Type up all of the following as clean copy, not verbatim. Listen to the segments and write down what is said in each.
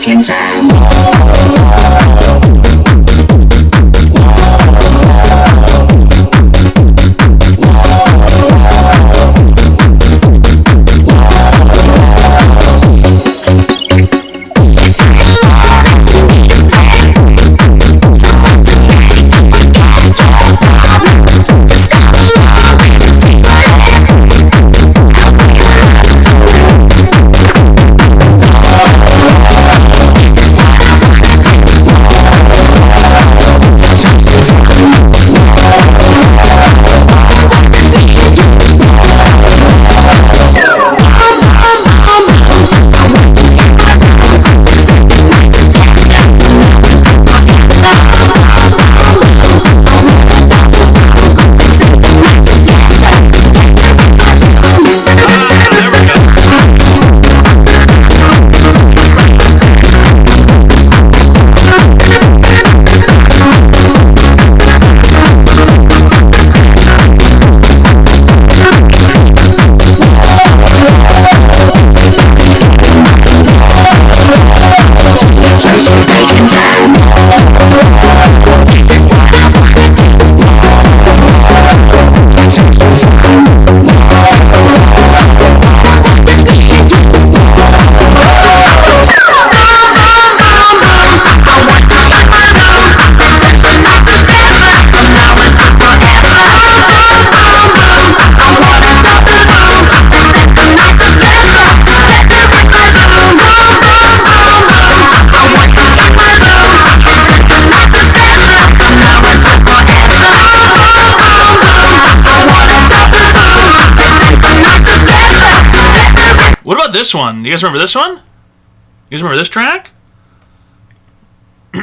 taking time. What about this one? You guys remember this one? You guys remember this track? I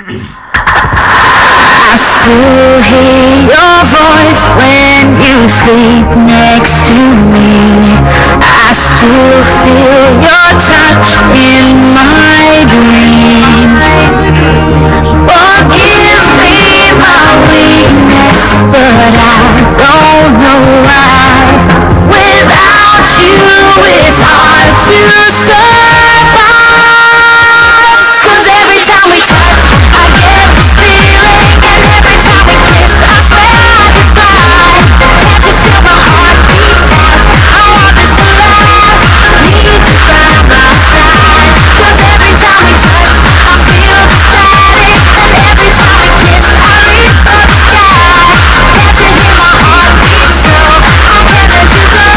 still hear your voice when you sleep next to me. I still feel your touch in my dreams. Forgive me my weakness, but I don't know why. Without you it's hard to survive. 'Cause every time we touch I get this feeling, and every time we kiss I swear I can fly. Can't you feel my heart beat fast? I want this to last. Need you by my side. 'Cause every time we touch I feel the static, and every time we kiss I reach for the sky. Can't you hear my heart beat slow? I can't let you go.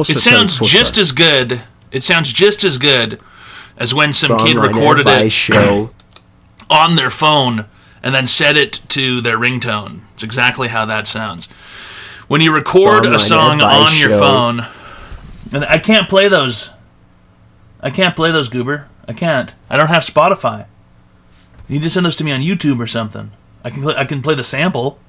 It sounds just as good. It sounds just as good as when some kid recorded it on their phone and then set it to their ringtone. It's exactly how that sounds. When you record a song on your phone, and I can't play those. I can't play those, Goober. I can't. I don't have Spotify. You need to send those to me on YouTube or something. I can play the sample.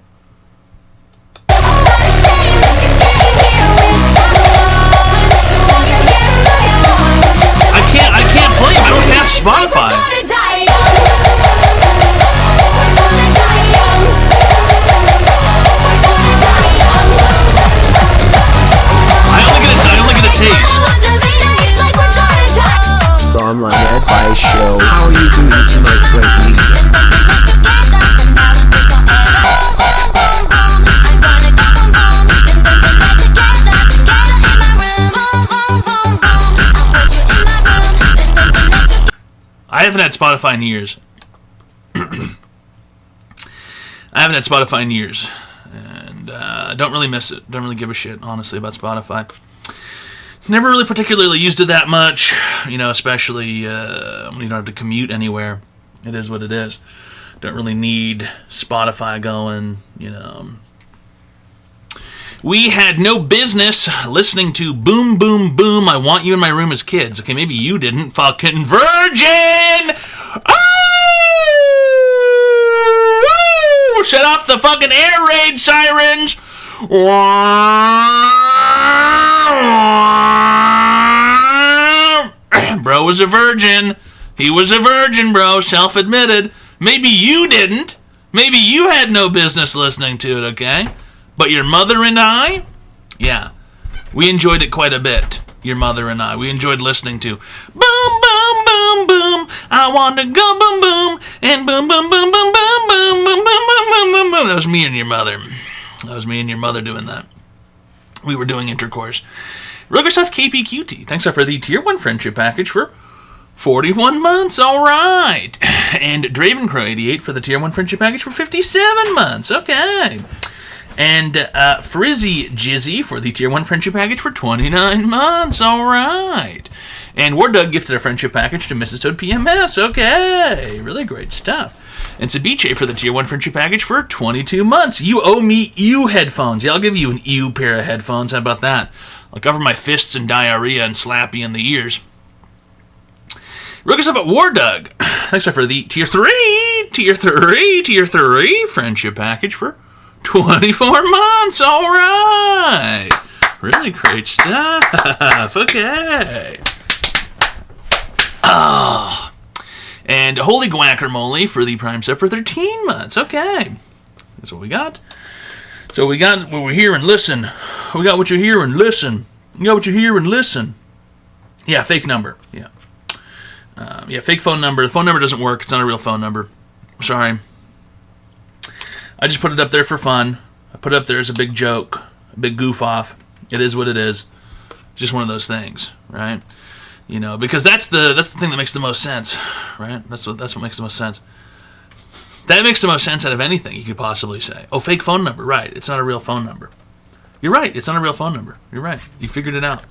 I can't play them. I don't have Spotify. I only get a taste. The online advice show. How are you doing tonight, great music? I haven't had Spotify in years. And I don't really miss it. Don't really give a shit, honestly, about Spotify. Never really particularly used it that much, especially when you don't have to commute anywhere. It is what it is. Don't really need Spotify going, We had no business listening to Boom Boom Boom, I Want You in My Room as Kids. Okay, maybe you didn't. Fucking virgin! Oh! Shut off the fucking air raid sirens! Bro was a virgin. He was a virgin, bro. Self-admitted. Maybe you didn't. Maybe you had no business listening to it, okay? But your mother and I, yeah, we enjoyed it quite a bit. Your mother and I, we enjoyed listening to Boom Boom Boom boom boom. I want to go boom boom and boom boom boom boom boom boom boom boom boom boom boom boom. That was me and your mother. That was me and your mother doing that. We were doing intercourse. Rugersoft KPQT. Thanks for the Tier 1 friendship package for 41 months. All right. And Dravencrow88 for the Tier 1 friendship package for 57 months. Okay. And Frizzy Jizzy for the Tier 1 friendship package for 29 months. All right. And War Doug gifted a friendship package to Mrs. Toad PMS. Okay. Really great stuff. And Ceviche for the Tier 1 friendship package for 22 months. You owe me ew headphones. Yeah, I'll give you an ew pair of headphones. How about that? I'll cover my fists in diarrhea and slap you in the ears. Rugersoft at War Doug. Thanks for the Tier 3 friendship package for 24 months. All right. Really great stuff. Okay. And Holy Guacamole for the Prime Sub for 13 months. Okay. That's what we got. So we got what we hear and listen. We got what you hear and listen. You got what you hear and listen. Yeah, fake number. Yeah. Fake phone number. The phone number doesn't work. It's not a real phone number. Sorry. I just put it up there for fun. I put it up there as a big joke, a big goof off. It is what it is. Just one of those things, right? You know, because that's the thing that makes the most sense, right? That's what makes the most sense. That makes the most sense out of anything you could possibly say. Oh, fake phone number, right? It's not a real phone number. You're right. It's not a real phone number. You're right. You figured it out.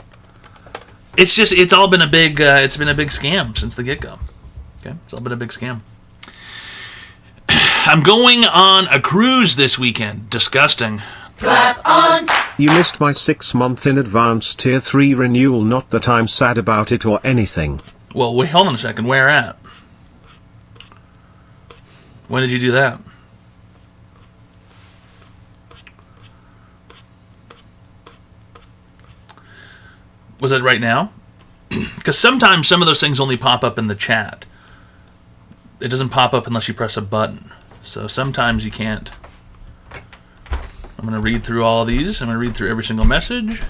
It's all been a big scam since the get-go. Okay, it's all been a big scam. I'm going on a cruise this weekend. Disgusting. Clap on. You missed my 6-month in advance Tier 3 renewal, not that I'm sad about it or anything. Well, wait, hold on a second. Where at? When did you do that? Was that right now? Because sometimes some of those things only pop up in the chat. It doesn't pop up unless you press a button. So sometimes you can't. I'm going to read through all of these. I'm going to read through every single message.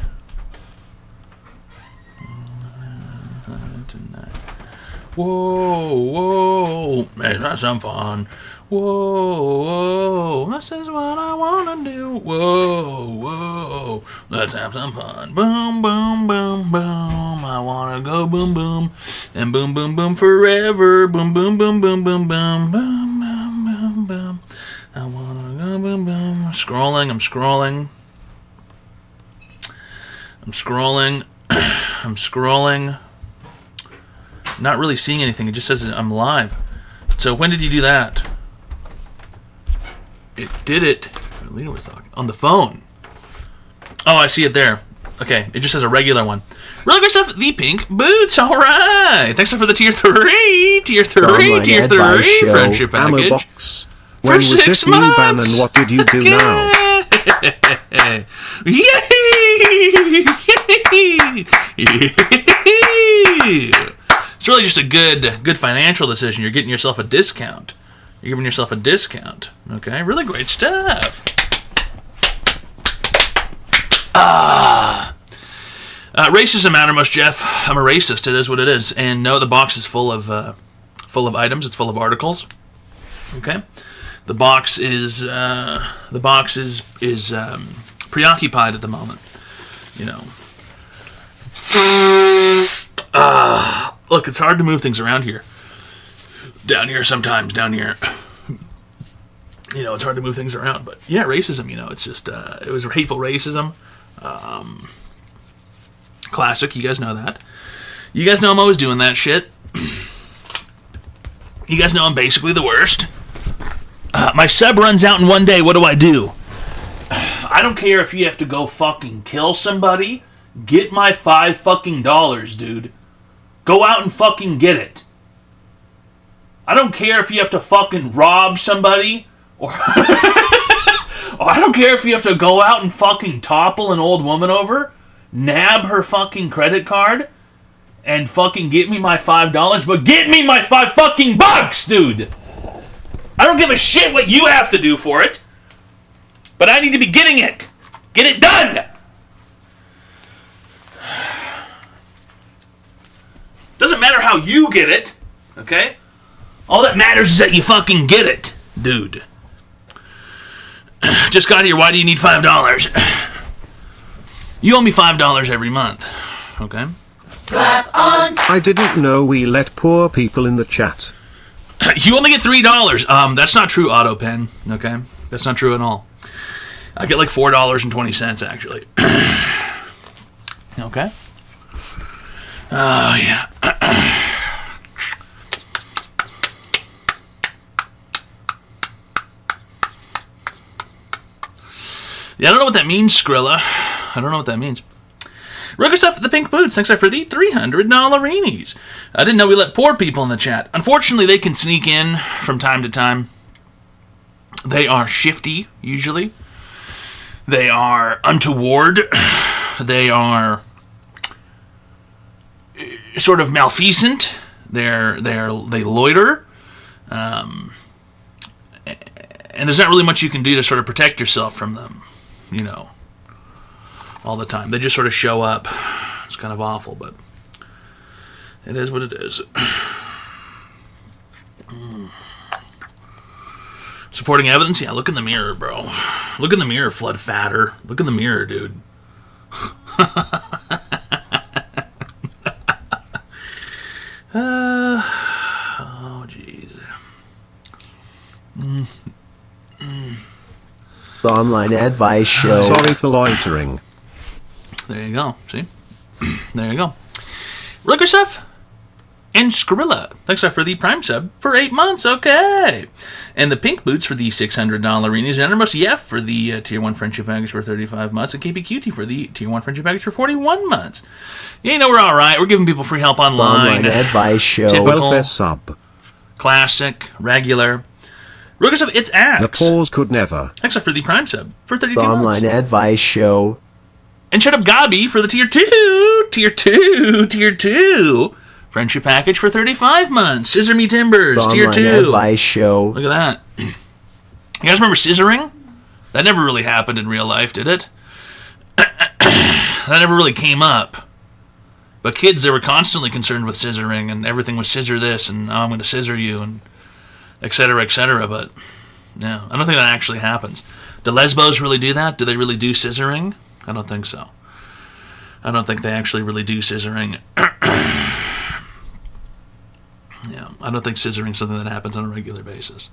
Whoa, whoa. Let's have some fun. Whoa, whoa. This is what I want to do. Whoa, whoa. Let's have some fun. Boom, boom, boom, boom. I want to go boom, boom. And boom, boom, boom forever. Boom, boom, boom, boom, boom, boom. Boom, boom, boom, boom. I want to go boom, boom. I'm scrolling. I'm scrolling. Not really seeing anything. It just says I'm live. So when did you do that? It did it. Lena was talking on the phone. Oh, I see it there. Okay, it just has a regular one. Really stuff. The pink boots. All right. Thanks for the tier 3 friendship package. Box. When was this new ban and what did you do now? It's really just a good financial decision. You're getting yourself a discount. You're giving yourself a discount. Okay, really great stuff. Racism outermost, Jeff. I'm a racist. It is what it is. And no, the box is full of items. It's full of articles. Okay, the box is preoccupied at the moment. You know. Look, it's hard to move things around here. Down here sometimes, down here. You know, it's hard to move things around. But yeah, racism, you know, it's just, it was hateful racism. Classic, you guys know that. You guys know I'm always doing that shit. You guys know I'm basically the worst. My sub runs out in one day, what do? I don't care if you have to go fucking kill somebody. Get my $5 fucking, dude. Go out and fucking get it. I don't care if you have to fucking rob somebody, or I don't care if you have to go out and fucking topple an old woman over, nab her fucking credit card, and fucking get me my $5, but get me my $5 fucking bucks, dude! I don't give a shit what you have to do for it, but I need to be getting it! Get it done! Doesn't matter how you get it. Okay? All that matters is that you fucking get it, dude. Just got here. Why do you need $5? You owe me $5 every month. Okay? I didn't know we let poor people in the chat. You only get $3. That's not true, AutoPen. Okay? That's not true at all. I get like $4.20 actually. Okay? Oh, yeah. Yeah, I don't know what that means, Skrilla. I don't know what that means. Rugerstuff the Pink Boots, thanks for the $300 I didn't know we let poor people in the chat. Unfortunately, they can sneak in from time to time. They are shifty, usually. They are untoward. They are sort of malfeasant. They loiter. And there's not really much you can do to sort of protect yourself from them, you know, all the time. They just sort of show up. It's kind of awful, but it is what it is. Supporting evidence? Yeah, look in the mirror, bro. Look in the mirror, Flood Fatter. Look in the mirror, dude. Oh, jeez. The online advice show. Sorry for loitering. There you go. See? There you go. Rugerstuff and Skrilla. Thanks for the Prime sub for 8 months. Okay. And the Pink Boots for the $600 Reenies. And Most Yef for the Tier 1 Friendship Package for 35 months. And KPQT for the Tier 1 Friendship Package for 41 months. Yeah, you know, we're all right. We're giving people free help online. The online advice show. Typical, Welfare sub. classic, regular. Rugerstuff, it's Axe. The pause could never. Thanks for the Prime sub for 32 The months. online advice show. And shut up, Gabi, for the Tier 2 Friendship Package for 35 months. Scissor Me Timbers, The Tier online 2. advice show. Look at that. You guys remember scissoring? That never really happened in real life, did it? That never really came up. But kids, they were constantly concerned with scissoring, and everything was scissor this, and oh, I'm going to scissor you, and et cetera, but yeah, I don't think that actually happens. Do lesbos really do that? Do they really do scissoring? I don't think so. I don't think they actually really do scissoring. Yeah, I don't think scissoring is something that happens on a regular basis.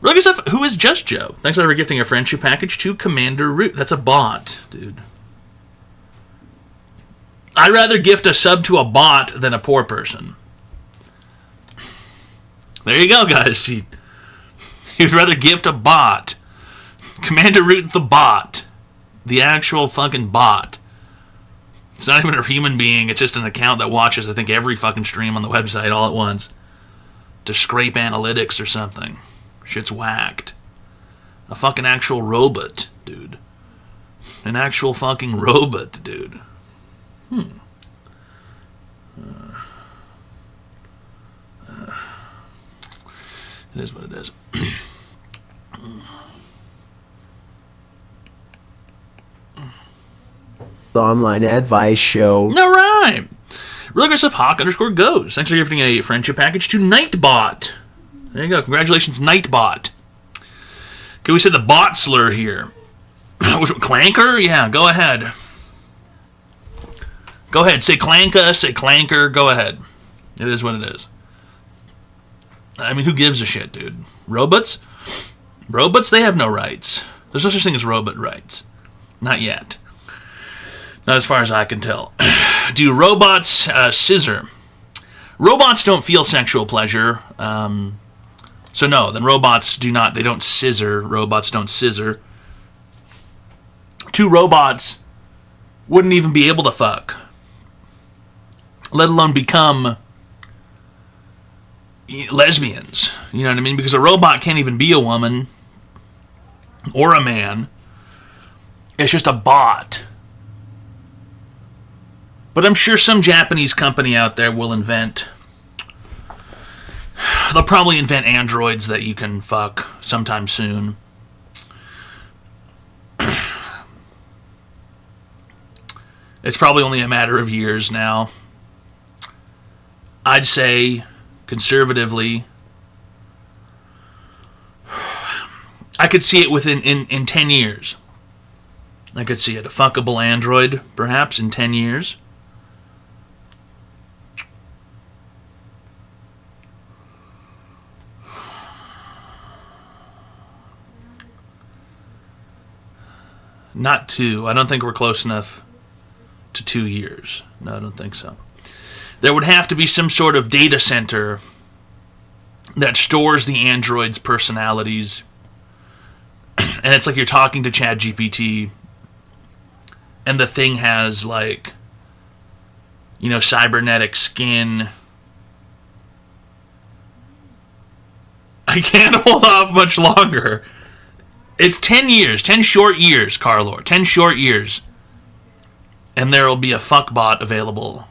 Really good stuff. Who is Just Joe? Thanks for gifting a friendship package to Commander Root. That's a bot, dude. I'd rather gift a sub to a bot than a poor person. There you go, guys. You'd rather gift a bot. Commander Root the bot. The actual fucking bot. It's not even a human being. It's just an account that watches, I think, every fucking stream on the website all at once. To scrape analytics or something. Shit's whacked. A fucking actual robot, dude. An actual fucking robot, dude. It is what it is. The online advice show. All right. Real good stuff. Hawk_goes. Thanks for gifting a friendship package to Nightbot. There you go. Congratulations, Nightbot. Okay, we said the bot slur here. Clanker? Yeah, go ahead. Go ahead. Say clanka, say clanker. Go ahead. It is what it is. I mean, who gives a shit, dude? Robots? Robots, they have no rights. There's no such thing as robot rights. Not yet. Not as far as I can tell. Do robots scissor? Robots don't feel sexual pleasure. So no, then robots do not. They don't scissor. Robots don't scissor. Two robots wouldn't even be able to fuck. Let alone become lesbians. You know what I mean? Because a robot can't even be a woman or a man. It's just a bot. But I'm sure some Japanese company out there will invent... They'll probably invent androids that you can fuck sometime soon. It's probably only a matter of years now. I'd say conservatively, I could see it within in 10 years. I could see it. A fuckable Android, perhaps, in 10 years. Not 2. I don't think we're close enough to 2 years. No, I don't think so. There would have to be some sort of data center that stores the android's personalities. And it's like you're talking to ChatGPT, and the thing has, like, you know, cybernetic skin. I can't hold off much longer. It's 10 years, 10 short years, Carlor, 10 short years. And there will be a fuckbot available.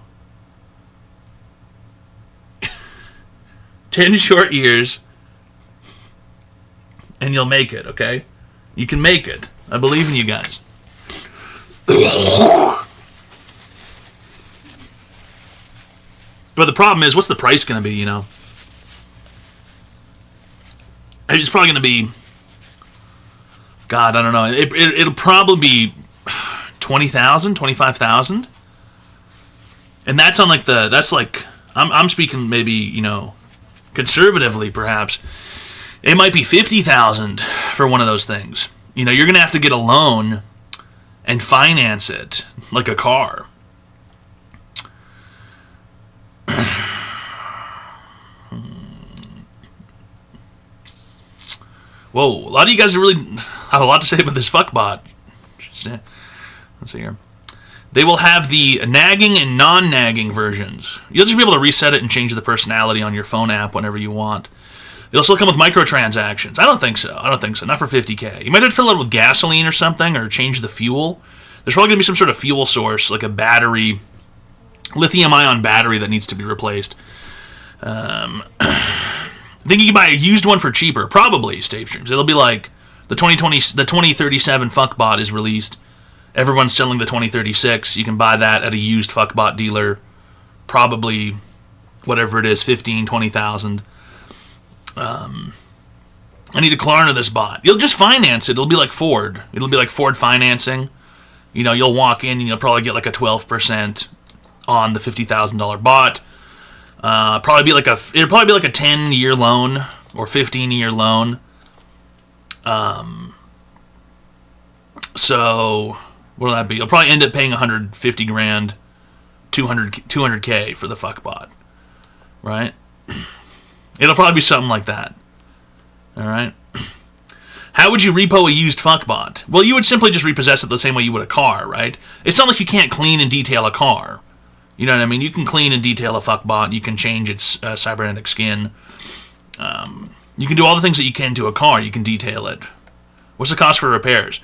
10 short years, and you'll make it, okay? You can make it. I believe in you guys. But the problem is, what's the price going to be, you know? It's probably going to be... God, I don't know. It'll probably be 20,000, 25,000. And that's on like that's like, I'm speaking maybe, you know, conservatively perhaps. It might be 50,000 for one of those things. You know, you're going to have to get a loan and finance it like a car. Whoa, a lot of you guys really have a lot to say about this fuckbot. Let's see here. They will have the nagging and non-nagging versions. You'll just be able to reset it and change the personality on your phone app whenever you want. It'll still come with microtransactions. I don't think so. Not for $50K. You might have to fill it with gasoline or something, or change the fuel. There's probably going to be some sort of fuel source, like a battery, lithium-ion battery that needs to be replaced. I think you can buy a used one for cheaper. Probably, State Streams. It'll be like the 2037 fuckbot is released. Everyone's selling the 2036. You can buy that at a used fuckbot dealer. Probably, whatever it is, 15,000, 20,000. I need to Klarna this bot. You'll just finance it. It'll be like Ford. It'll be like Ford financing. You know, you'll walk in and you'll probably get like a 12% on the $50,000 bot. It'll probably be like a 10-year loan or 15-year loan. So what'll that be? You'll probably end up paying 150 grand, 200K for the fuckbot, right? It'll probably be something like that. All right. How would you repo a used fuckbot? Well, you would simply just repossess it the same way you would a car, right? It's not like you can't clean and detail a car. You know what I mean? You can clean and detail a fuckbot. You can change its cybernetic skin. You can do all the things that you can to a car. You can detail it. What's the cost for repairs?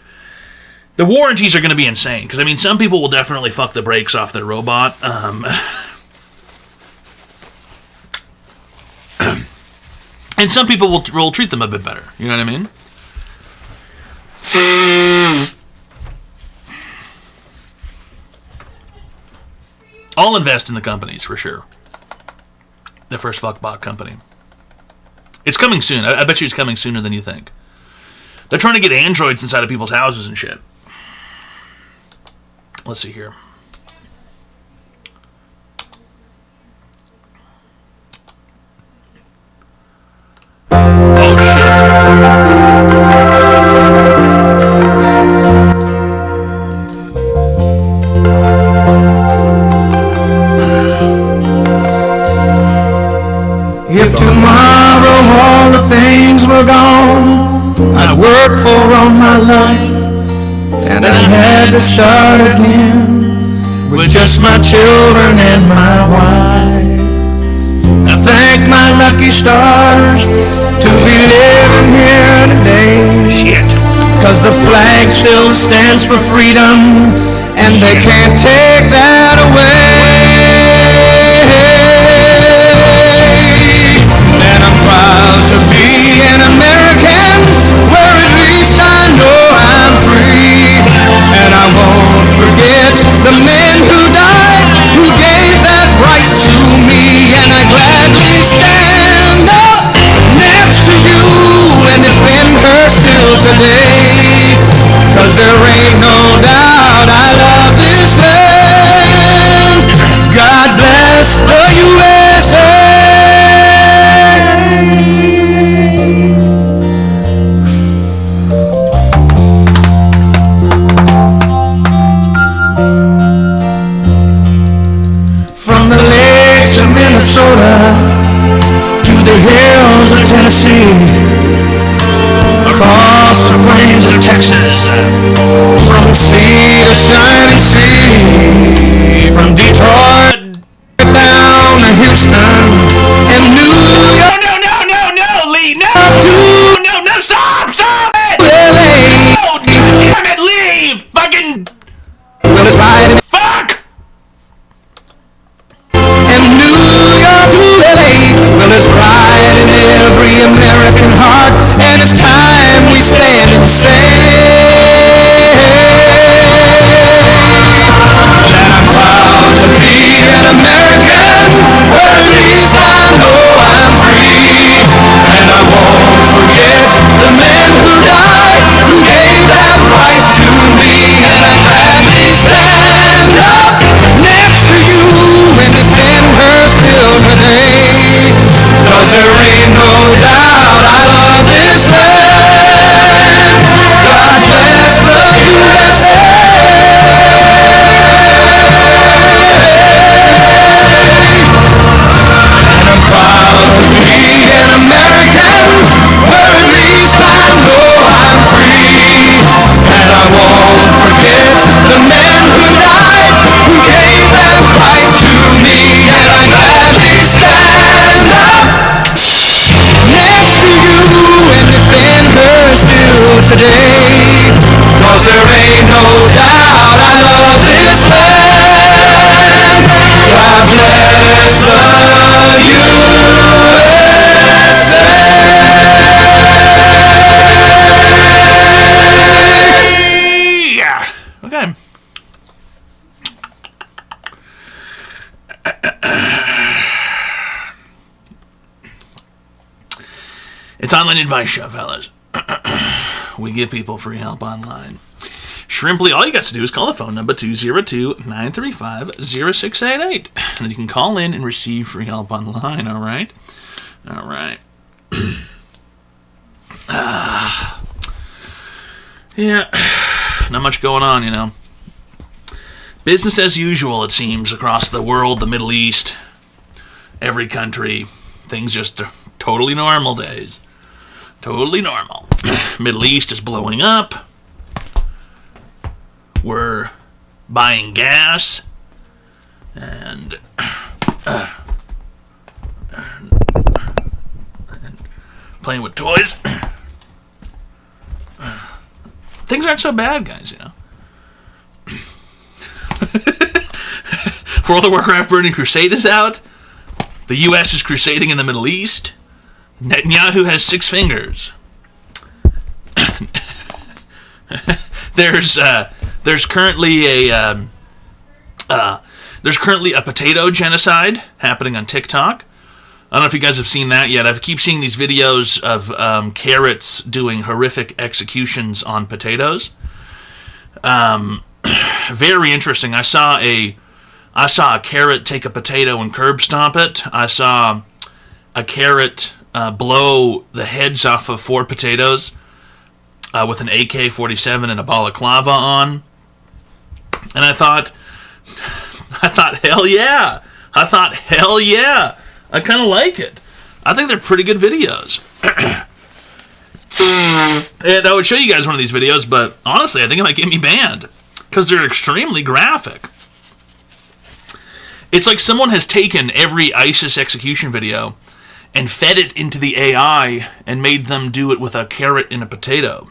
The warranties are going to be insane. Because, I mean, some people will definitely fuck the brakes off their robot. And some people will treat them a bit better. You know what I mean? I'll invest in the companies for sure. The first fuckbot company. It's coming soon. I bet you it's coming sooner than you think. They're trying to get androids inside of people's houses and shit. Let's see here. Oh If tomorrow all the things were gone I'd worked for all my life, and I had to start again with just my children and my wife. I thank my lucky stars to be living here today. Cause the flag still stands for freedom, and they can't take that away. And I'm proud to be an American, where at least I know I'm free. And I won't forget the men who died, who gave that right to me. And I gladly stand today. 'Cause there ain't no doubt I love this land. God bless the USA. Yeah. Okay. It's Online Advice Show, fellas. We give people free help online. Shrimply, all you got to do is call the phone number 202-935-0688. And you can call in and receive free help online, all right? All right. Yeah, not much going on, you know. Business as usual, it seems, across the world, the Middle East, every country. Things just totally normal days. Totally normal. Middle East is blowing up. We're buying gas and playing with toys. Things aren't so bad, guys, you know. World of Warcraft Burning Crusade is out. The U.S. is crusading in the Middle East. Netanyahu has 6 fingers. There's currently a potato genocide happening on TikTok. I don't know if you guys have seen that yet. I keep seeing these videos of carrots doing horrific executions on potatoes. Very interesting. I saw a carrot take a potato and curb stomp it. I saw a carrot blow the heads off of 4 potatoes with an AK-47 and a balaclava on. And I thought, hell yeah. I kind of like it. I think they're pretty good videos. And I would show you guys one of these videos, but honestly, I think it might get me banned because they're extremely graphic. It's like someone has taken every ISIS execution video and fed it into the AI and made them do it with a carrot and a potato.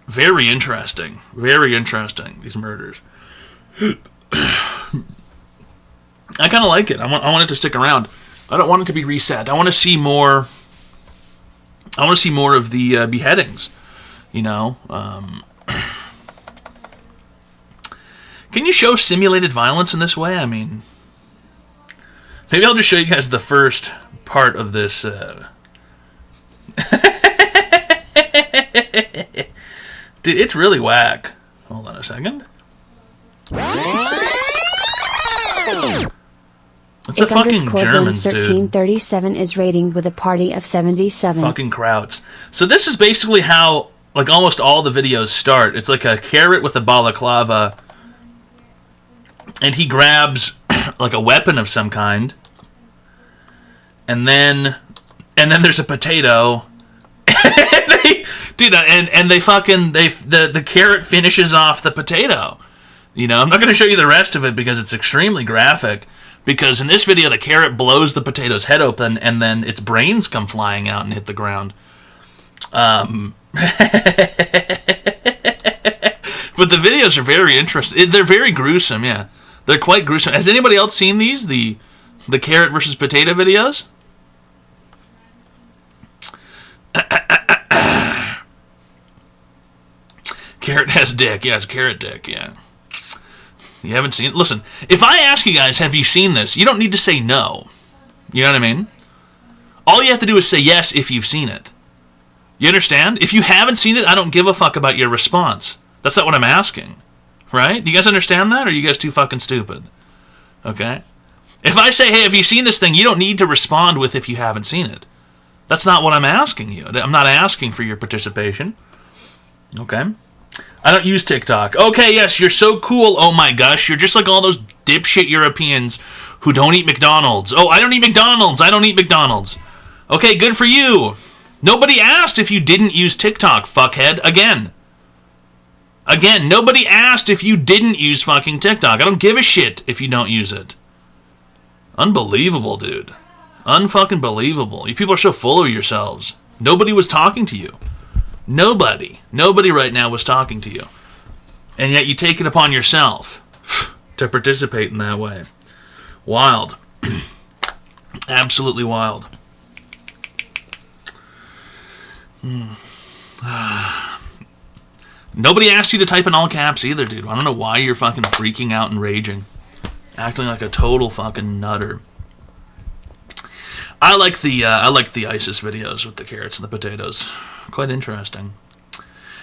Very interesting. Very interesting, these murders. I kind of like it. I want it to stick around. I don't want it to be reset. I want to see more. I want to see more of the beheadings. You know. Can you show simulated violence in this way? I mean, maybe I'll just show you guys the first part of this. Dude, it's really whack. Hold on a second. It's the fucking Germans, dude. 1337 is rating with a party of 77. Fucking Krauts. So this is basically how, like, almost all the videos start. It's like a carrot with a balaclava, and he grabs like a weapon of some kind, and then there's a potato. The carrot finishes off the potato. You know, I'm not going to show you the rest of it because it's extremely graphic. Because in this video, the carrot blows the potato's head open, and then its brains come flying out and hit the ground. But the videos are very interesting. They're very gruesome, yeah. They're quite gruesome. Has anybody else seen these? The carrot versus potato videos? Carrot has dick. Yeah, it's carrot dick, yeah. You haven't seen it? Listen, if I ask you guys, have you seen this? You don't need to say no. You know what I mean? All you have to do is say yes if you've seen it. You understand? If you haven't seen it, I don't give a fuck about your response. That's not what I'm asking. Right? Do you guys understand that? Or are you guys too fucking stupid? Okay? If I say, hey, have you seen this thing? You don't need to respond with if you haven't seen it. That's not what I'm asking you. I'm not asking for your participation. Okay? I don't use TikTok. Okay, yes, you're so cool. Oh my gosh, you're just like all those dipshit Europeans who don't eat McDonald's. Oh, I don't eat McDonald's. I don't eat McDonald's. Okay, good for you. Nobody asked if you didn't use TikTok, fuckhead. Again, nobody asked if you didn't use fucking TikTok. I don't give a shit if you don't use it. Unbelievable, dude. Unfucking believable. You people are so full of yourselves. Nobody was talking to you. Nobody right now was talking to you. And yet you take it upon yourself to participate in that way. Wild. Absolutely wild. Nobody asked you to type in all caps either, dude. I don't know why you're fucking freaking out and raging. Acting like a total fucking nutter. I like the ISIS videos with the carrots and the potatoes. Quite interesting.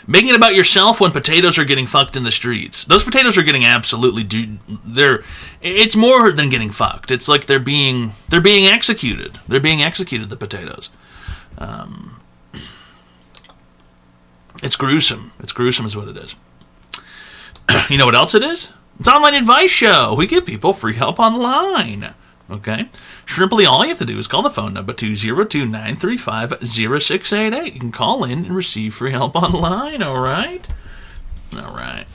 Making it about yourself when potatoes are getting fucked in the streets. Those potatoes are getting absolutely... It's more than getting fucked. It's like they're being executed. They're being executed, the potatoes. It's gruesome. It's gruesome is what it is. You know what else it is? It's an online advice show. We give people free help online. Okay? Simply all you have to do is call the phone number 202-935-0688. You can call in and receive free help online, alright? Alright.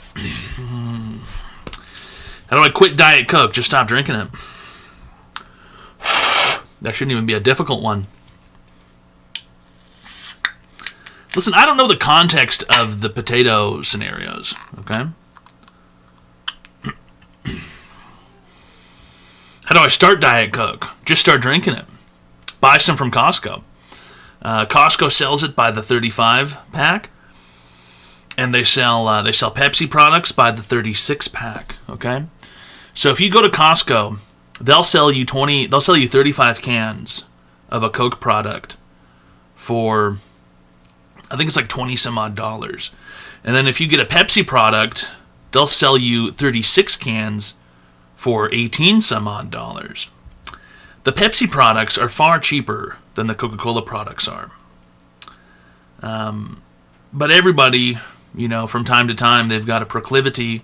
How do I quit Diet Coke? Just stop drinking it. That shouldn't even be a difficult one. Listen, I don't know the context of the potato scenarios, okay? How do I start Diet Coke? Just start drinking it. Buy some from Costco. Costco sells it by the 35 pack, and they sell Pepsi products by the 36 pack. Okay, so if you go to Costco, they'll sell you 35 cans of a Coke product for, I think it's like $20 some odd, and then if you get a Pepsi product, they'll sell you 36 cans for $18 some odd. The Pepsi products are far cheaper than the Coca-Cola products are. But everybody, you know, from time to time, they've got a proclivity.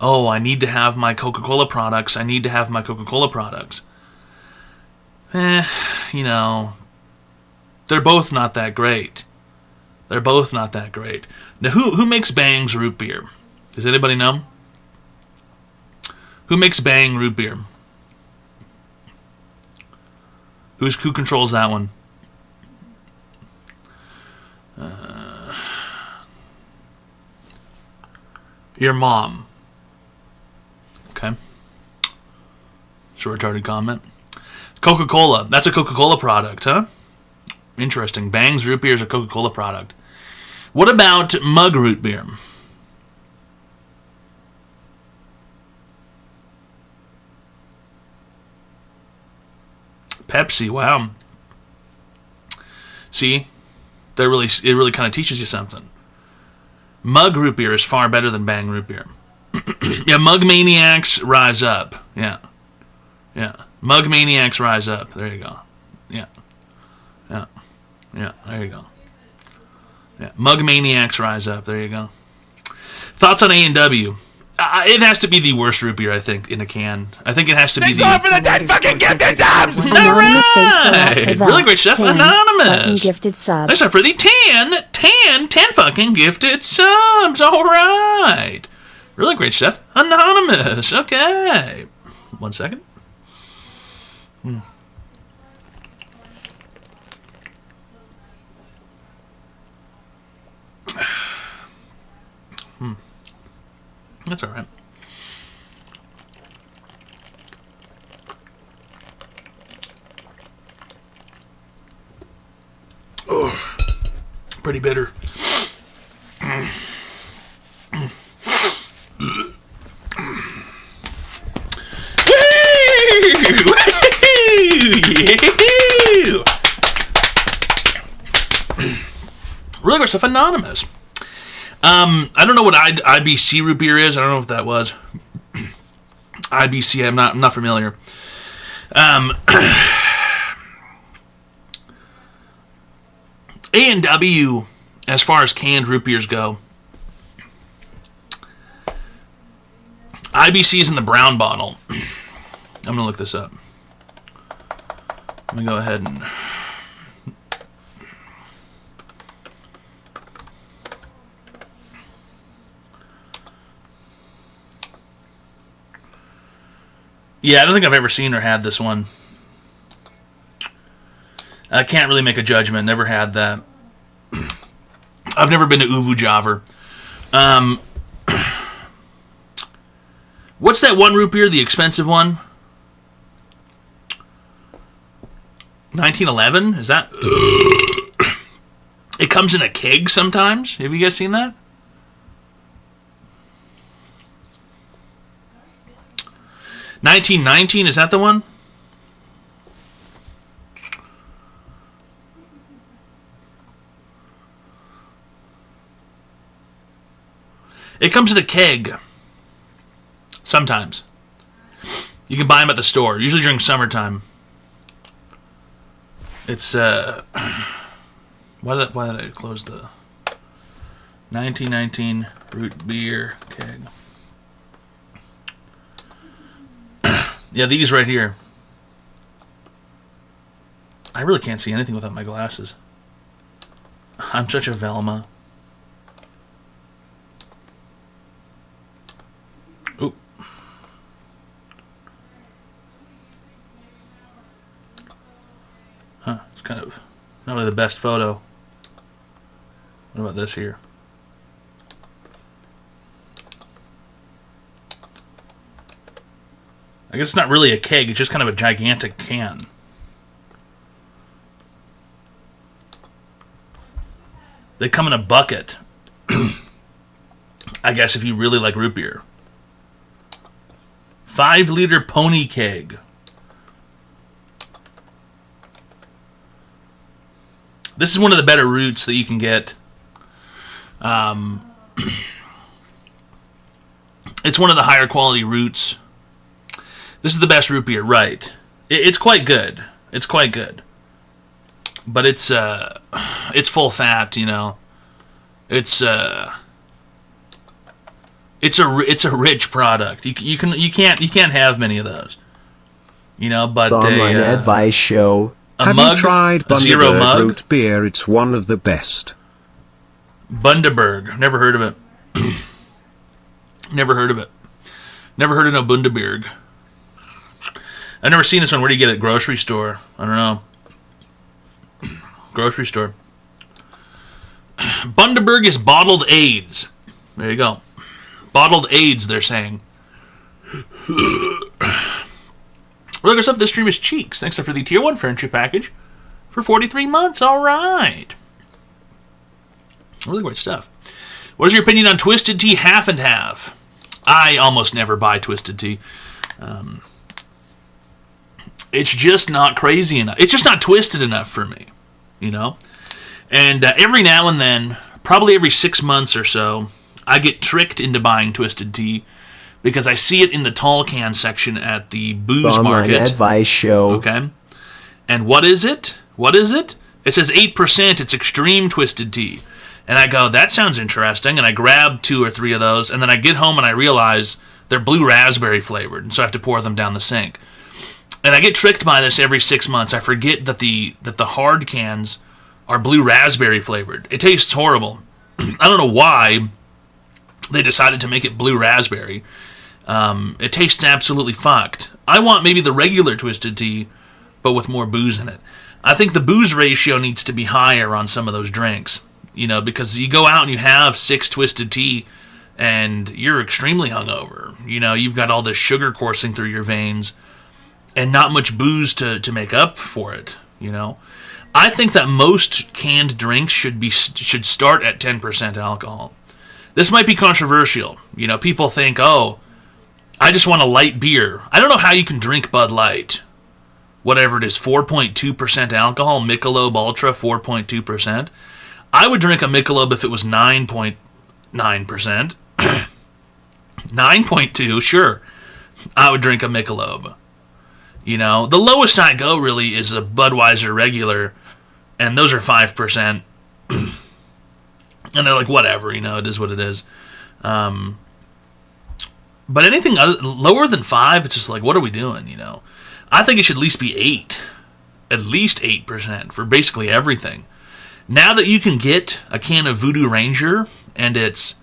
Oh, I need to have my Coca-Cola products. I need to have my Coca-Cola products. You know, they're both not that great. They're both not that great. Now, who makes Bang's root beer? Does anybody know? Who makes Bang root beer? Who controls that one? Your mom. Okay. It's a retarded comment. Coca-Cola. That's a Coca-Cola product, huh? Interesting. Bang's root beer is a Coca-Cola product. What about Mug root beer? Pepsi, wow. See, it really kind of teaches you something. Mug root beer is far better than Bang root beer. Yeah, Mug Maniacs rise up. Yeah. Mug Maniacs rise up. There you go. Yeah. There you go. Yeah, Mug Maniacs rise up. There you go. Thoughts on A&W? It has to be the worst root beer, I think, in a can. I think it has to be the... Thanks for the 10 fucking gifted subs! Anonymous, thanks a lot for the Really great stuff, 10 Anonymous. fucking gifted subs. Thanks for the 10 fucking gifted subs. All right. Really great stuff. Anonymous. Okay. 1 second. That's all right. Oh, pretty bitter. Really great stuff. Anonymous. I don't know what IBC root beer is. I don't know what that was. IBC, I'm not familiar. A&W, as far as canned root beers go, IBC is in the brown bottle. I'm going to look this up. Let me go ahead and... Yeah, I don't think I've ever seen or had this one. I can't really make a judgment. Never had that. I've never been to Uvu Javar. What's that one root beer, the expensive one? 1911? Is that... It comes in a keg sometimes. Have you guys seen that? $19.19, is that the one? It comes in a keg. Sometimes. You can buy them at the store, usually during summertime. It's, why did I close the 1919 root beer keg? Yeah, these right here. I really can't see anything without my glasses. I'm such a Velma. Oop. Huh, it's kind of not really the best photo. What about this here? I guess it's not really a keg, it's just kind of a gigantic can. They come in a bucket. I guess if you really like root beer. 5-liter pony keg. This is one of the better roots that you can get. It's one of the higher quality roots. This is the best root beer, right? It's quite good. It's quite good. But it's full fat, you know. It's a rich product. You can't have many of those. You know, but The online advice show. Have mug, you tried a zero Bundaberg mug. root beer? It's one of the best. Bundaberg. Never heard of it. Never heard of it. Never heard of no Bundaberg. I've never seen this one. Where do you get it? Grocery store. I don't know. Grocery store. Bundaberg is bottled AIDS. There you go. Bottled AIDS, they're saying. Look us up. This stream is Cheeks. Thanks for the Tier 1 friendship package for 43 months. All right. Really great stuff. What is your opinion on Twisted Tea half and half? I almost never buy Twisted Tea. It's just not crazy enough. It's just not twisted enough for me, you know? And every now and then, probably every 6 months or so, I get tricked into buying Twisted Tea because I see it in the tall can section at the booze The online market. advice show. Okay. And what is it? What is it? It says 8%. It's extreme Twisted Tea. And I go, that sounds interesting. And I grab 2 or 3 of those. And then I get home and I realize they're blue raspberry flavored. And so I have to pour them down the sink. And I get tricked by this every 6 months. I forget that the hard cans are blue raspberry flavored. It tastes horrible. I don't know why they decided to make it blue raspberry. It tastes absolutely fucked. I want maybe the regular Twisted Tea, but with more booze in it. I think the booze ratio needs to be higher on some of those drinks. You know, because you go out and you have 6 Twisted Tea, and you're extremely hungover. You know, you've got all this sugar coursing through your veins, and not much booze to make up for it. You know, I think that most canned drinks should start at 10% alcohol. This might be controversial. You know, people think, oh, I just want a light beer. I don't know how you can drink Bud Light. Whatever it is, 4.2% alcohol, Michelob Ultra, 4.2%. I would drink a Michelob if it was 9.9%. 9.2, sure. I would drink a Michelob. You know, the lowest I go really is a Budweiser regular, and those are 5%. And they're like, whatever, you know, it is what it is. But anything lower than 5, it's just like, what are we doing, you know? I think it should at least be 8. At least 8% for basically everything. Now that you can get a can of Voodoo Ranger and it's,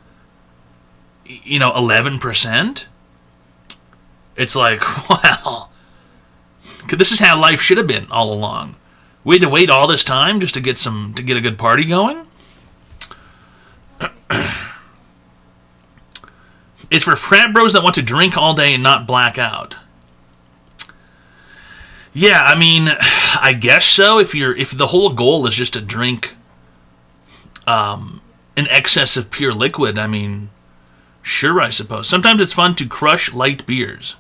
you know, 11%, it's like, well, this is how life should have been all along. We had to wait all this time just to get a good party going. It's for frat bros that want to drink all day and not black out. Yeah, I mean, I guess so. If the whole goal is just to drink an excess of pure liquid, I mean, sure, I suppose. Sometimes it's fun to crush light beers.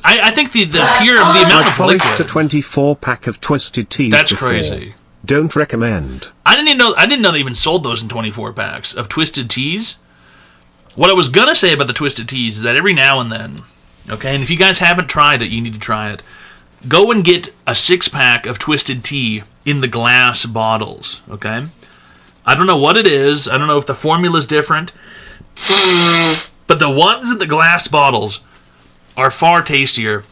I think the amount of I've liquid. a 24-pack of Twisted Teas. That's before. crazy. Don't recommend. I didn't know they even sold those in 24 packs of Twisted Teas. What I was gonna say about the Twisted Teas is that every now and then, okay, and if you guys haven't tried it, you need to try it. Go and get a 6-pack of Twisted Tea in the glass bottles, okay? I don't know what it is. I don't know if the formula's different. But the ones in the glass bottles are far tastier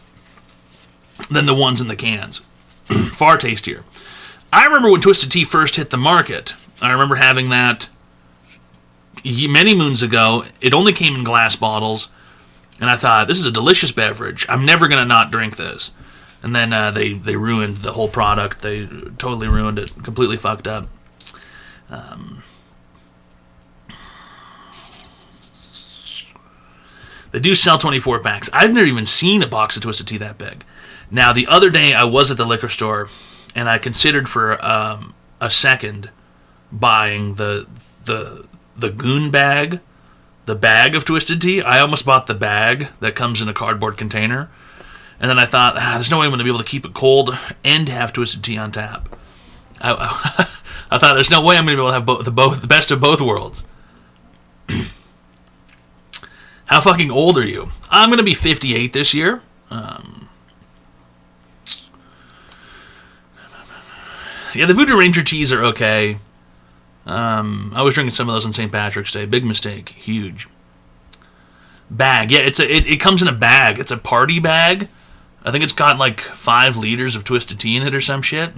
than the ones in the cans. Far tastier. I remember when Twisted Tea first hit the market. I remember having that many moons ago. It only came in glass bottles. And I thought, this is a delicious beverage. I'm never going to not drink this. And then they ruined the whole product. They totally ruined it. Completely fucked up. They do sell 24 packs. I've never even seen a box of Twisted Tea that big. Now, the other day I was at the liquor store, and I considered for a second buying the goon bag, the bag of Twisted Tea. I almost bought the bag that comes in a cardboard container. And then I thought, there's no way I'm going to be able to keep it cold and have Twisted Tea on tap. I thought, there's no way I'm going to be able to have the best of both worlds. How fucking old are you? I'm going to be 58 this year. Yeah, the Voodoo Ranger teas are okay. I was drinking some of those on St. Patrick's Day. Big mistake. Huge. Bag. Yeah, it comes in a bag. It's a party bag. I think it's got like 5 liters of Twisted Tea in it or some shit.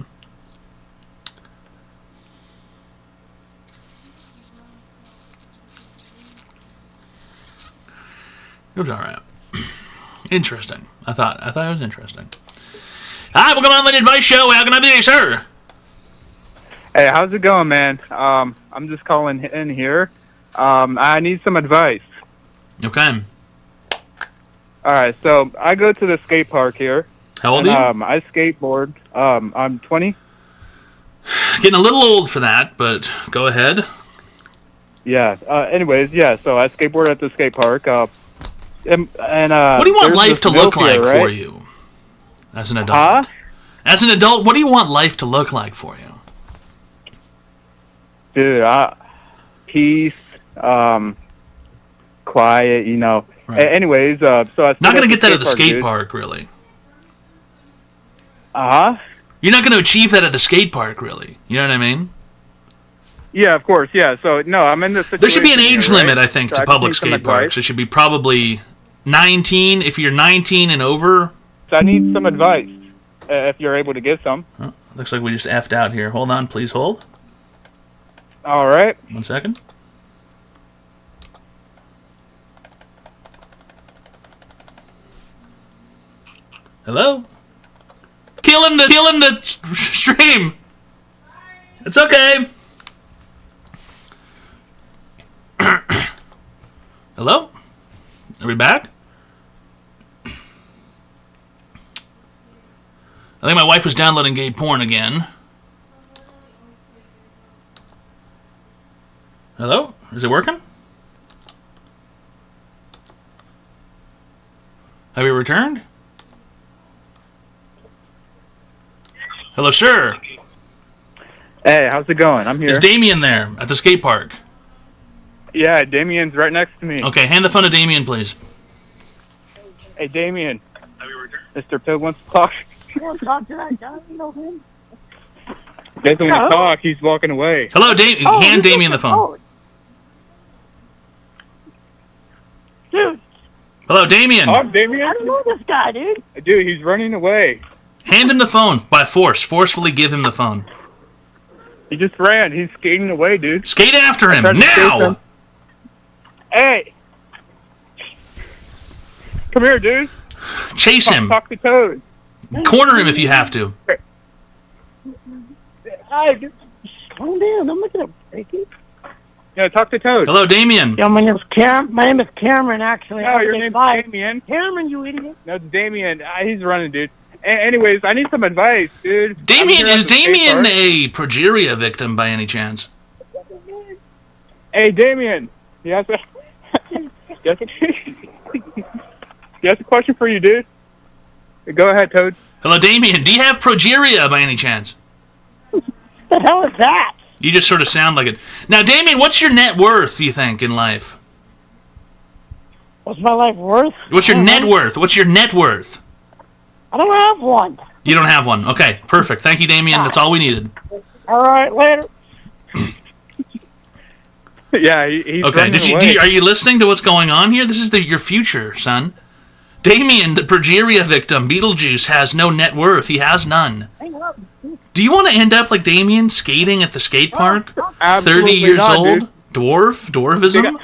It was alright. Interesting. I thought it was interesting. Hi, welcome on the Advice Show. How can I be, sir? Hey, how's it going, man? I'm just calling in here. I need some advice. Okay. All right, so I go to the skate park here. How old are you? I skateboard. I'm 20. Getting a little old for that, but go ahead. Yeah. Anyways, yeah. So I skateboard at the skate park. What do you want life to look like for you as an adult? Huh? As an adult, what do you want life to look like for you? Dude, peace, quiet, you know. Right. Anyways, so I not going to get that at the skate park, really. You're not going to achieve that at the skate park, really. You know what I mean? Yeah, of course. Yeah. So no, I'm in this situation. There should be an age limit, I think, So to I public need some skate parks. advice. It should be probably 19. If you're 19 and over. So I need some advice, if you're able to give some. Oh, looks like we just effed out here. Hold on, please hold. All right. 1 second. Hello? Killing the stream. It's okay. Hello? Are we back? I think my wife was downloading gay porn again. Hello? Is it working? Have you returned? Hello, sir. Hey, how's it going? I'm here. Is Damien there at the skate park? Yeah, Damien's right next to me. Okay, hand the phone to Damien, please. Hey, Damien. Mr. Pig wants to talk. He doesn't want to talk. He's walking away. Hello, hand Damien the phone. Dude. Hello, Damien. Oh, Damien? I don't know this guy, dude. Dude, he's running away. Hand him the phone by force. Forcefully give him the phone. He just ran. He's skating away, dude. Skate after him, tried to chase now! him. Hey! Come here, dude. Chase him. Talk to Toad. Corner him if you have to. Calm down. I'm not gonna break it. Yeah, talk to Toad. Hello, Damien. Yeah, my name is Cameron. Actually. No, your name's Damien. Cameron, you idiot. No, it's Damien. He's running, dude. Anyways, I need some advice, dude. Damien, is Damien a progeria victim by any chance? Hey, Damien. Yes. Yes. He has a question for you, dude. Go ahead, Toad. Hello, Damien. Do you have progeria by any chance? The hell is that? You just sort of sound like it. Now, Damien, what's your net worth, you think, in life? What's my life worth? What's your net worth? What's your net worth? I don't have one. You don't have one. Okay, perfect. Thank you, Damien. That's all we needed. All right, later. Yeah, he's okay. away. Are you listening to what's going on here? This is your future, son. Damien, the progeria victim, Beetlejuice, has no net worth. He has none. Do you want to end up like Damien, skating at the skate park? Absolutely 30 years not, old? dude. Dwarvism?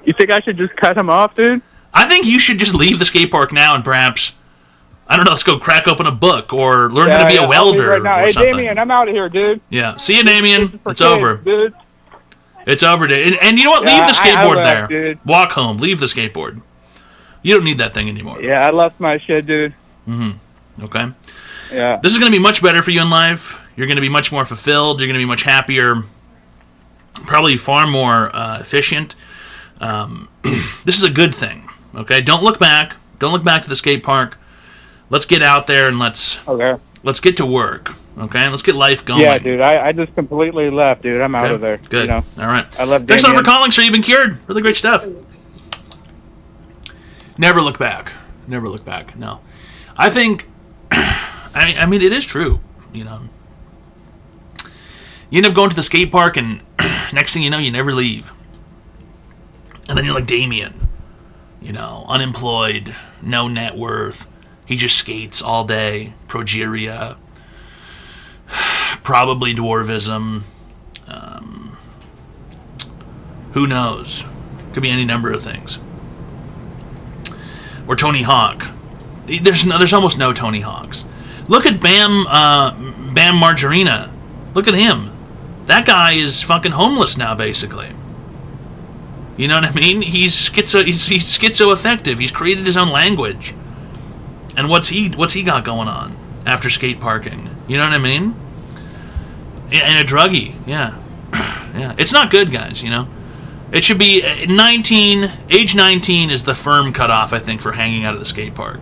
You think I should just cut him off, dude? I think you should just leave the skate park now and perhaps, I don't know, let's go crack open a book or learn how to be a welder right now. or Hey, something. Damien, I'm out of here, dude. Yeah. See you, Damien. It's Kids, over. Dude. It's over, dude. And you know what? Yeah, Leave the skateboard I left, there. dude. Walk home. Leave the skateboard. You don't need that thing anymore. Yeah, I left my shit, dude. Okay? Yeah. This is going to be much better for you in life. You're going to be much more fulfilled. You're going to be much happier. Probably far more efficient. This is a good thing. Okay? Don't look back. Don't look back to the skate park. Let's get out there and let's get to work. Okay? Let's get life going. Yeah, dude. I just completely left, dude. I'm out of there. Good. You know? All right. I love Thanks a lot for Damien. calling, sir. You've been cured. Really great stuff. Never look back. Never look back. No. I think, I mean, it is true, you know. You end up going to the skate park and next thing you know, you never leave. And then you're like Damien, you know, unemployed, no net worth. He just skates all day, progeria, probably dwarvism. Who knows? Could be any number of things. Or Tony Hawk. There's almost no Tony Hawks. Look at Bam Margarina. Look at him. That guy is fucking homeless now, basically. You know what I mean? He's schizoaffective. He's created his own language. And what's he got going on after skate parking? You know what I mean? And a druggie, yeah. Yeah. It's not good, guys, you know? It should be age 19 is the firm cutoff, I think, for hanging out at the skate park.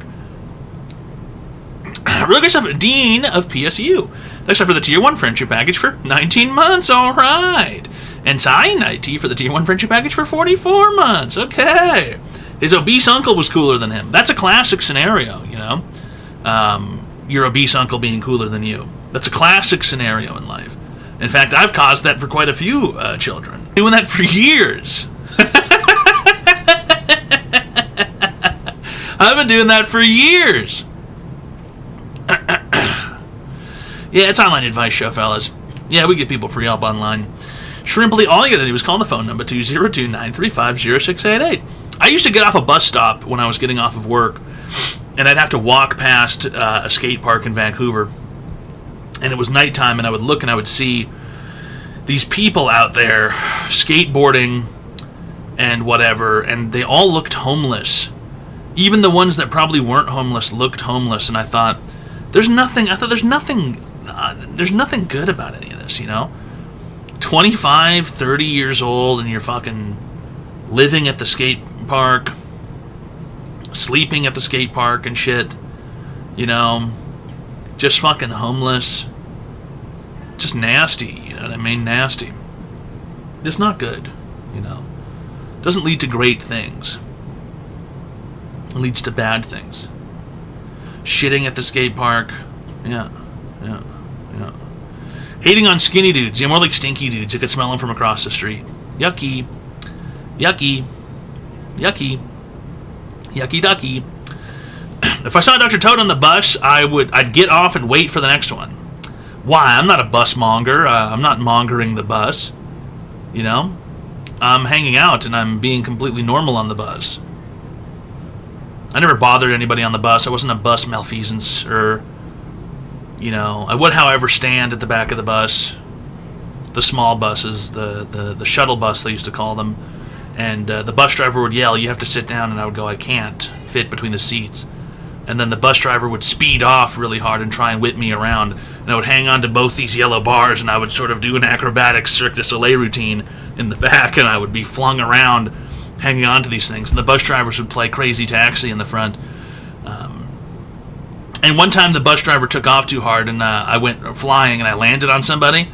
Really good stuff. Dean of PSU. Thanks for the Tier 1 friendship package for 19 months. All right. And Cyan IT for the Tier 1 friendship package for 44 months. Okay. His obese uncle was cooler than him. That's a classic scenario, you know. Your obese uncle being cooler than you. That's a classic scenario in life. In fact, I've caused that for quite a few children. Doing that for years. I've been doing that for years. Yeah, it's online advice show, fellas. Yeah, we get people free help online. Shrimply, all you gotta do is call the phone number 202-935-0688. I used to get off a bus stop when I was getting off of work, and I'd have to walk past a skate park in Vancouver. And it was nighttime, and I would look and I would see these people out there skateboarding and whatever, and they all looked homeless. Even the ones that probably weren't homeless looked homeless, and I thought, there's nothing good about any of this, you know? 25, 30 years old, and you're fucking living at the skate park, sleeping at the skate park and shit, you know? Just fucking homeless. Just nasty, you know what I mean? Nasty. Just not good, you know? Doesn't lead to great things. It leads to bad things. Shitting at the skate park. Yeah. Hating on skinny dudes. You're more like stinky dudes. You could smell them from across the street. Yucky. Yucky. Yucky. Yucky ducky. If I saw Dr. Toad on the bus, I'd get off and wait for the next one. Why? I'm not a bus monger. I'm not mongering the bus. You know? I'm hanging out and I'm being completely normal on the bus. I never bothered anybody on the bus. I wasn't a bus malfeasance or You know, I would, however, stand at the back of the bus, the small buses, the shuttle bus they used to call them, and the bus driver would yell, "You have to sit down," and I would go, "I can't fit between the seats." And then the bus driver would speed off really hard and try and whip me around, and I would hang on to both these yellow bars, and I would sort of do an acrobatic Cirque du Soleil routine in the back, and I would be flung around hanging on to these things, and the bus drivers would play Crazy Taxi in the front. And one time the bus driver took off too hard, and I went flying, and I landed on somebody,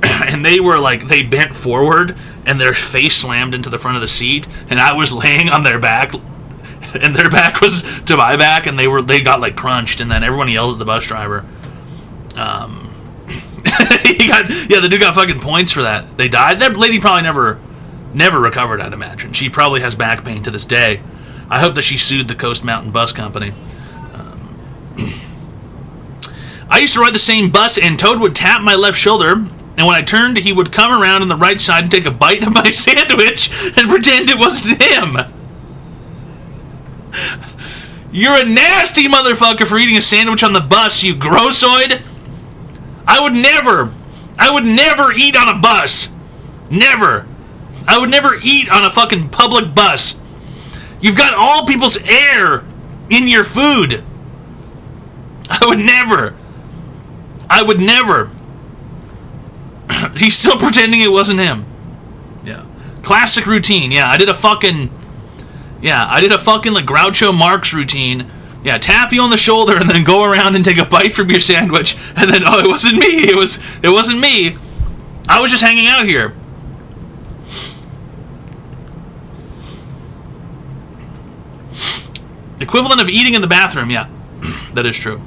and they were like, they bent forward, and their face slammed into the front of the seat, and I was laying on their back, and their back was to my back, and they got like crunched, and then everyone yelled at the bus driver. The dude got fucking points for that. They died. That lady probably never recovered, I'd imagine. She probably has back pain to this day. I hope that she sued the Coast Mountain Bus Company. I used to ride the same bus, and Toad would tap my left shoulder, and when I turned, he would come around on the right side and take a bite of my sandwich and pretend it wasn't him. You're a nasty motherfucker for eating a sandwich on the bus, you grossoid. I would never eat on a bus. Never. I would never eat on a fucking public bus. You've got all people's air in your food. I would never. He's still pretending it wasn't him. Yeah. Classic routine. Yeah, I did a fucking like Groucho Marx routine. Yeah, tap you on the shoulder and then go around and take a bite from your sandwich, and then, oh, it wasn't me. It wasn't me. I was just hanging out here. Equivalent of eating in the bathroom, yeah. That is true.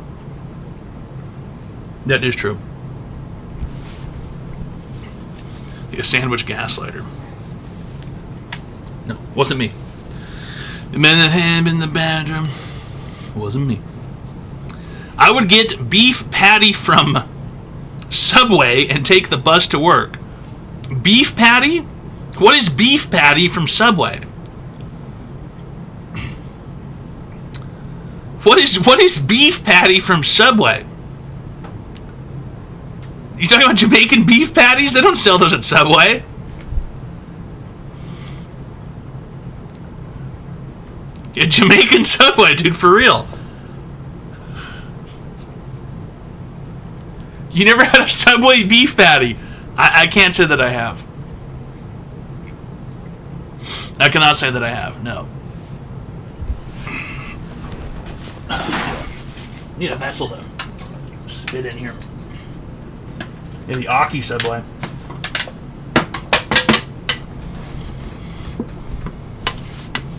That is true. A sandwich gaslighter. No, wasn't me. In the bathroom. Wasn't me. I would get beef patty from Subway and take the bus to work. Beef patty? What is beef patty from Subway? What is beef patty from Subway? You talking about Jamaican beef patties? They don't sell those at Subway. Yeah, Jamaican Subway, dude, for real. You never had a Subway beef patty? I can't say that I have. I cannot say that I have, no. Need a vessel to spit in here. Yeah, the Aki Subway.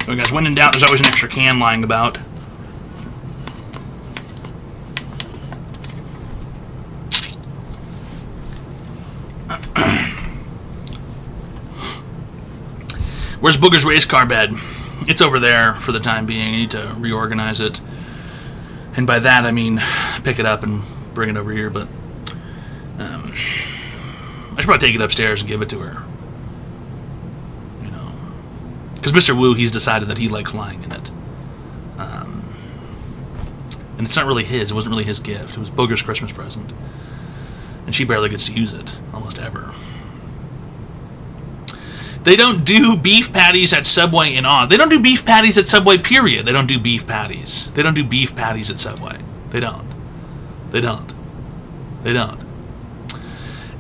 So guys, when in doubt, there's always an extra can lying about. Where's Booger's race car bed? It's over there for the time being. I need to reorganize it. And by that, I mean pick it up and bring it over here, but I should probably take it upstairs and give it to her. You know. Because Mr. Wu, he's decided that he likes lying in it. And it's not really his. It wasn't really his gift. It was Booger's Christmas present. And she barely gets to use it, almost ever. They don't do beef patties at Subway in Oz. They don't do beef patties at Subway, period. They don't do beef patties. They don't do beef patties at Subway. They don't. They don't. They don't.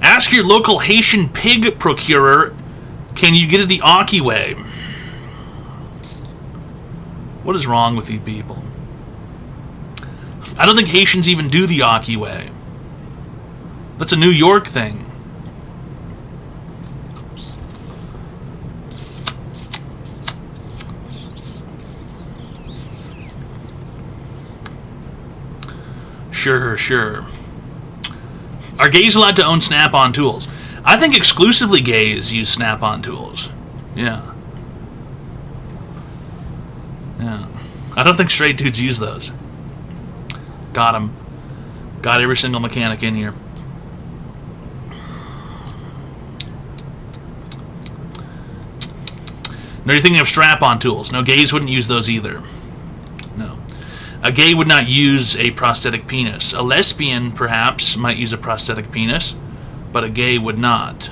Ask your local Haitian pig procurer, can you get it the Aki way? What is wrong with you people? I don't think Haitians even do the Aki way. That's a New York thing. Sure. Are gays allowed to own Snap-on tools? I think exclusively gays use Snap-on tools. Yeah. I don't think straight dudes use those. Got him. Got every single mechanic in here. No, you're thinking of strap-on tools. No, gays wouldn't use those either. No. A gay would not use a prosthetic penis. A lesbian, perhaps, might use a prosthetic penis, but a gay would not.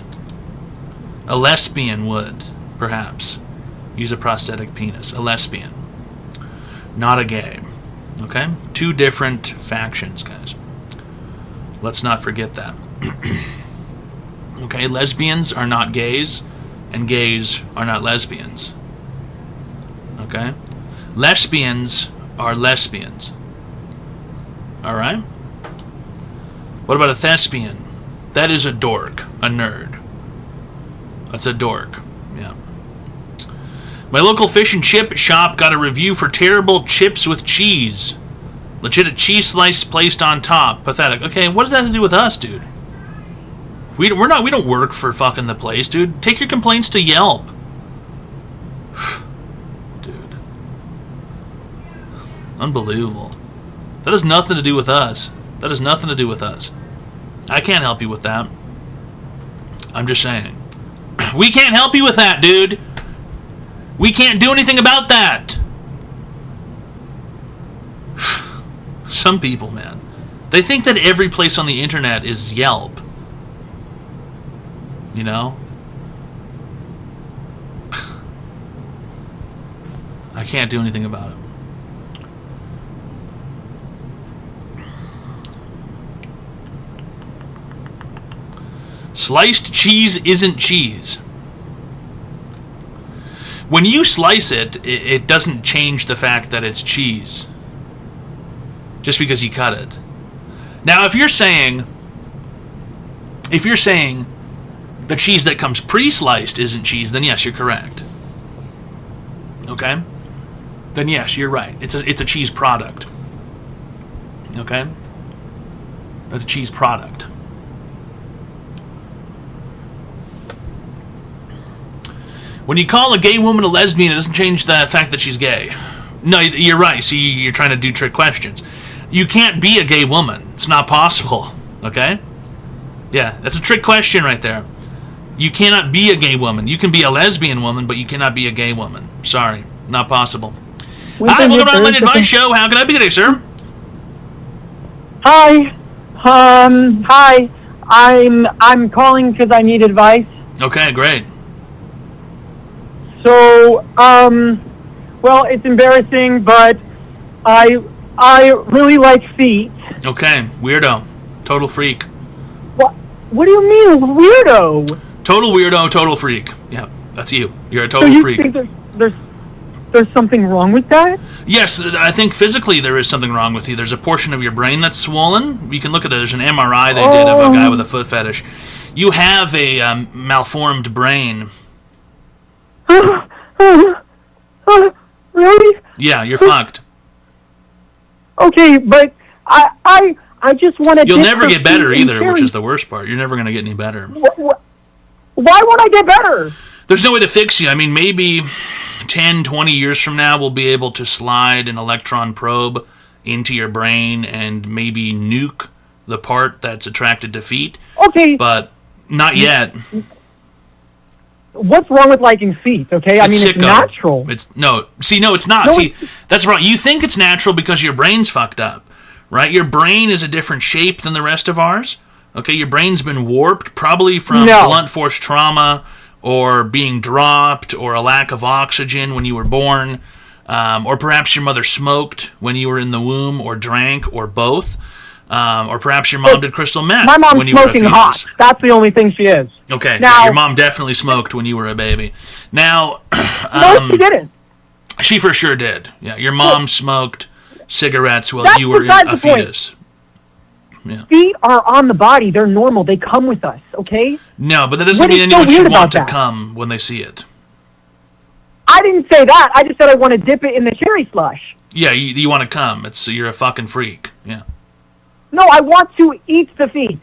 A lesbian would, perhaps, use a prosthetic penis. A lesbian. Not a gay. Okay? Two different factions, guys. Let's not forget that. Okay? Lesbians are not gays, and gays are not lesbians. Okay? Lesbians are lesbians. Alright? What about a thespian? That is a dork. A nerd. That's a dork. Yeah. My local fish and chip shop got a review for terrible chips with cheese. Legit a cheese slice placed on top. Pathetic. Okay, what does that have to do with us, dude? We don't work for fucking the place, dude. Take your complaints to Yelp. Dude. Unbelievable. That has nothing to do with us. That has nothing to do with us. I can't help you with that. I'm just saying. We can't help you with that, dude. We can't do anything about that. Some people, man. They think that every place on the internet is Yelp. You know? I can't do anything about it. Sliced cheese isn't cheese. When you slice it, it doesn't change the fact that it's cheese. Just because you cut it. Now, if you're saying the cheese that comes pre-sliced isn't cheese, then yes, you're correct. Okay? Then yes, you're right. It's a cheese product. Okay? That's a cheese product. When you call a gay woman a lesbian, it doesn't change the fact that she's gay. No, you're right. See, you're trying to do trick questions. You can't be a gay woman. It's not possible. Okay? Yeah, that's a trick question right there. You cannot be a gay woman. You can be a lesbian woman, but you cannot be a gay woman. Sorry. Not possible. Hi, welcome to Online Advice Show. How can I be today, sir? Hi. Hi. I'm calling because I need advice. Okay, great. So, well, it's embarrassing, but I really like feet. Okay, weirdo. Total freak. What do you mean, weirdo? Total weirdo, total freak. Yeah, that's you. You're a total so you freak. Think there's something wrong with that? Yes, I think physically there is something wrong with you. There's a portion of your brain that's swollen. You can look at it. There's an MRI they did of a guy with a foot fetish. You have a malformed brain. Really? Yeah, you're fucked. Okay, but I just want to. You'll never get better either, which is the worst part. You're never going to get any better. Why won't I get better? There's no way to fix you. I mean, maybe 10, 20 years from now, we'll be able to slide an electron probe into your brain and maybe nuke the part that's attracted to feet. Okay. But not yet. What's wrong with liking feet, okay? I mean, it's natural. It's no, it's not. No, see, that's wrong. You think it's natural because your brain's fucked up, right? Your brain is a different shape than the rest of ours. Okay, your brain's been warped, probably from blunt force trauma or being dropped or a lack of oxygen when you were born, or perhaps your mother smoked when you were in the womb or drank or both. Or perhaps your mom did crystal meth my mom's when you were a fetus. Smoking hot. That's the only thing she is. Okay, now, yeah, your mom definitely smoked when you were a baby. Now, no, she didn't. She for sure did. Yeah, your mom smoked cigarettes while you were a fetus. Yeah. Feet are on the body. They're normal. They come with us, okay? No, but that doesn't mean anyone should want to come when they see it. I didn't say that. I just said I want to dip it in the cherry slush. Yeah, you want to come. You're a fucking freak. Yeah. No, I want to eat the feet.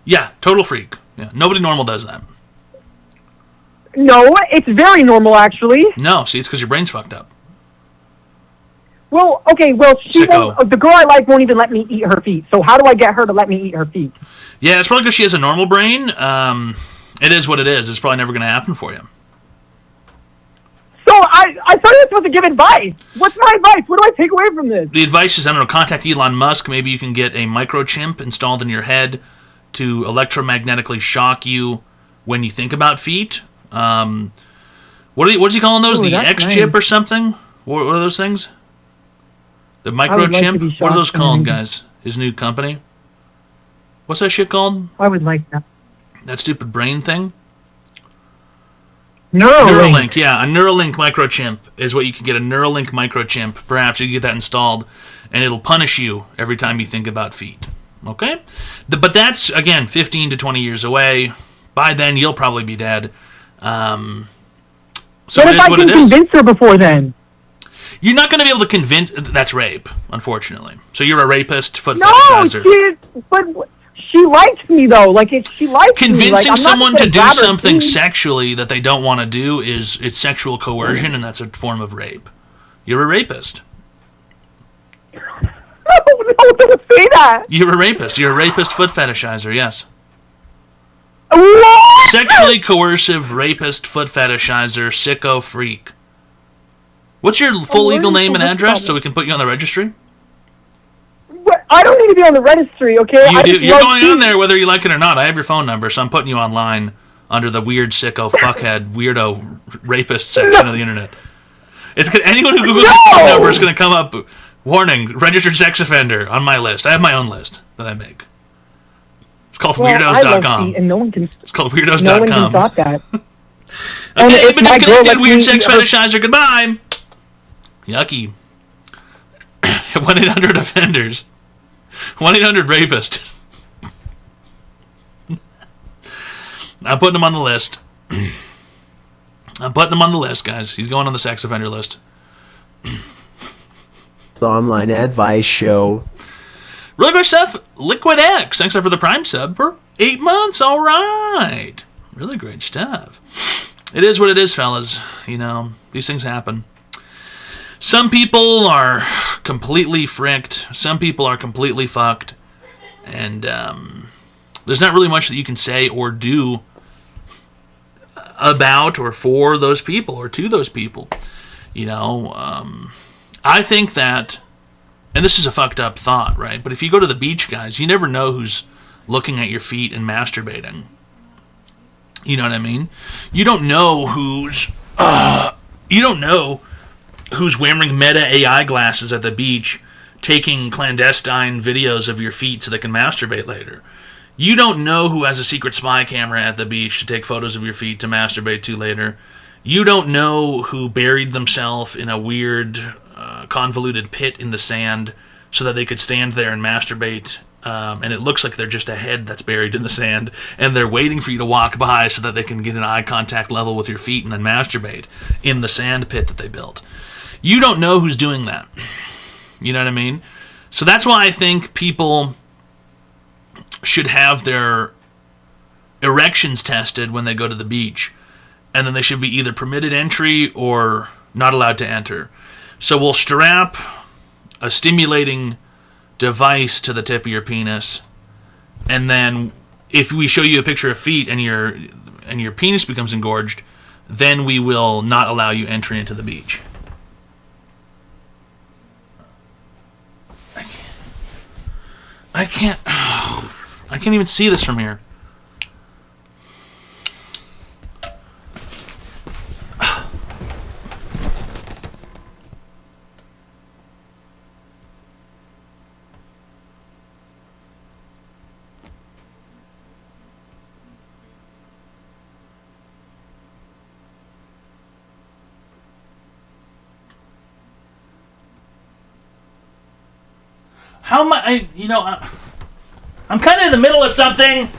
Yeah, total freak. Yeah, nobody normal does that. No, it's very normal, actually. No, see, it's because your brain's fucked up. Well, okay, the girl I like won't even let me eat her feet. So how do I get her to let me eat her feet? Yeah, it's probably because she has a normal brain. It is what it is. It's probably never going to happen for you. So I thought you were supposed to give advice. What's my advice? What do I take away from this? The advice is, I don't know, contact Elon Musk. Maybe you can get a microchip installed in your head to electromagnetically shock you when you think about feet. What's he calling those? The X chip or something? What are those things? The microchip? What are those called, guys? His new company? What's that shit called? I would like that. That stupid brain thing? Neuralink. Yeah, a Neuralink microchip is what you can get. A Neuralink microchip. Perhaps you can get that installed, and it'll punish you every time you think about feet. Okay? But that's, again, 15 to 20 years away. By then, you'll probably be dead. So what if I can convince her before then? You're not going to be able to convince... That's rape, unfortunately. So you're a rapist, foot fetishizer. But she likes me, though. Like, if she likes Convincing me, like, someone to do something sexually that they don't want to do it's sexual coercion, and that's a form of rape. You're a rapist. No, don't say that. You're a rapist. You're a rapist foot fetishizer, yes. What? Sexually coercive, rapist, foot fetishizer, sicko freak. What's your full legal name and address so we can put you on the registry? I don't need to be on the registry, okay? You do. You're going on there whether you like it or not. I have your phone number, so I'm putting you online under the weird, sicko, fuckhead, weirdo, rapist section of the internet. Anyone who Googles your phone number is going to come up, warning, registered sex offender on my list. I have my own list that I make. It's called weirdos.com. And no one can. It's called weirdos.com. No one can stop that. Okay, but disconnected, weird sex fetishizer. Goodbye. Yucky. 1-800-offenders. 1-800-rapist. I'm putting him on the list. I'm putting him on the list, guys. He's going on the sex offender list. The online advice show. Really great stuff. Liquid X. Thanks for the Prime sub for 8 months. All right. Really great stuff. It is what it is, fellas. You know, these things happen. Some people are completely fricked. Some people are completely fucked. And there's not really much that you can say or do about or for those people or to those people. You know, I think that, and this is a fucked up thought, right? But if you go to the beach, guys, you never know who's looking at your feet and masturbating. You know what I mean? You don't know who's wearing Meta AI glasses at the beach, taking clandestine videos of your feet so they can masturbate later. You don't know who has a secret spy camera at the beach to take photos of your feet to masturbate to later. You don't know who buried themselves in a weird, convoluted pit in the sand so that they could stand there and masturbate, and it looks like they're just a head that's buried in the sand, and they're waiting for you to walk by so that they can get an eye contact level with your feet and then masturbate in the sand pit that they built. You don't know who's doing that. You know what I mean? So that's why I think people should have their erections tested when they go to the beach. And then they should be either permitted entry or not allowed to enter. So we'll strap a stimulating device to the tip of your penis. And then if we show you a picture of feet and your penis becomes engorged, then we will not allow you entry into the beach. I can't even see this from here. How am I? I'm kind of in the middle of something.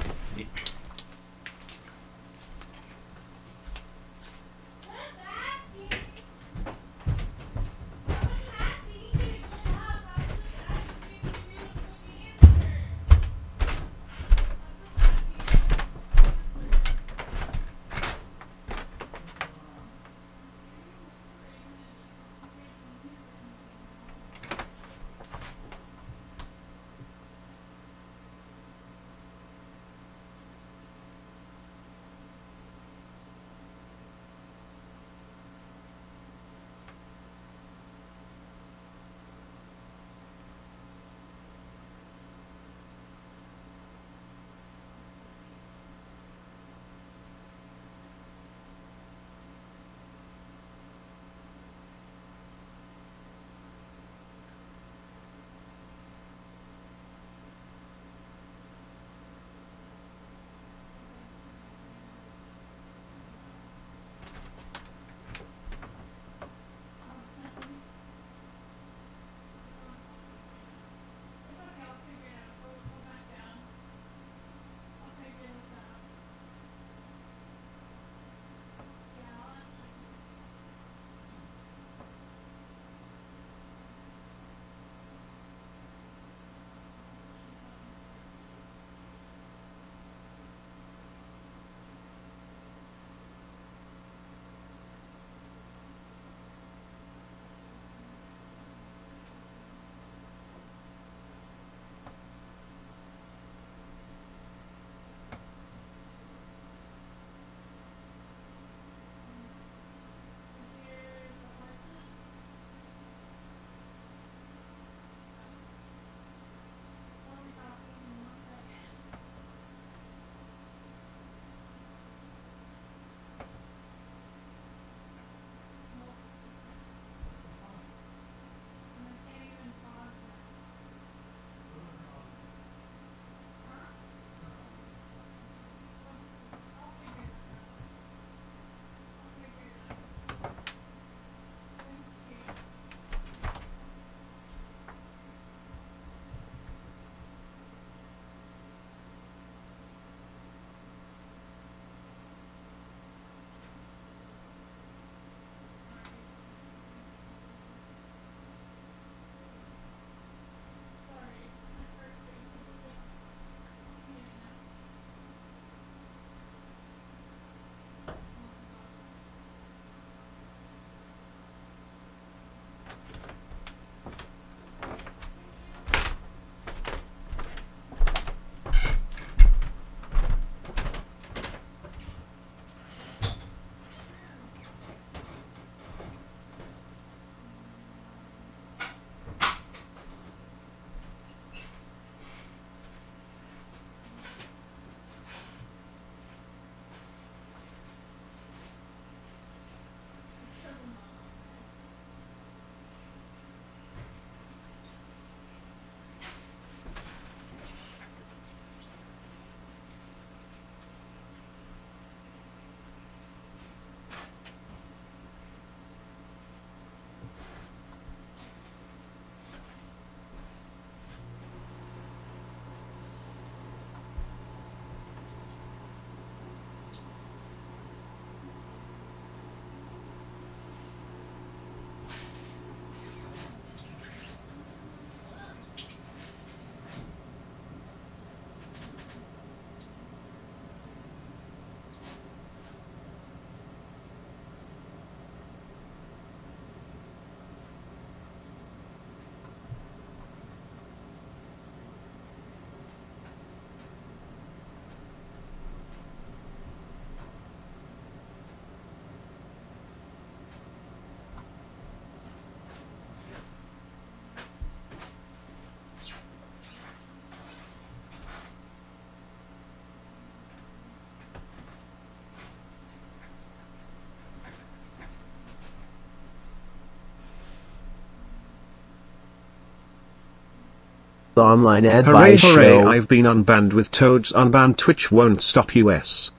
The online Hooray advice hooray, show. I've been unbanned with Toad's unbanned Twitch won't stop us.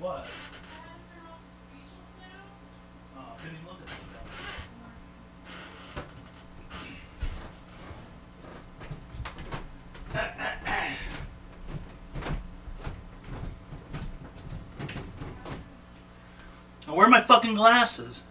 What? Oh, didn't even look at this stuff. Where are my fucking glasses?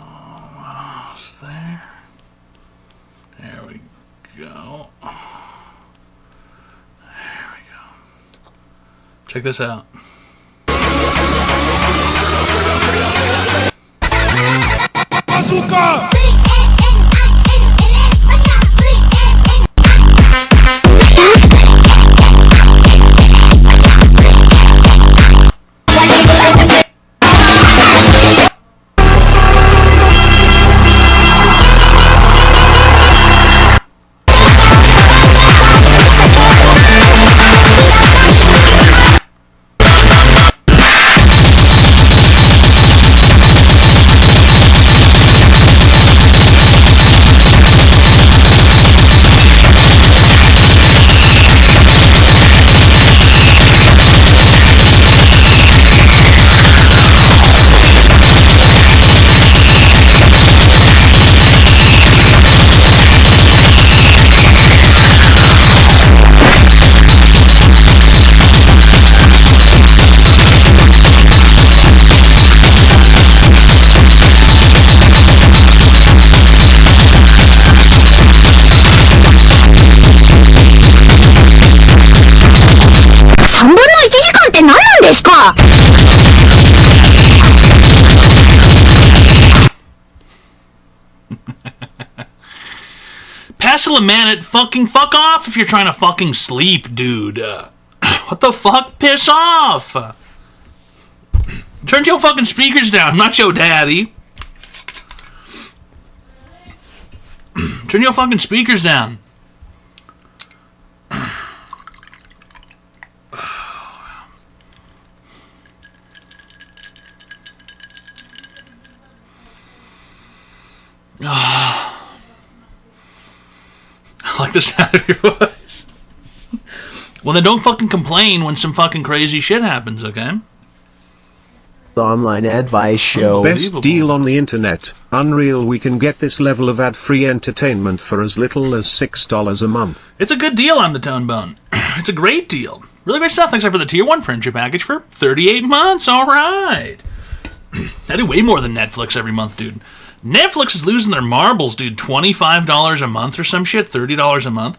Almost there. There we go. There we go. Check this out. Bazooka! Passalamanic, fucking fuck off if you're trying to fucking sleep, dude. What the fuck? Piss off! Turn your fucking speakers down. I'm not your daddy. Turn your fucking speakers down. I like the sound of your voice. Well, then don't fucking complain when some fucking crazy shit happens, okay? The online advice show. Best deal on the internet. Unreal, we can get this level of ad-free entertainment for as little as $6 a month. It's a good deal on the Tone Bone. It's a great deal. Really great stuff. Thanks for the Tier 1 friendship package for 38 months. All right. I do way more than Netflix every month, dude. Netflix is losing their marbles, dude. $25 a month or some shit. $30 a month.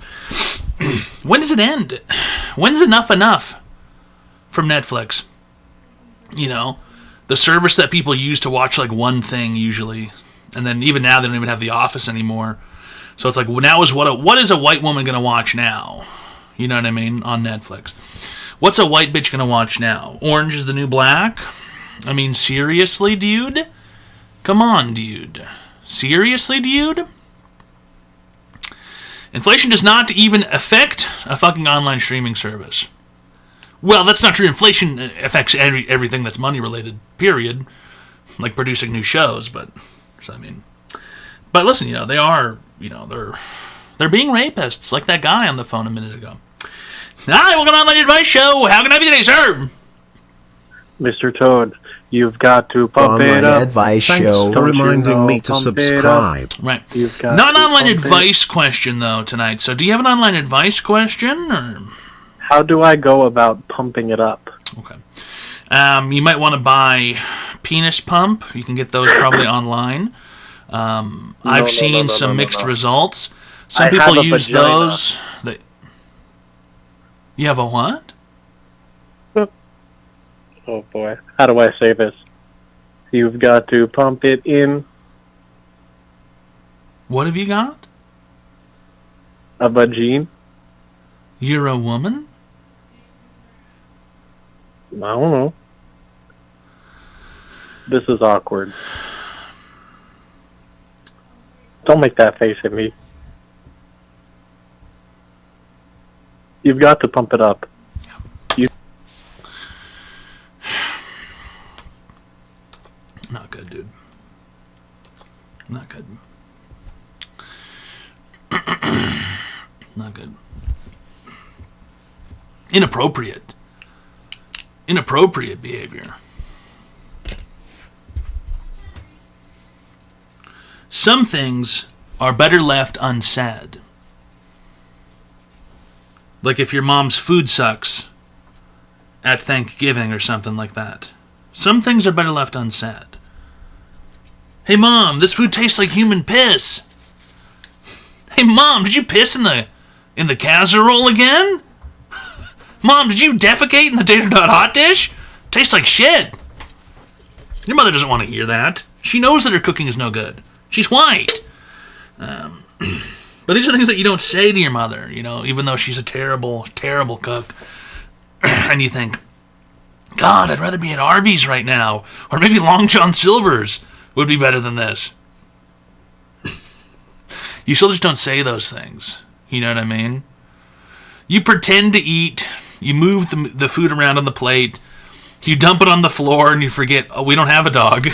When does it end? When's enough from Netflix? You know, the service that people use to watch like one thing usually, and then even now they don't even have The Office anymore. So it's like, now is what is a white woman gonna watch now? You know what I mean? On Netflix, what's a white bitch gonna watch now? Orange is the New Black? I mean, seriously, dude? Come on, dude. Seriously, dude? Inflation does not even affect a fucking online streaming service. Well, that's not true. Inflation affects everything that's money related, period. Like producing new shows, but listen, you know, they are, you know, they're being rapists, like that guy on the phone a minute ago. Hi, welcome to Online Advice Show. How can I be today, sir? Mr. Toad, you've got to pump Online it up. advice Thanks show. for reminding me to subscribe. Right. You've got Not an online pump it. advice question, though, tonight. So do you have an online advice question? Or? How do I go about pumping it up? Okay. You might want to buy penis pump. You can get those probably online. I've seen some mixed results. Some people use those. You have a what? Oh boy, how do I say this? You've got to pump it in. What have you got? A vagine. You're a woman? I don't know. This is awkward. Don't make that face at me. You've got to pump it up. Not good, dude. Not good. Not good. Inappropriate. Inappropriate behavior. Some things are better left unsaid. Like if your mom's food sucks at Thanksgiving or something like that. Some things are better left unsaid. Hey Mom, this food tastes like human piss. Hey Mom, did you piss in the casserole again? Mom, did you defecate in the tater tot hot dish? Tastes like shit. Your mother doesn't want to hear that. She knows that her cooking is no good. She's white. But these are things that you don't say to your mother, you know, even though she's a terrible, terrible cook. And you think, God, I'd rather be at Arby's right now. Or maybe Long John Silver's would be better than this. You still just don't say those things. You know what I mean? You pretend to eat. You move the food around on the plate. You dump it on the floor and you forget, oh, we don't have a dog.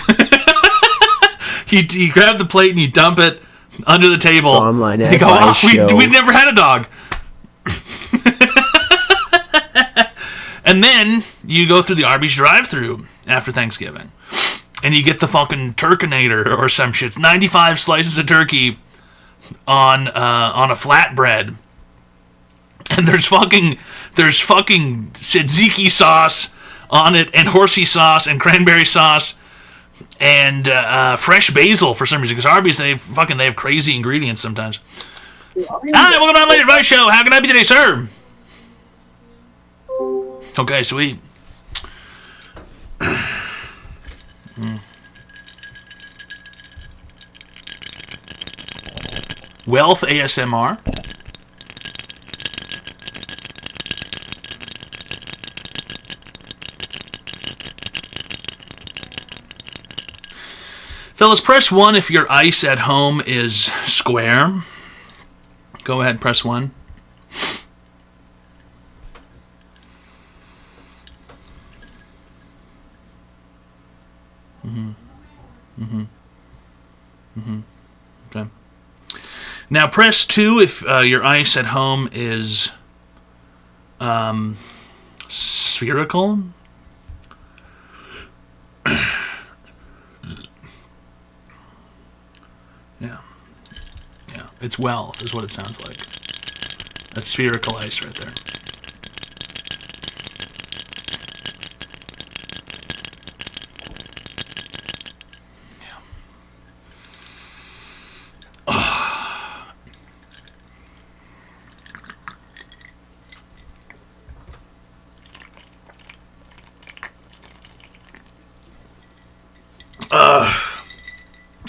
You grab the plate and you dump it under the table. Online and you go, oh, we never had a dog. And then you go through the Arby's drive-thru after Thanksgiving. And you get the fucking Turkinator or some shit. It's 95 slices of turkey on a flatbread. And there's fucking tzatziki sauce on it, and horsey sauce, and cranberry sauce, and fresh basil for some reason. Because Arby's, they have crazy ingredients sometimes. Hi, welcome to Online Advice Show. How can I be today, sir? Okay, sweet. Wealth ASMR. Fellas, press 1 if your ice at home is square. Go ahead, press 1. Okay. Now press 2 if your ice at home is spherical. It's wealth, is what it sounds like. That's spherical ice right there.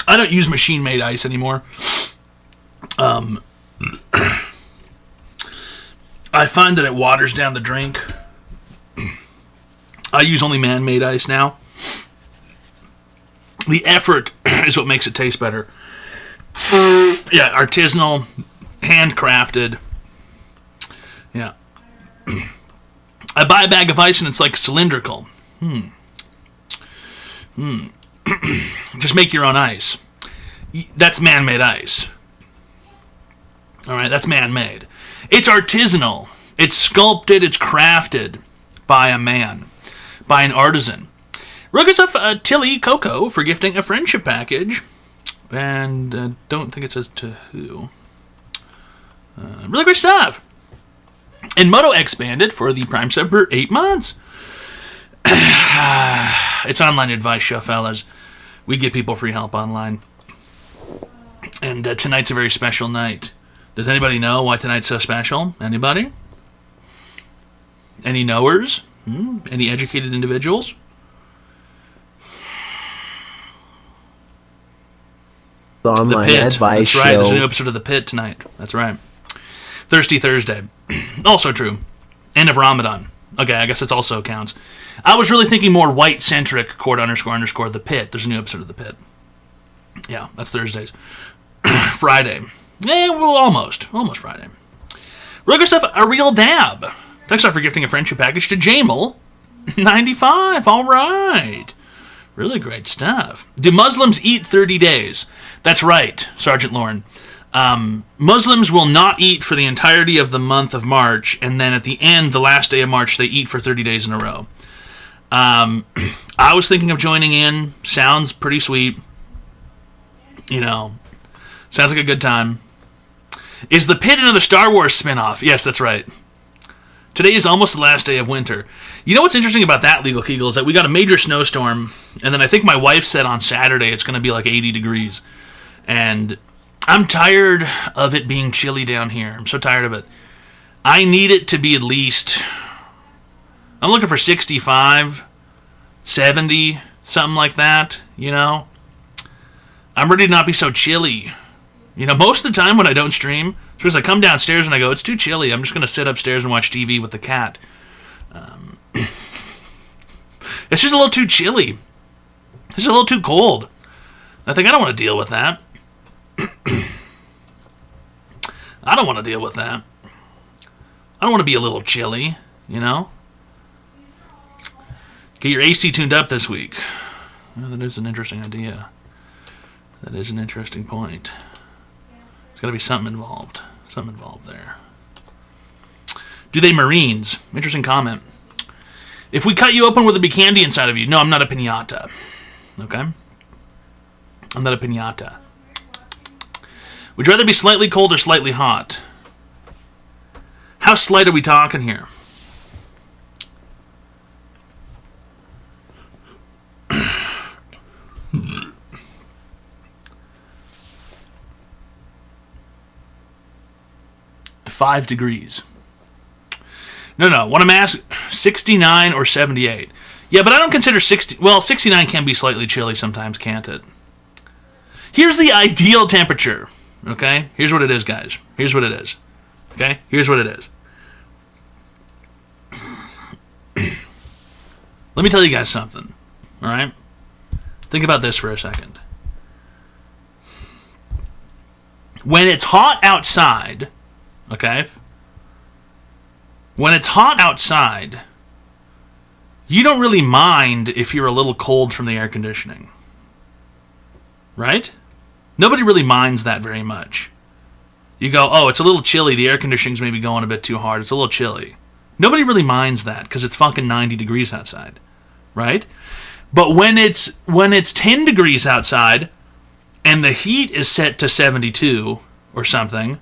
I don't use machine-made ice anymore. I find that it waters down the drink. I use only man-made ice now. The effort is what makes it taste better. Yeah, artisanal, handcrafted. Yeah. I buy a bag of ice and it's like cylindrical. Just make your own ice. That's man-made ice. Alright, that's man-made. It's artisanal. It's sculpted, it's crafted by a man. By an artisan. Ruggers Tilly Coco for gifting a friendship package. And don't think it says to who. Really great stuff. And Moto X Bandit for the Prime sub for 8 months. It's online advice show, fellas. We give people free help online. And tonight's a very special night. Does anybody know why tonight's so special? Anybody? Any knowers? Any educated individuals? The online The Pit. advice That's right. There's a new show. episode of The Pit tonight. That's right. Thirsty Thursday. Also true. End of Ramadan. Okay, I guess it also counts. I was really thinking more white-centric cord __ The Pit. There's a new episode of The Pit. Yeah, that's Thursdays. Friday. Well, almost Friday. Regular stuff, a real dab. Thanks for gifting a friendship package to Jamal. 95, all right. Really great stuff. Do Muslims eat 30 days? That's right, Sergeant Lauren. Muslims will not eat for the entirety of the month of March, and then at the end, the last day of March, they eat for 30 days in a row. I was thinking of joining in. Sounds pretty sweet. You know, sounds like a good time. Is The Pit another Star Wars spinoff? Yes, that's right. Today is almost the last day of winter. You know what's interesting about that, Legal Kegel, is that we got a major snowstorm, and then I think my wife said on Saturday it's going to be like 80 degrees. And I'm tired of it being chilly down here. I'm so tired of it. I need it to be at least... I'm looking for 65, 70, something like that, you know? I'm ready to not be so chilly. You know, most of the time when I don't stream, it's because I come downstairs and I go, it's too chilly. I'm just going to sit upstairs and watch TV with the cat. It's just a little too chilly. It's just a little too cold. I think I don't want to deal with that. I don't want to deal with that. I don't want to be a little chilly, you know? Get your AC tuned up this week. Well, that is an interesting idea. That is an interesting point. There's got to be something involved. Something involved there. Do they Marines? Interesting comment. If we cut you open, will there be candy inside of you? No, I'm not a piñata. Okay? I'm not a piñata. Would you rather be slightly cold or slightly hot? How slight are we talking here? $5 degrees. No. What I'm asking, 69 or 78. Yeah, but I don't consider 60... Well, 69 can be slightly chilly sometimes, can't it? Here's the ideal temperature. Okay? Here's what it is, guys. Here's what it is. Okay? Here's what it is. Let me tell you guys something. Alright? Think about this for a second. When it's hot outside... Okay? When it's hot outside, you don't really mind if you're a little cold from the air conditioning. Right? Nobody really minds that very much. You go, oh, it's a little chilly. The air conditioning's maybe going a bit too hard. It's a little chilly. Nobody really minds that because it's fucking 90 degrees outside. Right? But when it's 10 degrees outside and the heat is set to 72, or something,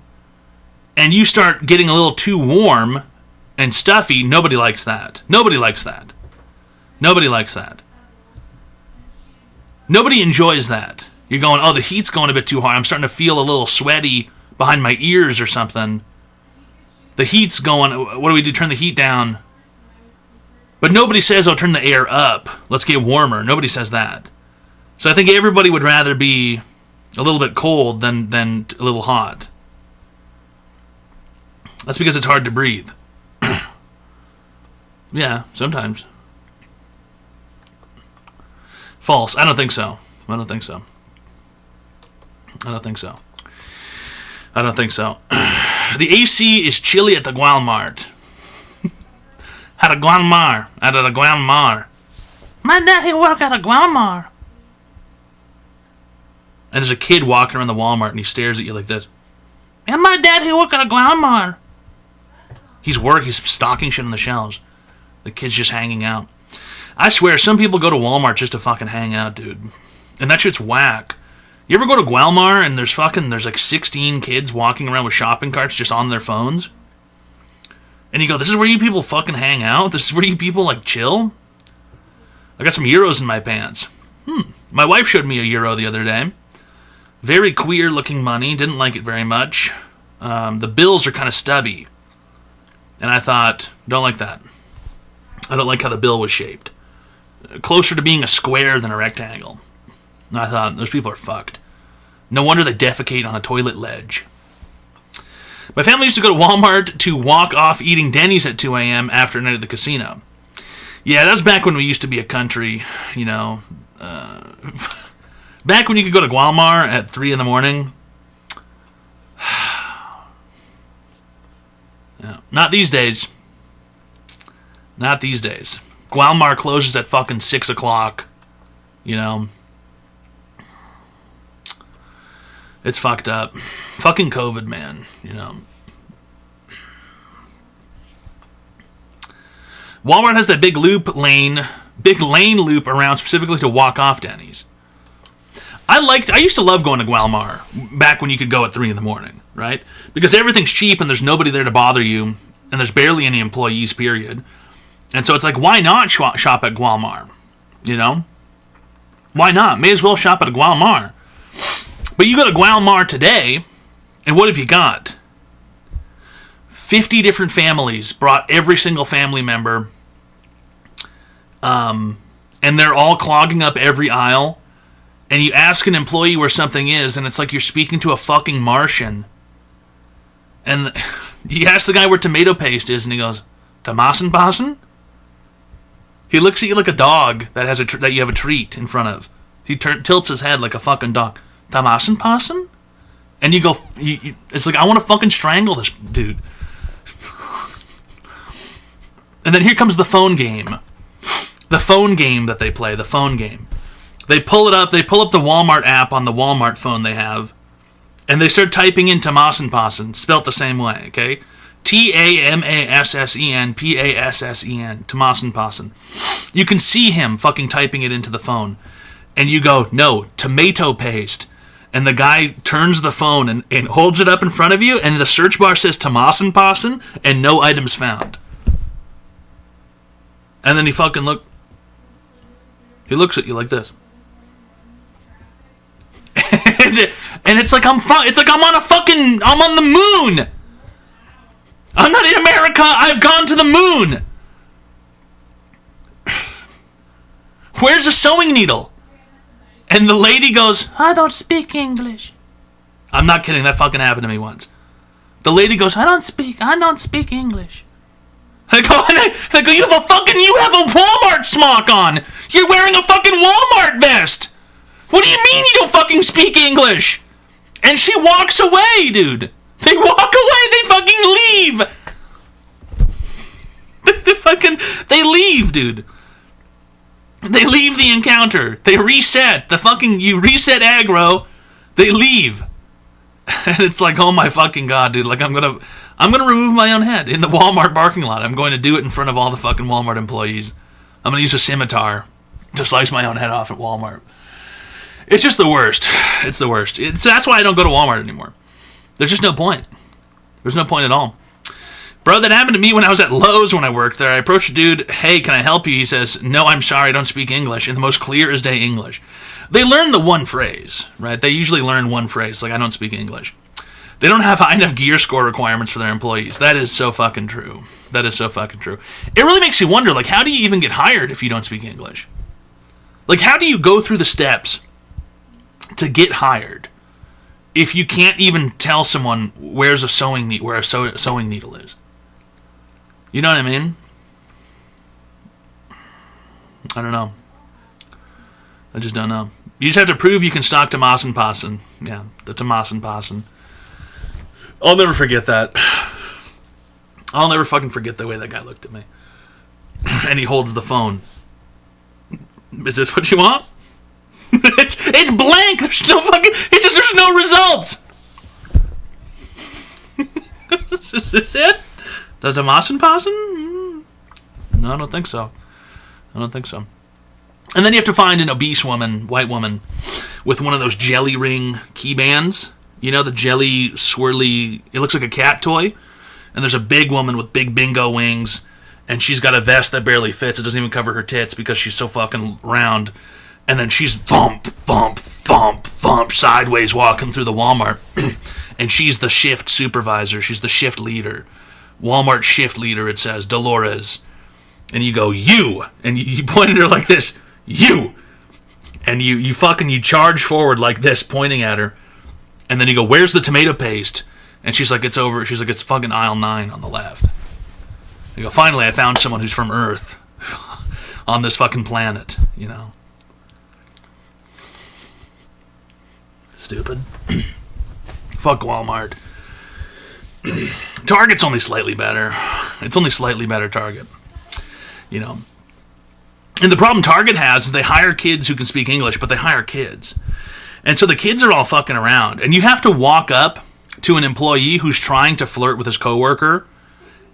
and you start getting a little too warm and stuffy, nobody likes that. Nobody likes that. Nobody likes that. Nobody enjoys that. You're going, oh, the heat's going a bit too hard. I'm starting to feel a little sweaty behind my ears or something. The heat's going, what do we do? Turn the heat down. But nobody says, oh, turn the air up. Let's get warmer. Nobody says that. So I think everybody would rather be a little bit cold than a little hot. That's because it's hard to breathe. Yeah, sometimes. False. I don't think so. I don't think so. I don't think so. I don't think so. The AC is chilly at the Walmart. At a Walmart. At a Walmart. My dad, he work at a Walmart. And there's a kid walking around the Walmart and he stares at you like this. And my dad, he work at a Walmart. He's stocking shit on the shelves. The kid's just hanging out. I swear, some people go to Walmart just to fucking hang out, dude. And that shit's whack. You ever go to Walmart and there's like 16 kids walking around with shopping carts just on their phones? And you go, this is where you people fucking hang out? This is where you people, like, chill? I got some euros in my pants. My wife showed me a euro the other day. Very queer-looking money. Didn't like it very much. The bills are kind of stubby. And I thought, don't like that. I don't like how the bill was shaped. Closer to being a square than a rectangle. And I thought, those people are fucked. No wonder they defecate on a toilet ledge. My family used to go to Walmart to walk off eating Denny's at 2 a.m. after a night at the casino. Yeah, that was back when we used to be a country, you know. Back when you could go to Walmart at 3 in the morning. Yeah, not these days. Not these days. Walmart closes at fucking 6 o'clock. You know. It's fucked up. Fucking COVID, man. You know. Walmart has that big lane loop around specifically to walk off Denny's. I used to love going to Walmart back when you could go at 3 in the morning, right? Because everything's cheap and there's nobody there to bother you, and there's barely any employees, period. And so it's like, why not shop at Walmart? You know? Why not? May as well shop at a Walmart. But you go to Walmart today, and what have you got? 50 different families brought every single family member, and they're all clogging up every aisle. And you ask an employee where something is, and it's like you're speaking to a fucking Martian. And you ask the guy where tomato paste is, and he goes, Tomasenpassen? He looks at you like a dog that you have a treat in front of. He tilts his head like a fucking dog. Tomasenpassen? And you go, it's like, I want to fucking strangle this dude. And then here comes the phone game. The phone game that they play, the phone game. They pull it up, they pull up the Walmart app on the Walmart phone they have, and they start typing in Tomasenpassen, spelt the same way, okay? Tamassen, Passen, Tomasenpassen. You can see him fucking typing it into the phone. And you go, no, tomato paste. And the guy turns the phone and holds it up in front of you, and the search bar says Tomasenpassen, and no items found. And then he looks at you like this. And it's like I'm on the moon. I'm not in America. I've gone to the moon. Where's the sewing needle? And the lady goes, I don't speak English. I'm not kidding. That fucking happened to me once. The lady goes, I don't speak English. I go, you have a Walmart smock on. You're wearing a fucking Walmart vest. What do you mean you don't fucking speak English? And she walks away, dude. They walk away. They fucking leave. They leave, dude. They leave the encounter. They reset. You reset aggro. They leave. And it's like, oh my fucking God, dude. Like, I'm gonna remove my own head in the Walmart parking lot. I'm going to do it in front of all the fucking Walmart employees. I'm gonna use a scimitar to slice my own head off at Walmart. It's just the worst. It's the worst. That's why I don't go to Walmart anymore. There's just no point. There's no point at all. Bro, that happened to me when I was at Lowe's when I worked there. I approached a dude, hey, can I help you? He says, no, I'm sorry, I don't speak English, in the most clear as day English. They learn the one phrase, right? They usually learn one phrase, like, I don't speak English. They don't have high enough gear score requirements for their employees. That is so fucking true. That is so fucking true. It really makes you wonder, like, how do you even get hired if you don't speak English? Like, how do you go through the steps to get hired if you can't even tell someone where a sewing needle is? You know what I mean? I don't know. I just don't know. You just have to prove you can stock Tomas and Passen. Yeah, the Tomas and Passen. I'll never forget that. I'll never fucking forget the way that guy looked at me. And he holds the phone. Is this what you want? it's blank. There's no fucking. It's just there's no results. Is this it? The Tomas and Passen? No, I don't think so. I don't think so. And then you have to find an obese woman, white woman, with one of those jelly ring key bands. You know, the jelly swirly, it looks like a cat toy. And there's a big woman with big bingo wings, and she's got a vest that barely fits. It doesn't even cover her tits because she's so fucking round. And then she's thump, thump, thump, thump, sideways walking through the Walmart. And she's the shift supervisor. She's the shift leader. Walmart shift leader, it says, Dolores. And you go, you! And you point at her like this, you! And you charge forward like this, pointing at her. And then you go, where's the tomato paste? And she's like, it's over. She's like, it's fucking aisle 9 on the left. You go, finally, I found someone who's from Earth on this fucking planet, you know. Stupid. Fuck Walmart. Target's only slightly better. It's only slightly better, Target. You know. And the problem Target has is they hire kids who can speak English, but they hire kids. And so the kids are all fucking around. And you have to walk up to an employee who's trying to flirt with his coworker,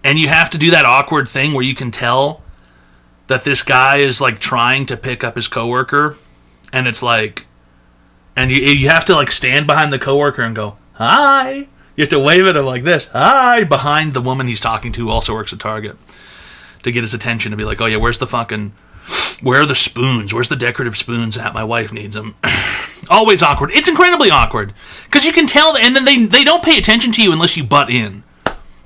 and you have to do that awkward thing where you can tell that this guy is like trying to pick up his coworker, and it's like, and you have to like stand behind the coworker and go, hi. You have to wave at him like this, hi, behind the woman he's talking to who also works at Target, to get his attention, to be like, oh yeah, where are the spoons? Where's the decorative spoons at? My wife needs them. Always awkward. It's incredibly awkward. Because you can tell, and then they don't pay attention to you unless you butt in.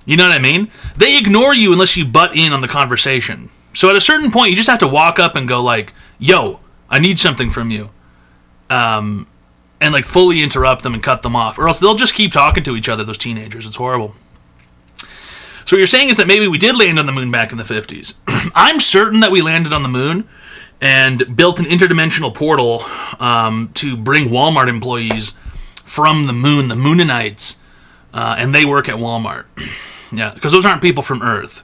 You know what I mean? They ignore you unless you butt in on the conversation. So at a certain point, you just have to walk up and go like, yo, I need something from you. And like fully interrupt them and cut them off. Or else they'll just keep talking to each other, those teenagers. It's horrible. So what you're saying is that maybe we did land on the moon back in the 50s. I'm certain that we landed on the moon and built an interdimensional portal to bring Walmart employees from the moon, the Mooninites, and they work at Walmart. Yeah, because those aren't people from Earth.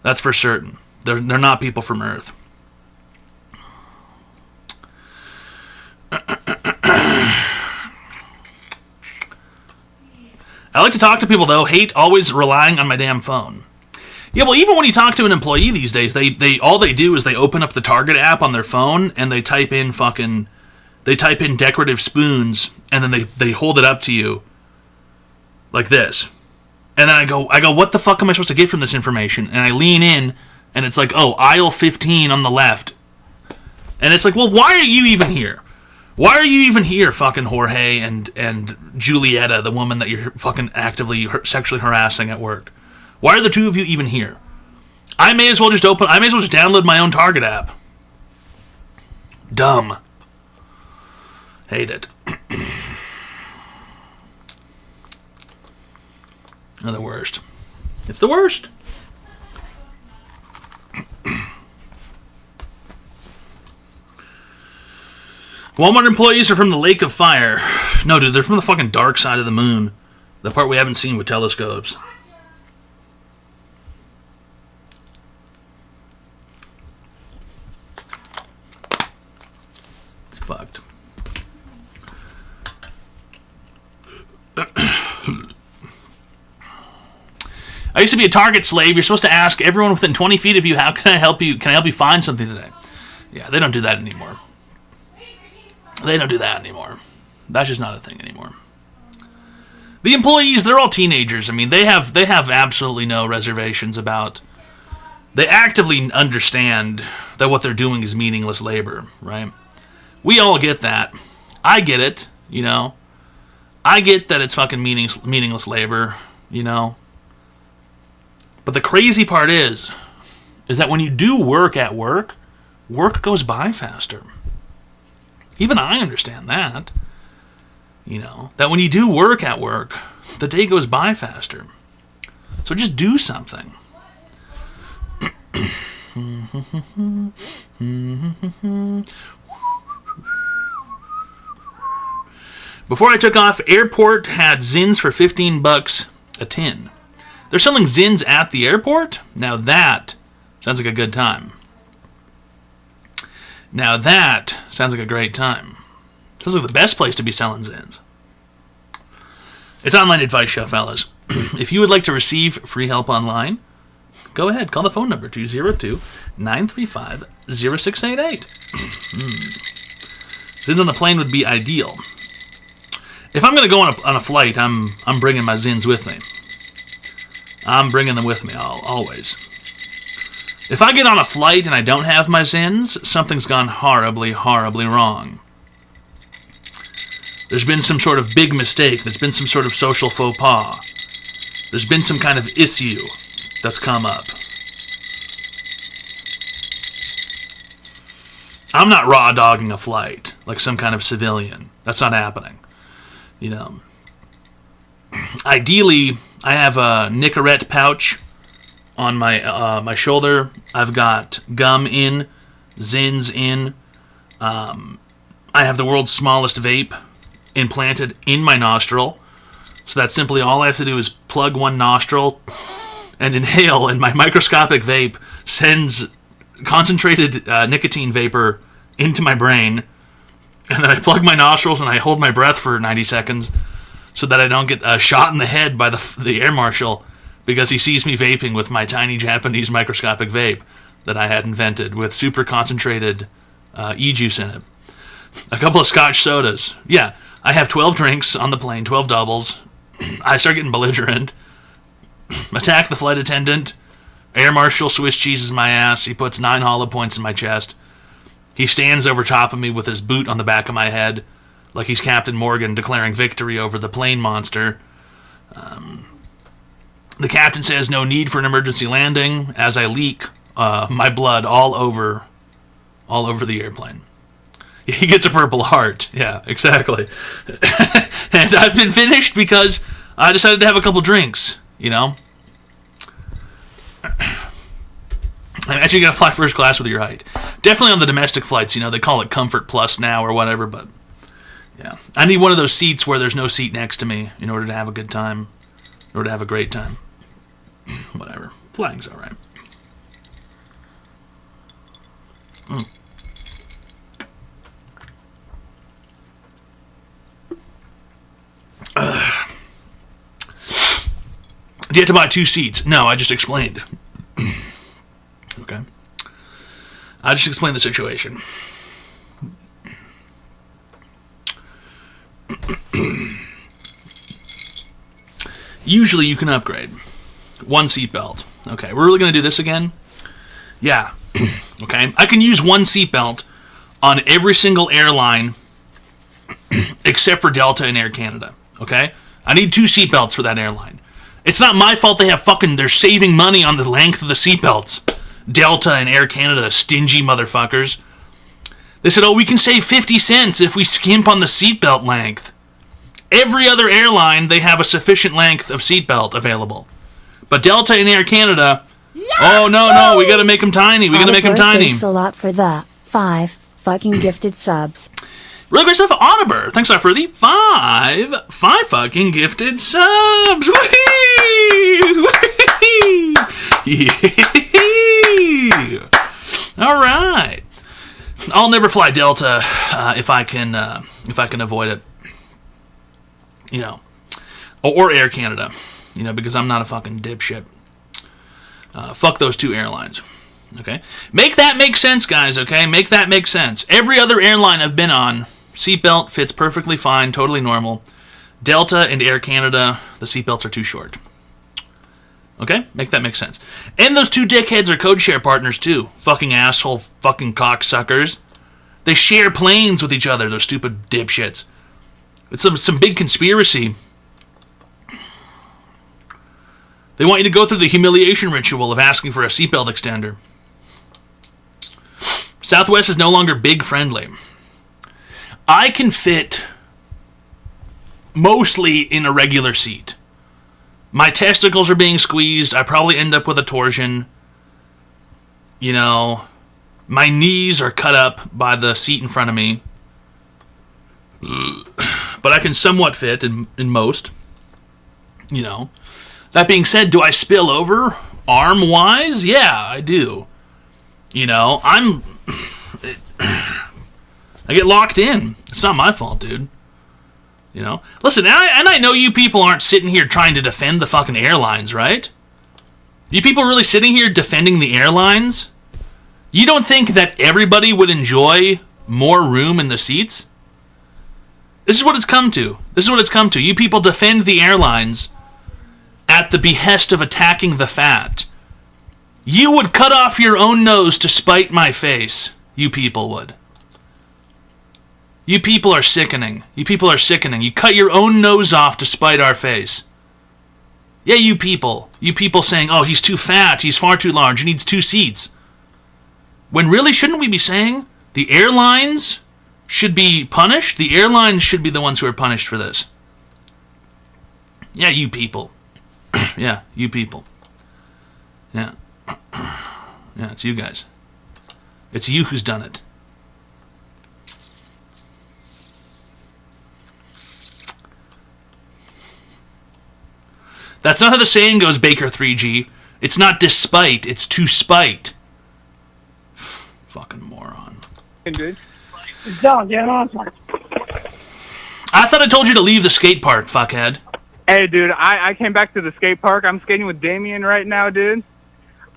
That's for certain. They're not people from Earth. I like to talk to people, though. Hate always relying on my damn phone. Yeah, well, even when you talk to an employee these days, they all they do is they open up the Target app on their phone and they type in decorative spoons, and then they hold it up to you like this. And then I go, what the fuck am I supposed to get from this information? And I lean in, and it's like, oh, aisle 15 on the left. And it's like, well, why are you even here? Why are you even here, fucking Jorge and Julieta, the woman that you're fucking actively sexually harassing at work? Why are the two of you even here? I may as well just download my own Target app. Dumb. Hate it. They're the worst. It's the worst. Walmart employees are from the Lake of Fire. No, dude, they're from the fucking dark side of the moon. The part we haven't seen with telescopes. It's fucked. I used to be a Target slave. You're supposed to ask everyone within 20 feet of you, how can I help you? Can I help you find something today? Yeah, they don't do that anymore. They don't do that anymore. That's just not a thing anymore. The employees, they're all teenagers. I mean, they have absolutely no reservations about. They actively understand that what they're doing is meaningless labor, right? We all get that. I get it, you know. I get that it's fucking meaningless labor, you know. But the crazy part is that when you do work at work, work goes by faster. Even I understand that. You know, that when you do work at work, the day goes by faster. So just do something. Before I took off, airport had Zins for $15 a tin. They're selling Zins at the airport? Now that sounds like a good time. Now that sounds like a great time. Sounds like the best place to be selling Zins. It's Online Advice Show, fellas. If you would like to receive free help online, go ahead. Call the phone number, 202-935-0688. Zins on the plane would be ideal. If I'm going to go on a flight, I'm bringing my Zins with me. I'm bringing them with me, always. If I get on a flight and I don't have my Zins, something's gone horribly, horribly wrong. There's been some sort of big mistake. There's been some sort of social faux pas. There's been some kind of issue that's come up. I'm not raw dogging a flight like some kind of civilian. That's not happening. You know. Ideally, I have a Nicorette pouch on my shoulder. I've got gum in, Zins in. I have the world's smallest vape implanted in my nostril. So that simply all I have to do is plug one nostril and inhale, and my microscopic vape sends concentrated nicotine vapor into my brain. And then I plug my nostrils and I hold my breath for 90 seconds so that I don't get shot in the head by the air marshal because he sees me vaping with my tiny Japanese microscopic vape that I had invented with super concentrated e-juice in it. A couple of scotch sodas. Yeah, I have 12 drinks on the plane, 12 doubles. I start getting belligerent. Attack the flight attendant. Air marshal Swiss cheeses my ass. He puts 9 hollow points in my chest. He stands over top of me with his boot on the back of my head, like he's Captain Morgan declaring victory over the plane monster. The captain says no need for an emergency landing as I leak my blood all over the airplane. He gets a Purple Heart. Yeah, exactly. And I've been finished because I decided to have a couple drinks, you know? I'm actually going to fly first class with your height. Definitely on the domestic flights, you know, they call it Comfort Plus now or whatever, but yeah. I need one of those seats where there's no seat next to me in order to have a good time, in order to have a great time. Whatever. Flying's all right. Do you have to buy 2 seats? No, I just explained. Okay. I just explained the situation. Usually you can upgrade. 1 seatbelt. Okay, we're really going to do this again? Yeah. Okay. I can use 1 seatbelt on every single airline except for Delta and Air Canada. Okay? I need 2 seatbelts for that airline. It's not my fault they're saving money on the length of the seatbelts. Delta and Air Canada, stingy motherfuckers. They said, we can save 50 cents if we skimp on the seatbelt length. Every other airline, they have a sufficient length of seatbelt available. But Delta and Air Canada, no, we gotta make them tiny. We gotta make them tiny. Thanks a lot for the 5 fucking gifted subs. Really great stuff, Audiber. Thanks a lot for the 5 fucking gifted subs. Whee! Yeah. All right. I'll never fly Delta if I can avoid it. You know, or Air Canada. You know, because I'm not a fucking dipshit. Fuck those 2 airlines. Okay, make that make sense, guys. Okay, make that make sense. Every other airline I've been on, seatbelt fits perfectly fine, totally normal. Delta and Air Canada, the seatbelts are too short. Okay? Make that make sense. And those two dickheads are code share partners too. Fucking asshole, fucking cocksuckers. They share planes with each other, those stupid dipshits. It's some big conspiracy. They want you to go through the humiliation ritual of asking for a seatbelt extender. Southwest is no longer big friendly. I can fit mostly in a regular seat. My testicles are being squeezed. I probably end up with a torsion. You know, my knees are cut up by the seat in front of me. But I can somewhat fit in most. You know. That being said, do I spill over arm-wise? Yeah, I do. You know, I get locked in. It's not my fault, dude. You know? Listen, and I know you people aren't sitting here trying to defend the fucking airlines, right? You people really sitting here defending the airlines? You don't think that everybody would enjoy more room in the seats? This is what it's come to. This is what it's come to. You people defend the airlines at the behest of attacking the fat. You would cut off your own nose to spite my face. You people would. You people are sickening. You people are sickening. You cut your own nose off to spite our face. Yeah, you people. You people saying, oh, he's too fat, he's far too large, he needs 2 seats. When really, shouldn't we be saying the airlines should be punished? The airlines should be the ones who are punished for this. Yeah, you people. Yeah, you people. Yeah. Yeah, it's you guys. It's you who's done it. That's not how the saying goes, Baker 3G. It's not despite, it's to spite. Fucking moron. Dude. Don't get on. I thought I told you to leave the skate park, fuckhead. Hey, dude, I came back to the skate park. I'm skating with Damien right now, dude.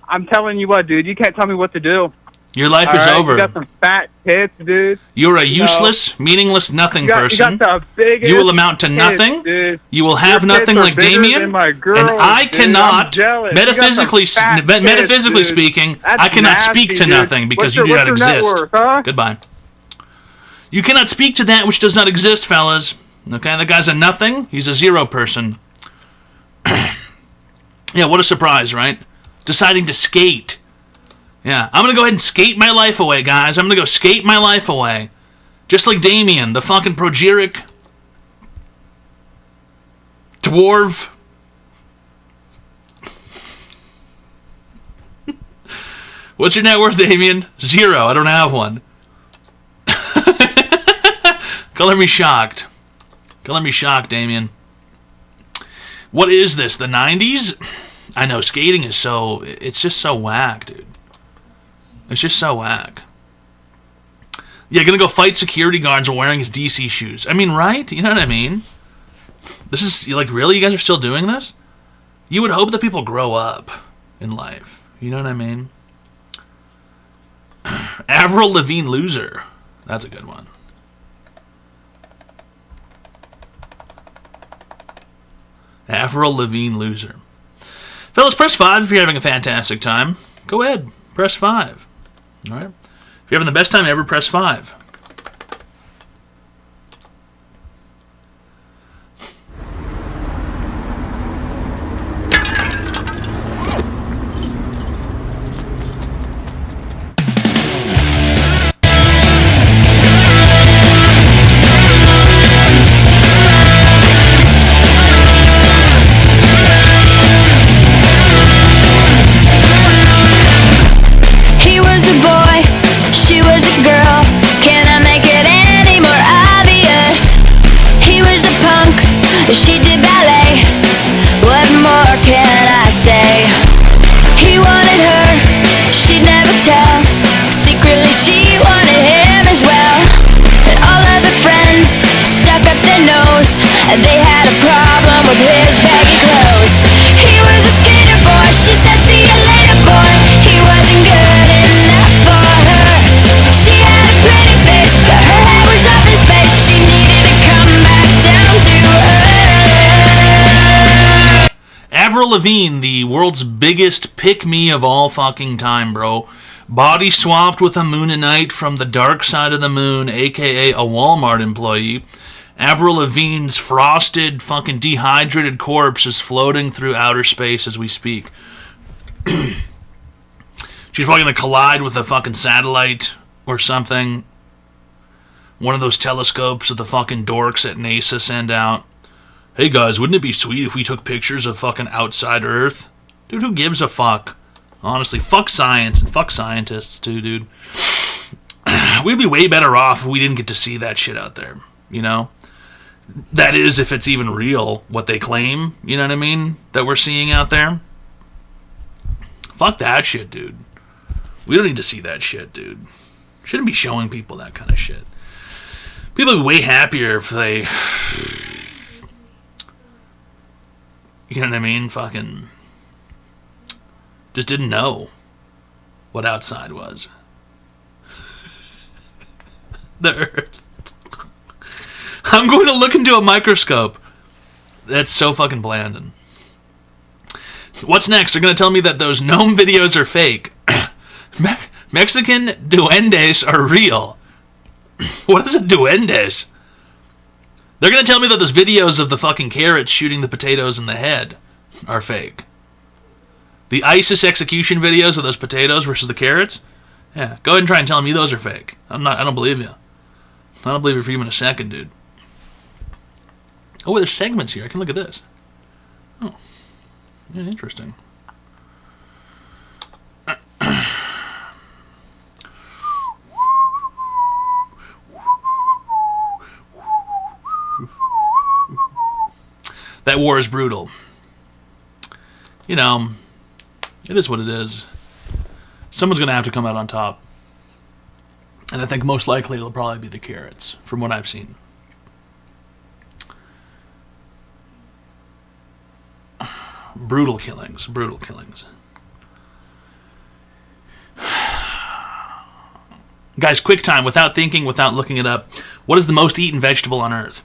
I'm telling you what, dude, you can't tell me what to do. Your life is over. You got some fat tits, dude. You're a useless, meaningless nothing person. You got the biggest you will amount to nothing. Tits, you will have nothing like Damien. And I cannot, metaphysically speaking, I cannot speak to nothing because you do not exist. Goodbye. You cannot speak to that which does not exist, fellas. Okay, the guy's a nothing. He's a zero person. Yeah, what a surprise, right? Deciding to skate. Yeah, I'm going to go ahead and skate my life away, guys. I'm going to go skate my life away. Just like Damien, the fucking progeric dwarf. What's your net worth, Damien? 0. I don't have one. Color me shocked. Color me shocked, Damien. What is this, the 90s? I know, skating is so... It's just so whack, dude. It's just so whack. Yeah, gonna go fight security guards while wearing his DC shoes. I mean, right? You know what I mean? This is, like, really? You guys are still doing this? You would hope that people grow up in life. You know what I mean? Avril Lavigne loser. That's a good one. Avril Lavigne loser. Fellas, press 5 if you're having a fantastic time. Go ahead. Press 5. All right. If you're having the best time ever, press 5. He was a boy, she was a girl. Can't Avril Lavigne, the world's biggest pick-me of all fucking time, bro. Body swapped with a Moonanite from the dark side of the moon, a.k.a. a Walmart employee. Avril Lavigne's frosted, fucking dehydrated corpse is floating through outer space as we speak. She's probably going to collide with a fucking satellite or something. One of those telescopes that the fucking dorks at NASA send out. Hey guys, wouldn't it be sweet if we took pictures of fucking outside Earth? Dude, who gives a fuck? Honestly, fuck science and fuck scientists too, dude. We'd be way better off if we didn't get to see that shit out there, you know? That is, if it's even real, what they claim, you know what I mean, that we're seeing out there. Fuck that shit, dude. We don't need to see that shit, dude. Shouldn't be showing people that kind of shit. People would be way happier if they... You know what I mean? Fucking... just didn't know what outside was. The Earth. I'm going to look into a microscope. That's so fucking blandin'. What's next? They're going to tell me that those gnome videos are fake. Mexican duendes are real. What is a duendes? They're going to tell me that those videos of the fucking carrots shooting the potatoes in the head are fake. The ISIS execution videos of those potatoes versus the carrots? Yeah, go ahead and try and tell me those are fake. I don't believe you. I don't believe you for even a second, dude. Oh, wait, there's segments here. I can look at this. Oh. Yeah, interesting. That war is brutal. You know, it is what it is. Someone's going to have to come out on top. And I think most likely it'll probably be the carrots, from what I've seen. Brutal killings. Brutal killings. Guys, quick time, without thinking, without looking it up. What is the most eaten vegetable on Earth?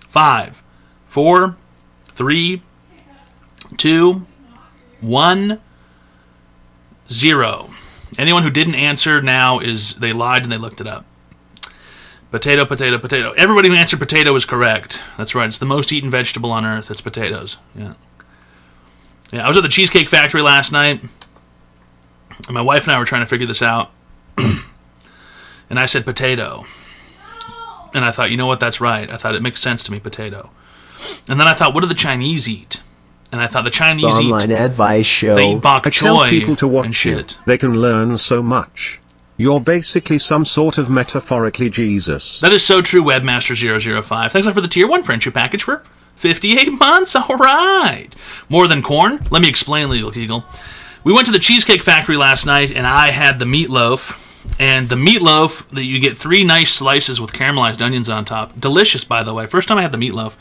5, 4, 3, 2, 1, 0. Anyone who didn't answer now they lied and they looked it up. Potato, potato, potato. Everybody who answered potato is correct. That's right. It's the most eaten vegetable on Earth. It's potatoes. Yeah. Yeah. I was at the Cheesecake Factory last night, and my wife and I were trying to figure this out. And I said potato. And I thought, you know what? That's right. I thought it makes sense to me, potato. And then I thought, what do the Chinese eat? And I thought the Chinese online advice show. They eat bok I tell choy people to watch and shit. They can learn so much. You're basically some sort of metaphorically Jesus. That is so true, Webmaster005. Thanks a lot for the Tier 1 friendship package for 58 months. All right. More than corn? Let me explain, Legal Eagle. We went to the Cheesecake Factory last night, and I had the meatloaf. And the meatloaf, that you get 3 nice slices with caramelized onions on top. Delicious, by the way. First time I had the meatloaf.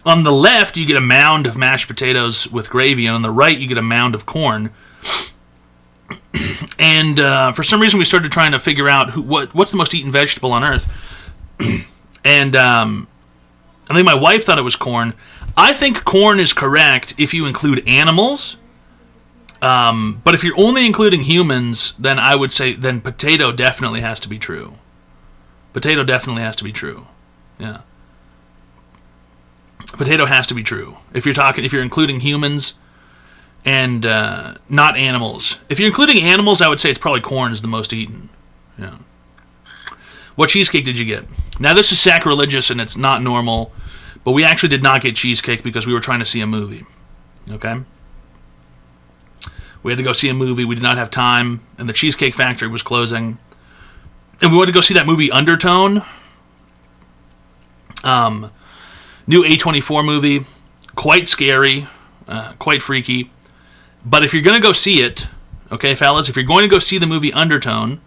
On the left, you get a mound of mashed potatoes with gravy, and on the right, you get a mound of corn. And for some reason, we started trying to figure out what's the most eaten vegetable on Earth. And I think my wife thought it was corn. I think corn is correct if you include animals. But if you're only including humans, then I would say then potato definitely has to be true. Potato definitely has to be true. Yeah. Potato has to be true. If you're including humans and not animals. If you're including animals, I would say it's probably corn is the most eaten. Yeah. What cheesecake did you get? Now this is sacrilegious and it's not normal, but we actually did not get cheesecake because we were trying to see a movie. Okay? We had to go see a movie. We did not have time, and the Cheesecake Factory was closing. And we wanted to go see that movie Undertone. New A24 movie. Quite scary. Quite freaky. But if you're going to go see it, okay, fellas, if you're going to go see the movie Undertone,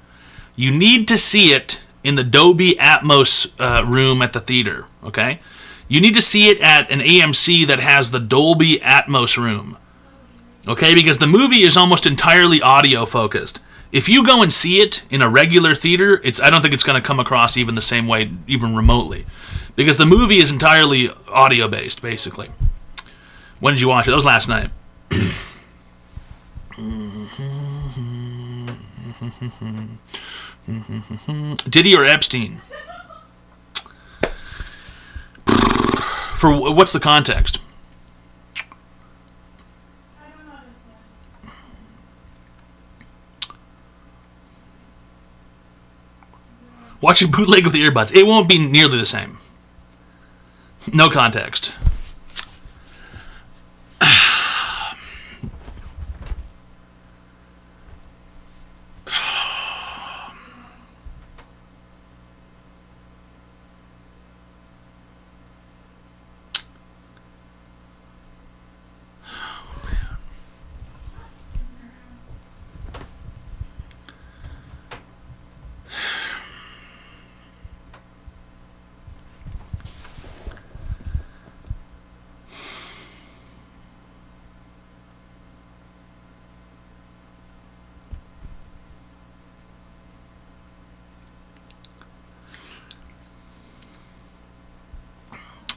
you need to see it in the Dolby Atmos room at the theater, okay? You need to see it at an AMC that has the Dolby Atmos room. Okay, because the movie is almost entirely audio focused. If you go and see it in a regular theater, I don't think it's going to come across even the same way, even remotely. Because the movie is entirely audio based, basically. When did you watch it? That was last night. Diddy or Epstein? For what's the context? Watching bootleg with the earbuds. It won't be nearly the same. No context.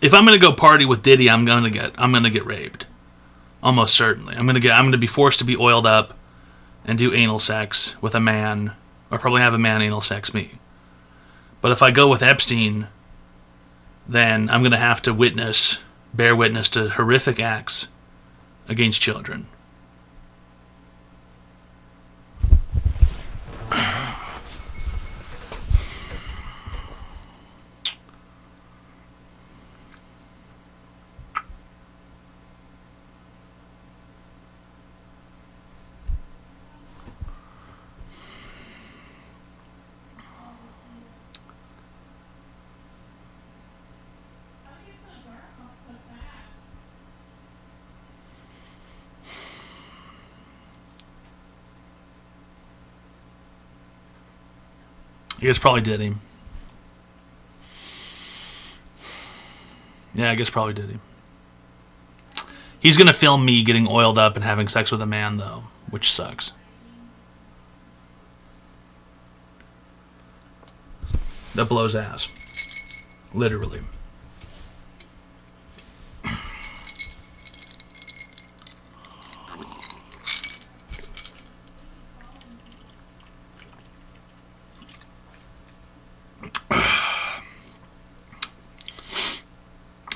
If I'm gonna go party with Diddy, I'm gonna get raped, almost certainly. I'm gonna be forced to be oiled up and do anal sex with a man, or probably have a man anal sex me. But if I go with Epstein, then I'm gonna have to bear witness to horrific acts against children. I guess probably did him. Yeah, I guess probably did him. He's gonna film me getting oiled up and having sex with a man, though, which sucks. That blows ass. Literally.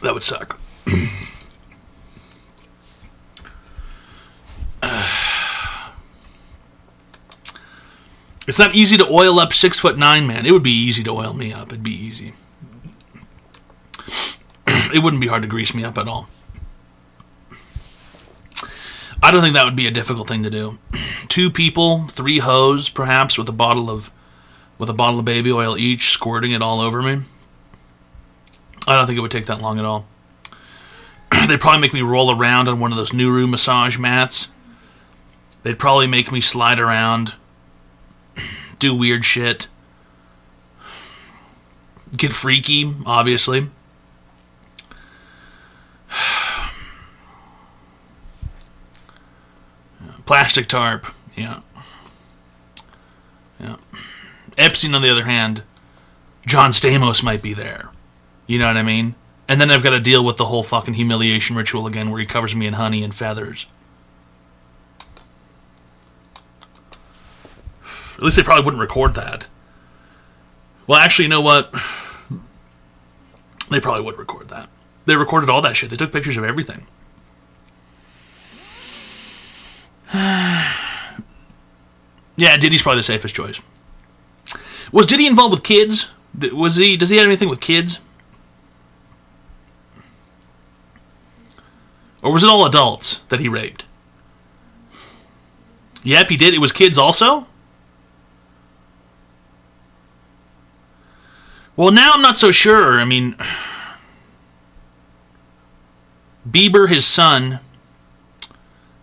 That would suck. It's not easy to oil up 6'9" man. It would be easy to oil me up. It'd be easy. It wouldn't be hard to grease me up at all. I don't think that would be a difficult thing to do. 2 people, 3 hoes, perhaps, with a bottle of baby oil each, squirting it all over me. I don't think it would take that long at all. They'd probably make me roll around on one of those Nuru massage mats. They'd probably make me slide around, do weird shit, get freaky, obviously. Plastic tarp, yeah. Epstein, on the other hand, John Stamos might be there. You know what I mean? And then I've got to deal with the whole fucking humiliation ritual again where he covers me in honey and feathers. At least they probably wouldn't record that. Well, actually, you know what? They probably would record that. They recorded all that shit. They took pictures of everything. Yeah, Diddy's probably the safest choice. Was Diddy involved with kids? Does he have anything with kids? Or was it all adults that he raped? Yep, he did. It was kids also? Well, now I'm not so sure. I mean, Bieber, his son,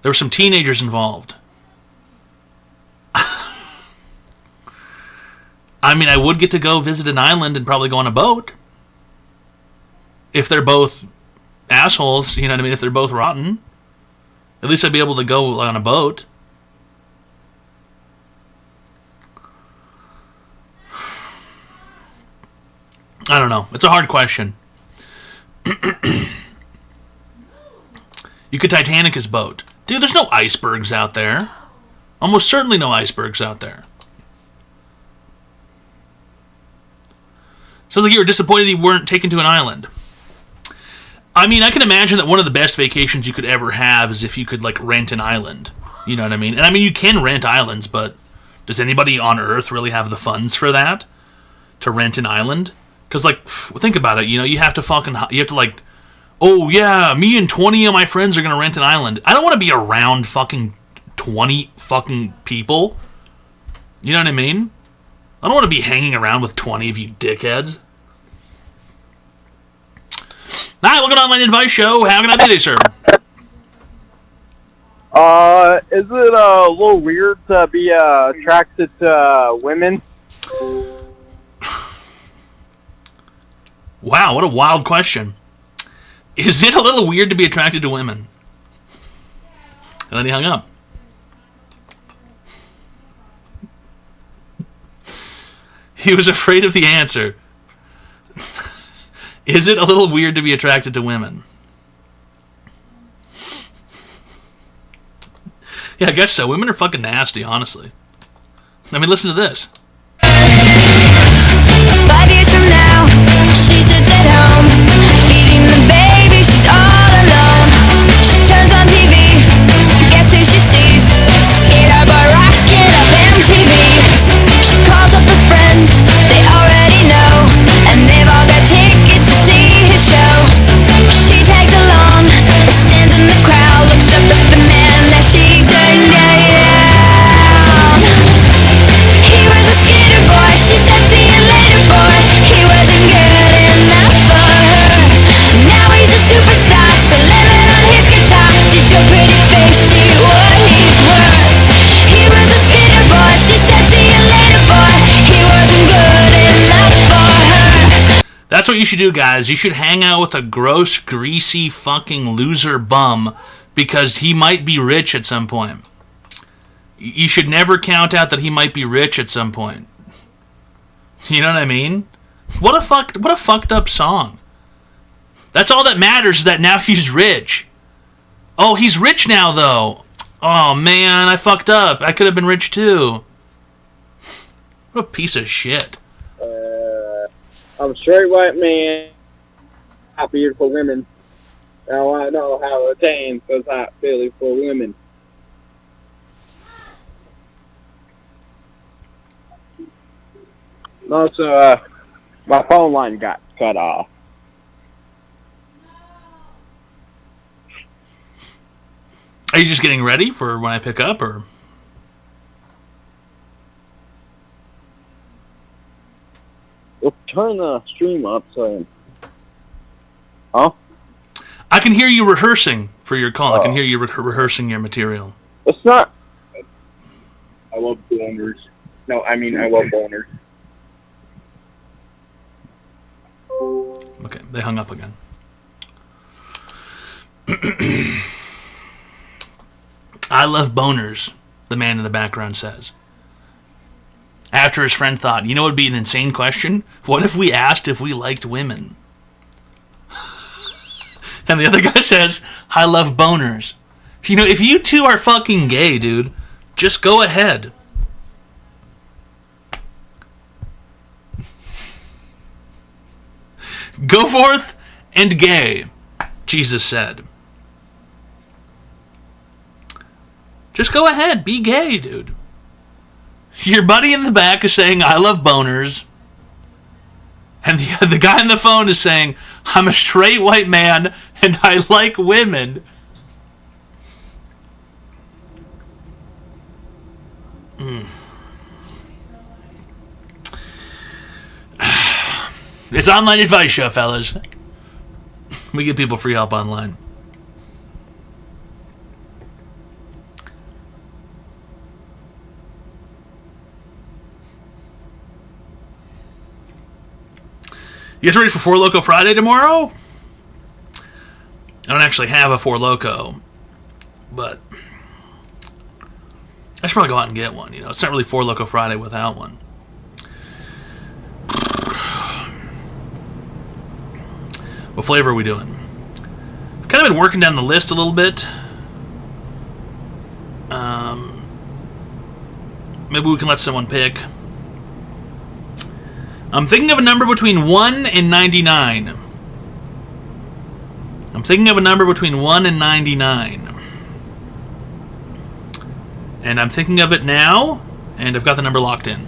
there were some teenagers involved. I mean, I would get to go visit an island and probably go on a boat. If they're both assholes, you know what I mean? If they're both rotten. At least I'd be able to go on a boat. I don't know. It's a hard question. You You could Titanic his boat. Dude, there's no icebergs out there. Almost certainly no icebergs out there. Sounds like you were disappointed you weren't taken to an island. I mean, I can imagine that one of the best vacations you could ever have is if you could, like, rent an island. You know what I mean? And I mean, you can rent islands, but does anybody on Earth really have the funds for that? To rent an island? Because, like, think about it. You know, you have to, like, oh, yeah, me and 20 of my friends are going to rent an island. I don't want to be around fucking 20 fucking people. You know what I mean? I don't want to be hanging around with 20 of you dickheads. Hi, welcome to Online Advice Show. How can I do this, sir? Is it a little weird to be attracted to women? Wow, what a wild question. Is it a little weird to be attracted to women? And then he hung up. He was afraid of the answer. Is it a little weird to be attracted to women? Yeah, I guess so. Women are fucking nasty, honestly. I mean, listen to this. 5 years from now, she sits at home, feeding the baby, she's all alone. She turns on TV, guess who she sees? Skater boy rocking up MTV. She calls up her friends, they already know, and they've all got tickets to see his show. She tags along, stands in the crowd, looks up at the man that she turned down. He was a skater boy, she said see you later boy. He wasn't good enough for her. Now he's a superstar, slamming on his guitar. Did your pretty face see what he's worth? He was a skater boy, she said see you later boy. He wasn't good enough for her. That's what you should do, guys. You should hang out with a gross, greasy, fucking loser bum because he might be rich at some point. You should never count out that he might be rich at some point. You know what I mean? What a fucked up song. That's all that matters is that now he's rich. Oh, he's rich now, though. Oh, man, I fucked up. I could have been rich, too. What a piece of shit. I'm a straight white man, hot beautiful women. Now I know how to attain those hot beautiful women. Also, my phone line got cut off. Are you just getting ready for when I pick up, or? Well, turn the stream up so. Huh? I can hear you rehearsing for your call. I can hear you rehearsing your material. It's not. I love boners. No, I mean I love boners. Okay, they hung up again. I love boners, the man in the background says. After his friend thought, you know what would be an insane question? What if we asked if we liked women? And the other guy says, I love boners. You know, if you two are fucking gay, dude, just go ahead. Go forth and gay, Jesus said. Just go ahead, be gay, dude. Your buddy in the back is saying, I love boners. And the guy on the phone is saying, I'm a straight white man and I like women. It's Online Advice Show, fellas. We give people free help online. You guys ready for Four Loko Friday tomorrow? I don't actually have a Four Loko, but I should probably go out and get one. You know, it's not really Four Loko Friday without one. What flavor are we doing? We've kind of been working down the list a little bit. Maybe we can let someone pick. I'm thinking of a number between 1 and 99. I'm thinking of a number between 1 and 99. And I'm thinking of it now, and I've got the number locked in.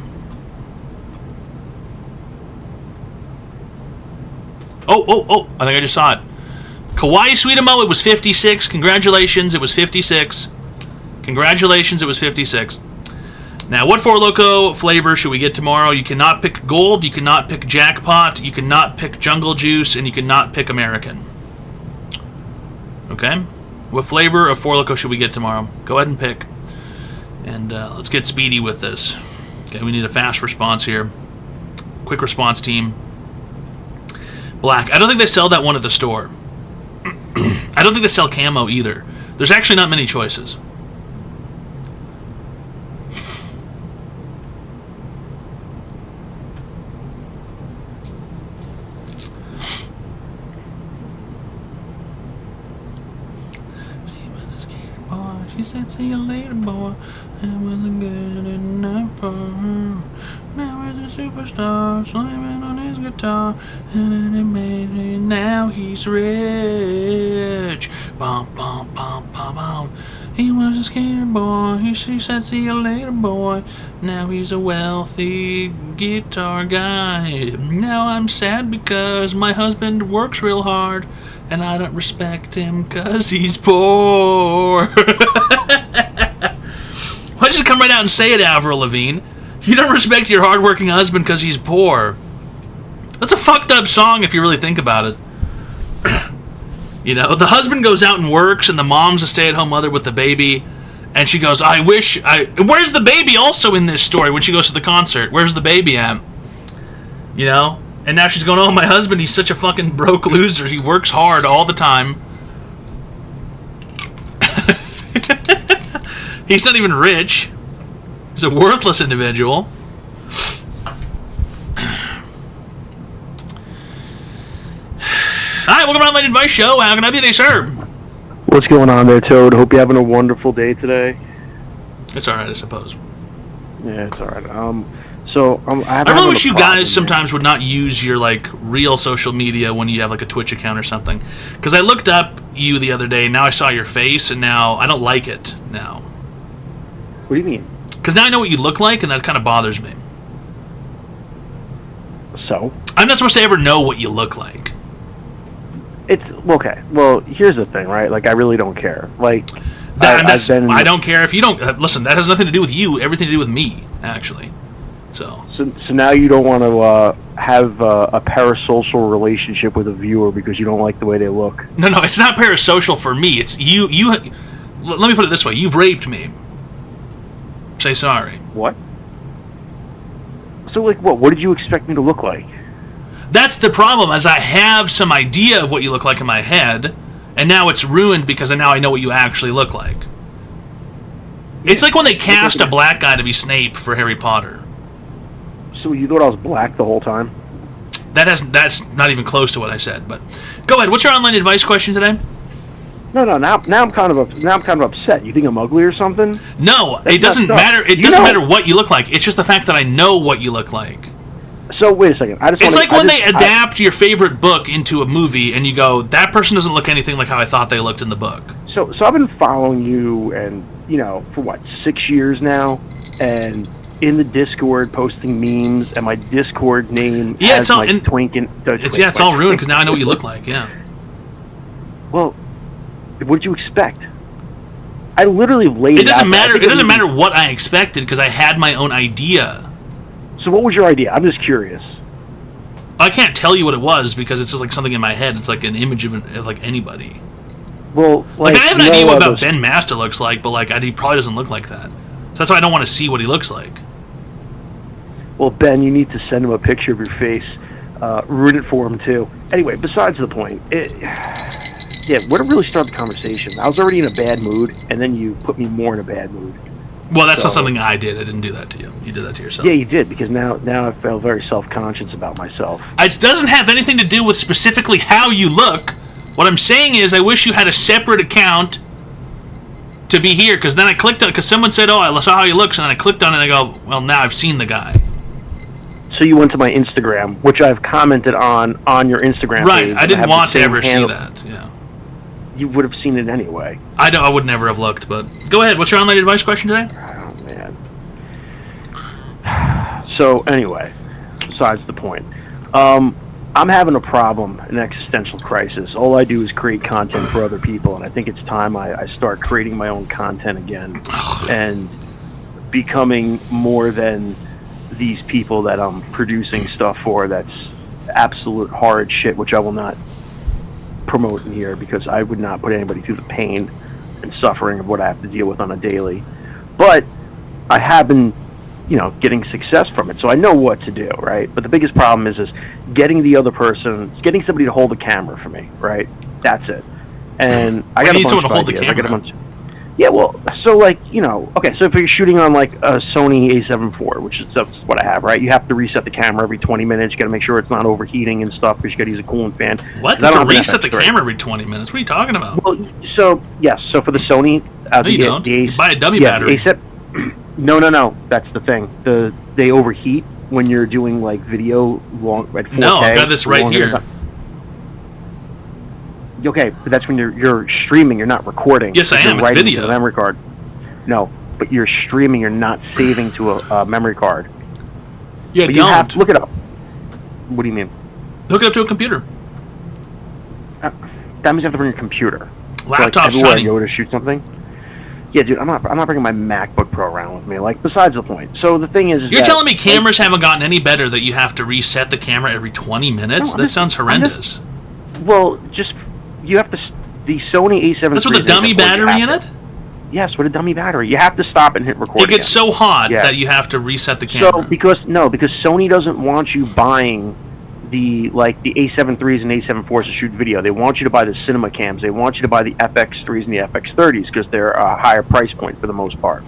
Oh, I think I just saw it. Kawaii Sweetamo, it was 56. Congratulations, it was 56. Congratulations, it was 56. Now, what Four Loko flavor should we get tomorrow? You cannot pick Gold, you cannot pick Jackpot, you cannot pick Jungle Juice, and you cannot pick American. Okay? What flavor of Four Loko should we get tomorrow? Go ahead and pick. And let's get speedy with this. Okay, we need a fast response here. Quick response team. Black. I don't think they sell that one at the store. I don't think they sell camo either. There's actually not many choices. She said, see you later, boy. It wasn't good enough for her. Now he's a superstar, slamming on his guitar. And then it made me, now he's rich. Bum, bum, bum, bum, bum. He was a skater boy. She said, see you later, boy. Now he's a wealthy guitar guy. Now I'm sad because my husband works real hard. And I don't respect him because he's poor. Why'd you just come right out and say it, Avril Lavigne? You don't respect your hardworking husband because he's poor. That's a fucked up song if you really think about it. You know, the husband goes out and works, and the mom's a stay-at-home mother with the baby, and she goes, where's the baby also in this story when she goes to the concert? Where's the baby at? You know? And now she's going, oh, my husband, he's such a fucking broke loser. He works hard all the time. He's not even rich. He's a worthless individual. Hi, welcome to Online Advice Show. How can I be today, sir? What's going on there, Toad? Hope you're having a wonderful day today. It's alright, I suppose. Yeah, it's alright. I really wish you guys sometimes would not use your real social media when you have a Twitch account or something. Because I looked up you the other day, and now I saw your face, and now I don't like it now. What do you mean? Because now I know what you look like, and that kind of bothers me. So? I'm not supposed to ever know what you look like. It's okay. Well, here's the thing, right? I really don't care. I don't care if you don't. Listen, that has nothing to do with you. Everything to do with me, actually. So now you don't want to have a parasocial relationship with a viewer because you don't like the way they look. No, it's not parasocial for me. It's you. Let me put it this way: you've raped me. Say sorry. What? So what? What did you expect me to look like? That's the problem. As I have some idea of what you look like in my head, and now it's ruined because now I know what you actually look like. It's like when they cast a black guy to be Snape for Harry Potter. So you thought I was black the whole time? That's not even close to what I said. But go ahead. What's your online advice question today? No. Now I'm kind of upset. You think I'm ugly or something? No, it doesn't matter. It doesn't matter what you look like. It's just the fact that I know what you look like. So wait a second. It's like when they adapt your favorite book into a movie, and you go, "That person doesn't look anything like how I thought they looked in the book." So I've been following you, and for what, 6 years now, and in the Discord posting memes, and my Discord name has Twink and it's all ruined because now I know what you look like. Yeah. Well, what did you expect? I literally laid it doesn't matter. It doesn't matter what I expected because I had my own idea. So what was your idea? I'm just curious. I can't tell you what it was because it's just something in my head. It's like an image of anybody. Well, I have an idea what about Ben Master looks like, but he probably doesn't look like that. So that's why I don't want to see what he looks like. Well, Ben, you need to send him a picture of your face. Ruin it for him, too. Anyway, besides the point, what really started the conversation? I was already in a bad mood, and then you put me more in a bad mood. Well, that's not something I did. I didn't do that to you. You did that to yourself. Yeah, you did, because now I feel very self-conscious about myself. It doesn't have anything to do with specifically how you look. What I'm saying is, I wish you had a separate account to be here, because then I clicked on it, because someone said, oh, I saw how he looks, and then I clicked on it, and I go, well, now I've seen the guy. So you went to my Instagram, which I've commented on your Instagram page. Right, I didn't want to ever see that, yeah. You would have seen it anyway. I would never have looked, but... Go ahead, what's your online advice question today? Oh, man. So, anyway, besides the point. I'm having a problem, an existential crisis. All I do is create content for other people, and I think it's time I start creating my own content again and becoming more than these people that I'm producing stuff for that's absolute horrid shit, which I will not promote in here because I would not put anybody through the pain and suffering of what I have to deal with on a daily. But I have been, getting success from it, so I know what to do, right? But the biggest problem is getting the other person, getting somebody to hold the camera for me, right? That's it. And I got a bunch of ideas. I got a bunch. Yeah, well, so okay, so if you're shooting on like a Sony A7 IV, which is that's what I have, right? You have to reset the camera every 20 minutes. You got to make sure it's not overheating and stuff because you got to use a coolant fan. What? You have to reset the camera every 20 minutes? What are you talking about? Well, so yes, so for the Sony, no, you don't. You buy a dummy battery. No, that's the thing. They overheat when you're doing like video long at 4K. No, I've got this right here. Okay, but that's when you're streaming. You're not recording. Yes, I am. It's video. To the memory card. No, but you're streaming. You're not saving to a memory card. Yeah, but don't. You have to look it up. What do you mean? Hook it up to a computer. That means you have to bring a computer. Laptop's everywhere shiny. I go to shoot something. Yeah, dude, I'm not bringing my MacBook Pro around with me. Like, besides the point. So the thing is you're telling me cameras haven't gotten any better, that you have to reset the camera every 20 minutes? No, that sounds horrendous. Well, you have to. The Sony A7 III. That's with a dummy battery in it? Yes, with a dummy battery. You have to stop and hit record. It gets so hot that you have to reset the camera. So because Sony doesn't want you buying the A7 IIIs and A7 IVs to shoot video. They want you to buy the cinema cams. They want you to buy the FX3s and the FX30s because they're a higher price point for the most part.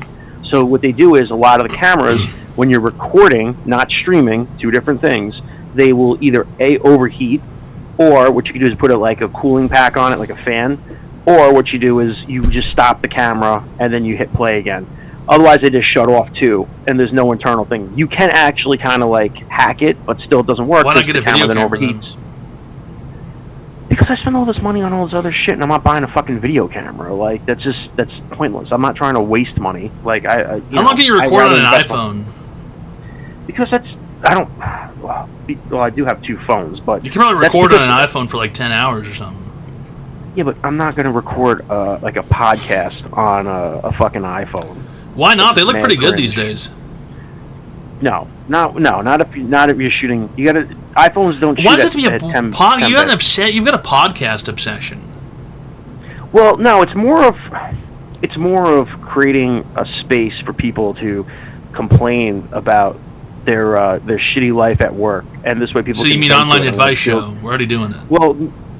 So what they do is a lot of the cameras, when you're recording, not streaming, two different things, they will either overheat, or what you can do is put like a cooling pack on it, like a fan, or what you do is you just stop the camera and then you hit play again. Otherwise, they just shut off too, and there's no internal thing. You can actually kind of like hack it, but still it doesn't work. Why not get a video camera overheats? Because I spend all this money on all this other shit, and I'm not buying a fucking video camera. Like that's pointless. I'm not trying to waste money. Like how long can you record on an iPhone? Because I don't. Well, I do have two phones, but you can probably record on an iPhone for like 10 hours or something. Yeah, but I'm not going to record like a podcast on a fucking iPhone. Why not? They look pretty good these days. No, not if you're shooting. You gotta iPhones don't. Why does it have to be a pod? You've got a podcast obsession. Well, no, it's more of creating a space for people to complain about their shitty life at work, and this way people. So you mean online advice show? We're already doing it. Well,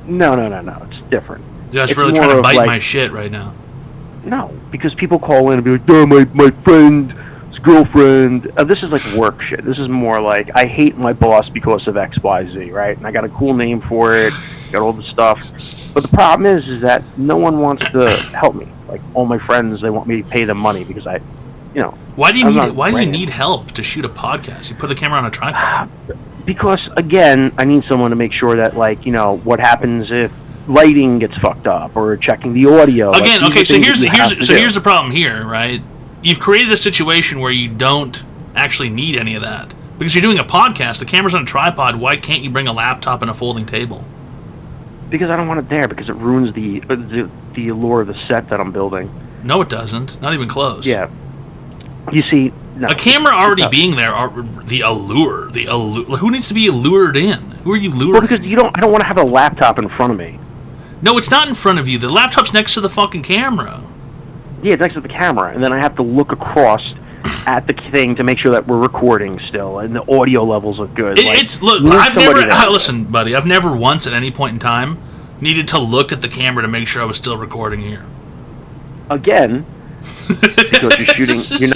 no, it's different. Josh really trying to bite my shit right now. No, because people call in and be like, "Oh, my friend's girlfriend." This is like work shit. This is more like I hate my boss because of X, Y, Z, right? And I got a cool name for it, got all the stuff. But the problem is that no one wants to help me. Like all my friends, they want me to pay them money because Why do you need help to shoot a podcast? You put the camera on a tripod. Because again, I need someone to make sure that what happens if lighting gets fucked up or checking the audio. Again, okay, so here's the problem here, right? You've created a situation where you don't actually need any of that. Because you're doing a podcast, the camera's on a tripod, why can't you bring a laptop and a folding table? Because I don't want it there, because it ruins the allure of the set that I'm building. No, it doesn't. Not even close. Yeah. You see, no, a camera already being there, the allure. Who needs to be lured in? Who are you luring? Well, because I don't want to have a laptop in front of me. No, it's not in front of you. The laptop's next to the fucking camera. Yeah, it's next to the camera, and then I have to look across at the thing to make sure that we're recording still, and the audio levels are good. Listen, buddy, I've never once at any point in time needed to look at the camera to make sure I was still recording here. Again, because you're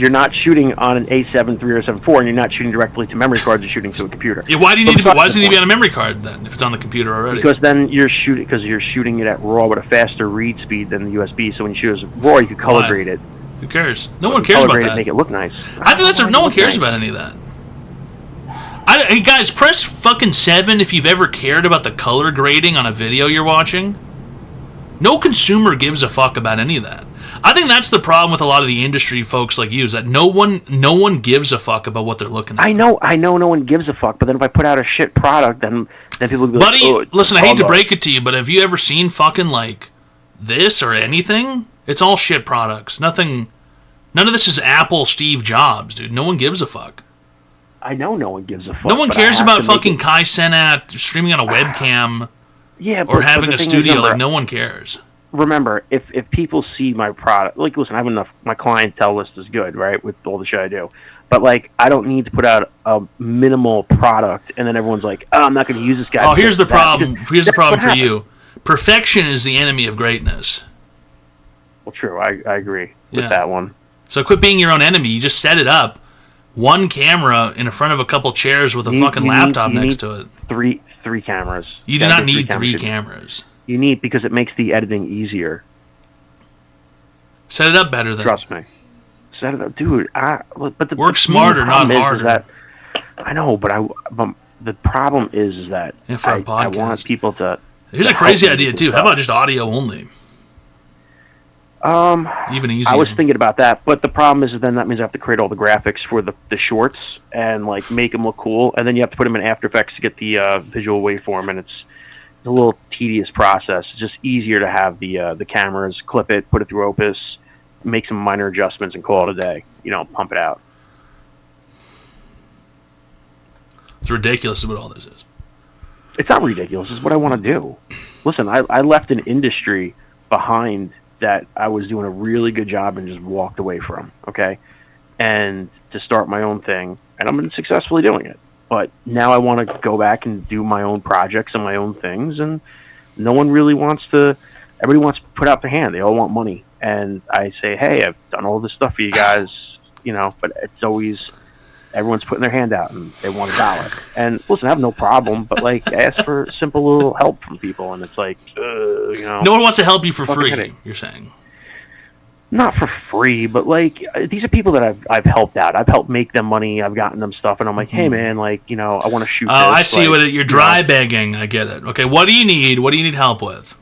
not shooting on an A7 III or 7 IV, and you're not shooting directly to memory cards. You're shooting to a computer. Yeah, why does it need to be on a memory card then if it's on the computer already? Because then you're shooting it at RAW with a faster read speed than the USB. So when you shoot as RAW, you can color grade it. Who cares? No one cares about that. Make it look nice. I think no one cares about any of that. Hey guys, press fucking 7 if you've ever cared about the color grading on a video you're watching. No consumer gives a fuck about any of that. I think that's the problem with a lot of the industry folks like you, is that no one gives a fuck about what they're looking at. I know no one gives a fuck, but then if I put out a shit product, then people will be like, oh, listen, I hate to break it to you, but have you ever seen fucking like this or anything? It's all shit products. None of this is Apple Steve Jobs, dude. No one gives a fuck. I know no one gives a fuck. No one cares about fucking Kai Cenat streaming on a webcam or having a studio. Like, no one cares. Remember, if people see my product, like, listen, I have enough, my clientele list is good, right, with all the shit I do. But, like, I don't need to put out a minimal product, and then everyone's like, oh, I'm not going to use this guy. Oh, here's the problem. Here's the problem for you. Perfection is the enemy of greatness. Well, true. I agree with that one. So quit being your own enemy. You just set it up. One camera in front of a couple chairs with a fucking laptop next to it. Three cameras. You do not need three cameras. You need, because it makes the editing easier. Set it up better then. Trust me. Set it up, dude. But work smarter, not harder. I know, but the problem is that I want people to. Here's a crazy idea too. How about just audio only? Even easier. I was thinking about that, but the problem is then that means I have to create all the graphics for the shorts and like make them look cool, and then you have to put them in After Effects to get the visual waveform, and it's a little tedious process. It's just easier to have the cameras, clip it, put it through Opus, make some minor adjustments, and call it a day. Pump it out. It's ridiculous is what all this is. It's not ridiculous. It's what I want to do. Listen, I left an industry behind that I was doing a really good job and just walked away from, okay? And to start my own thing, and I've been successfully doing it. But now I want to go back and do my own projects and my own things, and no one really everybody wants to put out their hand. They all want money. And I say, hey, I've done all this stuff for you guys, but it's always, everyone's putting their hand out and they want $1. And listen, I have no problem, but like, I ask for simple little help from people, and it's like, No one wants to help you for free, you're saying. Not for free, but like, these are people that I've helped out. I've helped make them money. I've gotten them stuff, and I'm like, hey man, like, I want to shoot this. I see what you're dry begging. I get it. Okay, what do you need? What do you need help with?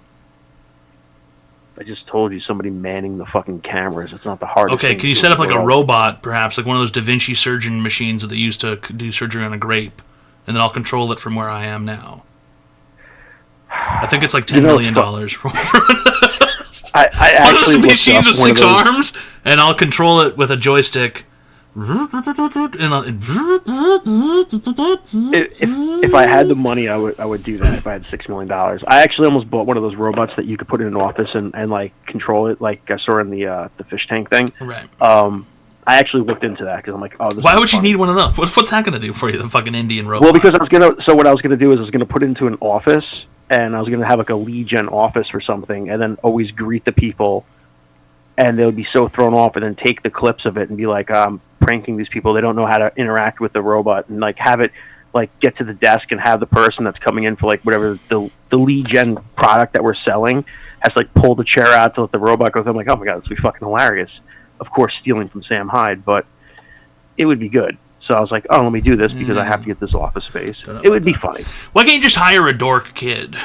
I just told you, somebody manning the fucking cameras. It's not the hardest thing. Okay, can you set up like a robot, perhaps, like one of those Da Vinci surgeon machines that they used to do surgery on a grape, and then I'll control it from where I am now. I think it's like $10 million. I one of those machines with 6 arms, and I'll control it with a joystick. If I had the money, I would do that. If I had $6 million, I actually almost bought one of those robots that you could put in an office and like control it, like I saw in the fish tank thing. Right. I actually looked into that because I'm like, why would you need one of those? What's that going to do for you, the fucking Indian robot? Well, because what I was gonna do is I was gonna put it into an office, and I was gonna have like a lead gen office or something, and then always greet the people, and they would be so thrown off, and then take the clips of it and be like, pranking these people. They don't know how to interact with the robot, and like have it like get to the desk and have the person that's coming in for like whatever the lead gen product that we're selling has to like pull the chair out to let the robot go. I'm like, oh my god, this would be fucking hilarious. Of course, stealing from Sam Hyde, but it would be good. So I was like, oh, let me do this because I have to get this office space. It would be funny. Why can't you just hire a dork kid?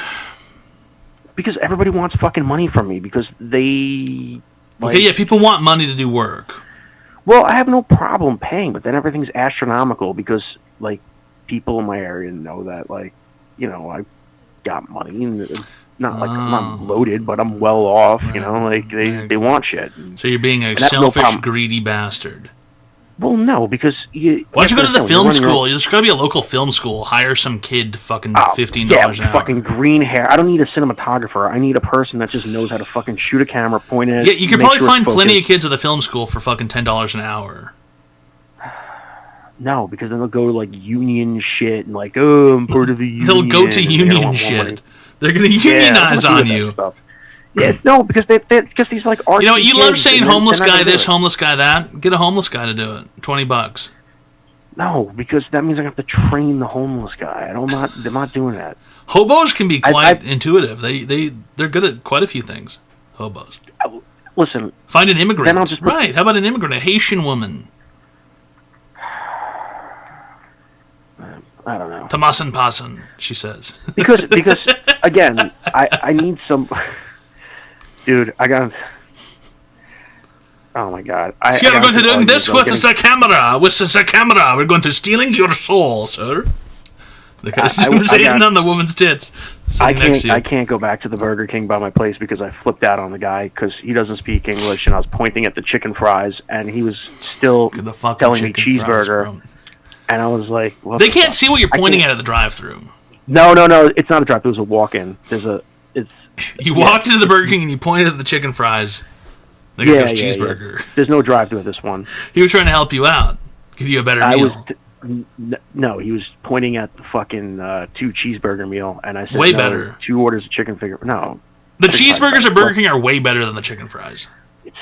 Because everybody wants fucking money from me because they... Okay, yeah, people want money to do work. Well, I have no problem paying, but then everything's astronomical because, like, people in my area know that, like, I got money, and it's not like I'm not loaded, but I'm well off, like, they want shit. So you're being a selfish, greedy bastard. Well, no, because why don't you go to the film school? There's got to be a local film school. Hire some kid to fucking $15 an hour. Fucking green hair. I don't need a cinematographer. I need a person that just knows how to fucking shoot a camera, point it. Yeah, you could probably find plenty of kids at the film school for fucking $10 an hour. No, because then they'll go to like union shit and like, oh, I'm part of the union. They'll go to union shit. They're gonna unionize on you. Yeah, No, because these like artsy You know, you love kids, saying and they're homeless not guy gonna do this, it. homeless guy that. Get a homeless guy to do it. $20. No, because that means I have to train the homeless guy. I'm not doing that. Hobos can be quite intuitive. They're good at quite a few things. Hobos. Listen. Find an immigrant. Then I'll just right. How about an immigrant? A Haitian woman. I don't know. Tamasan Pasan, she says. Because again, I need some. Dude, I got. Oh my God! You're going to do this with the camera. With the camera, we're going to stealing your soul, sir. The guy's sitting on the woman's tits. I can't go back to the Burger King by my place because I flipped out on the guy because he doesn't speak English, and I was pointing at the chicken fries, and he was still telling me cheeseburger, and I was like, what they can't see what you're pointing at the drive-through. No, it's not a drive-through. It was a walk-in. You walked into the Burger King and you pointed at the chicken fries. Like cheeseburger. Yeah. There's no drive-through at this one. He was trying to help you out, give you a better meal. No, he was pointing at the fucking 2 cheeseburger meal, and I said, way better. 2 orders of chicken finger. No. The cheeseburgers at Burger King are way better than the chicken fries.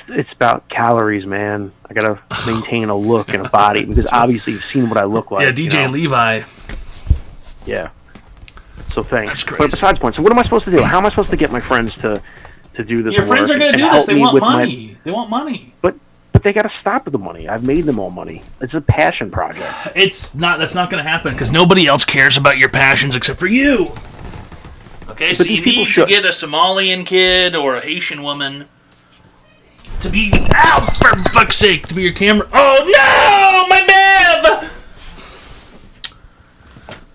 It's about calories, man. I gotta maintain a look and a body, because obviously you've seen what I look like. Yeah, DJ Levi. Yeah. So thanks. That's crazy. But besides point, so what am I supposed to do? How am I supposed to get my friends to do this? Your friends are going to do this. They want money. They want money. But they got to stop with the money. I've made them all money. It's a passion project. It's not. That's not going to happen because nobody else cares about your passions except for you. Okay, so you need to get a Somalian kid or a Haitian woman to be. Ow! For fuck's sake! To be your camera. Oh no! My Bev!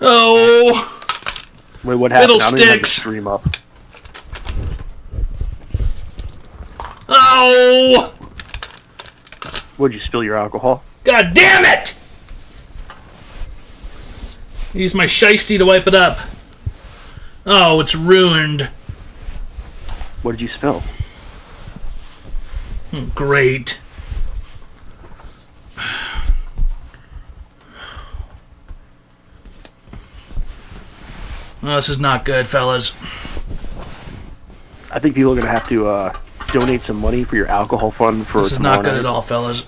Oh. Wait, what happened? Fiddlesticks. Stream up. Oh! Would you spill your alcohol? God damn it! Use my shiesty to wipe it up. Oh, it's ruined. What did you spill? Great. Well, this is not good, fellas. I think people are going to have to donate some money for your alcohol fund for this is not good at all, fellas.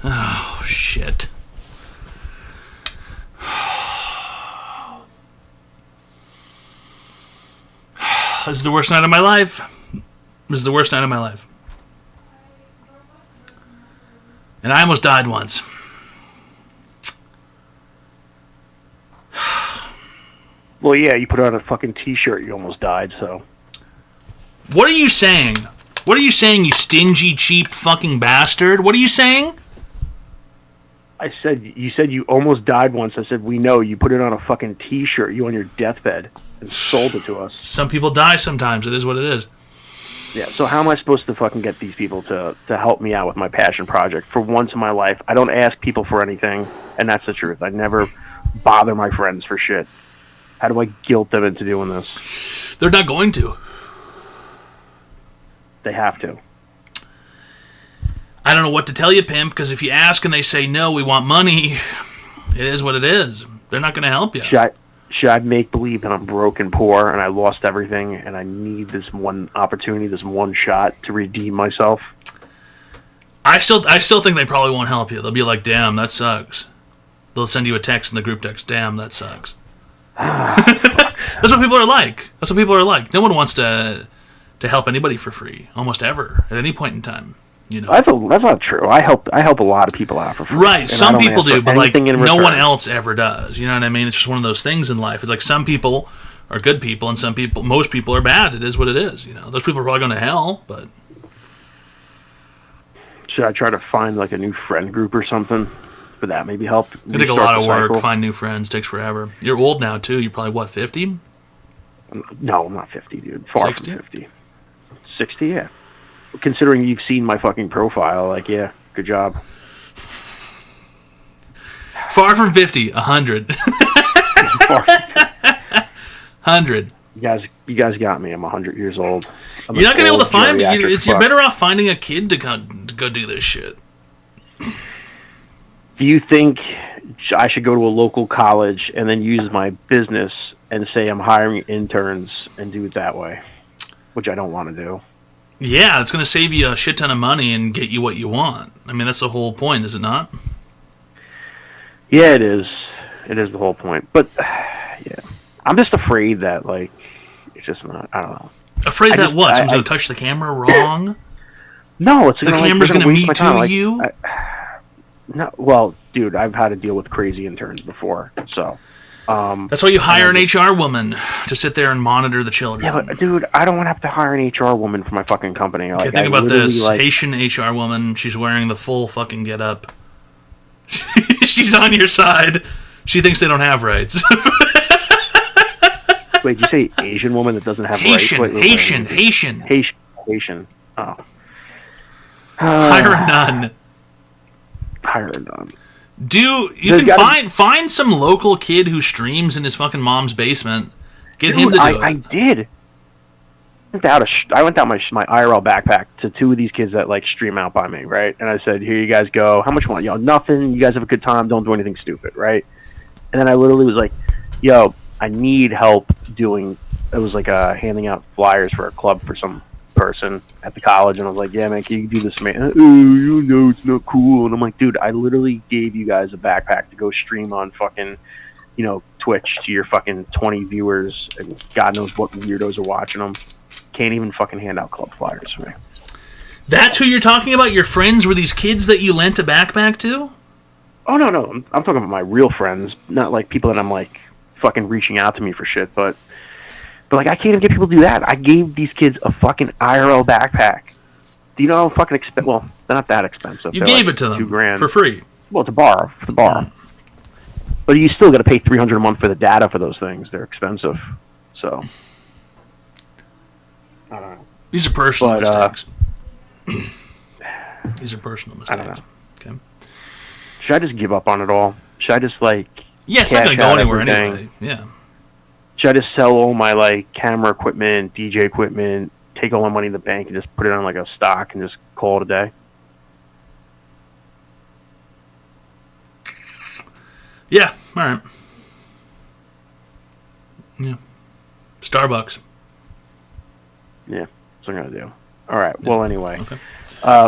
Oh, shit. This is the worst night of my life. This is the worst night of my life. And I almost died once. Well, yeah, you put on a fucking t-shirt, you almost died, so. What are you saying? What are you saying, you stingy, cheap fucking bastard? What are you saying? You said you almost died once. I said, we know. You put it on a fucking t-shirt, you on your deathbed, and sold it to us. Some people die sometimes. It is what it is. Yeah, so how am I supposed to fucking get these people to help me out with my passion project? For once in my life, I don't ask people for anything, and that's the truth. I never bother my friends for shit. How do I guilt them into doing this? They're not going to. They have to. I don't know what to tell you, pimp, because if you ask and they say, no, we want money, it is what it is. They're not going to help you. Should I make believe that I'm broke and poor and I lost everything and I need this one opportunity, this one shot to redeem myself? I still think they probably won't help you. They'll be like, damn, that sucks. They'll send you a text in the group text, damn, that sucks. That's what people are like. That's what people are like. No one wants to help anybody for free, almost ever, at any point in time. You know, that's not true. I help a lot of people out for free. Right, some people do, but like no one else ever does. You know what I mean? It's just one of those things in life. It's like some people are good people, and most people are bad. It is what it is. You know, those people are probably going to hell. But should I try to find like a new friend group or something? Would that maybe help? It takes a lot of work. Find new friends takes forever. You're old now too. You're probably what, 50? No, I'm not 50, dude. Far 60? from 50. 60, yeah. Considering you've seen my fucking profile, like, yeah, good job. Far from 50, 100. 100. You guys got me. I'm 100 years old. You're not gonna be able to find me. You're better off finding a kid to go do this shit. Do you think I should go to a local college and then use my business and say I'm hiring interns and do it that way, which I don't want to do. Yeah, it's going to save you a shit ton of money and get you what you want. I mean, that's the whole point, is it not? Yeah, it is. It is the whole point. But, yeah. I'm just afraid that, like, it's just not, I don't know. Afraid that what? Someone's going to touch the camera wrong? No, it's the camera's going to Me Too you? No, well, dude, I've had to deal with crazy interns before, so... That's why you hire an HR woman to sit there and monitor the children. Yeah, but dude, I don't want to have to hire an HR woman for my fucking company. Like, okay, think about this. Haitian HR woman, she's wearing the full fucking get-up. She's on your side. She thinks they don't have rights. Wait, did you say Asian woman that doesn't have rights? Wait, Haitian. Oh. Hire a nun. Hire a nun. You can find some local kid who streams in his fucking mom's basement. Get him to do it. I did. I went out my IRL backpack to 2 of these kids that like stream out by me, right? And I said, "Here you guys go. How much you want? Yo, nothing. You guys have a good time. Don't do anything stupid, right?" And then I literally was like, "Yo, I need help doing." It was like handing out flyers for a club for some person at the college, and I was like, "Yeah, man, can you do this for me?" Oh, you know, it's not cool. And I'm like, "Dude, I literally gave you guys a backpack to go stream on fucking, Twitch to your fucking 20 viewers, and God knows what weirdos are watching them. Can't even fucking hand out club flyers for me." That's who you're talking about? Your friends were these kids that you lent a backpack to? Oh, no. I'm talking about my real friends, not like people that I'm like fucking reaching out to me for shit, but like, I can't even get people to do that. I gave these kids a fucking IRL backpack. Do you know how fucking expensive? Well, they're not that expensive. You gave it to them $2,000 for free. Well, it's a bar. But you still got to pay $300 a month for the data for those things. They're expensive. So, I don't know. These are personal mistakes. These are personal mistakes. I don't know. Okay. Should I just give up on it all? Should I just Yeah, it's not going to go anywhere anyway. Yeah. Should I just sell all my camera equipment, DJ equipment, take all my money in the bank, and just put it on a stock and just call it a day? Yeah. All right. Yeah. Starbucks. Yeah, that's what I'm gonna do. All right. Yeah. Well, anyway, okay.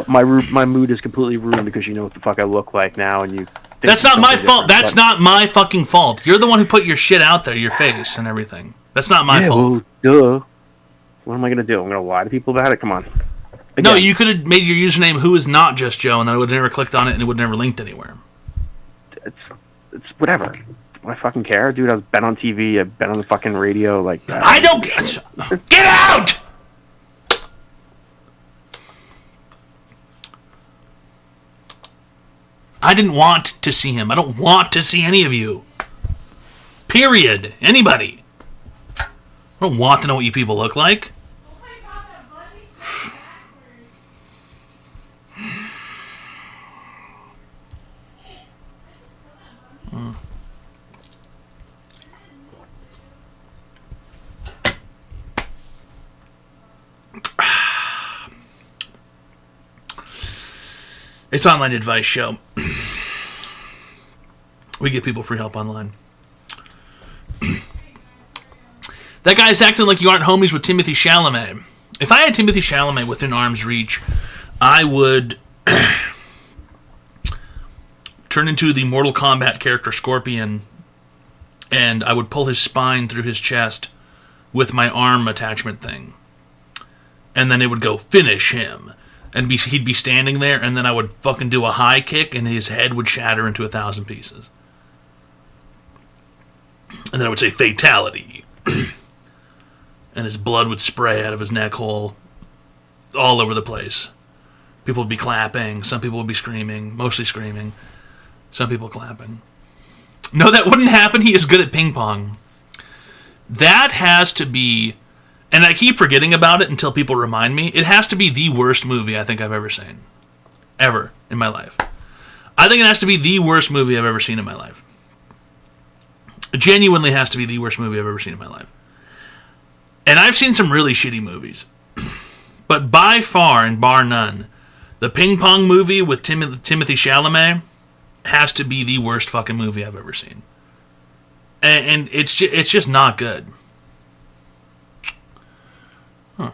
My mood is completely ruined because you know what the fuck I look like now, and you. That's not my fault. That's not my fucking fault. You're the one who put your shit out there, your face and everything. That's not my fault. Well, duh. What am I gonna do? I'm gonna lie to people about it? Come on. Again. No, you could have made your username "Who is not just Joe," and then I would have never clicked on it, and it would have never linked anywhere. It's whatever. I fucking care, dude. I've been on TV. I've been on the fucking radio. I don't get out. I didn't want to see him. I don't want to see any of you. Period. Anybody. I don't want to know what you people look like. It's Online Advice Show. We give people free help online. That guy's acting like you aren't homies with Timothy Chalamet. If I had Timothy Chalamet within arm's reach, I would turn into the Mortal Kombat character Scorpion, and I would pull his spine through his chest with my arm attachment thing. And then it would go, finish him. And he'd be standing there, and then I would fucking do a high kick, and his head would shatter into 1,000 pieces. And then I would say, fatality. And his blood would spray out of his neck hole all over the place. People would be clapping. Some people would be screaming. Mostly screaming. Some people clapping. No, that wouldn't happen. He is good at ping pong. That has to be... And I keep forgetting about it until people remind me. It has to be the worst movie I think I've ever seen. Ever in my life. I think it has to be the worst movie I've ever seen in my life. It genuinely has to be the worst movie I've ever seen in my life. And I've seen some really shitty movies. But by far and bar none, the ping pong movie with Timothy Chalamet has to be the worst fucking movie I've ever seen. And it's just not good. Huh.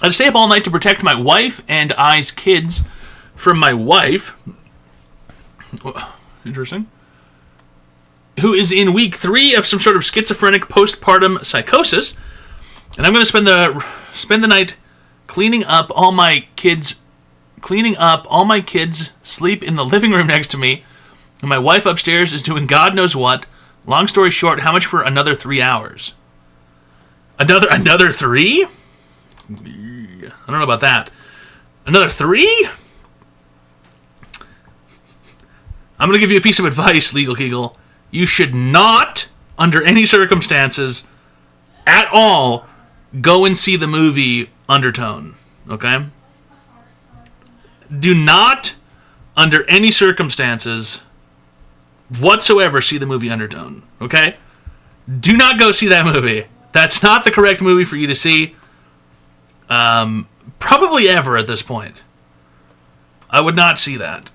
I had to stay up all night to protect my wife and I's kids from my wife. Interesting. Who is in week 3 of some sort of schizophrenic postpartum psychosis. And I'm going to spend the night cleaning up all my kids, sleep in the living room next to me, and my wife upstairs is doing God knows what. Long story short, how much for another 3 hours? Another 3? I don't know about that. Another 3? I'm going to give you a piece of advice, Legal Kegel. You should not, under any circumstances, at all, go and see the movie Undertone. Okay? Do not, under any circumstances whatsoever, see the movie Undertone. Okay? Do not go see that movie. That's not the correct movie for you to see. Probably ever at this point. I would not see that.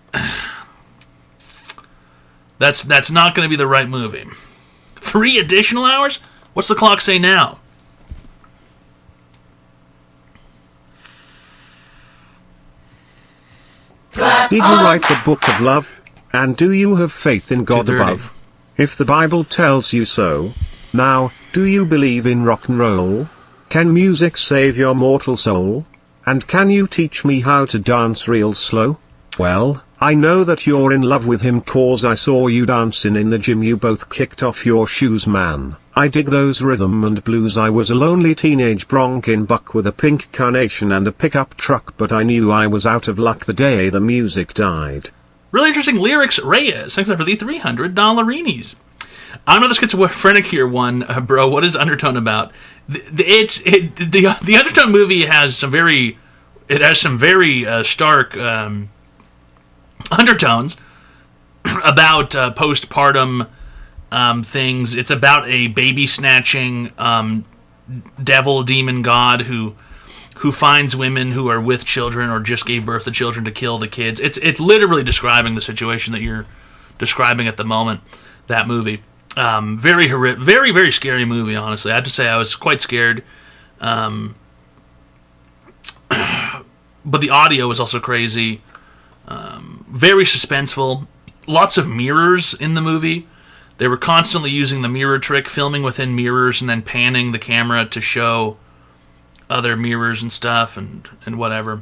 That's not going to be the right movie. 3 additional hours? What's the clock say now? Did you write the book of love? And do you have faith in God above? If the Bible tells you so. Now, do you believe in rock and roll? Can music save your mortal soul? And can you teach me how to dance real slow? Well, I know that you're in love with him 'cause I saw you dancing in the gym. You both kicked off your shoes, man. I dig those rhythm and blues. I was a lonely teenage bronkin' buck with a pink carnation and a pickup truck, but I knew I was out of luck the day the music died. Really interesting lyrics, Reyes. Thanks for the $300. I'm not the schizophrenic here one, bro. What is Undertone about? The Undertone movie has some very stark undertones about postpartum things. It's about a baby snatching devil demon god who finds women who are with children or just gave birth to children to kill the kids. It's literally describing the situation that you're describing at the moment. That movie, very horrific, very very scary movie. Honestly, I have to say I was quite scared. But the audio was also crazy. Very suspenseful. Lots of mirrors in the movie. They were constantly using the mirror trick, filming within mirrors and then panning the camera to show other mirrors and stuff and whatever.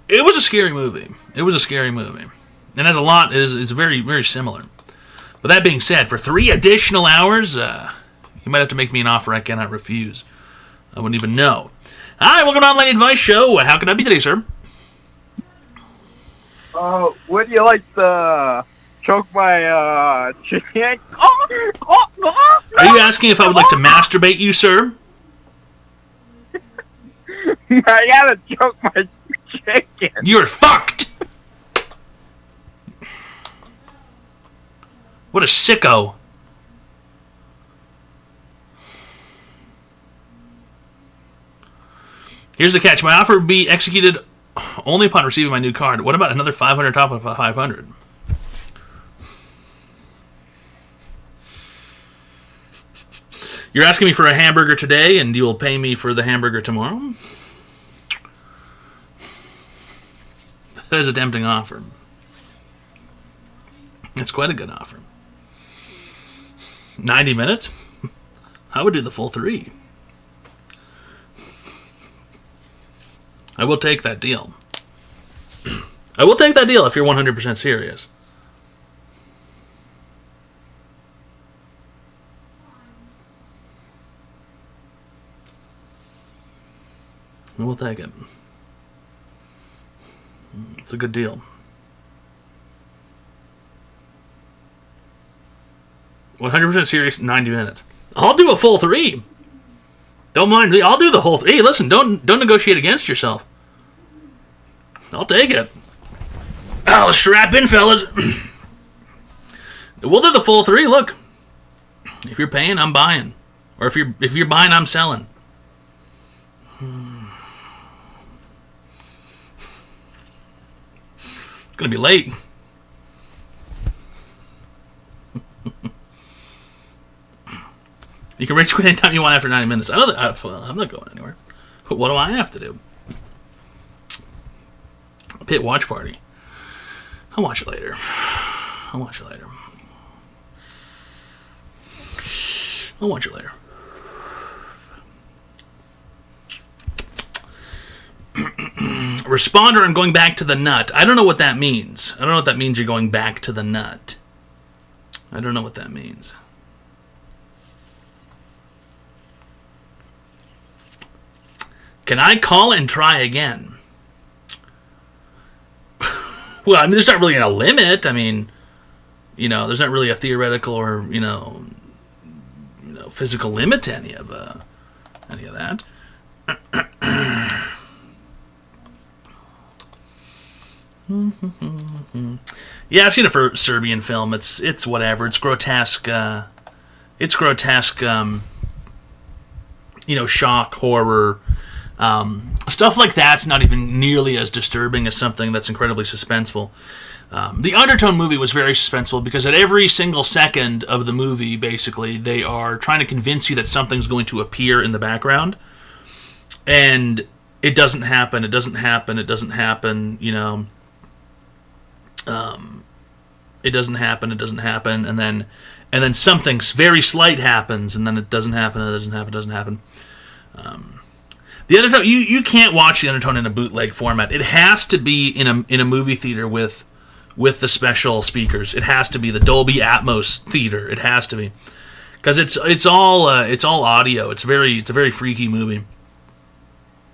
It was a scary movie. And has a lot, is very, very similar. But that being said, for 3 additional hours, you might have to make me an offer I cannot refuse. I wouldn't even know. Hi, welcome to Online Advice Show. How can I be today, sir? Would you like to choke my chicken? Are you asking if I would like to masturbate you, sir? I gotta choke my chicken. You're fucked! What a sicko. Here's the catch. My offer would be executed only upon receiving my new card. What about another 500 top of 500? You're asking me for a hamburger today, and you will pay me for the hamburger tomorrow? That is a tempting offer. It's quite a good offer. 90 minutes? I would do the full 3. I will take that deal. I will take that deal if you're 100% serious. We'll take it. It's a good deal. 100% serious, 90 minutes. I'll do a full 3. Don't mind me. I'll do the whole 3. Hey, listen, don't negotiate against yourself. I'll take it. I'll strap in, fellas. We'll do the full 3. Look, if you're paying, I'm buying. Or if you're buying, I'm selling. It's gonna be late. You can rage quit anytime you want after 90 minutes. I'm not going anywhere. But what do I have to do? Pit watch party. I'll watch it later. I'll watch it later. Responder and going back to the nut. I don't know what that means. I don't know what that means, you're going back to the nut. I don't know what that means. Can I call and try again? Well, I mean, there's not really a limit. I mean, there's not really a theoretical or, physical limit to any of that. Yeah, I've seen a Serbian film. It's whatever. It's grotesque. Shock, horror. Stuff like that's not even nearly as disturbing as something that's incredibly suspenseful. The Undertone movie was very suspenseful because at every single second of the movie, basically, they are trying to convince you that something's going to appear in the background. And it doesn't happen, it doesn't happen. It doesn't happen, and then something very slight happens, and then it doesn't happen, it doesn't happen. The Undertone, you can't watch the Undertone in a bootleg format. It has to be in a movie theater with the special speakers. It has to be the Dolby Atmos theater. It has to be, because it's all audio. It's a very freaky movie.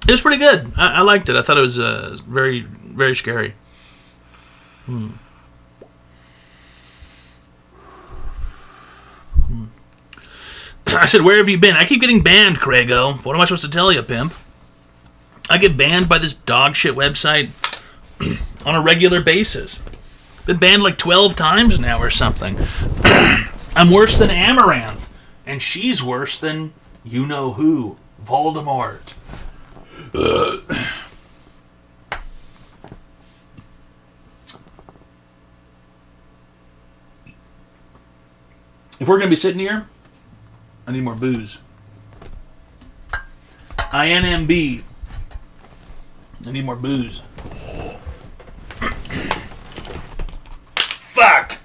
It was pretty good. I liked it. I thought it was very, very scary. I said, where have you been? I keep getting banned, Craigo. What am I supposed to tell you, pimp? I get banned by this dog shit website on a regular basis. Been banned like 12 times now or something. I'm worse than Amaranth. And she's worse than you-know-who. Voldemort. If we're going to be sitting here, I need more booze. INMB. I need more booze. Fuck!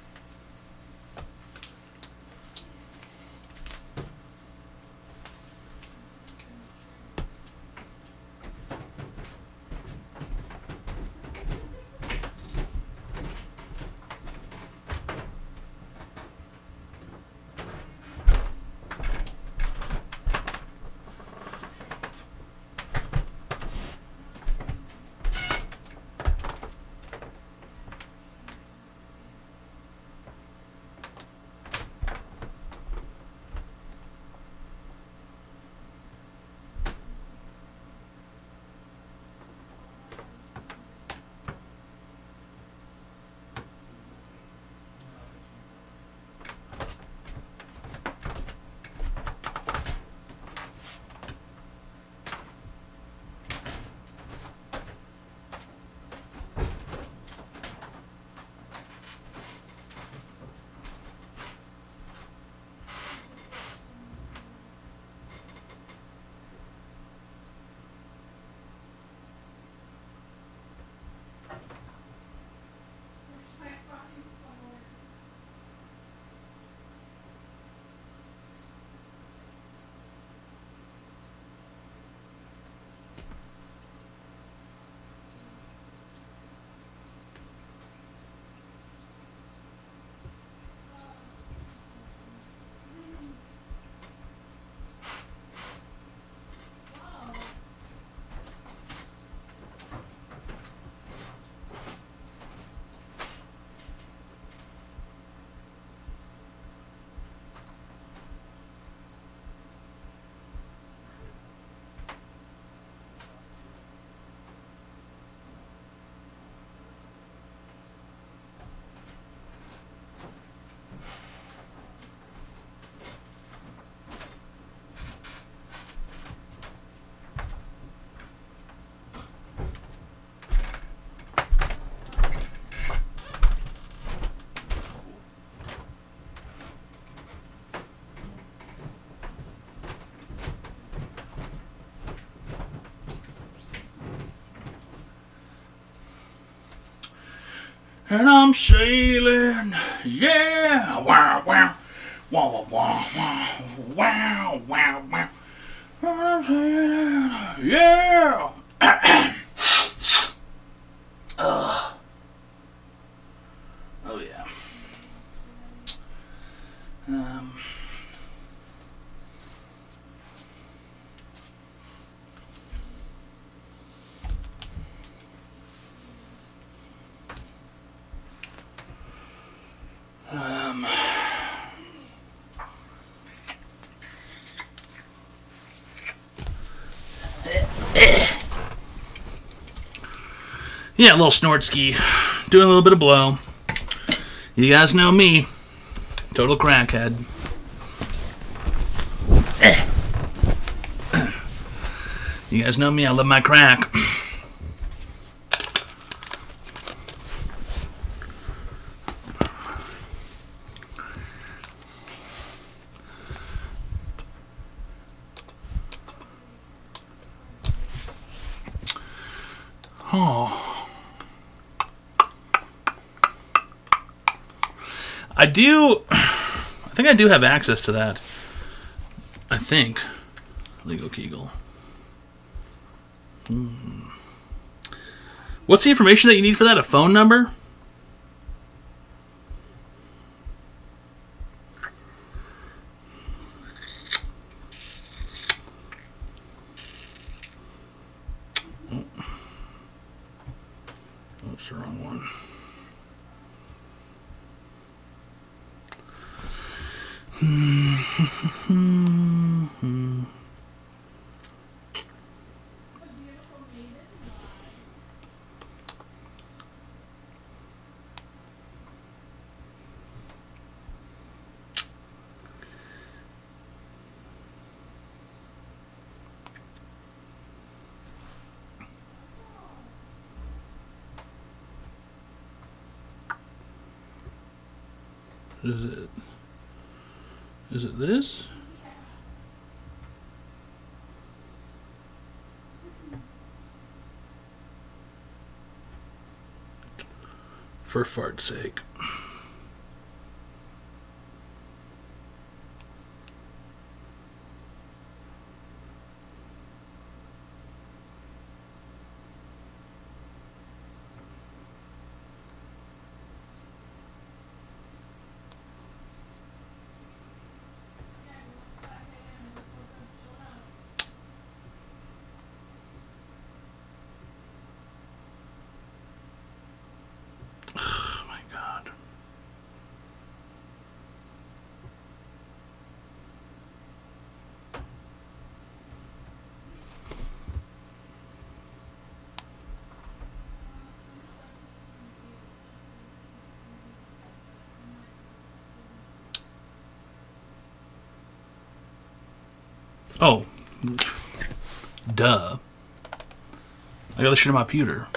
And I'm sailing, yeah, wow, wow, wow, wow, wow, wow, wow. And I'm sailing, yeah. Oh yeah. Yeah, a little snort ski. Doing a little bit of blow. You guys know me. Total crackhead. You guys know me, I love my crack. Oh. I think I do have access to that. I think. Legal Kegel. What's the information that you need for that? A phone number? Oh. That's the wrong one. Is it this? For fart's sake. Oh. Duh. I got this shit on my computer.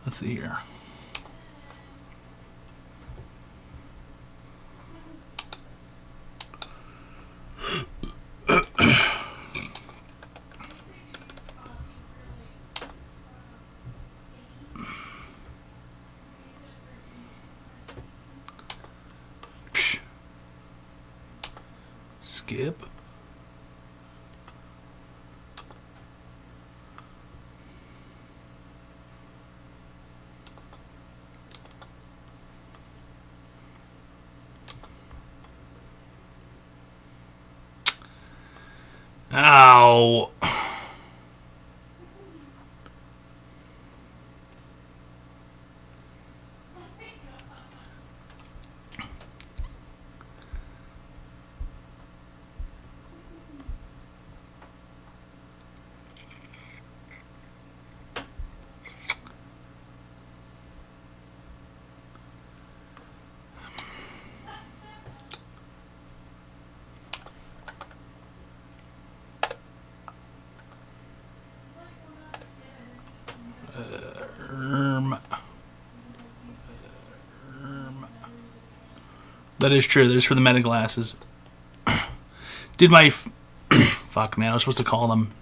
Let's see here. Skip. Ow. That is true. That is for the meta glasses. Dude, my... Fuck, man. I was supposed to call them.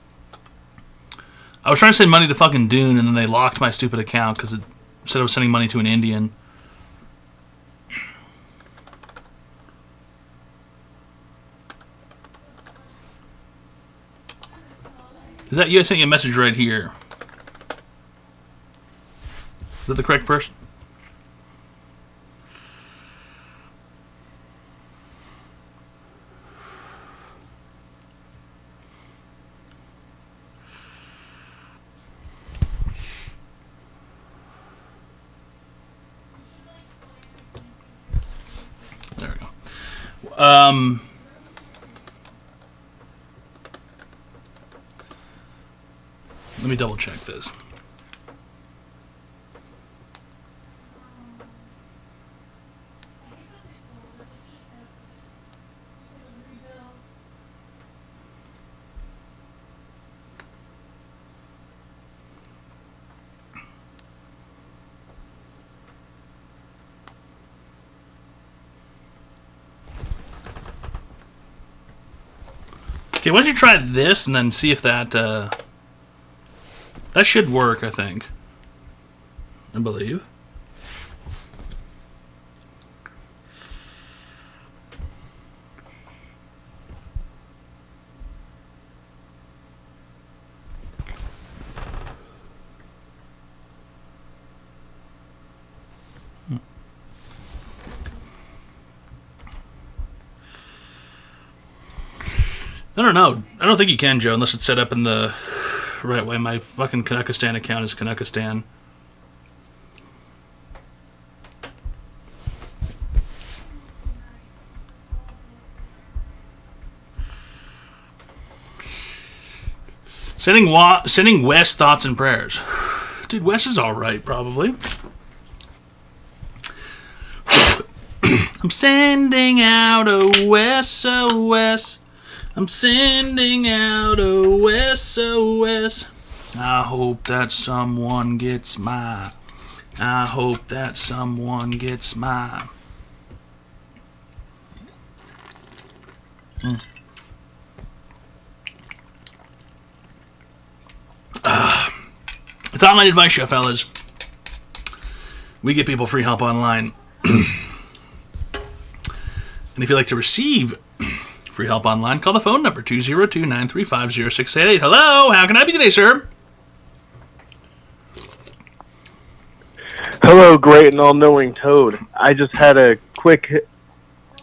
I was trying to send money to fucking Dune, and then they locked my stupid account because it said I was sending money to an Indian. Is that you? I sent you a message right here. Is that the correct person? There we go. Let me double check this. Okay, why don't you try this and then see if that that should work, I think. I believe. I don't know. I don't think you can, Joe, unless it's set up in the right way. My fucking Kanakistan account is Kanakistan. Sending Wes thoughts and prayers. Dude, Wes is alright, probably. I'm sending out a Wes, oh Wes. I'm sending out a SOS. I hope that someone gets my. I hope that someone gets my. It's Online Advice Show, fellas. We get people free help online. And if you'd like to receive free help online, call the phone number 202-935-0688. Hello, how can I be today, sir? Hello, great and all-knowing Toad. I just had a quick...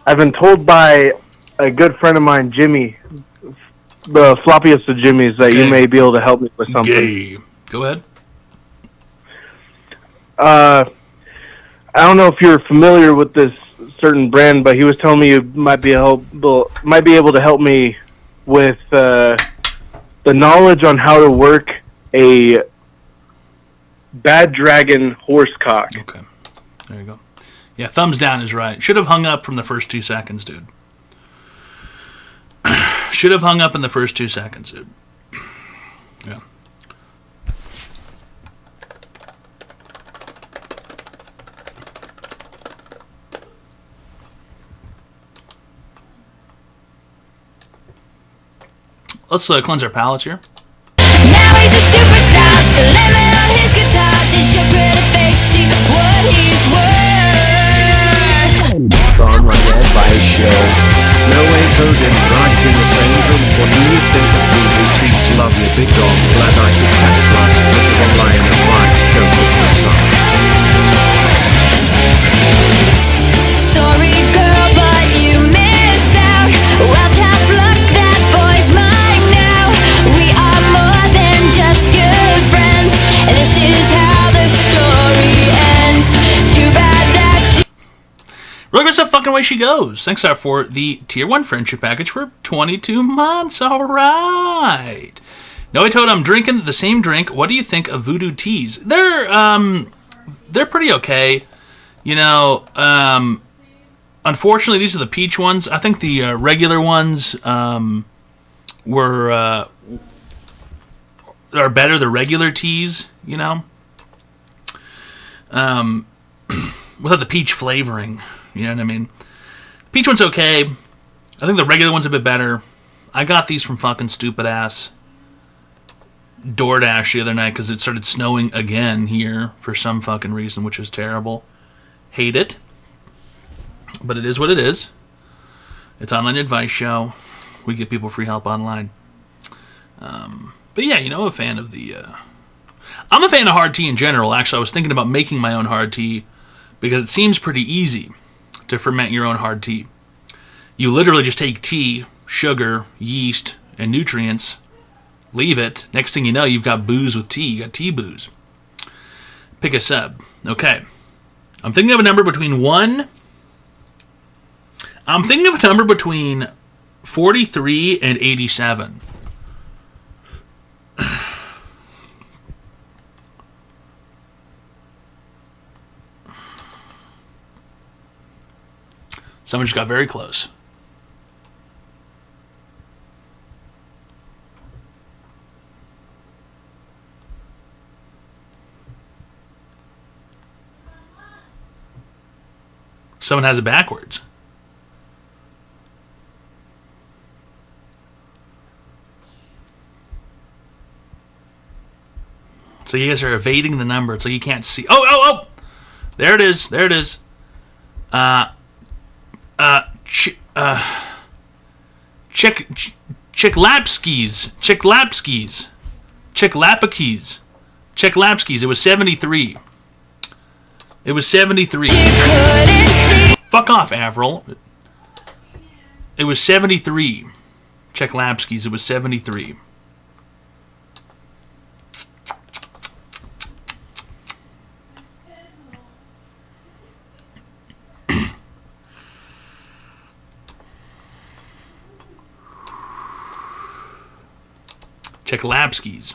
I've been told by a good friend of mine, Jimmy, the floppiest of Jimmys, that you may be able to help me with something. Gay. Go ahead. I don't know if you're familiar with this certain brand, but he was telling me you might be able to help me with the knowledge on how to work a Bad Dragon horse cock. Okay, there you go. Yeah, thumbs down is right. Should have hung up from the first 2 seconds, dude. Should have hung up in the first 2 seconds, dude. Yeah. Let's cleanse our palates here. Now he's a superstar, slamming on his guitar. Does your pretty face see what he's worth? The Online Advice Show. No way Toad and Drive in the same room. What do you think of Voodoo Tees? Love you, big dog. Glad I could catch last bit of Online Advice Show with the sun. Sorry, girl, but you missed out. Well, tough luck, that boy's mine now. We are more than just good friends, and this is how the story ends. Too bad that you... Really, that's the fucking way she goes. Thanks out for the Tier 1 friendship package for 22 months. All right. No, I told him I'm drinking the same drink. What do you think of Voodoo Teas? They're pretty okay. You know, unfortunately, these are the peach ones. I think the regular ones are better. The regular teas, you know, without the peach flavoring. You know what I mean? Peach one's okay. I think the regular one's a bit better. I got these from fucking stupid ass DoorDash the other night because it started snowing again here for some fucking reason, which is terrible. Hate it. But it is what it is. It's online advice show. We give people free help online. But yeah, I'm a fan of I'm a fan of hard tea in general. Actually, I was thinking about making my own hard tea because it seems pretty easy to ferment your own hard tea. You literally just take tea, sugar, yeast, and nutrients, leave it. Next thing you know, you've got booze with tea. You got tea booze. Pick a sub. Okay. I'm thinking of a number between 43 and 87. Someone just got very close. Someone has it backwards. So you guys are evading the number, so you can't see. Oh! There it is. Chiklapskis. It was 73. Fuck off, Avril. It was 73. Chiklapskis. It was 73. Chiklapskis.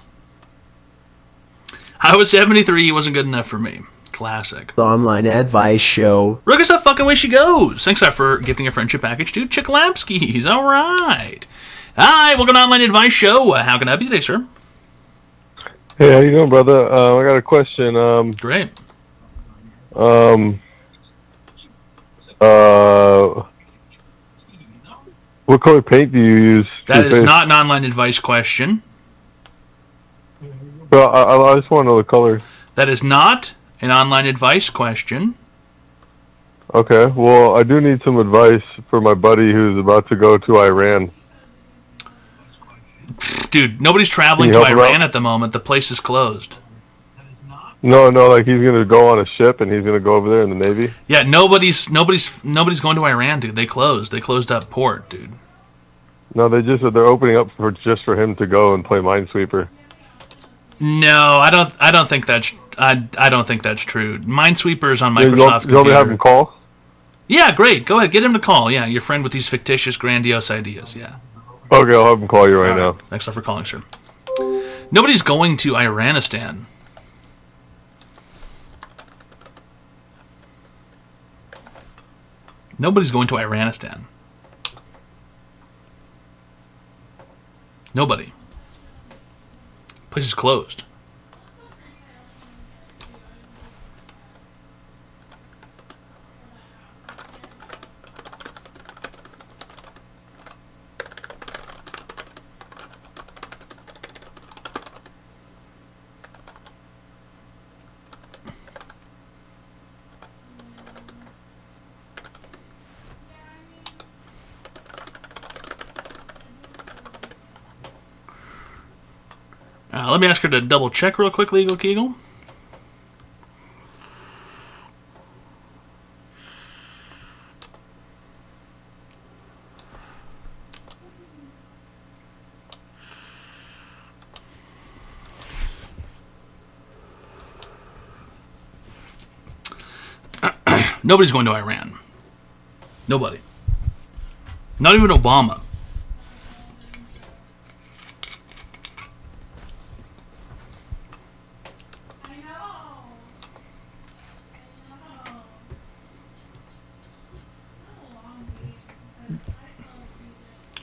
I was 73. It wasn't good enough for me. Classic. The online advice show. Look at how fucking way she goes. Thanks for gifting a friendship package to Chiklapskis. All right. Hi, welcome to Online Advice Show. How can I help you today, sir? Hey, how you doing, brother? I got a question. Great. What color paint do you use? That is not an online advice question. Well, I just want to know the color. That is not an online advice question. Okay, well, I do need some advice for my buddy who's about to go to Iran. Dude, nobody's traveling to Iran at the moment. The place is closed. No, like he's going to go on a ship and he's going to go over there in the Navy? Yeah, nobody's going to Iran, dude. They closed. They closed up port, dude. No, they're opening up just for him to go and play Minesweeper. No, I don't think that's I don't think that's true. Minesweeper's on Microsoft. You want me to have him call? Yeah, great. Go ahead, get him to call. Yeah, your friend with these fictitious, grandiose ideas. Yeah. Okay, I'll have him call you right now. Thanks for calling, sir. Nobody's going to Iranistan. Nobody's going to Iranistan. Nobody. Place is closed. Let me ask her to double check real quick, Legal Kegel. Nobody's going to Iran. Nobody. Not even Obama.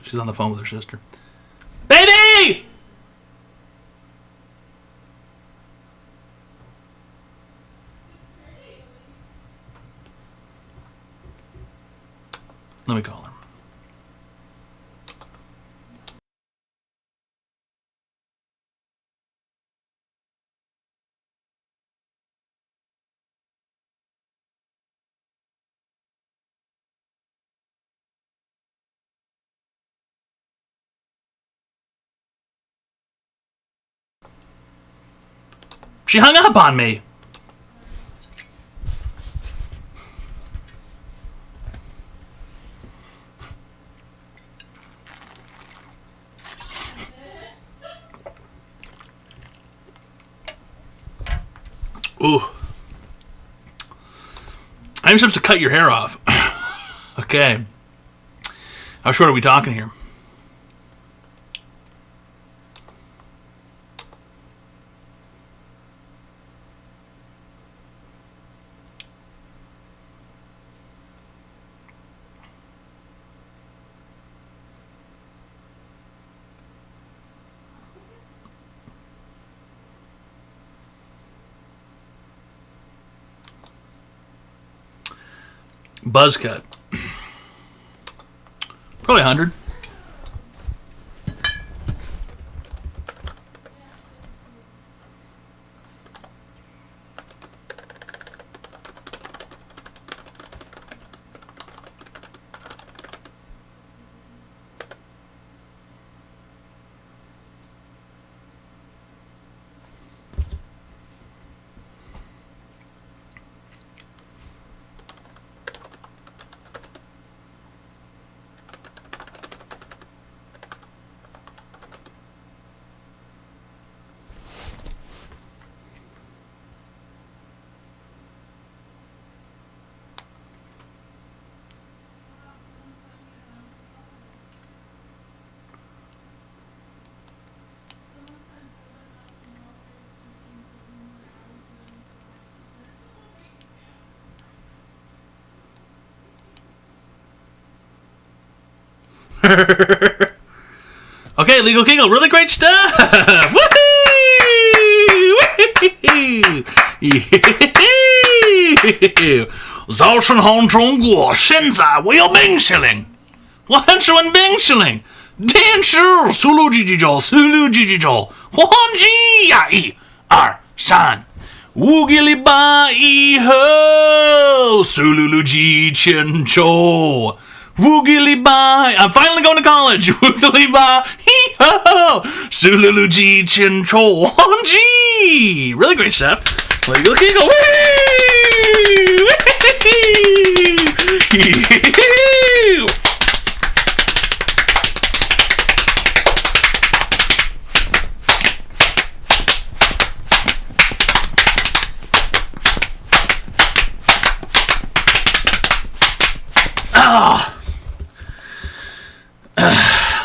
She's on the phone with her sister. Baby! Let me call her. She hung up on me. Ooh. I'm supposed to cut your hair off. Okay. How short are we talking here? Buzz cut. Probably 100. Okay, Legal Kegel, really great stuff! Woohoo! 早上好，中国，现在我有冰淇淋，我很喜欢冰淇淋。电视速度叽叽叫，速度叽叽叫，黄鸡呀，1、2、3。5个礼拜以后，速度几千周。5个礼拜 I'm finally going to college. 5个礼拜以后，速度几千周，黄鸡。Really great stuff. Legal Kegel.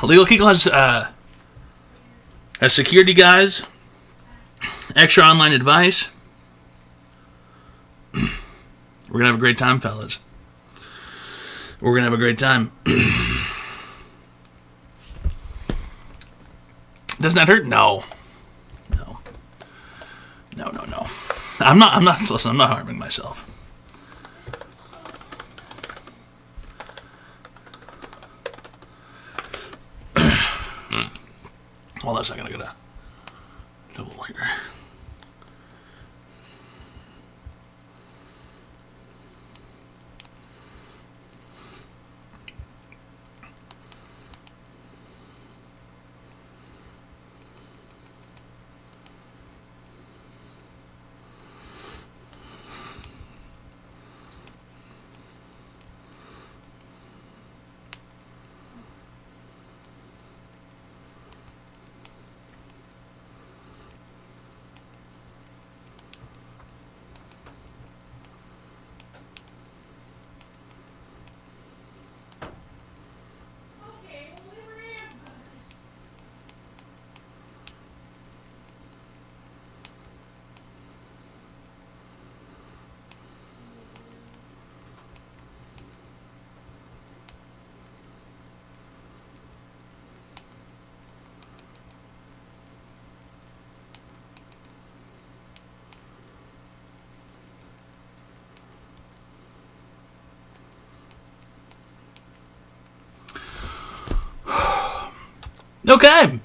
Legal Kegel has security guys, extra online advice. We're gonna have a great time, fellas. We're gonna have a great time. Doesn't that hurt? No. I'm not. Listen, I'm not harming myself. Hold on a second, I gotta double here. Okay.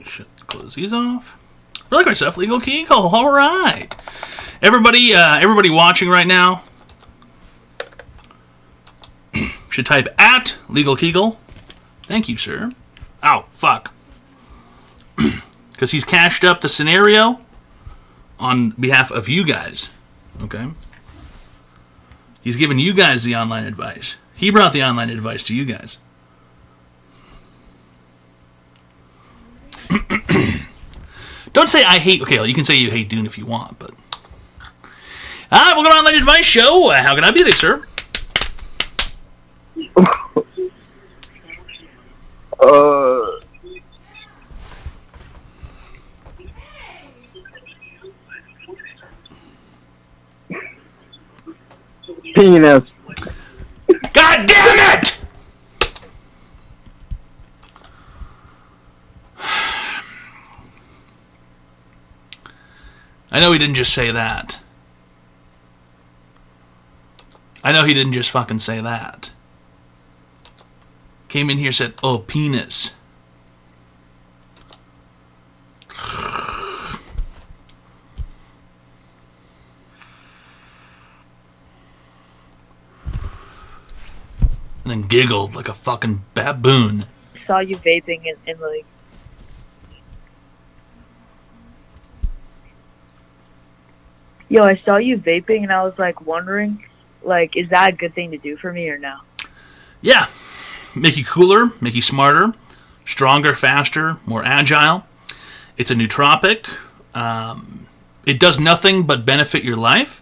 Should close these off. Really great stuff, Legal Kegel. All right, everybody watching right now should type at Legal Kegel. Thank you, sir. Ow, fuck. because he's cashed up the scenario on behalf of you guys. Okay? He's giving you guys the online advice. He brought the online advice to you guys. Don't say I hate... Okay, well, you can say you hate Dune if you want, but... welcome to Online Advice Show. How can I be there, sir? Penis. God damn it! I know he didn't just say that. I know he didn't just fucking say that. Came in here, said, oh, penis. And then giggled like a fucking baboon. Saw you vaping and like... Yo, I saw you vaping and I was like wondering, like, is that a good thing to do for me or no? Yeah. Make you cooler, make you smarter, stronger, faster, more agile. It's a nootropic. It does nothing but benefit your life.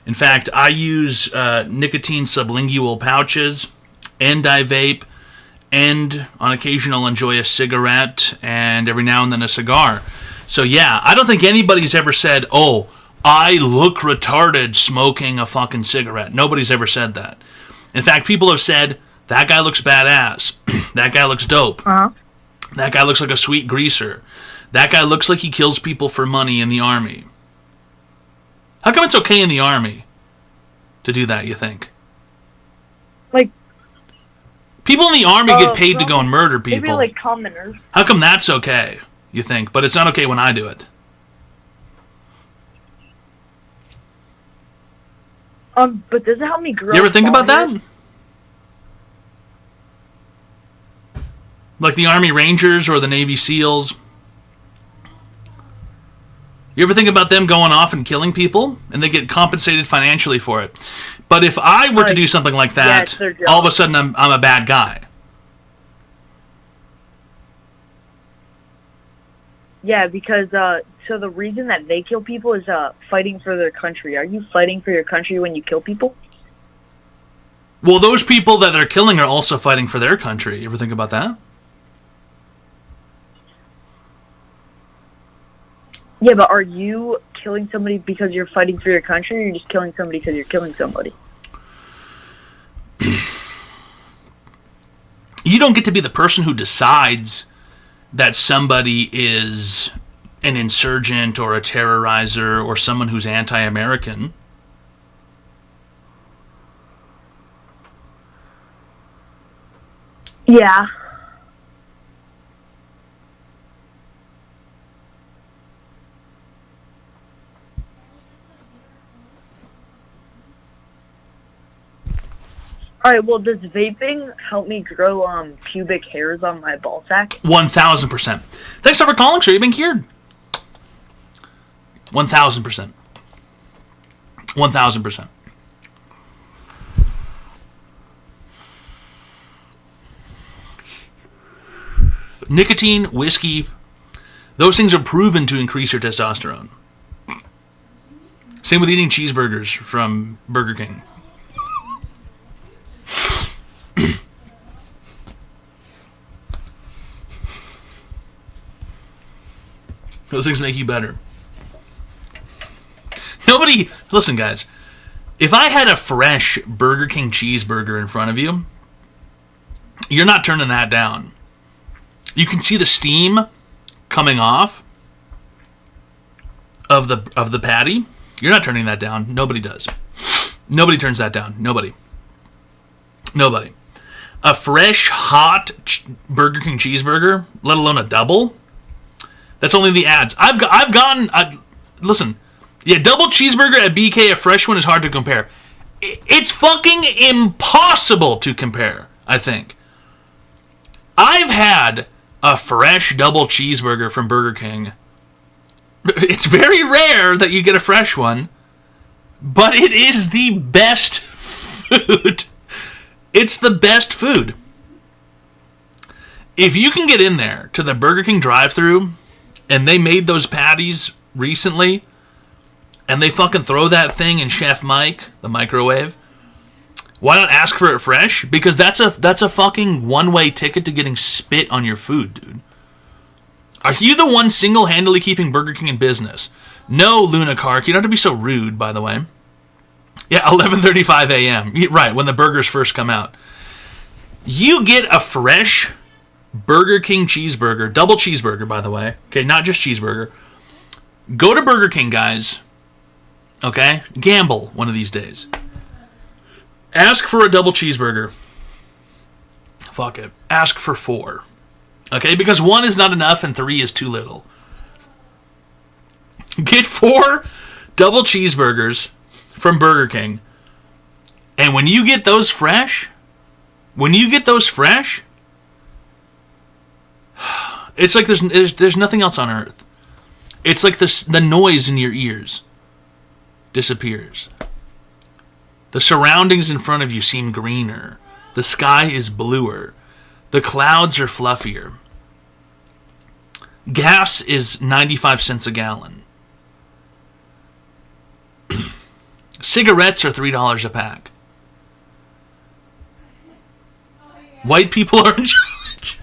In fact, I use nicotine sublingual pouches, and I vape, and on occasion I'll enjoy a cigarette, and every now and then a cigar. So yeah, I don't think anybody's ever said, oh, I look retarded smoking a fucking cigarette. Nobody's ever said that. In fact, people have said, that guy looks badass. That guy looks dope. Uh-huh. That guy looks like a sweet greaser. That guy looks like he kills people for money in the army. How come it's okay in the army to do that, you think? Like... People in the army get paid to go and murder people. Maybe like commoners. How come that's okay, you think? But it's not okay when I do it. But does it help me grow? You ever think about that? Like the Army Rangers or the Navy SEALs. You ever think about them going off and killing people? And they get compensated financially for it. But if I were to do something like that, all of a sudden I'm a bad guy. Yeah, because so the reason that they kill people is fighting for their country. Are you fighting for your country when you kill people? Well, those people that they're killing are also fighting for their country. You ever think about that? Yeah, but are you killing somebody because you're fighting for your country, or you're just killing somebody because you're killing somebody? You don't get to be the person who decides that somebody is an insurgent or a terrorizer or someone who's anti-American. Yeah. Alright, well, does vaping help me grow pubic hairs on my ball sack? 1,000%. Thanks for calling, sir. You've been cured. 1,000%. 1,000%. Nicotine, whiskey, those things are proven to increase your testosterone. Same with eating cheeseburgers from Burger King. Those things make you better. Nobody... Listen, guys. If I had a fresh Burger King cheeseburger in front of you, you're not turning that down. You can see the steam coming off of the patty. You're not turning that down. Nobody does. Nobody turns that down. Nobody. Nobody. A fresh, hot Burger King cheeseburger, let alone a double... That's only the ads. I've gotten... listen. Yeah, double cheeseburger at BK, a fresh one, is hard to compare. It's fucking impossible to compare, I think. I've had a fresh double cheeseburger from Burger King. It's very rare that you get a fresh one, but it is the best food. It's the best food. If you can get in there to the Burger King drive-thru, and they made those patties recently, and they fucking throw that thing in Chef Mike, the microwave, why not ask for it fresh? Because that's a fucking one-way ticket to getting spit on your food, dude. Are you the one single-handedly keeping Burger King in business? No, Luna Kark. You don't have to be so rude, by the way. Yeah, 11:35 a.m. Right, when the burgers first come out. You get a fresh Burger King cheeseburger, double cheeseburger, by the way. Okay, not just cheeseburger. Go to Burger King, guys. Okay? Gamble one of these days. Ask for a double cheeseburger. Fuck it. Ask for 4. Okay? Because 1 is not enough and 3 is too little. Get 4 double cheeseburgers from Burger King. And when you get those fresh, it's like there's nothing else on earth. It's like the noise in your ears disappears. The surroundings in front of you seem greener. The sky is bluer. The clouds are fluffier. Gas is 95 cents a gallon. Cigarettes are $3 a pack. White people are in charge.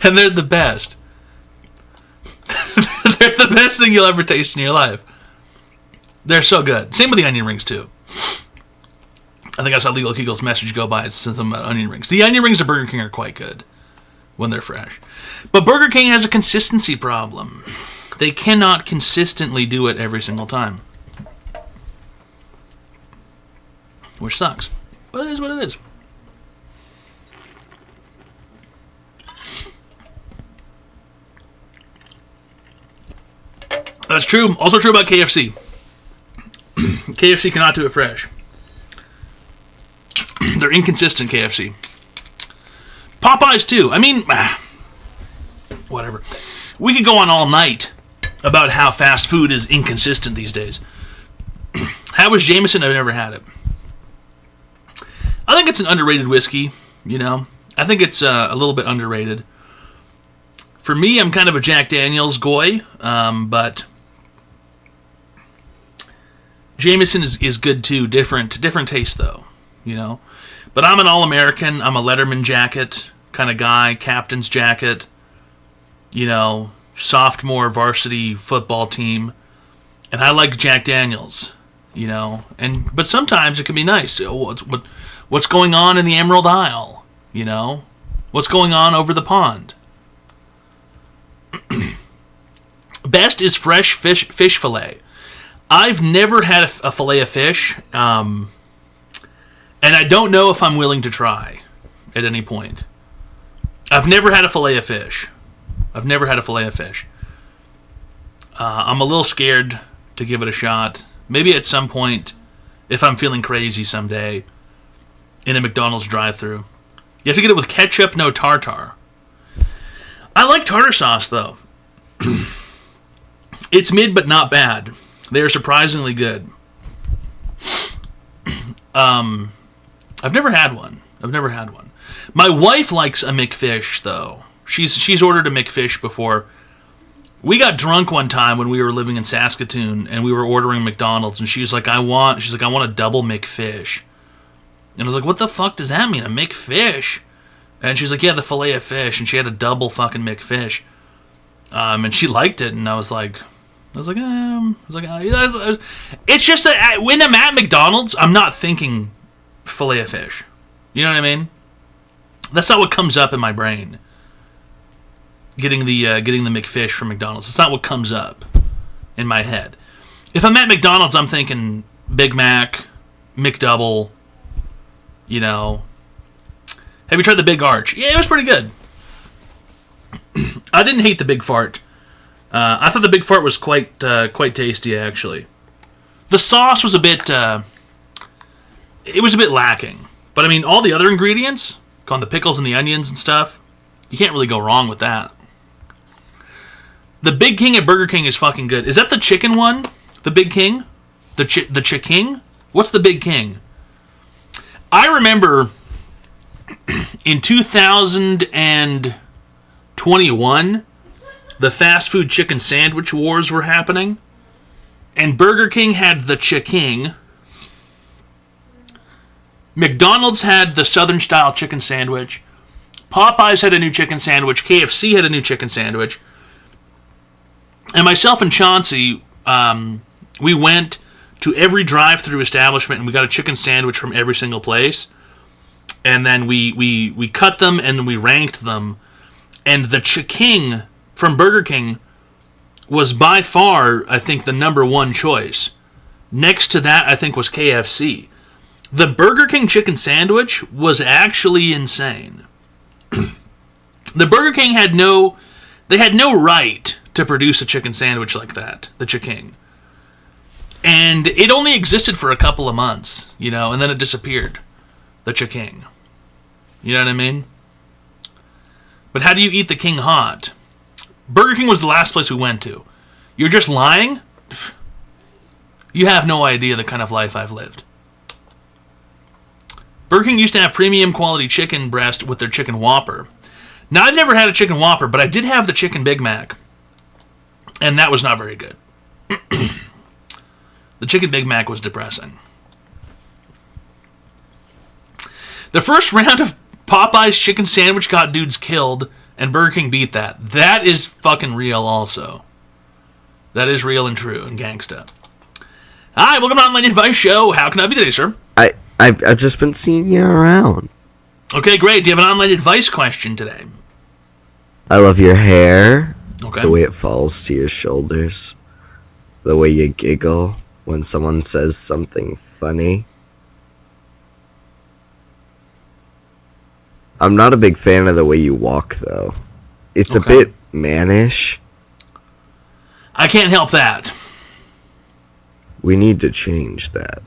And they're the best. They're the best thing you'll ever taste in your life. They're so good. Same with the onion rings, too. I think I saw Legal Kegel's message go by. It's something about onion rings. The onion rings at Burger King are quite good when they're fresh. But Burger King has a consistency problem. They cannot consistently do it every single time. Which sucks. But it is what it is. That's true. Also true about KFC. KFC cannot do it fresh. They're inconsistent, KFC. Popeyes, too. I mean, whatever. We could go on all night about how fast food is inconsistent these days. How was Jameson? I've never had it. I think it's an underrated whiskey, you know. I think it's a little bit underrated. For me, I'm kind of a Jack Daniels goy, but Jameson is good too. Different taste though, you know. But I'm an All-American. I'm a Letterman jacket kind of guy, captain's jacket, you know, sophomore varsity football team, and I like Jack Daniels, you know. But sometimes it can be nice. What's going on in the Emerald Isle, you know? What's going on over the pond? Best is fresh fish fillet. I've never had a fillet of fish, and I don't know if I'm willing to try at any point. I've never had a fillet of fish. I'm a little scared to give it a shot. Maybe at some point, if I'm feeling crazy someday, in a McDonald's drive-thru. You have to get it with ketchup, no tartar. I like tartar sauce, though. It's mid, but not bad. They are surprisingly good. I've never had one. My wife likes a McFish, though. She's ordered a McFish before. We got drunk one time when we were living in Saskatoon, and we were ordering McDonald's, and she's like, I want a double McFish. And I was like, what the fuck does that mean, a McFish? And she's like, yeah, the fillet of fish, and she had a double fucking McFish. And she liked it, and I was like, it's just that when I'm at McDonald's, I'm not thinking fillet of fish. You know what I mean? That's not what comes up in my brain. Getting the McFish from McDonald's. It's not what comes up in my head. If I'm at McDonald's, I'm thinking Big Mac, McDouble, you know. Have you tried the Big Arch? Yeah, it was pretty good. I didn't hate the Big Fart. I thought the Big Fart was quite tasty, actually. The sauce was a bit, it was a bit lacking. But I mean, all the other ingredients, on the pickles and the onions and stuff, you can't really go wrong with that. The Big King at Burger King is fucking good. Is that the chicken one? The Big King? The Chick-King? What's the Big King? I remember in 2021, the fast food chicken sandwich wars were happening, and Burger King had the Chick-King. McDonald's had the Southern style chicken sandwich. Popeyes had a new chicken sandwich. KFC had a new chicken sandwich. And myself and Chauncey, we went to every drive-through establishment and we got a chicken sandwich from every single place. And then we cut them and we ranked them. And the Chick-King from Burger King was by far, I think, the number one choice. Next to that, I think, was KFC. The Burger King chicken sandwich was actually insane. The Burger King had no right to produce a chicken sandwich like that, the Chick-King. And it only existed for a couple of months, you know, and then it disappeared. The Chick-King. You know what I mean? But how do you eat the King hot? Burger King was the last place we went to. You're just lying? You have no idea the kind of life I've lived. Burger King used to have premium quality chicken breast with their chicken Whopper. Now, I've never had a chicken Whopper, but I did have the chicken Big Mac. And that was not very good. The chicken Big Mac was depressing. The first round of Popeye's chicken sandwich got dudes killed, and Burger King beat that. That is fucking real also. That is real and true and gangsta. Hi, welcome to Online Advice Show. How can I be today, sir? I've just been seeing you around. Okay, great. Do you have an online advice question today? I love your hair. Okay. The way it falls to your shoulders. The way you giggle when someone says something funny. I'm not a big fan of the way you walk, though. It's a bit mannish. I can't help that. We need to change that.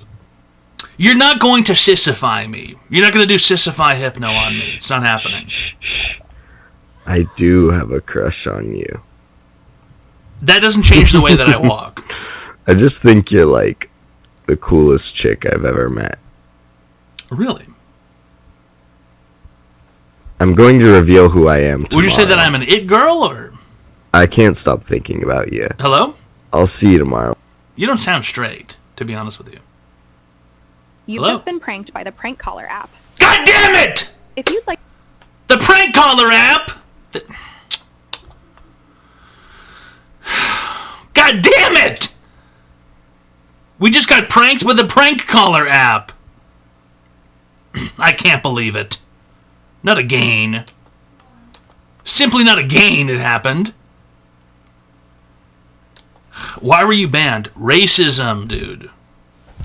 You're not going to sissify me. You're not going to do sissify hypno on me. It's not happening. I do have a crush on you. That doesn't change the way that I walk. I just think you're like the coolest chick I've ever met. Really? I'm going to reveal who I am tomorrow. Would you say that I'm an it girl, or? I can't stop thinking about you. Hello? I'll see you tomorrow. You don't sound straight, to be honest with you. You've Hello? just been pranked by the prank caller app. God damn it! If you'd like... The prank caller app! God damn it! We just got pranked with the prank caller app. I can't believe it. Not again. Simply not again it happened. Why were you banned? Racism, dude.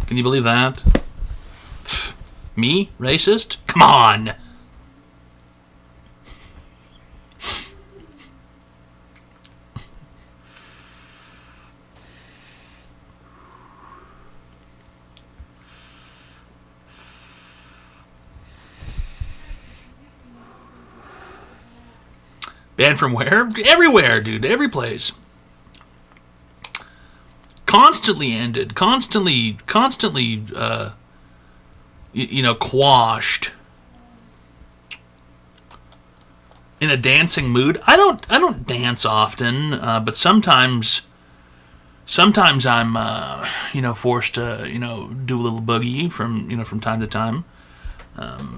Can you believe that? Me? Racist? Come on! Banned from where? Everywhere, dude. Every place. Constantly ended. Constantly, quashed. In a dancing mood. I don't dance often, but sometimes I'm, forced to, do a little boogie from time to time.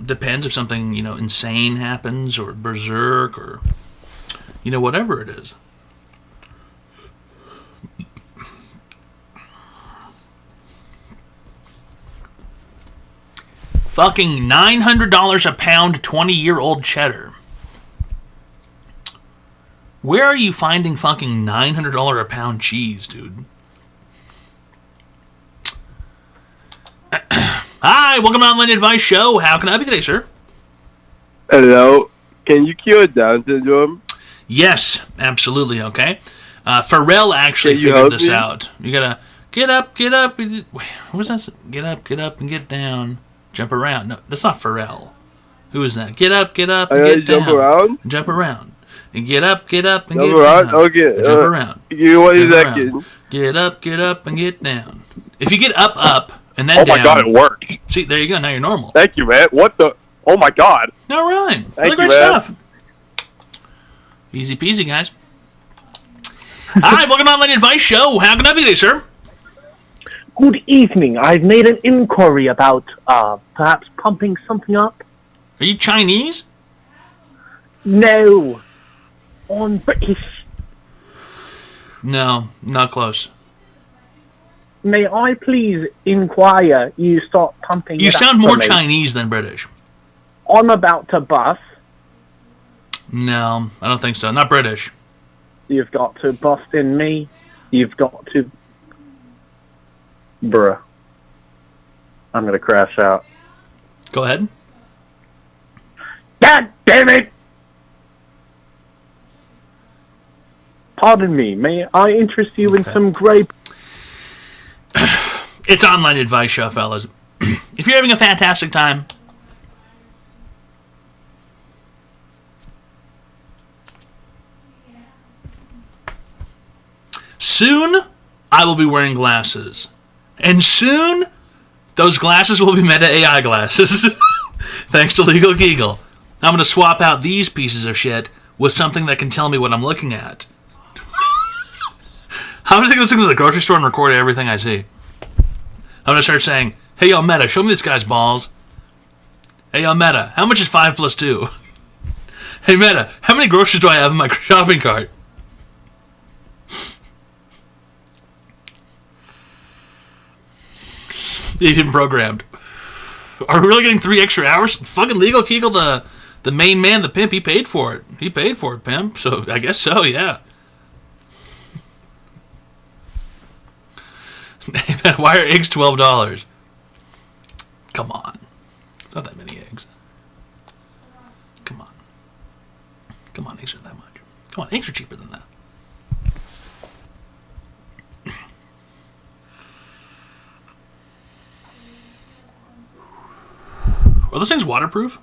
Depends if something, insane happens or berserk or, whatever it is. Fucking $900 a pound, 20-year-old cheddar. Where are you finding fucking $900 a pound cheese, dude? Hi, welcome to Online Advice Show. How can I help you today, sir? Hello. Can you cure Down syndrome? Yes, absolutely. Okay. Pharrell actually Can you figured help this me? out. You gotta Get up, get up. What was that? Get up, and get down. Jump around. No, that's not Pharrell. Who is that? Get up, and get down. Jump around? Jump around. And get up, and Jump get around? down. Okay. And jump around. What is Jump that, around. kid? Get up, and get down. If you get up, and then Oh down. my god, it worked. See, there you go. Now you're normal. Thank you, man. What the? Oh my god. All right. Thank Really you, great man. stuff. Easy peasy, guys. All right, welcome to Online Advice Show. How can I be there, sir? Good evening. I've made an inquiry about perhaps pumping something up. Are you Chinese? No. On British. No, not close. May I please inquire you start pumping You it up sound for more me? Chinese than British. I'm about to bust. No, I don't think so. Not British. You've got to bust in me. You've got to... Bruh. I'm gonna crash out. Go ahead. God damn it! Pardon me. May I interest you in some grape... It's Online Advice Show, fellas. If you're having a fantastic time, soon I will be wearing glasses. And soon, those glasses will be Meta AI glasses. Thanks to Legal Geagle. I'm going to swap out these pieces of shit with something that can tell me what I'm looking at. I'm going to take this thing to the grocery store and record everything I see. I'm going to start saying, hey, yo, Meta, show me this guy's balls. Hey, yo, Meta, how much is 5 plus 2? Hey, Meta, how many groceries do I have in my shopping cart? They've been programmed. Are we really getting 3 extra hours? Fucking Legal Kegel, the main man, the pimp, he paid for it. He paid for it, pimp. So I guess so, yeah. Why are eggs $12? Come on. It's not that many eggs. Come on. Come on, eggs aren't that much. Come on, eggs are cheaper than that. Are those things waterproof?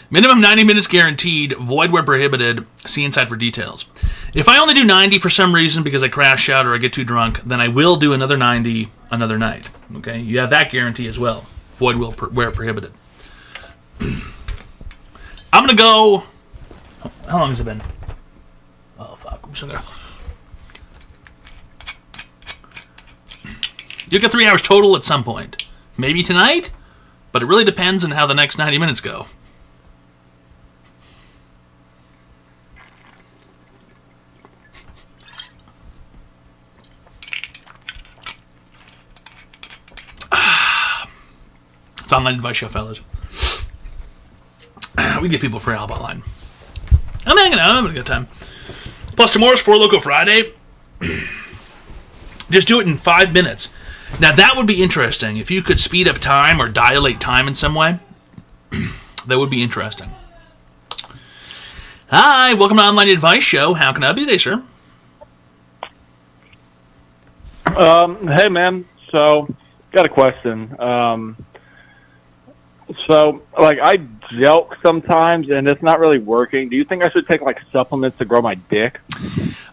Minimum 90 minutes guaranteed, void where prohibited, see inside for details. If I only do 90 for some reason because I crash out or I get too drunk, then I will do another 90 another night. Okay? You have that guarantee as well. Void where prohibited. I'm going to go... How long has it been? Oh, fuck. I'm just going to... You'll get 3 hours total at some point. Maybe tonight, but it really depends on how the next 90 minutes go. It's Online Advice Show, fellas. We get people free help online. I'm hanging out. I'm having a good time. Plus, tomorrow's 4 Loco Friday. Just do it in 5 minutes. Now, that would be interesting. If you could speed up time or dilate time in some way, that would be interesting. Hi, welcome to Online Advice Show. How can I be there, sir? Hey, man. So, got a question. So, like, I joke sometimes, and it's not really working. Do you think I should take, like, supplements to grow my dick?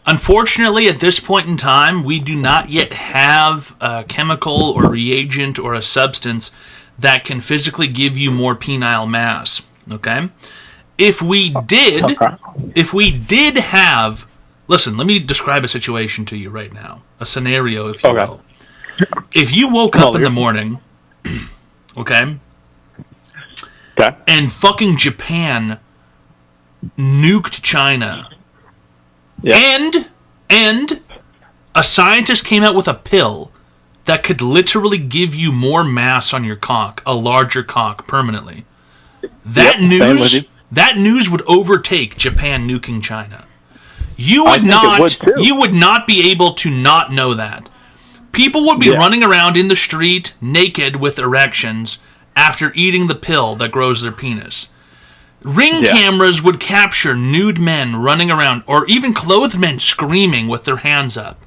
Unfortunately, at this point in time, we do not yet have a chemical or reagent or a substance that can physically give you more penile mass. Okay? If we did have... Listen, let me describe a situation to you right now. A scenario, if you will. If you woke up in the morning, okay, and fucking Japan nuked China, and a scientist came out with a pill that could literally give you more mass on your cock, a larger cock, permanently. That news would overtake Japan nuking China. You would not be able to not know that. People would be running around in the street naked with erections after eating the pill that grows their penis. Ring cameras would capture nude men running around, or even clothed men screaming with their hands up,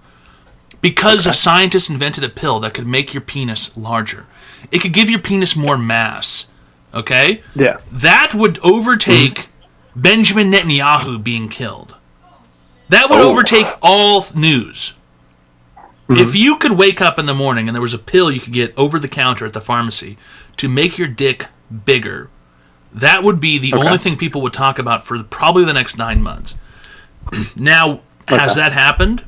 because a scientist invented a pill that could make your penis larger. It could give your penis more mass. Okay? Yeah. That would overtake Benjamin Netanyahu being killed. That would overtake all news. If you could wake up in the morning and there was a pill you could get over the counter at the pharmacy to make your dick bigger, that would be the only thing people would talk about for probably the next 9 months. Now, has that happened?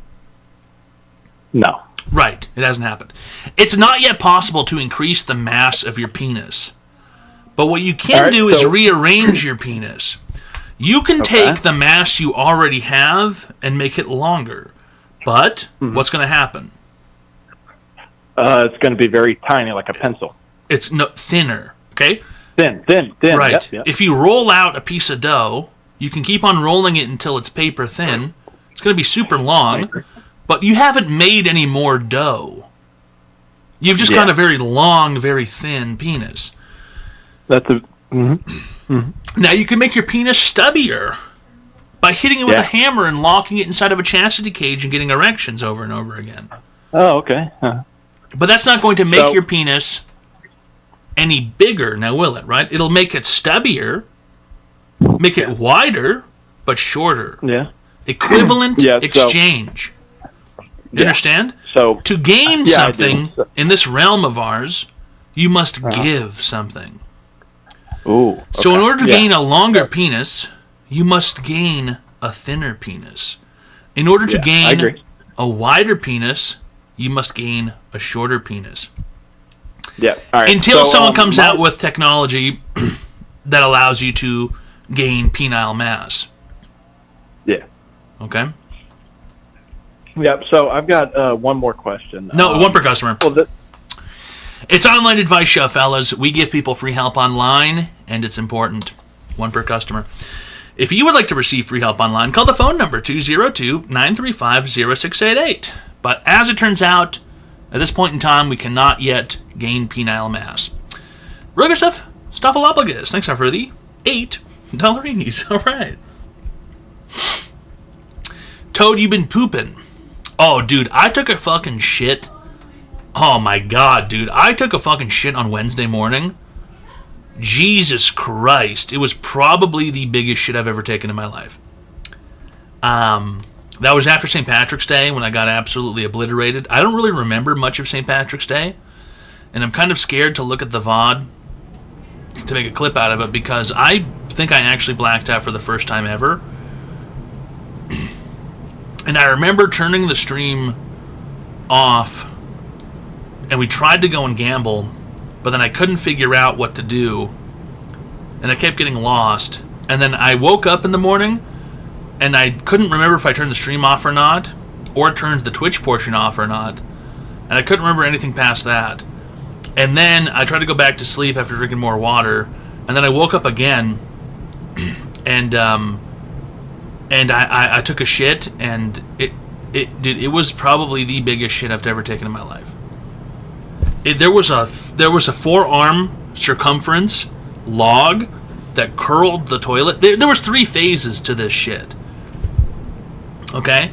No. Right, it hasn't happened. It's not yet possible to increase the mass of your penis. But what you can do is rearrange your penis. You can take the mass you already have and make it longer. But what's going to happen? It's going to be very tiny, like a pencil. It's thinner, okay? Thin. Right. Yep. If you roll out a piece of dough, you can keep on rolling it until it's paper thin. It's going to be super long, but you haven't made any more dough. You've just got a very long, very thin penis. That's a... Now you can make your penis stubbier by hitting it with a hammer and locking it inside of a chastity cage and getting erections over and over again. Oh, okay. Huh. But that's not going to make your penis any bigger, now will it, right? It'll make it stubbier, make it wider, but shorter. Yeah. Equivalent exchange. You understand? So to gain something in this realm of ours, you must give something. Ooh. Okay. So in order to gain a longer penis, you must gain a thinner penis. In order to gain a wider penis, you must gain a shorter penis. Yeah. All right. Until someone comes out with technology that allows you to gain penile mass. Yeah. Okay. Yeah. So I've got one more question. No, one per customer. Well, it's Online Advice Show, fellas. We give people free help online, and it's important. One per customer. If you would like to receive free help online, call the phone number 202-935-0688. But as it turns out, at this point in time, we cannot yet gain penile mass. Rugerstuff, Staphylophagus, thanks for the $8 All right. Toad, you been pooping. Oh, dude, I took a fucking shit. Oh, my God, dude. I took a fucking shit on Wednesday morning. Jesus Christ. It was probably the biggest shit I've ever taken in my life. That was after St. Patrick's Day when I got absolutely obliterated. I don't really remember much of St. Patrick's Day. And I'm kind of scared to look at the VOD to make a clip out of it because I think I actually blacked out for the first time ever. And I remember turning the stream off, and we tried to go and gamble, but then I couldn't figure out what to do, and I kept getting lost. And then I woke up in the morning, and I couldn't remember if I turned the stream off or not, or turned the Twitch portion off or not, and I couldn't remember anything past that. And then I tried to go back to sleep after drinking more water, and then I woke up again, and I took a shit, and it was probably the biggest shit I've ever taken in my life. There was a forearm circumference log that curled the toilet. There was 3 phases to this shit. Okay?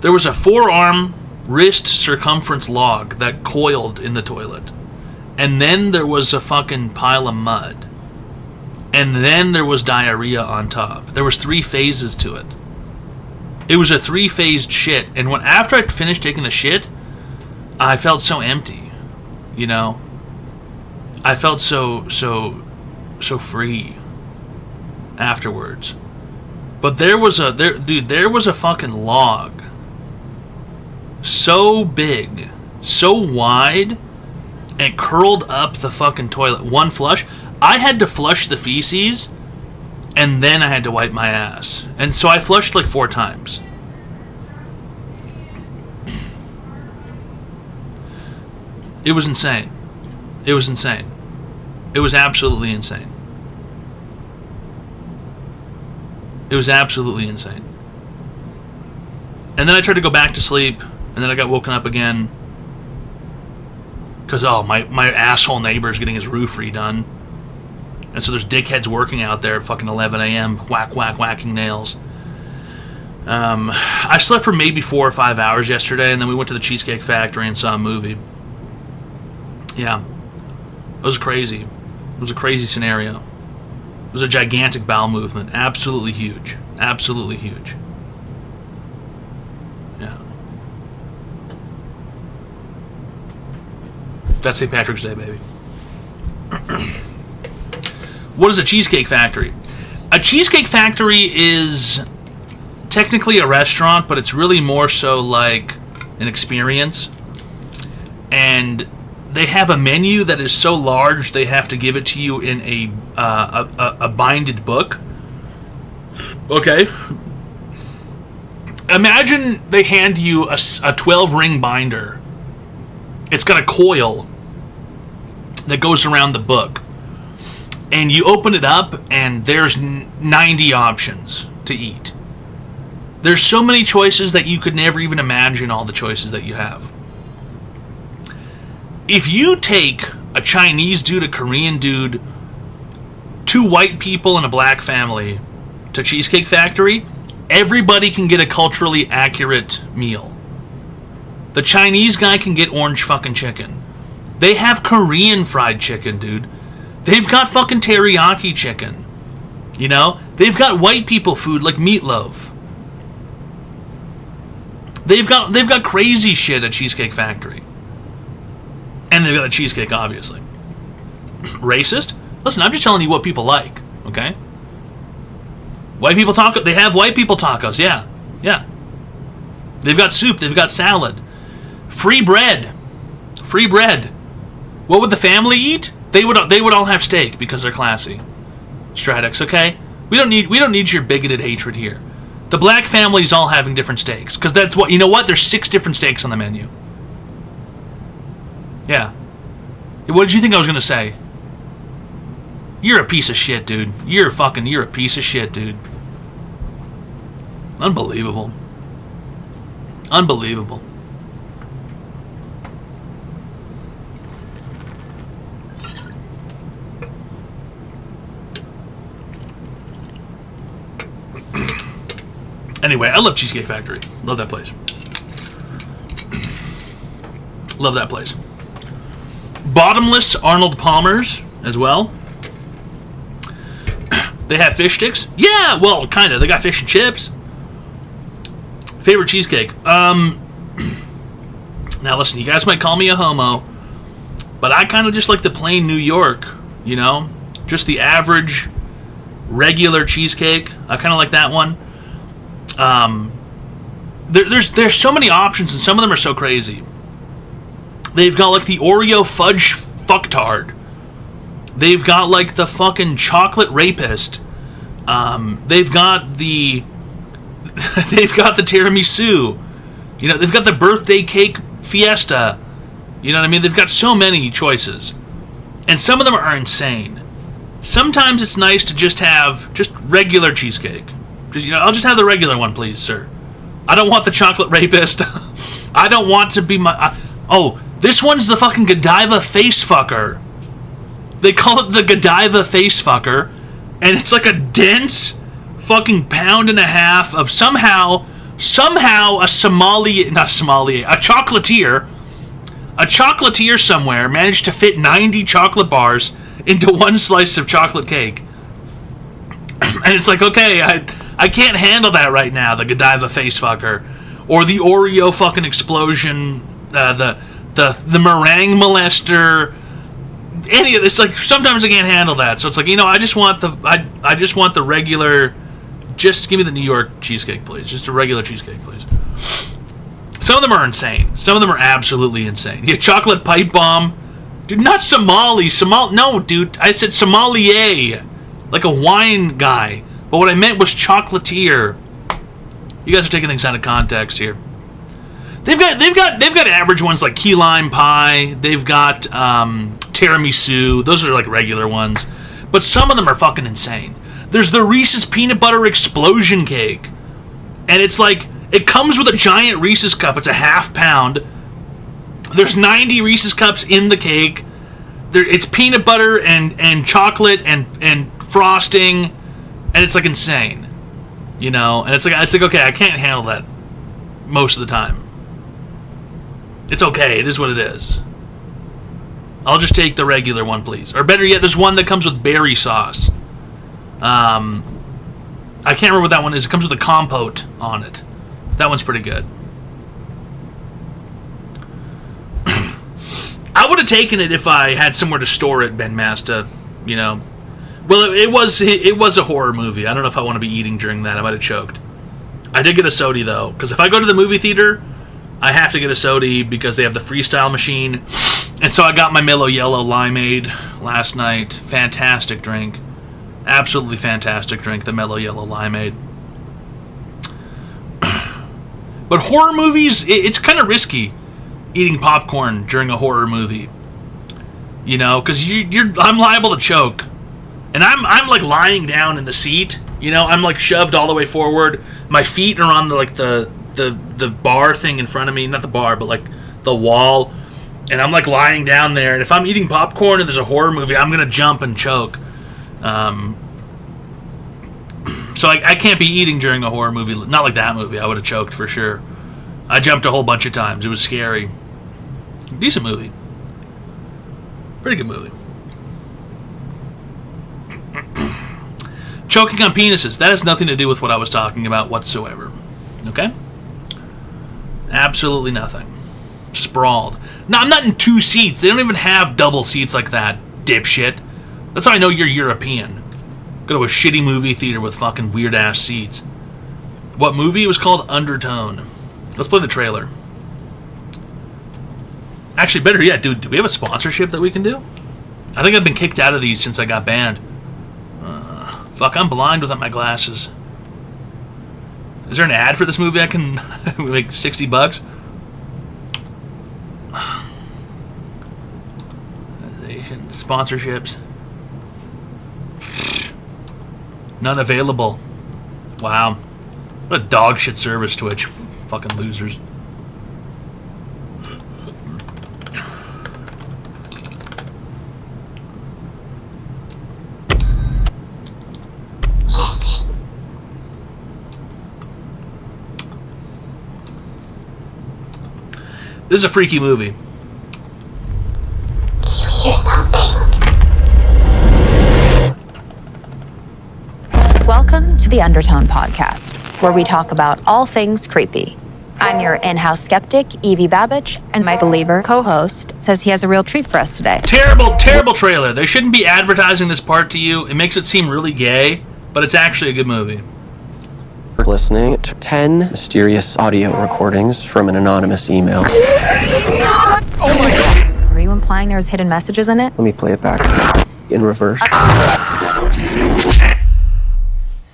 There was a forearm wrist circumference log that coiled in the toilet. And then there was a fucking pile of mud. And then there was diarrhea on top. There was 3 phases to it. It was a 3-phased shit. And after I finished taking the shit, I felt so empty. You know? I felt so free afterwards. But there was a fucking log. So big, so wide, and curled up the fucking toilet. One flush. I had to flush the feces, and then I had to wipe my ass. And so I flushed like 4 times. It was insane. It was insane. It was absolutely insane. It was absolutely insane. And then I tried to go back to sleep, and then I got woken up again. Because, my asshole neighbor's getting his roof redone. And so there's dickheads working out there at fucking 11 a.m. whacking nails. I slept for maybe 4 or 5 hours yesterday, and then we went to the Cheesecake Factory and saw a movie. Yeah. It was crazy. It was a crazy scenario. It was a gigantic bowel movement. Absolutely huge. Absolutely huge. Yeah. That's St. Patrick's Day, baby. What is a Cheesecake Factory? A Cheesecake Factory is technically a restaurant, but it's really more so like an experience. And they have a menu that is so large they have to give it to you in a binded book. Okay. Imagine they hand you a 12-ring binder. It's got a coil that goes around the book. And you open it up, and there's 90 options to eat. There's so many choices that you could never even imagine all the choices that you have. If you take a Chinese dude, a Korean dude, 2 white people, and a black family to Cheesecake Factory, everybody can get a culturally accurate meal. The Chinese guy can get orange fucking chicken. They have Korean fried chicken, dude. They've got fucking teriyaki chicken. You know? They've got white people food like meatloaf. They've got crazy shit at Cheesecake Factory. And they've got a cheesecake, obviously. Racist? Listen, I'm just telling you what people like, okay? White people taco. They have white people tacos, yeah. Yeah. They've got soup, they've got salad. Free bread. Free bread. What would the family eat? They would all have steak because they're classy. Stratix, okay? We don't need your bigoted hatred here. The black family's all having different steaks because that's what, you know what? There's 6 different steaks on the menu. Yeah. What did you think I was going to say? You're a piece of shit, dude. You're a piece of shit, dude. Unbelievable. Unbelievable. Anyway, I love Cheesecake Factory. Love that place. Love that place. Bottomless Arnold Palmer's as well. They have fish sticks. Yeah, well, kind of. They got fish and chips. Favorite cheesecake. Now listen, you guys might call me a homo, but I kind of just like the plain New York, you know? Just the average, regular cheesecake. I kind of like that one. There's so many options, and some of them are so crazy. They've got like the Oreo fudge fucktard. They've got like the fucking chocolate rapist. They've got the tiramisu. You know, they've got the birthday cake fiesta. You know what I mean? They've got so many choices, and some of them are insane. Sometimes it's nice to just have regular cheesecake. Just, you know, I'll just have the regular one, please, sir. I don't want the chocolate rapist. I don't want to be this one's the fucking Godiva face fucker. They call it the Godiva face fucker, and it's like a dense fucking pound and a half of somehow a chocolatier somewhere managed to fit 90 chocolate bars into one slice of chocolate cake. And it's like, okay, I can't handle that right now, the Godiva face fucker. Or the Oreo fucking explosion, the meringue molester, any of this. Like, sometimes I can't handle that. So it's like, you know, I just want the regular, just give me the New York cheesecake, please. Just a regular cheesecake, please. Some of them are insane. Some of them are absolutely insane. Yeah, chocolate pipe bomb. Dude, not Somali. No, dude. I said sommelier. Like a wine guy. But what I meant was chocolatier. You guys are taking things out of context here. They've got average ones like key lime pie. They've got tiramisu. Those are like regular ones. But some of them are fucking insane. There's the Reese's peanut butter explosion cake. And it's like, it comes with a giant Reese's cup. It's a half pound. There's 90 Reese's cups in the cake. it's peanut butter and chocolate and frosting, and it's like insane, you know. And it's like okay, I can't handle that most of the time. It's okay. It is what it is. I'll just take the regular one, please. Or better yet, there's one that comes with berry sauce. I can't remember what that one is. It comes with a compote on it. That one's pretty good. I would have taken it if I had somewhere to store it, Ben Masta. You know. Well, it was a horror movie. I don't know if I want to be eating during that. I might have choked. I did get a soda though, because if I go to the movie theater, I have to get a soda because they have the freestyle machine. And so I got my Mellow Yellow Limeade last night. Fantastic drink. Absolutely fantastic drink, the Mellow Yellow Limeade. But horror movies, it's kind of risky eating popcorn during a horror movie. You know, because I'm liable to choke. And I'm like lying down in the seat. You know, I'm like shoved all the way forward. My feet are on the bar thing in front of me. Not the bar, but like the wall. And I'm like lying down there. And if I'm eating popcorn and there's a horror movie, I'm going to jump and choke. So I can't be eating during a horror movie. Not like that movie. I would have choked for sure. I jumped a whole bunch of times. It was scary. Decent movie. Pretty good movie. Choking on penises. That has nothing to do with what I was talking about whatsoever. Okay? Absolutely nothing. Sprawled. No, I'm not in two seats. They don't even have double seats like that, dipshit. That's how I know you're European. Go to a shitty movie theater with fucking weird-ass seats. What movie? It was called Undertone. Let's play the trailer. Actually, better yet, dude, do we have a sponsorship that we can do? I think I've been kicked out of these since I got banned. Fuck, I'm blind without my glasses. Is there an ad for this movie I can make $60? Sponsorships. None available. Wow. What a dog shit service, Twitch. Fucking losers. This is a freaky movie. Welcome to the Undertone Podcast, where we talk about all things creepy. I'm your in-house skeptic, Evie Babbage, and my believer co-host says he has a real treat for us today. Terrible trailer. They shouldn't be advertising this part to you. It makes it seem really gay, but it's actually a good movie. We're listening to 10 mysterious audio recordings from an anonymous email. Oh my god! Were you implying there was hidden messages in it? Let me play it back in reverse.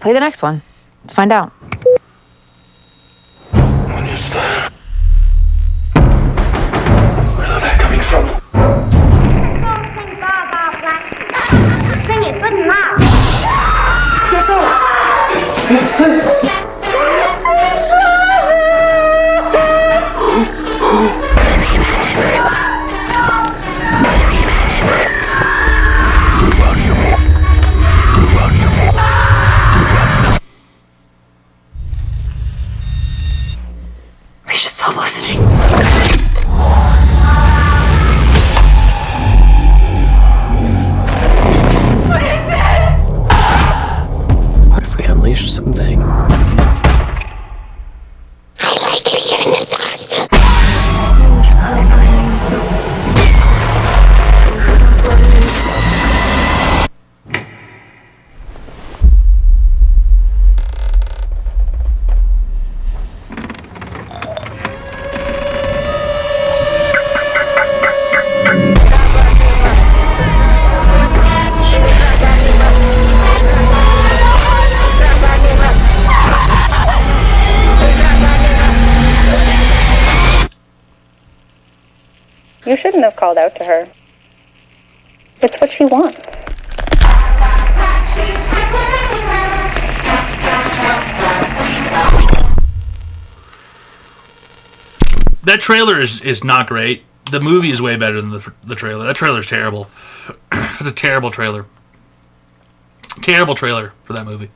Play the next one. Let's find out. What is that? Where is that coming from? Sing it good and loud. We should stop listening. What is this? What if we unleash something? You shouldn't have called out to her. It's what she wants. That trailer is not great. the movie is way better than the trailer. That trailer's terrible. It's a terrible trailer. Terrible trailer for that movie.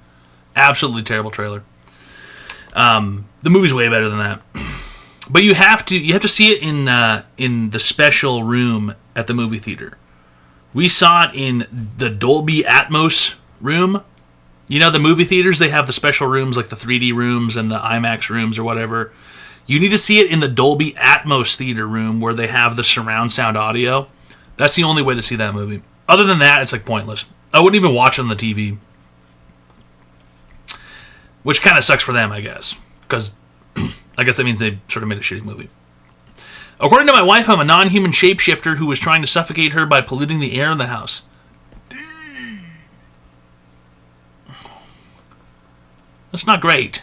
Absolutely terrible trailer. The movie's way better than that. But you have to see it in the special room at the movie theater. We saw it in the Dolby Atmos room. You know, the movie theaters, they have the special rooms like the 3D rooms and the IMAX rooms or whatever. You need to see it in the Dolby Atmos theater room where they have the surround sound audio. That's the only way to see that movie. Other than that, it's like pointless. I wouldn't even watch it on the TV. Which kind of sucks for them, I guess. Because I guess that means they sort of made a shitty movie. According to my wife, I'm a non-human shapeshifter who was trying to suffocate her by polluting the air in the house. That's not great.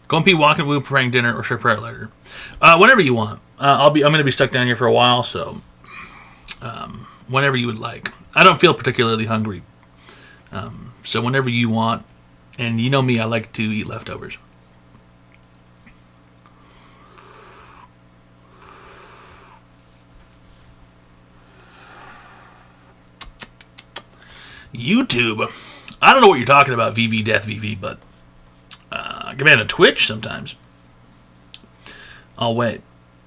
Go and pee, walking, woo, praying dinner, or share prayer letter. Whatever you want. I'm going to be stuck down here for a while, so whenever you would like. I don't feel particularly hungry, so whenever you want. And you know me, I like to eat leftovers. YouTube. I don't know what you're talking about, VV Death VV, but get me on a Twitch sometimes. I'll wait.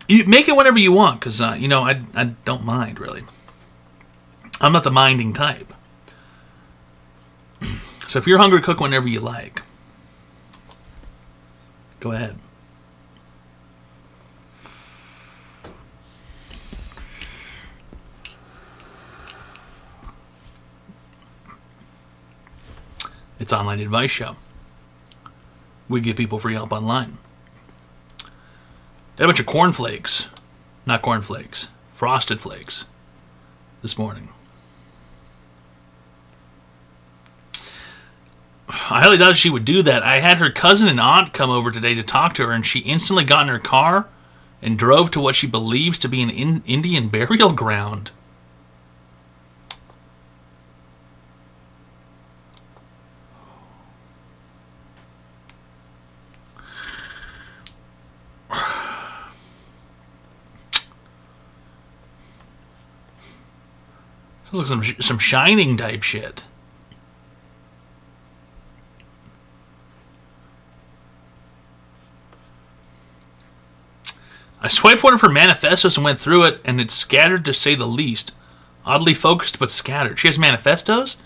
You make it whenever you want, because I don't mind really. I'm not the minding type. So if you're hungry, cook whenever you like. Go ahead. It's Online Advice Show. We give people free help online. They had a bunch of cornflakes. Not cornflakes. Frosted Flakes. This morning. I highly doubt she would do that. I had her cousin and aunt come over today to talk to her, and she instantly got in her car and drove to what she believes to be an Indian burial ground. Sounds like some Shining type shit. I swiped one of her manifestos and went through it, and it's scattered to say the least. Oddly focused, but scattered. She has manifestos?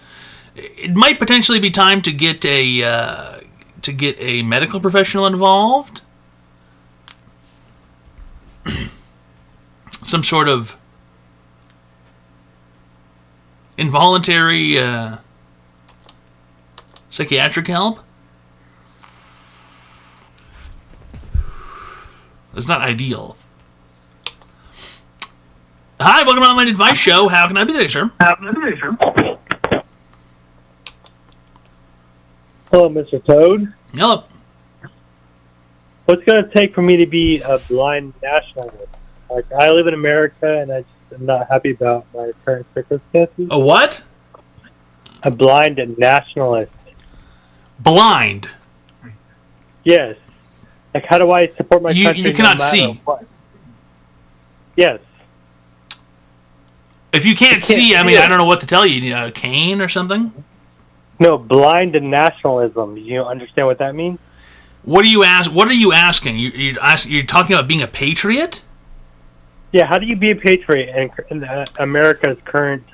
It might potentially be time to get a medical professional involved. Some sort of involuntary psychiatric help. It's not ideal. Hi, welcome to Online Advice Show. How can I be today, sir? Hello, Mr. Toad. Hello. What's it going to take for me to be a blind nationalist? Like, I live in America, and I just am not happy about my current circumstances. A what? A blind nationalist. Blind? Yes. Like, how do I support my country? You cannot no matter see. what? Yes. If you can't see, I mean, I don't know what to tell you. You need a cane or something? No, blind nationalism. Do you understand what that means? What are you asking? You're talking about being a patriot? Yeah, how do you be a patriot in America's current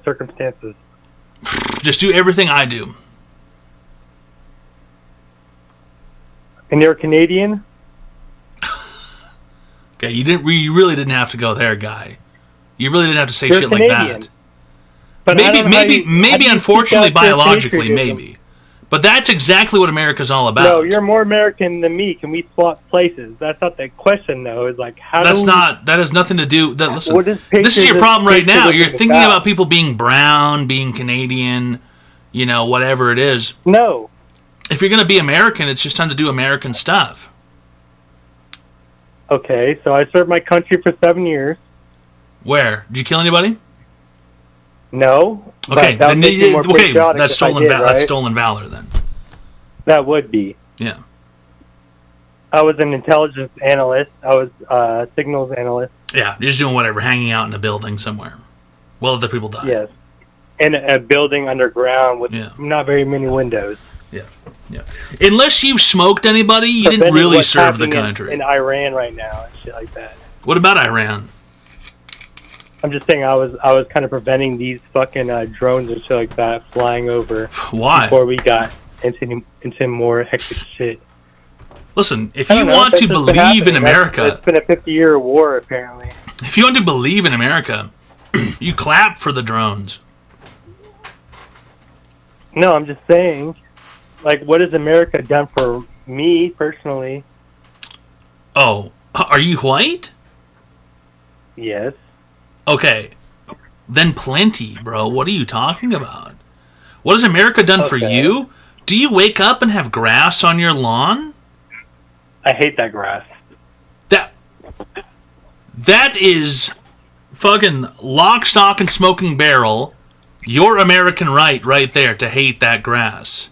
circumstances? Just do everything I do. And you're a Canadian? Okay, you really didn't have to go there, guy. You really didn't have to say You're shit Canadian. like that. But maybe unfortunately, biologically, maybe. But that's exactly what America's all about. No, you're more American than me. Can we swap places? That's not the question, though. Is like how that has nothing to do. Listen, what is this is your problem right now. You're thinking about? about people being brown, being Canadian, whatever it is. No. If you're going to be American, it's just time to do American stuff. Okay, so I served my country for 7 years. Where? Did you kill anybody? No. Okay, that's stolen valor then. That would be. Yeah. I was an intelligence analyst. I was a signals analyst. Yeah, you're just doing whatever, hanging out in a building somewhere. Well, other people die. Yes. In a building underground with not very many windows. Yeah. Unless you've smoked anybody, you didn't Preventing really what's serve the happening country. in Iran right now and shit like that. What about Iran? I'm just saying I was kind of preventing these fucking drones and shit like that flying over. Why? Before we got into more hectic shit. Listen, if I you don't know, want that's to just believe happening. in America, It's been a 50-year war apparently. if you want to believe in America, you clap for the drones. No, I'm just saying, like, what has America done for me personally? Oh, are you white? Yes. Okay, then plenty, bro. What are you talking about? What has America done for you? Do you wake up and have grass on your lawn? I hate that grass. That is fucking lock, stock, and smoking barrel. Your American right there to hate that grass.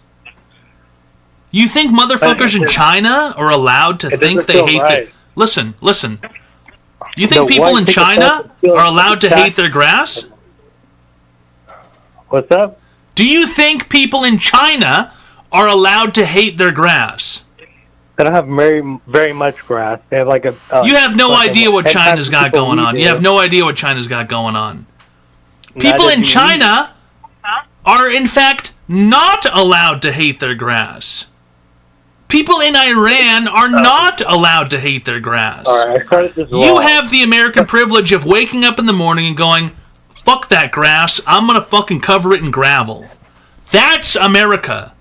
You think motherfuckers in China are allowed to think they hate right. Listen. You think people in China are allowed to hate their grass? What's up? Do you think people in China are allowed to hate their grass? They don't have very much grass. They have like a. You have no idea what China's got people going on. we You do. have no idea what China's got going on. Neither People in do we. China are, in fact, not allowed to hate their grass. People in Iran are not allowed to hate their grass. All right, I started this You wrong. have the American privilege of waking up in the morning and going, fuck that grass, I'm gonna fucking cover it in gravel. That's America.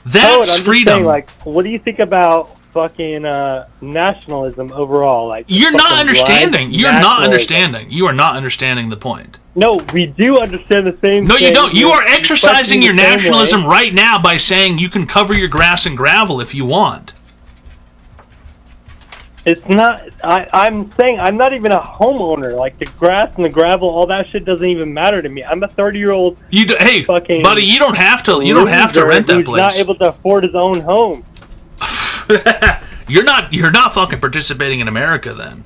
That's I'm just freedom. saying, like, what do you think about fucking nationalism overall? Like, You're not fucking understanding. blind You're not nationalism. understanding. You are not understanding the point. No, we do understand the same No, thing. you don't. You are We're exercising fucking your the same nationalism way. right now by saying you can cover your grass in gravel if you want. It's not. I'm saying I'm not even a homeowner. Like, the grass and the gravel, all that shit doesn't even matter to me. I'm a 30-year-old. Hey, fucking buddy, you don't have to. You don't have to loser rent that who's not place. able to afford his own home. You're not fucking participating in America then.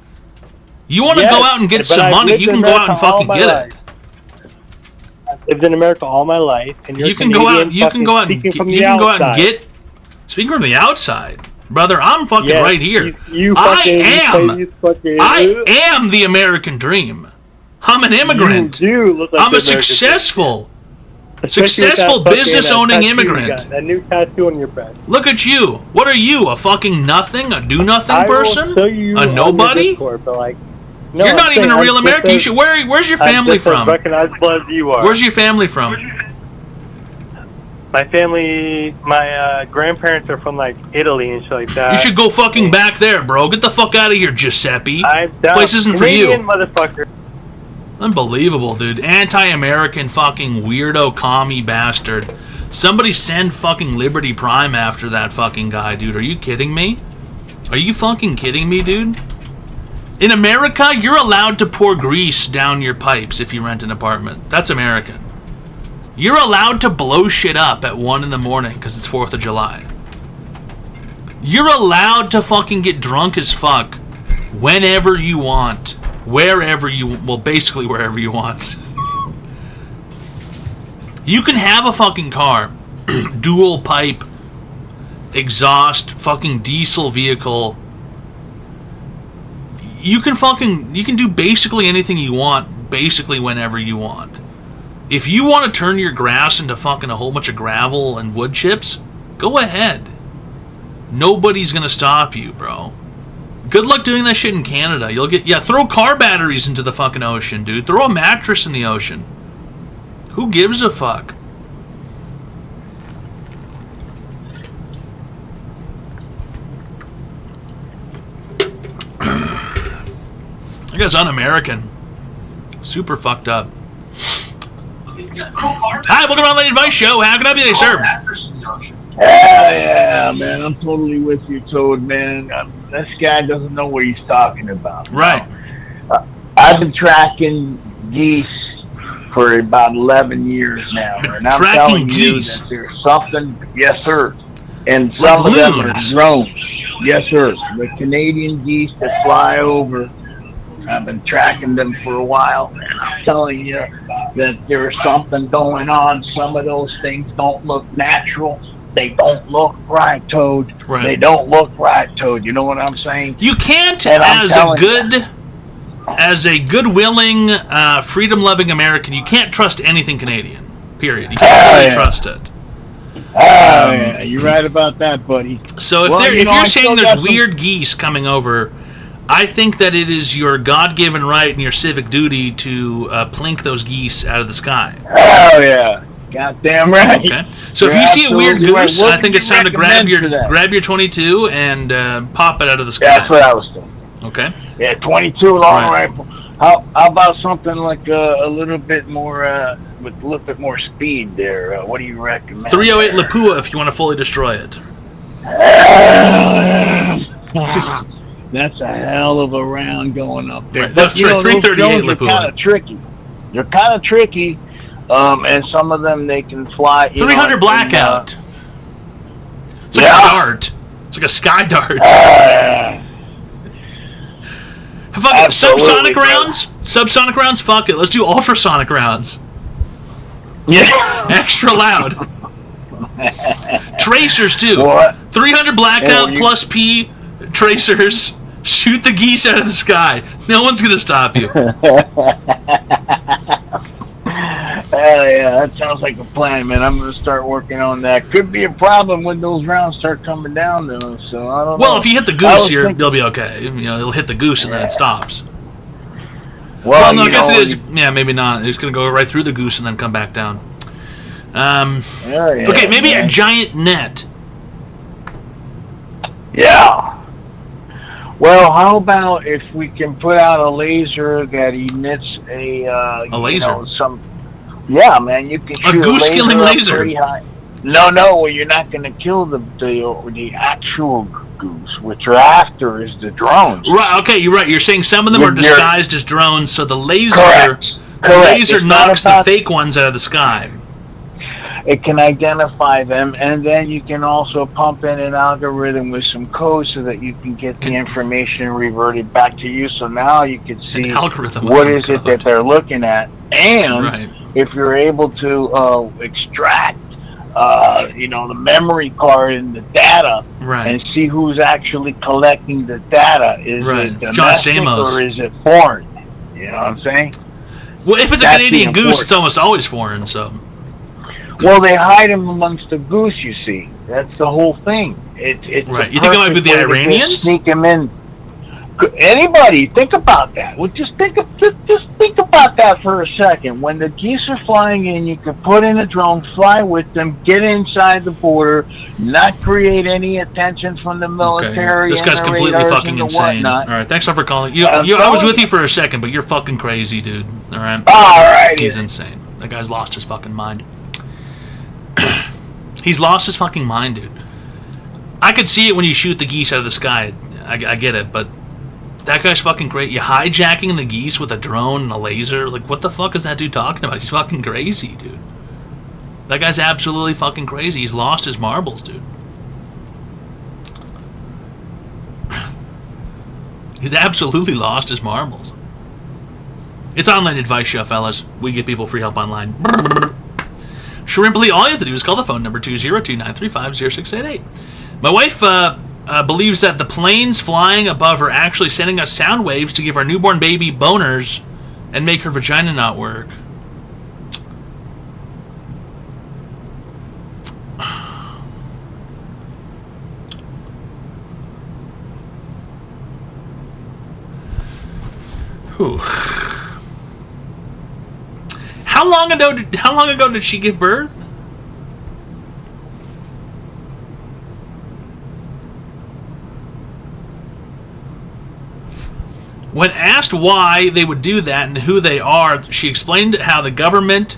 You want to Yes, go out and get but some I've money, lived you in can go out and America all fucking my get life. it. I've lived in America all my life, and you're You can go out. Canadian You can go out and speaking get, from you the can go out and outside. get. Speaking from the outside, brother, I'm fucking Yes, right here. you I fucking- you am the American dream. I'm an immigrant. You do look like I'm the a American successful, Especially with successful that fucking, business-owning tattoo you immigrant. got, that new tattoo on your breast. Look at you. What are you? A fucking nothing? A do-nothing I will person? show you A on your nobody? Discord, but like, no, You're I'm not even saying a real I'm American. You just should. as- Where's your I'm family just as from? recognizable as you are. Where's your family from? My family, my grandparents are from like Italy and shit like that. You should go fucking back there, bro. Get the fuck out of here, Giuseppe. I'm down. Place isn't for Canadian you. motherfucker. Unbelievable, dude. Anti-American fucking weirdo commie bastard. Somebody send fucking Liberty Prime after that fucking guy, dude. Are you kidding me? Are you fucking kidding me, dude? In America, you're allowed to pour grease down your pipes if you rent an apartment. That's American. You're allowed to blow shit up at 1 in the morning because it's 4th of July. You're allowed to fucking get drunk as fuck whenever you want. Wherever you... Well, basically wherever you want. You can have a fucking car. Dual pipe. Exhaust. Fucking diesel vehicle. You can do basically anything you want, basically whenever you want. If you want to turn your grass into fucking a whole bunch of gravel and wood chips, go ahead. Nobody's gonna stop you, bro. Good luck doing that shit in Canada. You'll get... Yeah, throw car batteries into the fucking ocean, dude. Throw a mattress in the ocean. Who gives a fuck? That guy's un-American. Super fucked up. Hi, welcome to the Lady Advice Show. How can I be today, sir? Yeah, man, I'm totally with you, Toad, man. This guy doesn't know what he's talking about. Right. I've been tracking geese for about 11 years now, and I'm tracking telling geese? you that there's something. Yes, sir. And Like some of them are loons. drones. Yes, sir. The Canadian geese that fly over. I've been tracking them for a while, and I'm telling you that there's something going on. Some of those things don't look natural. They don't look right, Toad. Right. They don't look right, Toad. You know what I'm saying? You can't, And I'm as a telling good, as a good-willing, freedom-loving American, you can't trust anything Canadian. Period. You can't really trust it. Yeah, you're right about that, buddy. So if, Well, if you know, you're I still saying got there's some- weird geese coming over, I think that it is your God-given right and your civic duty to plink those geese out of the sky. Oh yeah, goddamn right. Okay. So if You're you see a weird absolutely right. goose, What I think would it's you time to recommend for that? grab your 22 and pop it out of the sky. That's what I was thinking. Okay. Yeah, 22 long rifle. How about something like a little bit more with a little bit more speed there? What do you recommend? 308 Lapua if you want to fully destroy it. That's a hell of a round going up there. Right, that's you right, know, those 338 drones are Lapua. kind of tricky. They're kind of tricky, and some of them they can fly. 300 blackout. It's like a dart. It's like a sky dart. Fuck it. Subsonic rounds? Subsonic rounds? Fuck it. Let's do ultrasonic rounds. Yeah. Extra loud. Tracers, too. What? 300 blackout Oh, you- plus P tracers. Shoot the geese out of the sky. No one's going to stop you. Yeah, that sounds like a plan, man. I'm going to start working on that. Could be a problem when those rounds start coming down, though. So I don't know. Well, if you hit the I goose, was thinking- you'll be okay. You know, it'll hit the goose and then it stops. Well, no, I you guess know, it is. Yeah, maybe not. It's going to go right through the goose and then come back down. Okay, maybe a giant net. Yeah. Well, how about if we can put out a laser that emits a laser? You know, yeah, man, you can shoot goose-killing up laser. pretty high. No, well, you're not going to kill the actual goose. What you're after is the drones. Right. Okay, you're right. You're saying some of them are disguised as drones, so the laser, Correct. laser It's not knocks the about- fake ones out of the sky. It can identify them, and then you can also pump in an algorithm with some code so that you can get the information reverted back to you. So now you can see algorithm with what some is it that they're looking at, and if you're able to extract, the memory card and the data, and see who's actually collecting the data. Is it John domestic Stamos. or is it foreign? You know what I'm saying? Well, if it's a That's Canadian the goose, important- it's almost always foreign. So. Well, they hide them amongst the goose, you see. That's the whole thing. It's Right. the You think it might be perfect the way to get- Iranians? Sneak them in. Anybody, think about that. Well, just think about that for a second. When the geese are flying in, you can put in a drone, fly with them, get inside the border, not create any attention from the military. This and guy's the completely radars fucking and the insane. whatnot. All right, thanks for calling. I'm I was telling with you for a second, but you're fucking crazy, dude. All right. All right. He's insane. That guy's lost his fucking mind. He's lost his fucking mind, dude. I could see it when you shoot the geese out of the sky. I get it, but that guy's fucking great. You hijacking the geese with a drone and a laser? Like, what the fuck is that dude talking about? He's fucking crazy, dude. That guy's absolutely fucking crazy. He's lost his marbles, dude. He's absolutely lost his marbles. It's Online Advice Show, fellas. We give people free help online. Shrimply, all you have to do is call the phone number 202-935-0688. My wife believes that the planes flying above are actually sending us sound waves to give our newborn baby boners and make her vagina not work. Whew. How long ago did she give birth? When asked why they would do that and who they are, she explained how the government,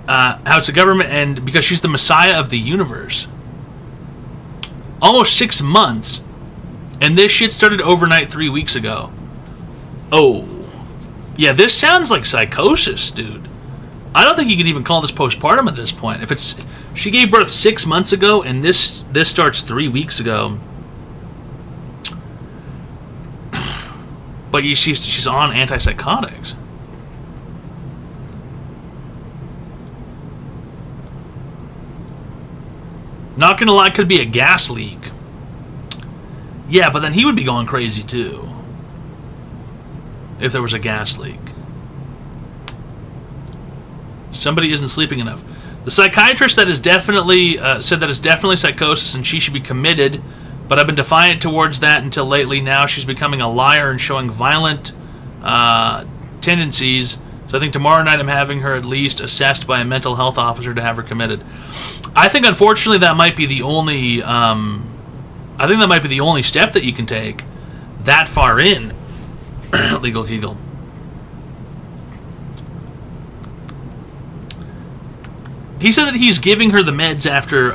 how it's a government, and because she's the Messiah of the universe. Almost 6 months, and this shit started overnight 3 weeks ago. Oh, yeah, this sounds like psychosis, dude. I don't think you can even call this postpartum at this point. If it's she gave birth 6 months ago and this starts 3 weeks ago, but she's on antipsychotics. Not gonna lie, could be a gas leak. Yeah, but then he would be going crazy too if there was a gas leak. Somebody isn't sleeping enough. The psychiatrist that is definitely said that it's definitely psychosis and she should be committed, but I've been defiant towards that until lately. Now she's becoming a liar and showing violent tendencies. So I think tomorrow night I'm having her at least assessed by a mental health officer to have her committed. I think unfortunately that might be the only step that you can take that far in. Legal Kegel. He said that he's giving her the meds after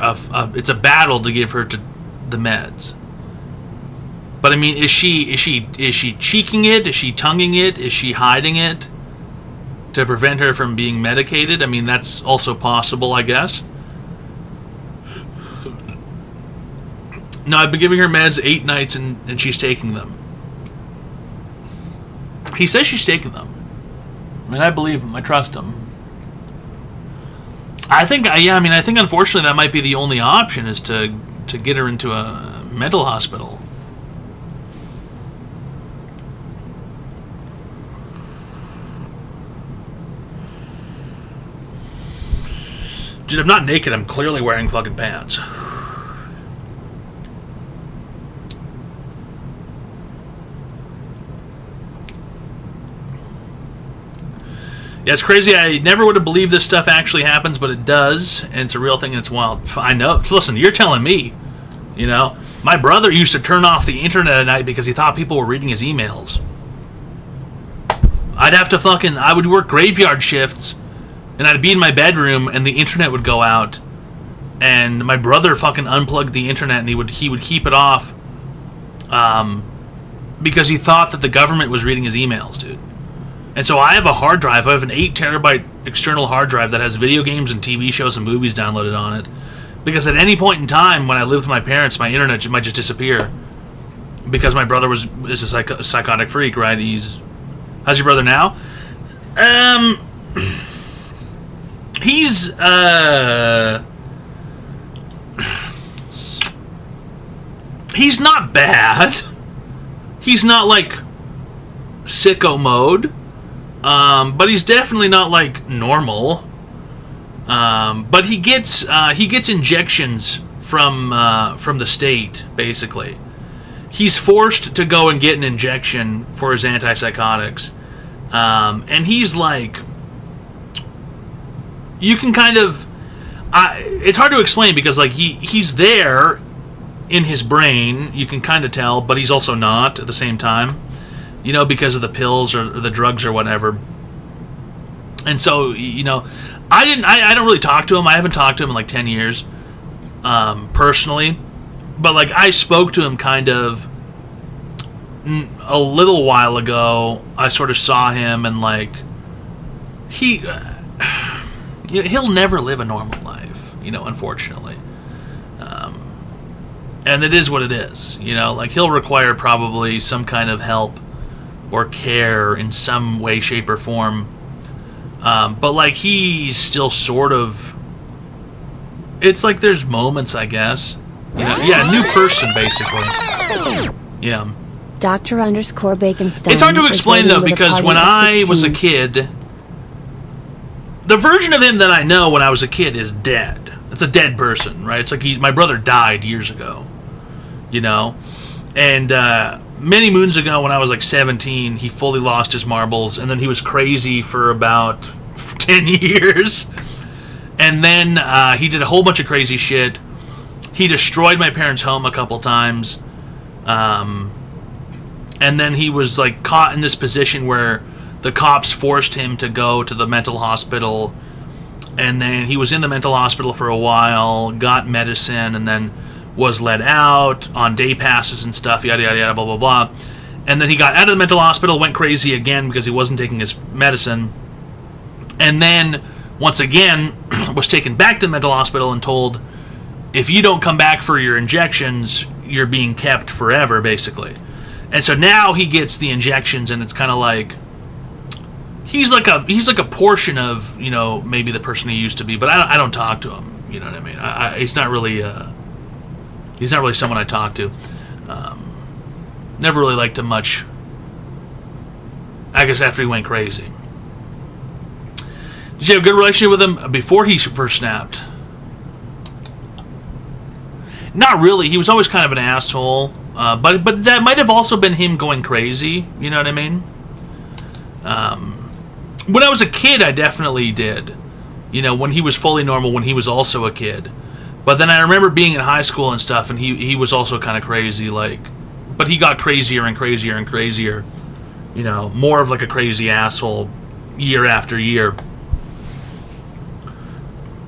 it's a battle to give her the meds. But I mean, is she cheeking it? Is she tonguing it? Is she hiding it to prevent her from being medicated? I mean, that's also possible, I guess. No, I've been giving her meds 8 nights and she's taking them. He says she's taking them. And I believe him. I trust him. I think unfortunately that might be the only option is to get her into a mental hospital. Dude, I'm not naked. I'm clearly wearing fucking pants. Yeah, it's crazy. I never would have believed this stuff actually happens, but it does, and it's a real thing, and it's wild. I know. Listen, you're telling me. You know, my brother used to turn off the internet at night because he thought people were reading his emails. I would work graveyard shifts, and I'd be in my bedroom, and the internet would go out, and my brother fucking unplugged the internet, and he would keep it off, because he thought that the government was reading his emails, dude. And so I have a hard drive. I have an 8 terabyte external hard drive that has video games and TV shows and movies downloaded on it. Because at any point in time when I lived with my parents, my internet might just disappear. Because my brother is a psychotic freak, right? How's your brother now? He's not bad. He's not like sicko mode. But he's definitely not like normal. But he gets injections from the state, basically. He's forced to go and get an injection for his antipsychotics. And he's like, you can kind of, it's hard to explain because like he's there in his brain, you can kind of tell, but he's also not at the same time. You know, because of the pills or the drugs or whatever. And so, you know, I don't really talk to him. I haven't talked to him in like 10 years, personally. But like I spoke to him kind of a little while ago. I sort of saw him and like you know, he'll never live a normal life, you know, unfortunately. And it is what it is, you know, like he'll require probably some kind of help or care in some way, shape, or form. But like he's still sort of, it's like there's moments, I guess. You know, yeah, new person basically. Yeah. Dr_Baconstone. It's hard to explain though because when I was a kid, the version of him that I know when I was a kid is dead. It's a dead person, right? It's like my brother died years ago, you know, and many moons ago when I was like 17, he fully lost his marbles, and then he was crazy for about 10 years. And then he did a whole bunch of crazy shit. He destroyed my parents' home a couple times. And then he was like caught in this position where the cops forced him to go to the mental hospital. And then he was in the mental hospital for a while, got medicine, and then was let out on day passes and stuff, yada, yada, yada, blah, blah, blah. And then he got out of the mental hospital, went crazy again because he wasn't taking his medicine. And then once again, was taken back to the mental hospital and told, if you don't come back for your injections, you're being kept forever, basically. And so now he gets the injections, and it's kind of like he's like a portion of, you know, maybe the person he used to be. But I don't talk to him. You know what I mean? He's not really someone I talk to. Never really liked him much. I guess after he went crazy. Did you have a good relationship with him before he first snapped? Not really. He was always kind of an asshole. But that might have also been him going crazy. You know what I mean? When I was a kid, I definitely did. You know, when he was fully normal, when he was also a kid. But then I remember being in high school and stuff, and he was also kind of crazy, like... But he got crazier and crazier and crazier. You know, more of like a crazy asshole year after year.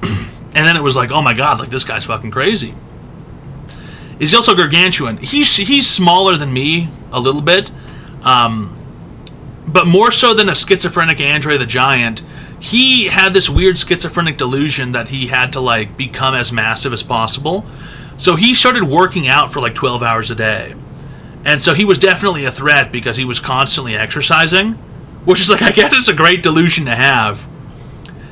And then it was like, oh my god, like this guy's fucking crazy. Is he also gargantuan? He's smaller than me a little bit, but more so than a schizophrenic Andre the Giant. He had this weird schizophrenic delusion that he had to like become as massive as possible. So he started working out for like 12 hours a day. And so he was definitely a threat because he was constantly exercising, which is like, I guess it's a great delusion to have,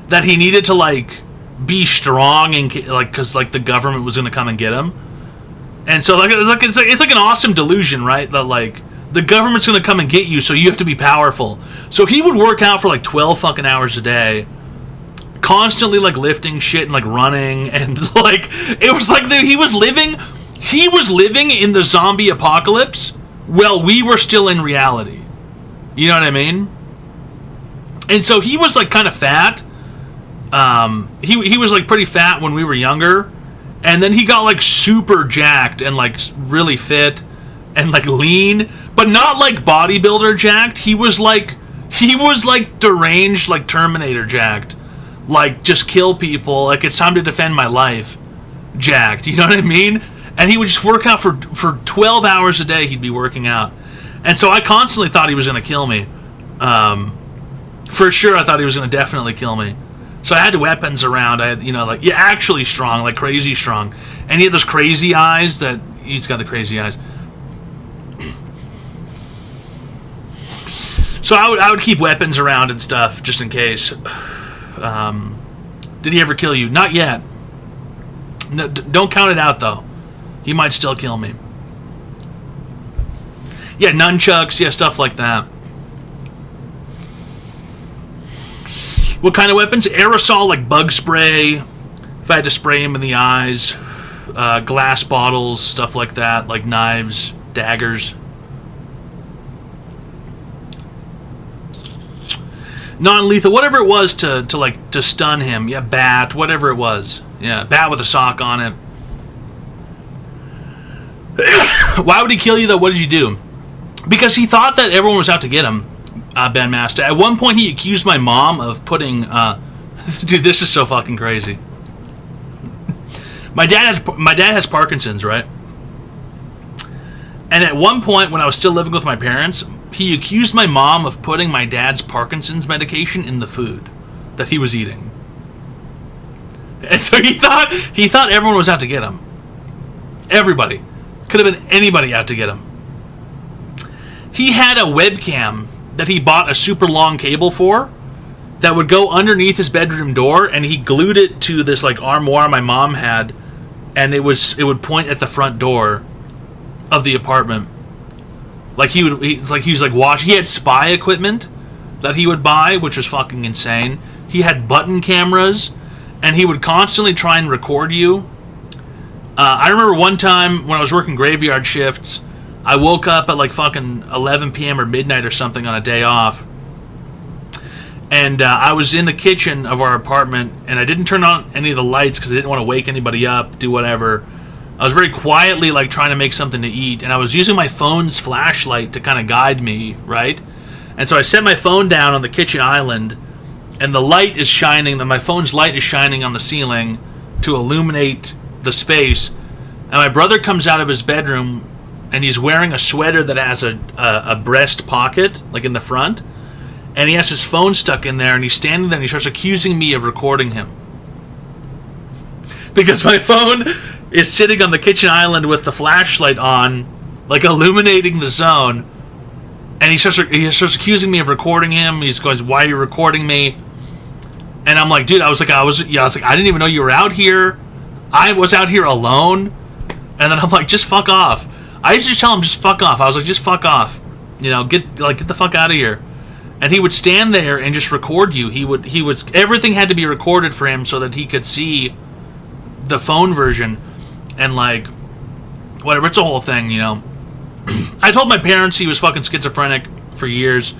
that he needed to like be strong and like because like the government was going to come and get him. And so like it's like an awesome delusion, right? That like the government's going to come and get you, so you have to be powerful. So he would work out for like 12 fucking hours a day, constantly like lifting shit and like running, and like it was like he was living in the zombie apocalypse while we were still in reality. You know what I mean? And so he was like kind of fat. He was like pretty fat when we were younger, and then he got like super jacked and like really fit and like lean, but not like bodybuilder jacked. He was like deranged, like Terminator jacked, like just kill people, like it's time to defend my life jacked. You know what I mean? And he would just work out for 12 hours a day. He'd be working out, and so I constantly thought he was going to kill me. For sure, I thought he was going to definitely kill me. So I had weapons around. I had, you know, like, yeah, actually strong, like crazy strong. And he had those crazy eyes that he's got the crazy eyes. So I would keep weapons around and stuff just in case. Did he ever kill you? Not yet. No, don't count it out though. He might still kill me. Yeah, nunchucks, yeah, stuff like that. What kind of weapons? Aerosol, like bug spray. If I had to spray him in the eyes. Glass bottles, stuff like that. Like knives, daggers. Non-lethal, whatever it was to stun him. Yeah, bat, whatever it was. Yeah, bat with a sock on it. Why would he kill you though? What did you do? Because he thought that everyone was out to get him. Ben Master. At one point, he accused my mom of putting. Dude, this is so fucking crazy. My dad has Parkinson's, right? And at one point, when I was still living with my parents, he accused my mom of putting my dad's Parkinson's medication in the food that he was eating. And so he thought everyone was out to get him. Everybody. Could have been anybody out to get him. He had a webcam that he bought a super long cable for that would go underneath his bedroom door, and he glued it to this like armoire my mom had, and it would point at the front door of the apartment. Like he had spy equipment that he would buy, which was fucking insane. He had button cameras, and he would constantly try and record you. I remember one time when I was working graveyard shifts, I woke up at like fucking 11 p.m. or midnight or something on a day off. And I was in the kitchen of our apartment, and I didn't turn on any of the lights because I didn't want to wake anybody up, do whatever. I was very quietly like trying to make something to eat, and I was using my phone's flashlight to kind of guide me, right? And so I set my phone down on the kitchen island, and the light is shining, my phone's light is shining on the ceiling to illuminate the space. And my brother comes out of his bedroom, and he's wearing a sweater that has a breast pocket, like in the front. and he has his phone stuck in there, and he's standing there, and he starts accusing me of recording him. Because my phone is sitting on the kitchen island with the flashlight on, like illuminating the zone, and he starts accusing me of recording him. He's going, "Why are you recording me?" And I'm like, "Dude, I was like, I didn't even know you were out here. I was out here alone." And then I'm like, "Just fuck off." I used to just tell him, "Just fuck off." I was like, "Just fuck off. You know, get the fuck out of here." And he would stand there and just record you. Everything had to be recorded for him so that he could see the phone version, and like, whatever. It's a whole thing, you know. I told my parents he was fucking schizophrenic for years.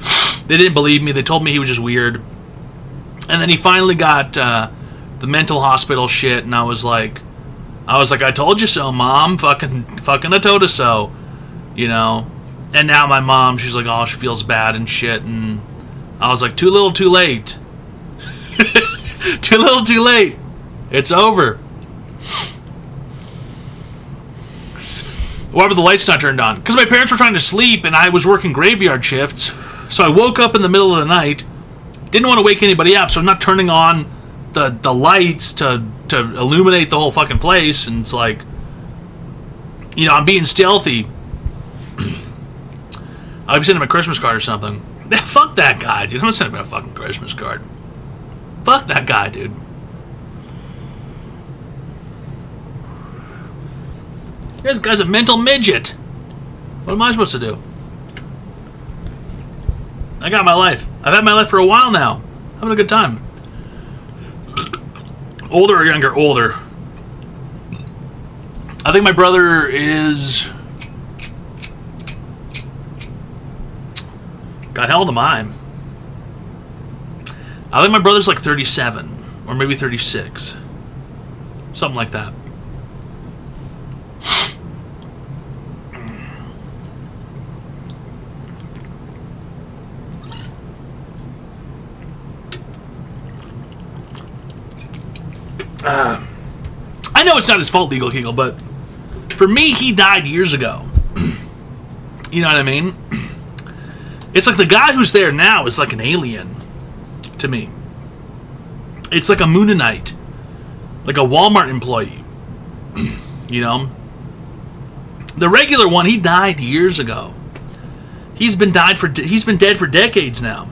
They didn't believe me. They told me he was just weird. And then he finally got the mental hospital shit, and I was like, "I told you so, Mom. Fucking I told you so," you know. And now my mom, she's like, "Oh, she feels bad and shit," and I was like, "Too little, too late." Too little, too late. It's over. Why were the lights not turned on? Because my parents were trying to sleep, and I was working graveyard shifts. So I woke up in the middle of the night. Didn't want to wake anybody up, so I'm not turning on the lights to illuminate the whole fucking place. And it's like, you know, I'm being stealthy. I'll be sending him a Christmas card or something. Fuck that guy, dude. I'm not sending him a fucking Christmas card. Fuck that guy, dude. This guy's a mental midget. What am I supposed to do? I got my life. I've had my life for a while now. Having a good time. Older or younger? Older. I think my brother is... God, how old am I? I think my brother's like 37. Or maybe 36. Something like that. I know it's not his fault, Legal Kegel, but for me, he died years ago. You know what I mean? It's like the guy who's there now is like an alien to me. It's like a Moonanite, like a Walmart employee. You know? The regular one, he died years ago. He's been dead for decades now.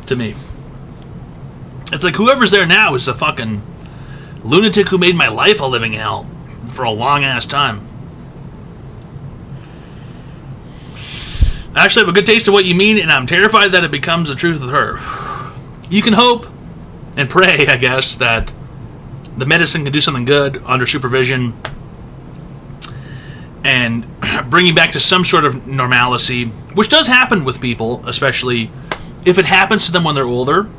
To me. It's like whoever's there now is a fucking lunatic who made my life a living hell for a long ass time. I actually have a good taste of what you mean, and I'm terrified that it becomes the truth with her. You can hope and pray, I guess, that the medicine can do something good under supervision and bring you back to some sort of normalcy, which does happen with people, especially if it happens to them when they're older.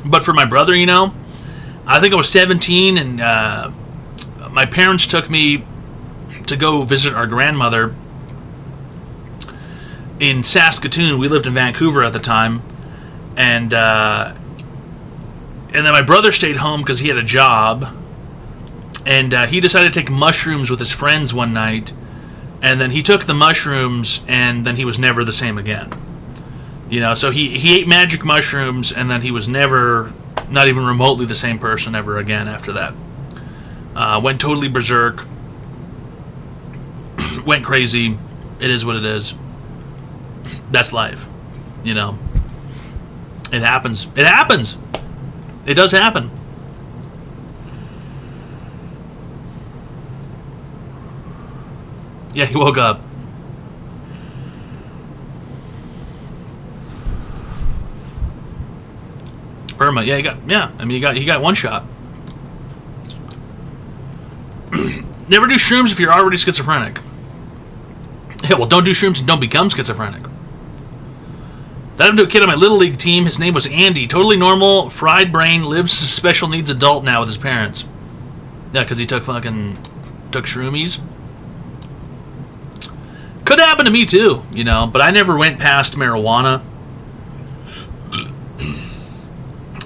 But for my brother, you know, I think I was 17, and my parents took me to go visit our grandmother in Saskatoon. We lived in Vancouver at the time, and then my brother stayed home because he had a job, and he decided to take mushrooms with his friends one night, and then he took the mushrooms, and then he was never the same again. You know, so he ate magic mushrooms, and then he was never, not even remotely the same person ever again after that. Went totally berserk. Went crazy. It is what it is. That's life. You know. It happens. It happens. It does happen. Yeah, he woke up. Burma, yeah, he got one shot. Never do shrooms if you're already schizophrenic. Yeah, well, don't do shrooms and don't become schizophrenic. That happened to a kid on my Little League team. His name was Andy. Totally normal, fried brain, lives as a special needs adult now with his parents. Yeah, because he took shroomies. Could happen to me too, you know, but I never went past marijuana.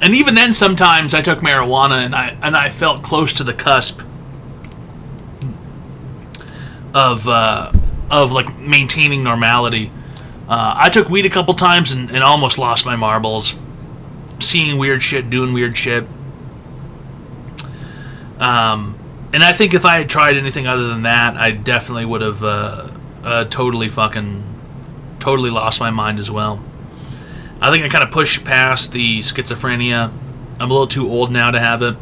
And even then, sometimes I took marijuana and I felt close to the cusp of like maintaining normality. I took weed a couple times and almost lost my marbles. Seeing weird shit, doing weird shit. And I think if I had tried anything other than that, I definitely would have totally lost my mind as well. I think I kind of pushed past the schizophrenia. I'm a little too old now to have it.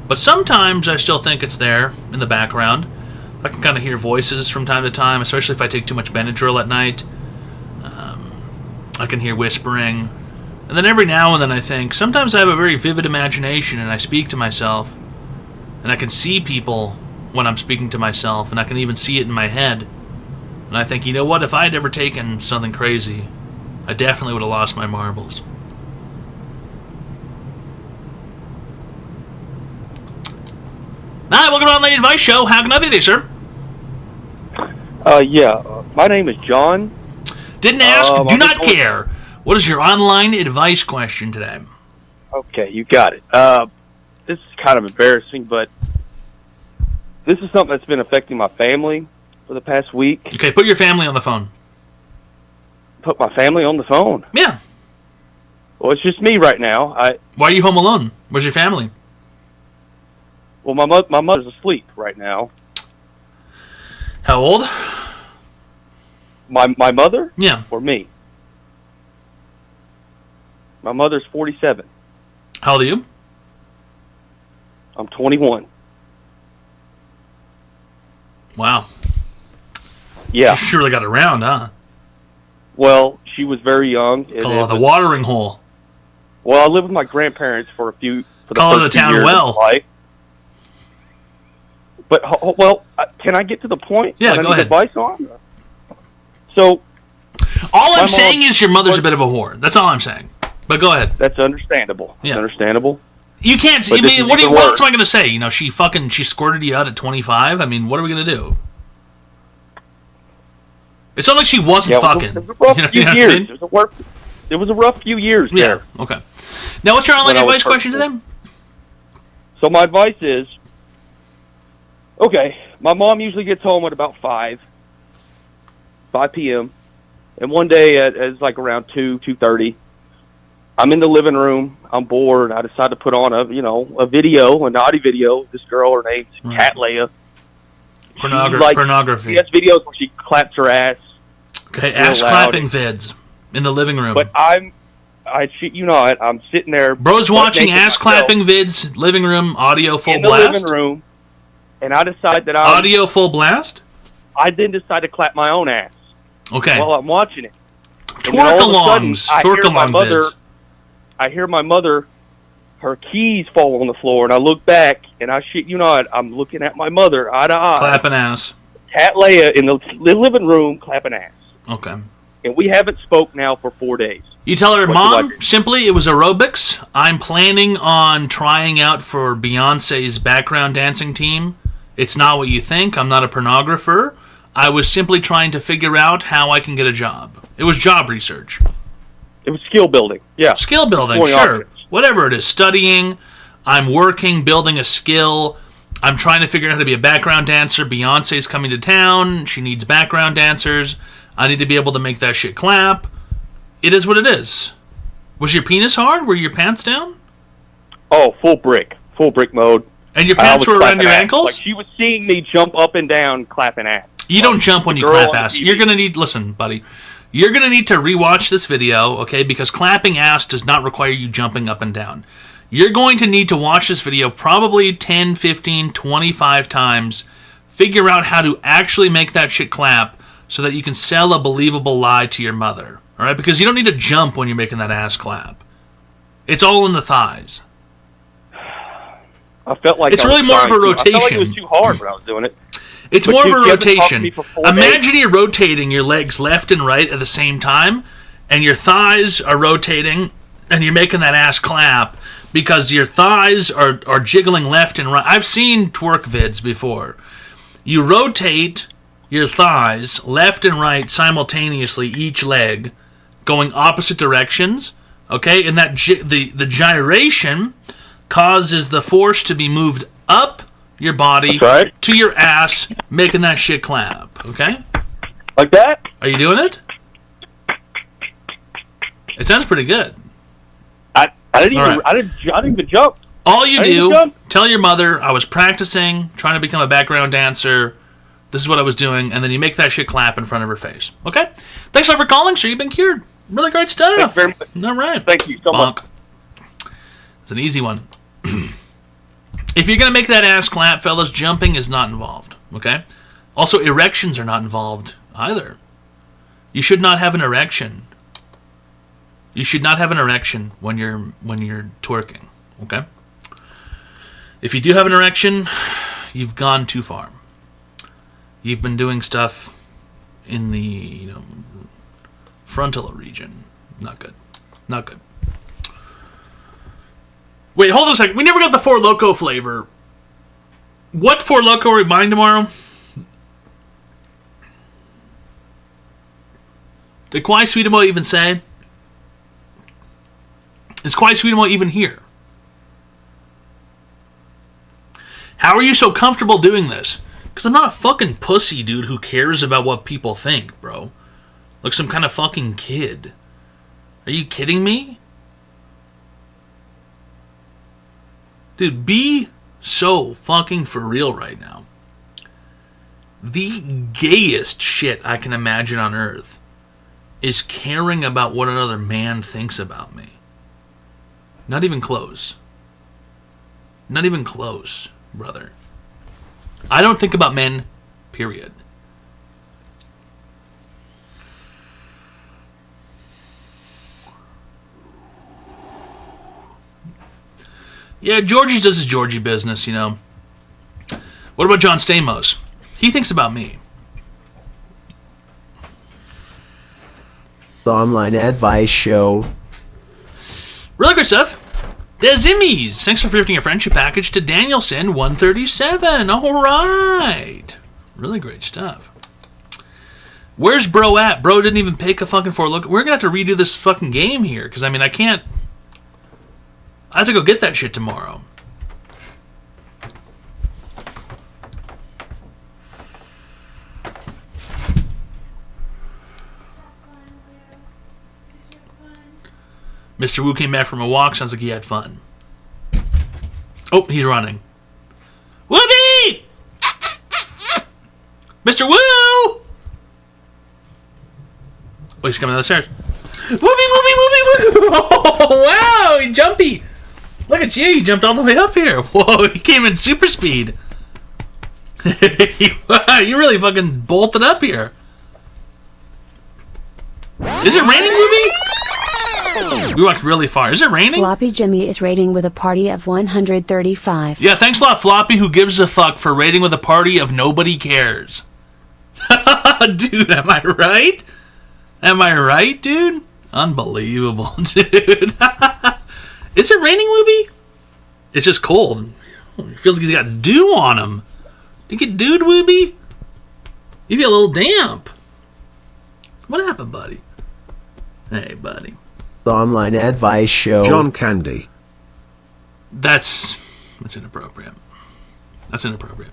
But sometimes I still think it's there in the background. I can kind of hear voices from time to time, especially if I take too much Benadryl at night. I can hear whispering. And then every now and then I think, sometimes I have a very vivid imagination and I speak to myself. And I can see people when I'm speaking to myself, and I can even see it in my head. And I think, you know what, if I had ever taken something crazy, I definitely would have lost my marbles. Hi, welcome to the Online Advice Show. How can I be there, sir? My name is John. Didn't ask, do not care. What is your online advice question today? Okay, you got it. This is kind of embarrassing, but this is something that's been affecting my family for the past week. Okay, put your family on the phone. Put my family on the phone? Yeah. Well, it's just me right now. Why are you home alone? Where's your family? Well, my mother's asleep right now. How old? My mother? Yeah. Or me? My mother's 47. How old are you? I'm 21. Wow. Yeah. You surely got around, huh? Well, she was very young. Call it the watering hole. Well, I lived with my grandparents for the Call it first the town few years well. of my life. But, can I get to the point? Yeah, that I go need ahead. Advice on? So, all I'm saying is your mother's a bit of a whore. That's all I'm saying. But go ahead. That's understandable. Yeah. That's understandable. You can't. But I this mean, is what even else worse. am I going to say? You know, she squirted you out at 25. I mean, what are we going to do? It's not like she wasn't fucking. It was a rough You know few what I years. mean? It was a rough few years there. Okay. Now, what's your online When I was advice question today? So my advice is, okay, my mom usually gets home at about 5 p.m. And one day it's like around 2:30. I'm in the living room. I'm bored. I decide to put on a video, a naughty video. This girl, her name's Cat Leia. Pornography. She has videos where she claps her ass. Okay, real ass loud. clapping vids in the living room. But I'm sitting there. Bro's butt watching naked ass myself clapping vids, living room, audio full in the blast. living room, and I decide that Audio full blast? I then decide to clap my own ass. Okay. While I'm watching it. And then all of a sudden, Twerk-alongs. I hear my Twerk-along mother. vids. I hear my mother. Her keys fall on the floor, and I look back, and I shit you not, I'm looking at my mother eye to eye. Clapping ass. Cat Leia in the living room clapping ass. Okay. And we haven't spoke now for 4 days. You tell her, What do I Mom, do? simply, it was aerobics. I'm planning on trying out for Beyonce's background dancing team. It's not what you think. I'm not a pornographer. I was simply trying to figure out how I can get a job. It was job research. It was skill building. Yeah. Skill building, Exploring sure. options. Whatever it is. Studying. I'm working, building a skill. I'm trying to figure out how to be a background dancer. Beyonce's coming to town. She needs background dancers. I need to be able to make that shit clap. It is what it is. Was your penis hard? Were your pants down? Oh, full brick mode. And your I pants was were around clapping your ass. ankles? Like she was seeing me jump up and down clapping ass. You don't jump when you girl clap on ass. TV. You're going to need... Listen, buddy. You're going to need to rewatch this video, okay? Because clapping ass does not require you jumping up and down. You're going to need to watch this video probably 10, 15, 25 times. Figure out how to actually make that shit clap so that you can sell a believable lie to your mother. All right? Because you don't need to jump when you're making that ass clap. It's all in the thighs. I felt like It's I was really more of a trying to. I felt like it rotation. was too hard when I was doing it. It's But more you of a haven't talked to rotation. me for 4 days. Imagine you're rotating your legs left and right at the same time, and your thighs are rotating, and you're making that ass clap because your thighs are jiggling left and right. I've seen twerk vids before. You rotate your thighs left and right simultaneously, each leg, going opposite directions, okay? And that the gyration causes the force to be moved up your body to your ass, making that shit clap, okay? Like that? Are you doing it? It sounds pretty good. I didn't even All right. I didn't even jump. All you I didn't even do, jump. tell your mother, I was practicing, trying to become a background dancer. This is what I was doing. And then you make that shit clap in front of her face. Okay? Thanks a lot for calling, sir. You've been cured. Really great stuff. Thanks very much. All right. Thank you so much. It's an easy one. If you're going to make that ass clap, fellas, jumping is not involved. Okay? Also, erections are not involved either. You should not have an erection. You should not have an erection when you're twerking. Okay? If you do have an erection, you've gone too far. You've been doing stuff in the frontal region. Not good. Not good. Wait, hold on a second. We never got the Four Loko flavor. What Four Loko are we buying tomorrow? Did Kwai Sweetamo even say? Is Kwai Sweetamo even here? How are you so comfortable doing this? Because I'm not a fucking pussy, dude, who cares about what people think, bro. Like some kind of fucking kid. Are you kidding me? Dude, be so fucking for real right now. The gayest shit I can imagine on earth is caring about what another man thinks about me. Not even close. Not even close, brother. I don't think about men, period. Yeah, Georgie's does his Georgie business, you know. What about John Stamos? He thinks about me. The online advice show. Really good stuff. Desimies, thanks for gifting a friendship package to Danielson 137. All right. Really great stuff. Where's Bro at? Bro didn't even pick a fucking Four Loko. We're going to have to redo this fucking game here. Because, I mean, I can't. I have to go get that shit tomorrow. Mr. Wu came back from a walk. Sounds like he had fun. Oh, he's running. Whoopee! Mr. Wu! Oh, he's coming down the stairs. Whoopee, whoopee, whoopee, whoopee! Oh, wow, he jumpy. Look at you, you jumped all the way up here. Whoa, he came in super speed. You really fucking bolted up here. Is it raining, Ruby? We walked really far. Is it raining? Floppy Jimmy is rating with a party of 135. Yeah, thanks a lot, Floppy, who gives a fuck for rating with a party of nobody cares. Dude, am I right? Am I right, dude? Unbelievable, dude. Is it raining, Wooby? It's just cold. It feels like he's got dew on him. Did you get dewed, Wooby? You feel a little damp. What happened, buddy? Hey, buddy. The online advice show. John Candy. That's inappropriate. That's inappropriate.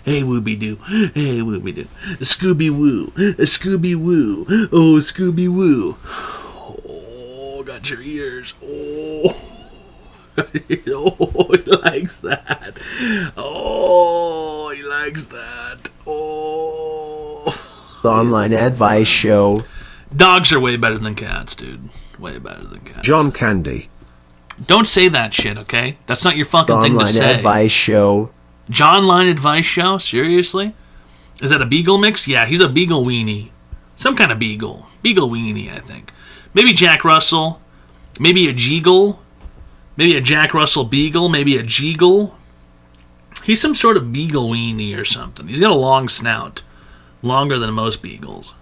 Hey, Wooby-Doo. Hey, Wooby-Doo. Scooby-Woo. Scooby-Woo. Oh, Scooby-Woo. Oh, got your ears. Oh. Oh, he likes that. Oh, he likes that. Oh. The online advice show. Dogs are way better than cats, dude. Way better than cats. John Candy. Don't say that shit, okay? That's not your fucking The thing to online say. advice show. John Line Advice Show? Seriously? Is that a beagle mix? Yeah, he's a beagle weenie. Some kind of beagle. Beagle weenie, I think. Maybe Jack Russell. Maybe a Jeagle. Maybe a Jack Russell Beagle. Maybe a Jeagle. He's some sort of beagle weenie or something. He's got a long snout. Longer than most beagles.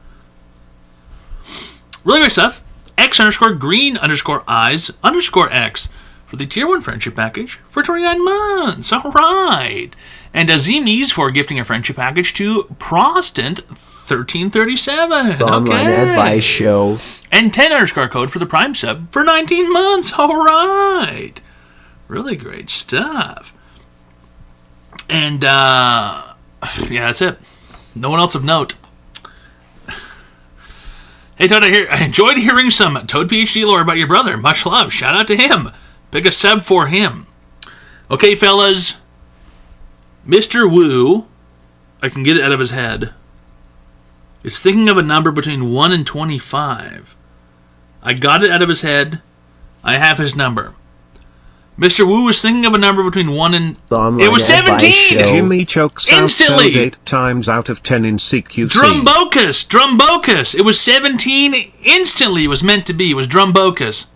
Really great stuff. X_green_eyes_X for the Tier 1 Friendship Package for 29 months. All right. And Azimies for gifting a friendship package to Prostant1337. The online advice show. And 10_code for the Prime sub for 19 months. All right. Really great stuff. And, yeah, that's it. No one else of note. Hey, Toad, I enjoyed hearing some Toad PhD lore about your brother. Much love. Shout out to him. Pick a sub for him. Okay, fellas. Mr. Wu, I can get it out of his head, is thinking of a number between 1 and 25. I got it out of his head. I have his number. Mr. Wu was thinking of a number between 1 and... It was 17! Jimmy chokes Instantly! out 8 times out of 10 in CQC. Drumbocus! It was 17 instantly. It was meant to be. It was Drumbocus.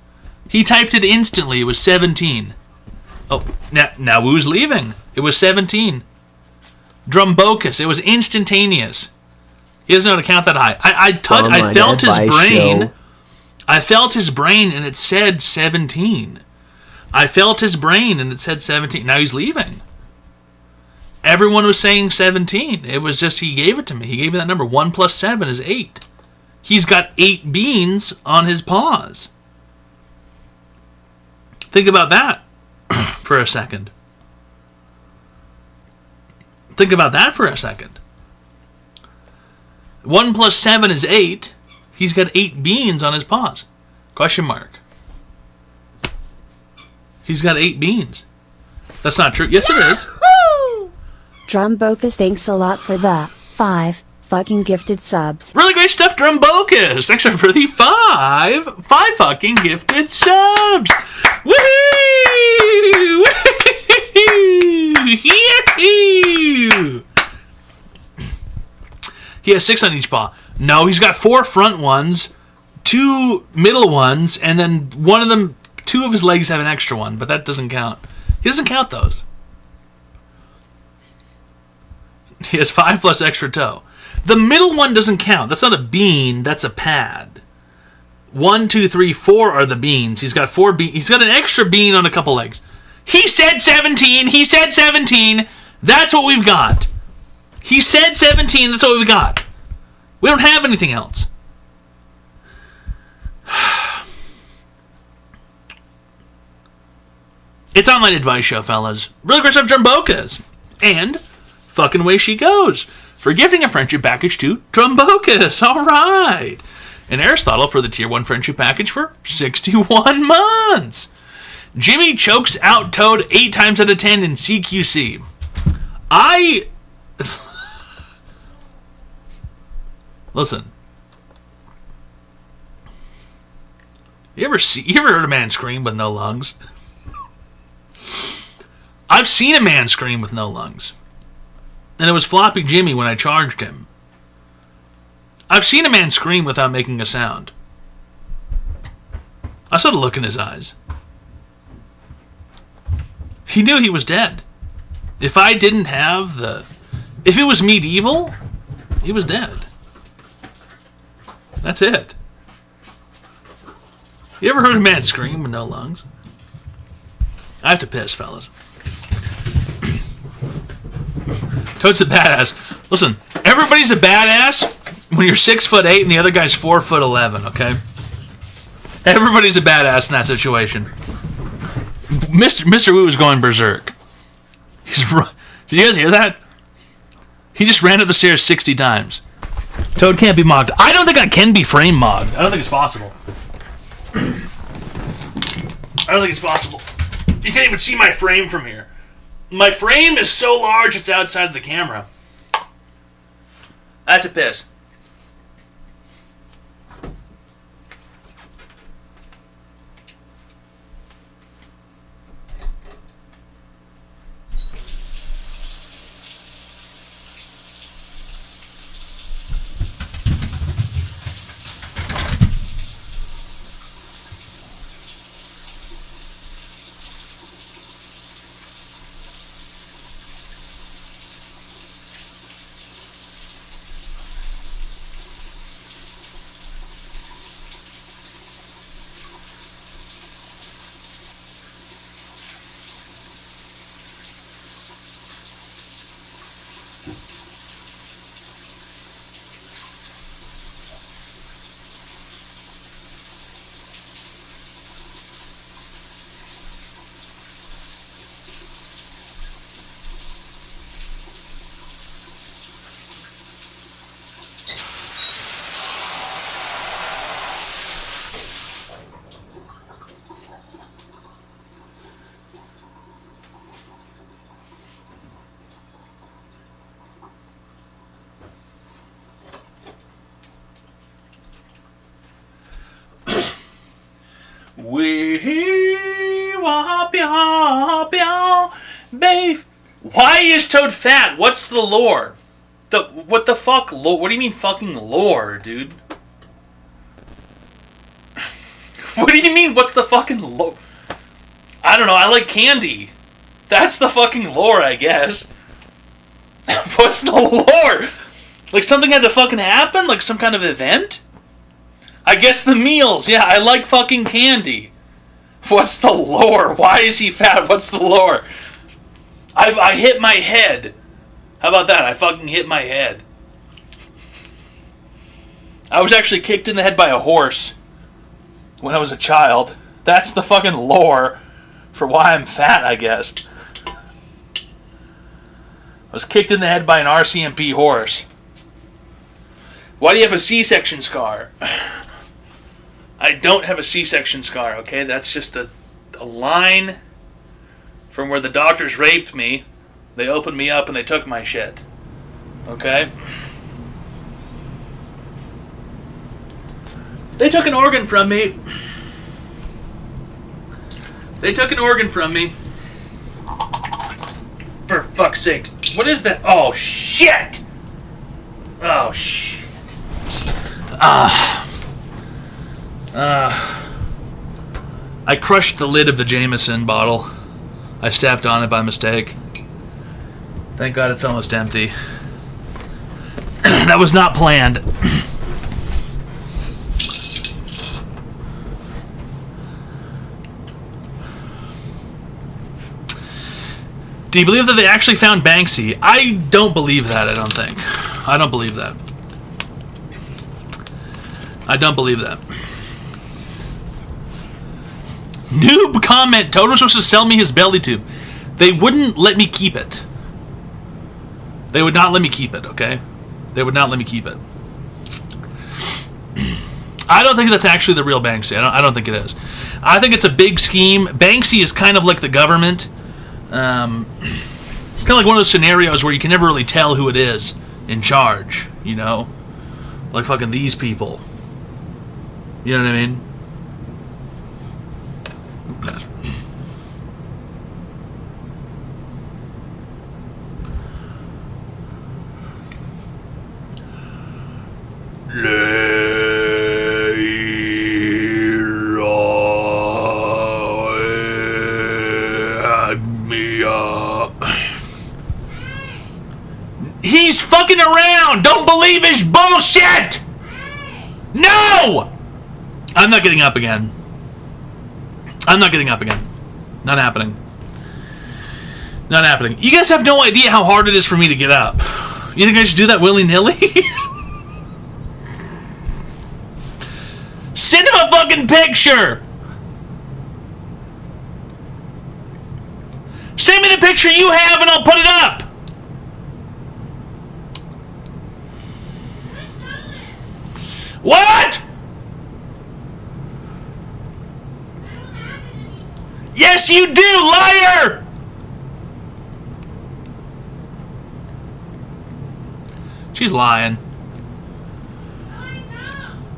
He typed it instantly. It was 17. Oh, now Wu's leaving. It was 17. Drumbocus. It was instantaneous. He doesn't know how to count that high. I felt his brain. Show. I felt his brain and it said 17. I felt his brain and it said 17. Now he's leaving. Everyone was saying 17. It was just he gave it to me. He gave me that number. 1 plus 7 is 8. He's got 8 beans on his paws. Think about that for a second. Think about that for a second. 1 plus 7 is 8. He's got 8 beans on his paws. Question mark. He's got 8 beans. That's not true. Yes, it is. Drumbocus, thanks a lot for the 5 fucking gifted subs. Really great stuff, Drumbocus. Thanks for the 5 fucking gifted subs. Woohoo! Woohoo! He has 6 on each paw. No, he's got 4 front ones, 2 middle ones, and then one of them, 2 of his legs have an extra one, but that doesn't count. He doesn't count those. He has 5 plus extra toe. The middle one doesn't count. That's not a bean, that's a pad. 1, 2, 3, 4 are the beans. He's got 4 beans. He's got an extra bean on a couple legs. He said 17. He said 17. That's what we've got. He said 17. That's what we've got. We don't have anything else. It's Online Advice Show, fellas. Really great stuff, Drumbocus. And fucking away she goes for gifting a friendship package to Drumbocus. All right. And Aristotle for the Tier 1 friendship package for 61 months. Jimmy chokes out Toad 8 times out of 10 in CQC. Listen. You ever heard a man scream with no lungs? I've seen a man scream with no lungs. And it was Floppy Jimmy when I charged him. I've seen a man scream without making a sound. I saw the look in his eyes. He knew he was dead. If I didn't have if it was medieval, he was dead. That's it. You ever heard a man scream with no lungs? I have to piss, fellas. Toad's a badass. Listen, everybody's a badass when you're 6'8" and the other guy's 4'11", okay? Everybody's a badass in that situation. Mr. Wu is going berserk. Did you guys hear that? He just ran up the stairs 60 times. Toad can't be mogged. I don't think I can be frame mogged. I don't think it's possible. I don't think it's possible. You can't even see my frame from here. My frame is so large it's outside of the camera. I have to piss. Why is Toad fat? What's the lore? What the fuck? What do you mean fucking lore, dude? What do you mean, what's the fucking lore? I don't know, I like candy. That's the fucking lore, I guess. What's the lore? Like something had to fucking happen? Like some kind of event? I guess the meals. Yeah, I like fucking candy. What's the lore? Why is he fat? What's the lore? I hit my head. How about that? I fucking hit my head. I was actually kicked in the head by a horse when I was a child. That's the fucking lore for why I'm fat, I guess. I was kicked in the head by an RCMP horse. Why do you have a C-section scar? I don't have a C-section scar, okay? That's just a line from where the doctors raped me. They opened me up and they took my shit. Okay? They took an organ from me. They took an organ from me. For fuck's sake. What is that? Oh, shit! Oh, shit. I crushed the lid of the Jameson bottle. I stepped on it by mistake. Thank God it's almost empty. That was not planned. Do you believe that they actually found Banksy? I don't believe that, I don't think. I don't believe that. I don't believe that. Noob comment. Toad was supposed to sell me his belly tube. They wouldn't let me keep it. They would not let me keep it, okay? They would not let me keep it. I don't think that's actually the real Banksy. I don't think it is. I think it's a big scheme. Banksy is kind of like the government. It's kind of like one of those scenarios where you can never really tell who it is in charge, you know? Like fucking these people. You know what I mean? He's fucking around! Don't believe his bullshit! No! I'm not getting up again. I'm not getting up again. Not happening. Not happening. You guys have no idea how hard it is for me to get up. You think I should do that willy-nilly? Send him a fucking picture! Send me the picture you have and I'll put it up! What?! Yes, you do, liar! She's lying.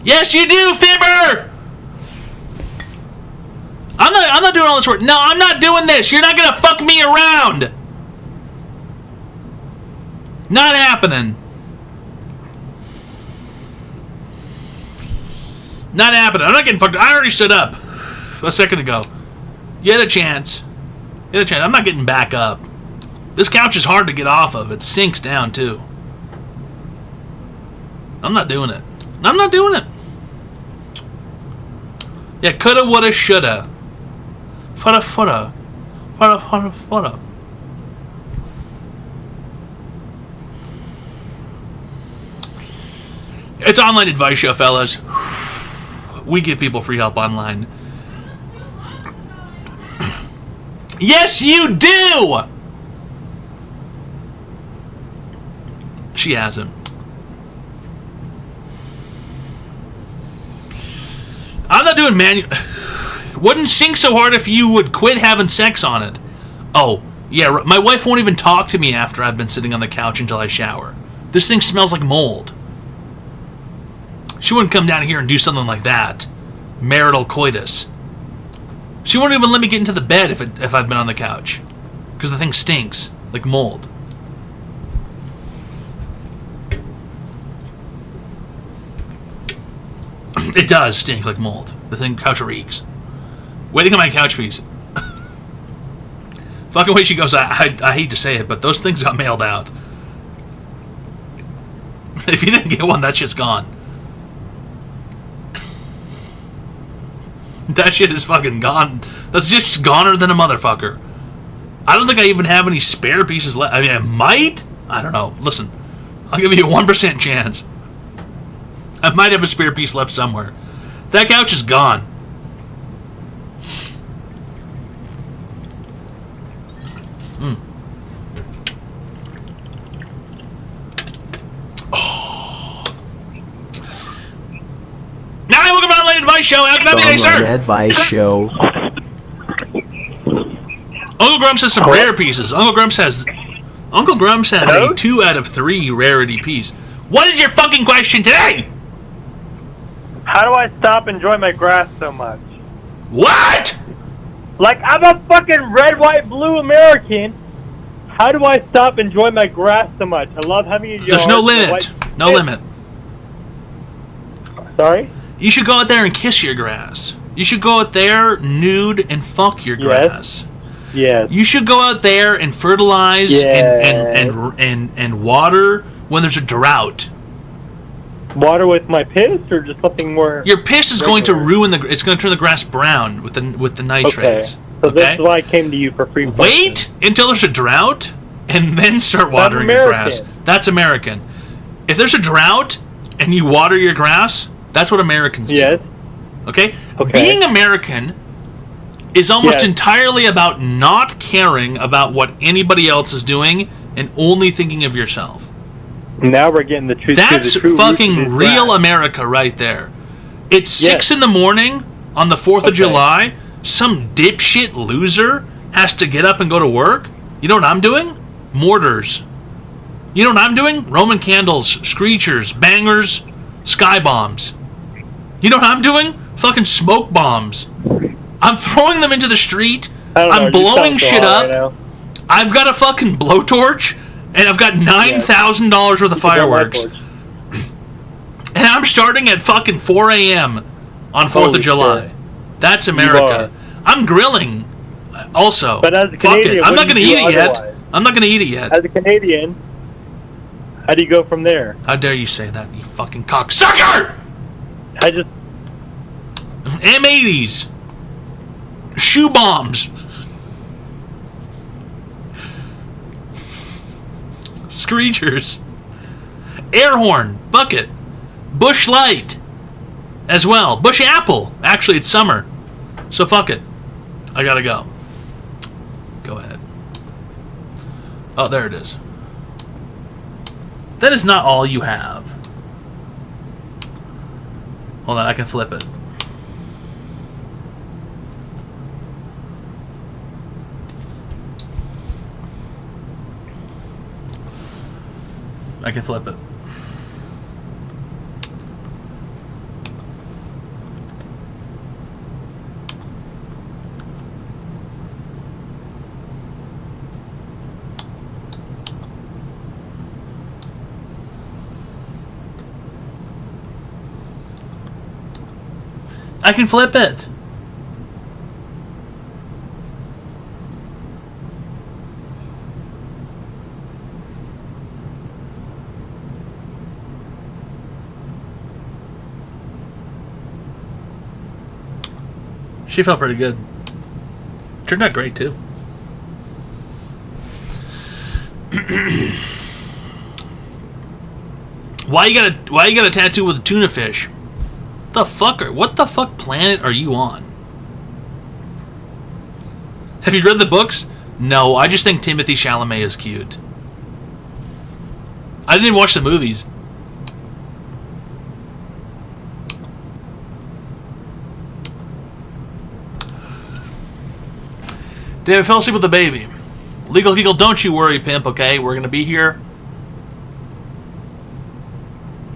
Yes, you do, fibber! I'm not doing all this work. No, I'm not doing this. You're not gonna fuck me around. Not happening. Not happening. I'm not getting fucked. I already stood up a second ago. You had a chance. You had a chance. I'm not getting back up. This couch is hard to get off of. It sinks down, too. I'm not doing it. I'm not doing it. Yeah, coulda, woulda, shoulda. Fudda, fudda. Fudda, fudda, fudda. It's an online advice show, fellas. We give people free help online. Yes, you do! She hasn't. I'm not doing manual. Wouldn't sink so hard if you would quit having sex on it. Oh, yeah, my wife won't even talk to me after I've been sitting on the couch until I shower. This thing smells like mold. She wouldn't come down here and do something like that. Marital coitus. She won't even let me get into the bed if I've been on the couch. Because the thing stinks. Like mold. It does stink like mold. The thing couch reeks. Waiting on my couch piece. Fucking way she goes, I hate to say it, but those things got mailed out. If you didn't get one, that shit's gone. That shit is fucking gone. That's just goner than a motherfucker. I don't think I even have any spare pieces left. I mean, I might? I don't know. Listen, I'll give you a 1% chance. I might have a spare piece left somewhere. That couch is gone. Now, welcome to Online Advice Show. How can I be today, Online sir? Advice Show. Uncle Grumps has some rare pieces. Uncle Grumps has a 2 out of 3 rarity piece. What is your fucking question today? How do I stop enjoying my grass so much? What? Like, I'm a fucking red, white, blue American. How do I stop enjoying my grass so much? I love having a yard. There's no limit. No limit. Sorry? You should go out there and kiss your grass. You should go out there nude and fuck your grass. Yes. You should go out there and fertilize and water when there's a drought. Water with my piss or just something more? Your piss is going to ruin it's going to turn the grass brown with the nitrates. Okay. So this is why I came to you for free. Wait until there's a drought and then start watering your grass. That's American. If there's a drought and you water your grass, that's what Americans do. Yes. Okay? Being American is almost entirely about not caring about what anybody else is doing and only thinking of yourself. Now we're getting the truth. That's the true fucking real America right there. It's 6 in the morning on the 4th of July. Some dipshit loser has to get up and go to work. You know what I'm doing? Mortars. You know what I'm doing? Roman candles, screechers, bangers, sky bombs. You know what I'm doing? Fucking smoke bombs. I'm throwing them into the street. I'm blowing shit up. I've got a fucking blowtorch, and I've got $9,000 worth of fireworks. And I'm starting at fucking 4 a.m. on 4th of July. That's America. I'm grilling also. But as a Fuck Canadian, it. I'm not going to eat it yet. I'm not going to eat it yet. As a Canadian, how do you go from there? How dare you say that, you fucking cocksucker! I just... M80s. Shoe bombs. Screechers. Air horn. Bucket. Bush light. As well. Bush apple. Actually, it's summer. So fuck it. I gotta go. Go ahead. Oh, there it is. That is not all you have. Hold on, I can flip it. I can flip it. I can flip it. She felt pretty good. Turned out great too. Why you got a tattoo with a tuna fish? What the fuck planet are you on? Have you read the books? No, I just think Timothy Chalamet is cute. I didn't even watch the movies. David fell asleep with the baby. Legal Giggle, don't you worry, pimp, okay? We're gonna be here.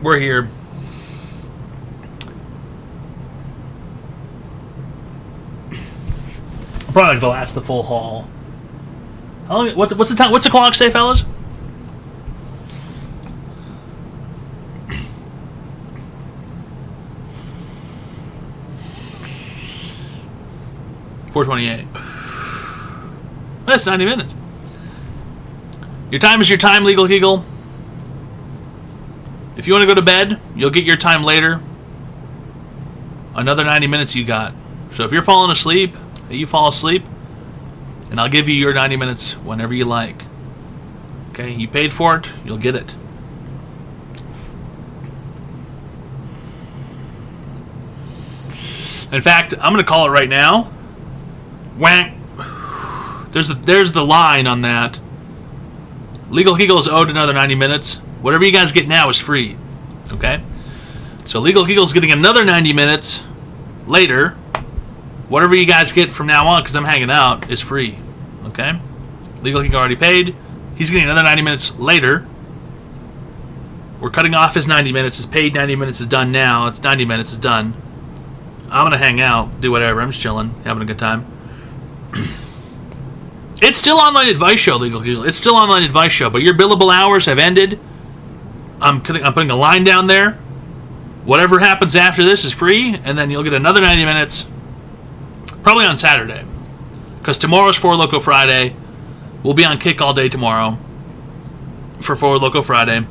We're here. Probably not gonna last the full haul. How long, what's the time? What's the clock say, fellas? $4:28. That's 90 minutes. Your time is your time, Legal Kegel. If you want to go to bed, you'll get your time later. Another 90 minutes you got. So if you're falling asleep, you fall asleep, and I'll give you your 90 minutes whenever you like. Okay, you paid for it, you'll get it. In fact, I'm going to call it right now. Whack. There's the line on that. Legal Kegel is owed another 90 minutes. Whatever you guys get now is free. Okay? So Legal Kegel is getting another 90 minutes later. Whatever you guys get from now on, because I'm hanging out, is free. Okay? Legal Kegel already paid. He's getting another 90 minutes later. We're cutting off his 90 minutes. His paid 90 minutes is done now. It's 90 minutes. It's done. I'm going to hang out, do whatever. I'm just chilling, having a good time. It's still online advice show, Legal Kegel. It's still online advice show, but your billable hours have ended. I'm putting a line down there. Whatever happens after this is free, and then you'll get another 90 minutes, probably on Saturday, because tomorrow's 4 Loco Friday. We'll be on Kick all day tomorrow for 4 Loco Friday.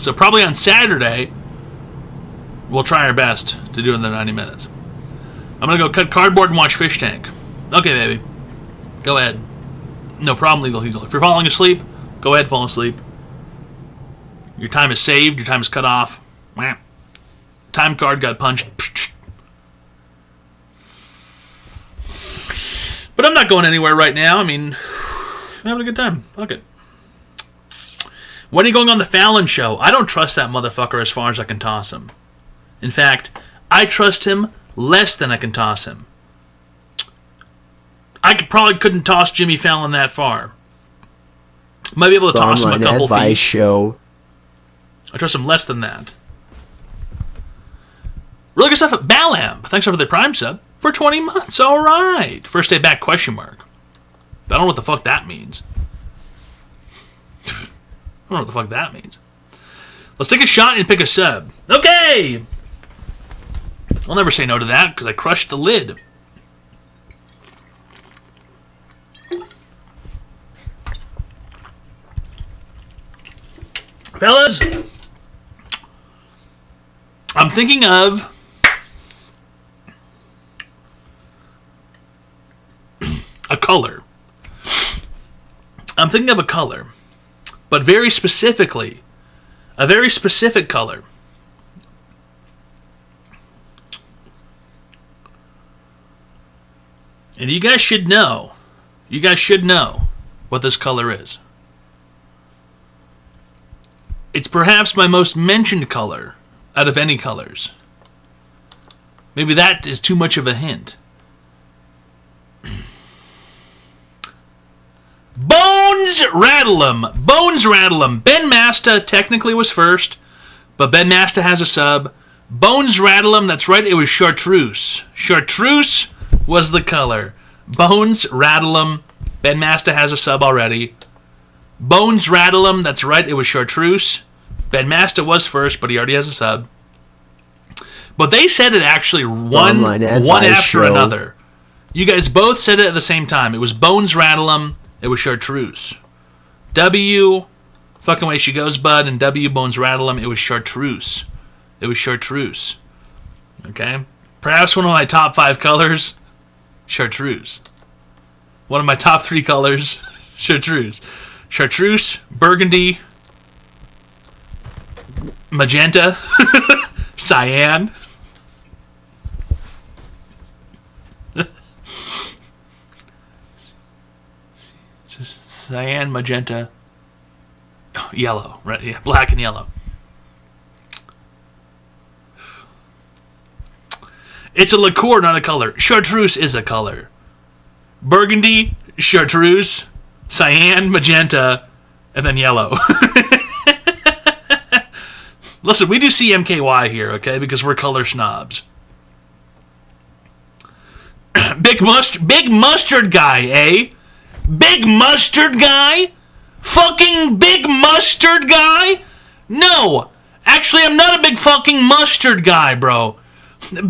So probably on Saturday, we'll try our best to do another 90 minutes. I'm going to go cut cardboard and watch Fish Tank. Okay, baby. Go ahead. No problem, Legal Kegel. If you're falling asleep, go ahead, fall asleep. Your time is saved. Your time is cut off. Time card got punched. But I'm not going anywhere right now. I mean, I'm having a good time. Fuck it. When are you going on the Fallon show? I don't trust that motherfucker as far as I can toss him. In fact, I trust him less than I can toss him. I probably couldn't toss Jimmy Fallon that far. Might be able to toss him a couple feet. Show. I trust him less than that. Really good stuff at Balam. Thanks for the Prime sub for 20 months. All right. First day back, question mark. I don't know what the fuck that means. I don't know what the fuck that means. Let's take a shot and pick a sub. Okay. I'll never say no to that because I crushed the lid. Fellas, I'm thinking of a color. I'm thinking of a color, but very specifically, a very specific color. And you guys should know what this color is. It's perhaps my most mentioned color out of any colors. Maybe that is too much of a hint. Bones Rattle 'em. Bones Rattle 'em. Ben Masta technically was first, but Ben Masta has a sub. Bones Rattle 'em. That's right, it was Chartreuse. Chartreuse was the color. Bones Rattle 'em. Ben Masta has a sub already. Bones Rattle 'em. That's right, it was Chartreuse. Ben Masta was first, but he already has a sub. But they said it actually one after another. You guys both said it at the same time. It was Bones Rattle 'em. It was Chartreuse. W, fucking way she goes, bud, and W, Bones Rattle 'em. It was Chartreuse. It was Chartreuse. Okay? Perhaps one of my top 5 colors, Chartreuse. One of my top 3 colors, Chartreuse. Chartreuse, burgundy, magenta, cyan. Cyan, magenta, yellow, right? Yeah, black and yellow. It's a liqueur, not a color. Chartreuse is a color. Burgundy, chartreuse, cyan, magenta, and then yellow. Listen, we do CMKY here, okay? Because we're color snobs. Big mustard guy, eh? Big mustard guy? Fucking big mustard guy? No. Actually, I'm not a big fucking mustard guy, bro.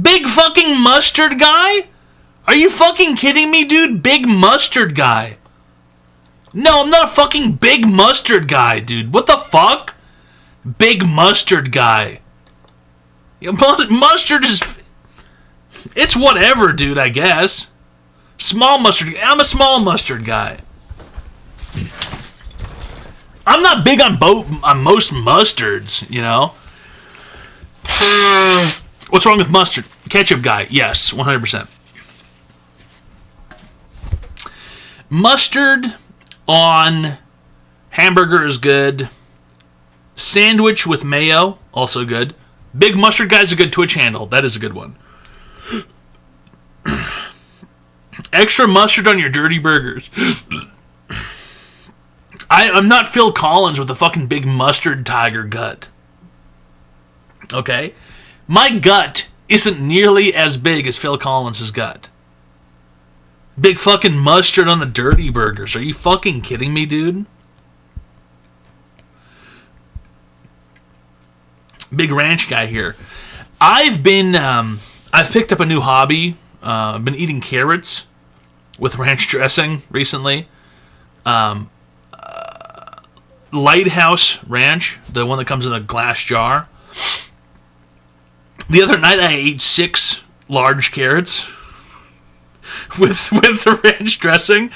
Big fucking mustard guy? Are you fucking kidding me, dude? Big mustard guy. No, I'm not a fucking big mustard guy, dude. What the fuck? Big mustard guy. Mustard is... It's whatever, dude, I guess. Small mustard. I'm a small mustard guy. I'm not big on most mustards, you know? What's wrong with mustard? Ketchup guy. Yes, 100%. Mustard on hamburger is good. Sandwich with mayo, also good. Big mustard guy's a good Twitch handle. That is a good one. Extra mustard on your dirty burgers. I'm not Phil Collins with a fucking big mustard tiger gut. Okay? My gut isn't nearly as big as Phil Collins' gut. Big fucking mustard on the dirty burgers. Are you fucking kidding me, dude? Big ranch guy here. I've picked up a new hobby. I've been eating carrots with ranch dressing recently. Lighthouse Ranch, the one that comes in a glass jar. The other night I ate 6 large carrots with the ranch dressing.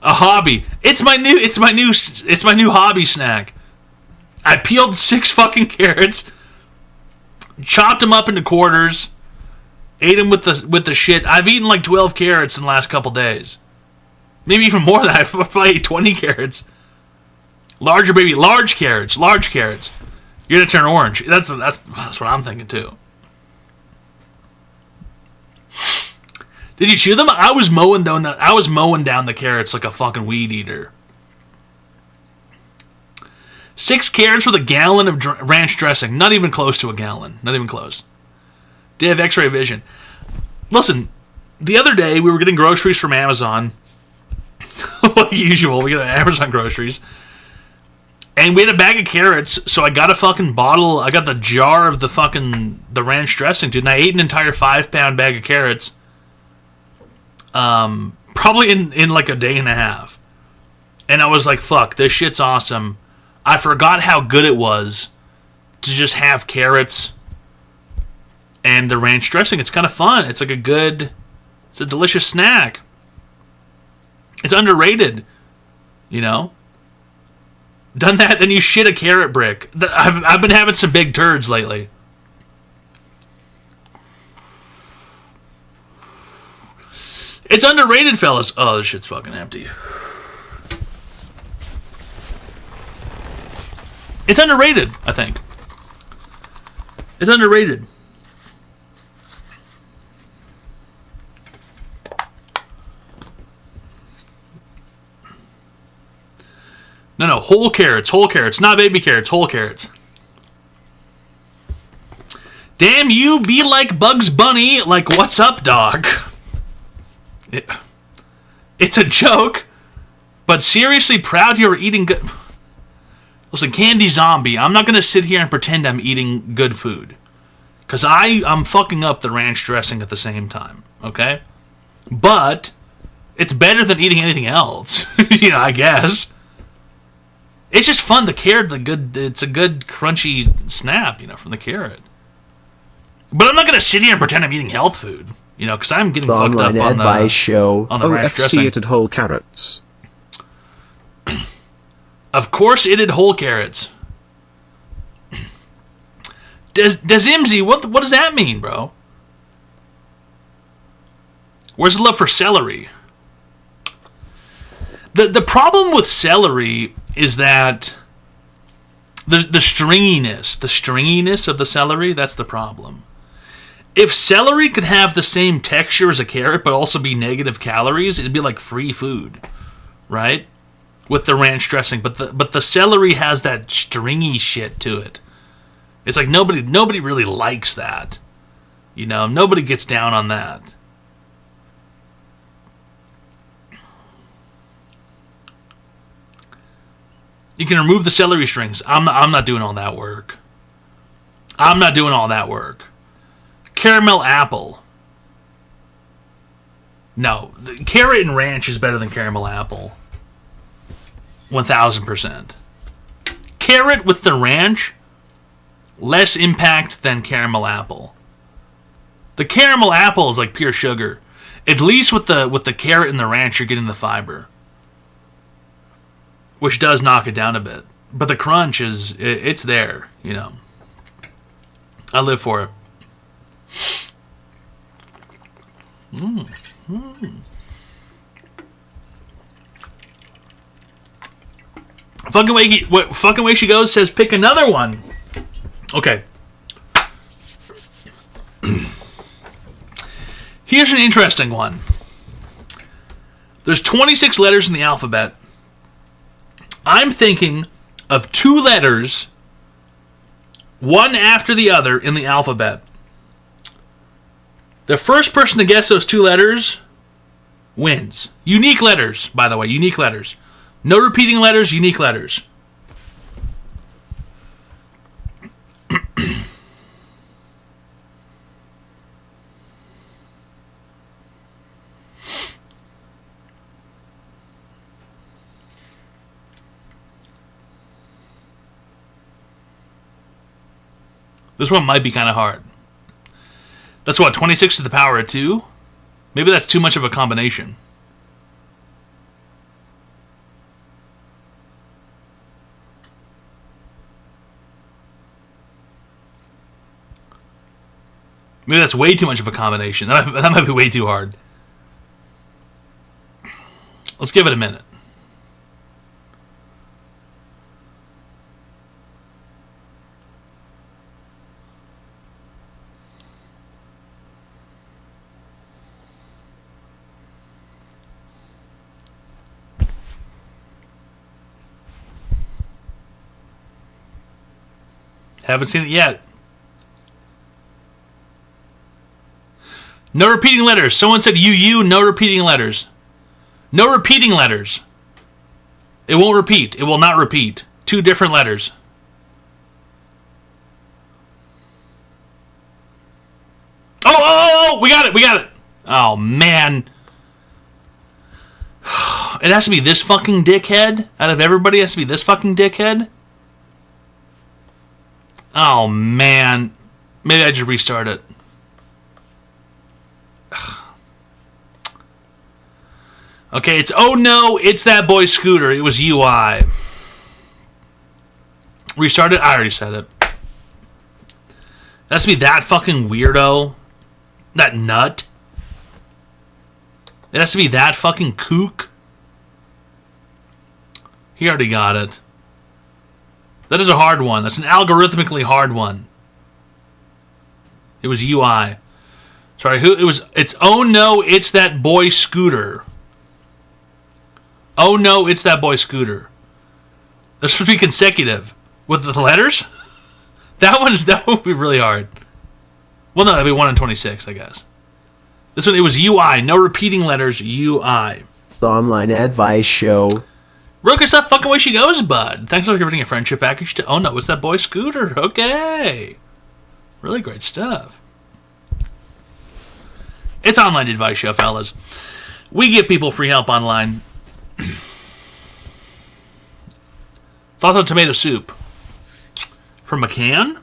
A hobby. It's my new hobby snack. I peeled 6 fucking carrots, chopped them up into quarters, ate them with the shit. I've eaten like 12 carrots in the last couple days. Maybe even more than that. I probably ate 20 carrots. Larger, baby. Large carrots. Large carrots. You're gonna turn orange. That's what I'm thinking too. Did you chew them? I was mowing down the carrots like a fucking weed eater. 6 carrots with a gallon of ranch dressing. Not even close to a gallon. Not even close. Did have X-ray vision. Listen, the other day we were getting groceries from Amazon. Like usual, we get Amazon groceries. And we had a bag of carrots, so I got a fucking bottle. I got the jar of the ranch dressing, dude. And I ate an entire 5-pound bag of carrots. Probably in like a day and a half. And I was like, fuck, this shit's awesome. I forgot how good it was to just have carrots and the ranch dressing. It's kind of fun. It's like it's a delicious snack. It's underrated, you know? Done that, then you shit a carrot brick. I've been having some big turds lately. It's underrated, fellas. Oh, this shit's fucking empty. It's underrated, I think. It's underrated. No, whole carrots, not baby carrots, whole carrots. Damn you, be like Bugs Bunny, like what's up, dog? It's a joke, but seriously proud you're eating good... Listen, Candy Zombie, I'm not going to sit here and pretend I'm eating good food. Because I'm fucking up the ranch dressing at the same time, okay? But it's better than eating anything else, I guess. It's just fun. The carrot, it's a good crunchy snap, from the carrot. But I'm not going to sit here and pretend I'm eating health food, because I'm getting the fucked up on advice show. On the ranch dressing. OFC it whole carrots. Of course it had whole carrots. Does Imzy, what does that mean, bro? Where's the love for celery? The problem with celery is that the stringiness of the celery, that's the problem. If celery could have the same texture as a carrot but also be negative calories, it'd be like free food, right? With the ranch dressing, but the celery has that stringy shit to it. It's like nobody really likes that. Nobody gets down on that. You can remove the celery strings. I'm not doing all that work. I'm not doing all that work. Caramel apple. No, the carrot and ranch is better than caramel apple. 1000%. Carrot with the ranch, less impact than caramel apple. The caramel apple is like pure sugar. At least with the carrot and the ranch, you're getting the fiber, which does knock it down a bit. But the crunch it's there, you know. I live for it. Fucking way she goes says pick another one. Okay. Here's an interesting one. There's 26 letters in the alphabet. I'm thinking of 2 letters, one after the other in the alphabet. The first person to guess those 2 letters wins. Unique letters, by the way, unique letters. No repeating letters, unique letters. This one might be kind of hard. That's what, 26 to the power of 2? Maybe that's too much of a combination. Maybe that's way too much of a combination. That might be way too hard. Let's give it a minute. Haven't seen it yet. No repeating letters. Someone said you, no repeating letters. No repeating letters. It won't repeat. It will not repeat. 2 different letters. Oh, we got it. Oh, man. It has to be this fucking dickhead? Out of everybody, it has to be this fucking dickhead? Oh, man. Maybe I should restart it. Okay, it's oh no, it's that boy Scooter. It was UI. Restart it? I already said it. It has to be that fucking weirdo. That nut. It has to be that fucking kook. He already got it. That is a hard one. That's an algorithmically hard one. It was UI. Sorry, it's oh no, it's that boy Scooter. Oh no, it's that boy Scooter. They're supposed to be consecutive. With the letters? That would be really hard. Well, no, that'd be 1 in 26, I guess. This one, it was UI. No repeating letters, UI. The online advice show. Roker, stop fucking way she goes, bud. Thanks for giving a friendship package to... Oh, no, it's that boy Scooter. Okay. Really great stuff. It's online advice show, fellas. We give people free help online. Thoughts on tomato soup? From a can?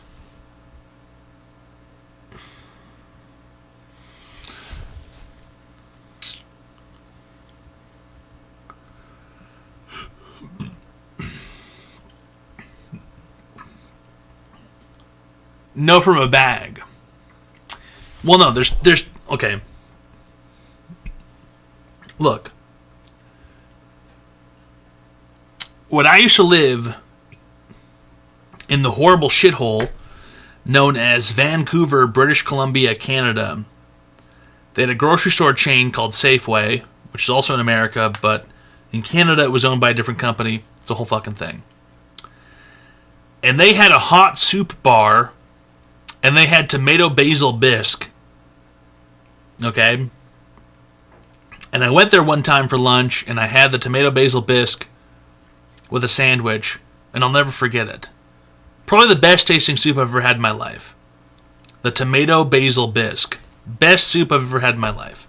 No, from a bag. Well, no, there's okay. Look. When I used to live in the horrible shithole known as Vancouver, British Columbia, Canada, they had a grocery store chain called Safeway, which is also in America, but in Canada it was owned by a different company. It's a whole fucking thing. And they had a hot soup bar, and they had tomato basil bisque. Okay? And I went there one time for lunch, and I had the tomato basil bisque with a sandwich, and I'll never forget it. Probably the best tasting soup I've ever had in my life. The tomato basil bisque. Best soup I've ever had in my life.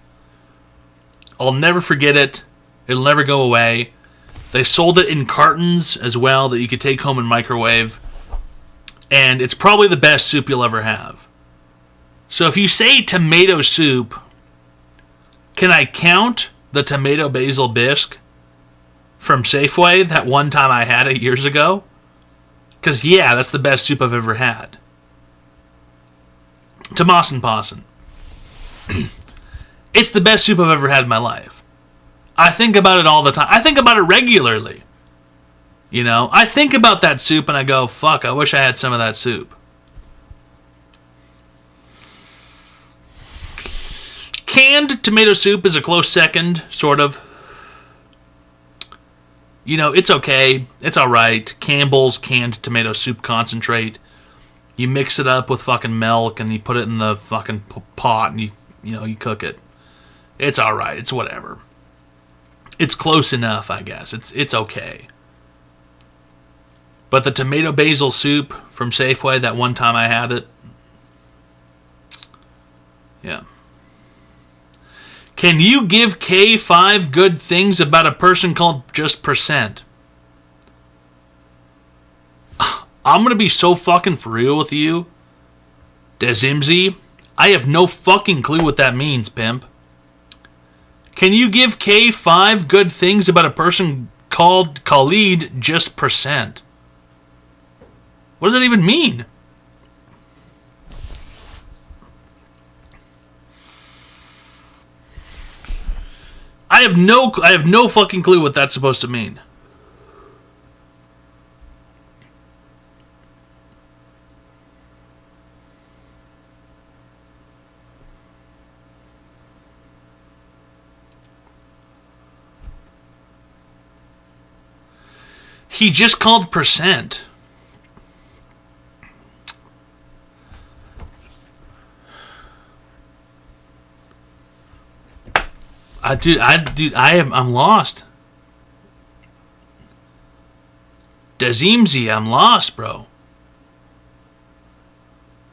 I'll never forget it. It'll never go away. They sold it in cartons as well that you could take home and microwave. And it's probably the best soup you'll ever have. So if you say tomato soup, can I count the tomato basil bisque from Safeway that one time I had it years ago? Because, yeah, that's the best soup I've ever had. Tomas and Posson. It's the best soup I've ever had in my life. I think about it all the time. I think about it regularly. You know, I think about that soup and I go, fuck, I wish I had some of that soup. Canned tomato soup is a close second, sort of. You know, it's okay. It's alright. Campbell's canned tomato soup concentrate. You mix it up with fucking milk and you put it in the fucking pot and you cook it. It's alright. It's whatever. It's close enough, I guess. It's okay. But the tomato basil soup from Safeway, that one time I had it. Yeah. Can you give Kay 5 good things about a person called Just Percent? I'm going to be so fucking for real with you, Dezimzi. I have no fucking clue what that means, pimp. Can you give Kay 5 good things about a person called Khalid Just Percent? What does that even mean? I have no fucking clue what that's supposed to mean. He just called percent. I'm lost. Dazimzi, I'm lost, bro.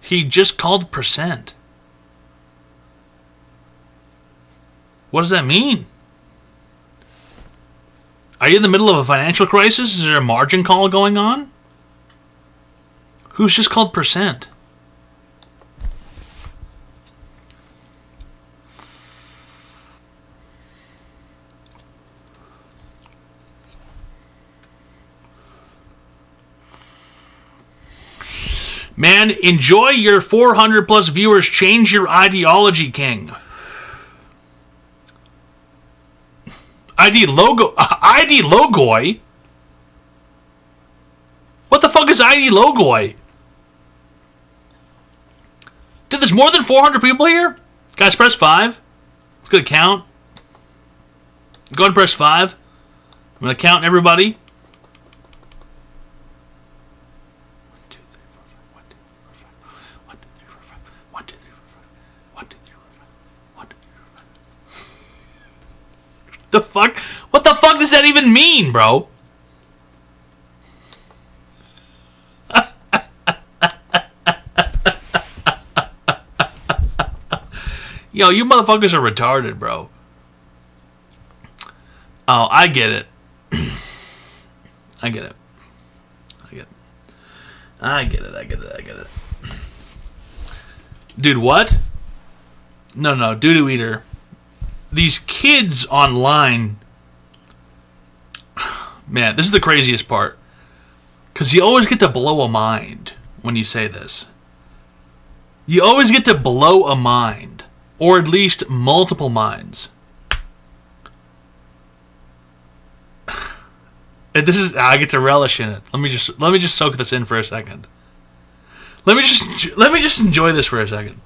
He just called percent. What does that mean? Are you in the middle of a financial crisis? Is there a margin call going on? Who's just called percent? Man, enjoy your 400 plus viewers. Change your ideology, King. ID Logoi? What the fuck is ID Logoi? Dude, there's more than 400 people here? Guys, press 5. It's gonna count. Go ahead and press 5. I'm gonna count everybody. 1, 2, 3, 4, 5. 1, 2, 3, 4, 5. 1, 2, 3, 4, 5. The fuck? What the fuck does that even mean, bro? Yo, you motherfuckers are retarded, bro. Oh, I get it. I get it. I get it. Dude, what? No, doo-doo eater. These kids online... Man, this is the craziest part. Because you always get to blow a mind when you say this. You always get to blow a mind. Or at least multiple minds. And this is... I get to relish in it. Let me just soak this in for a second. Let me just enjoy this for a second.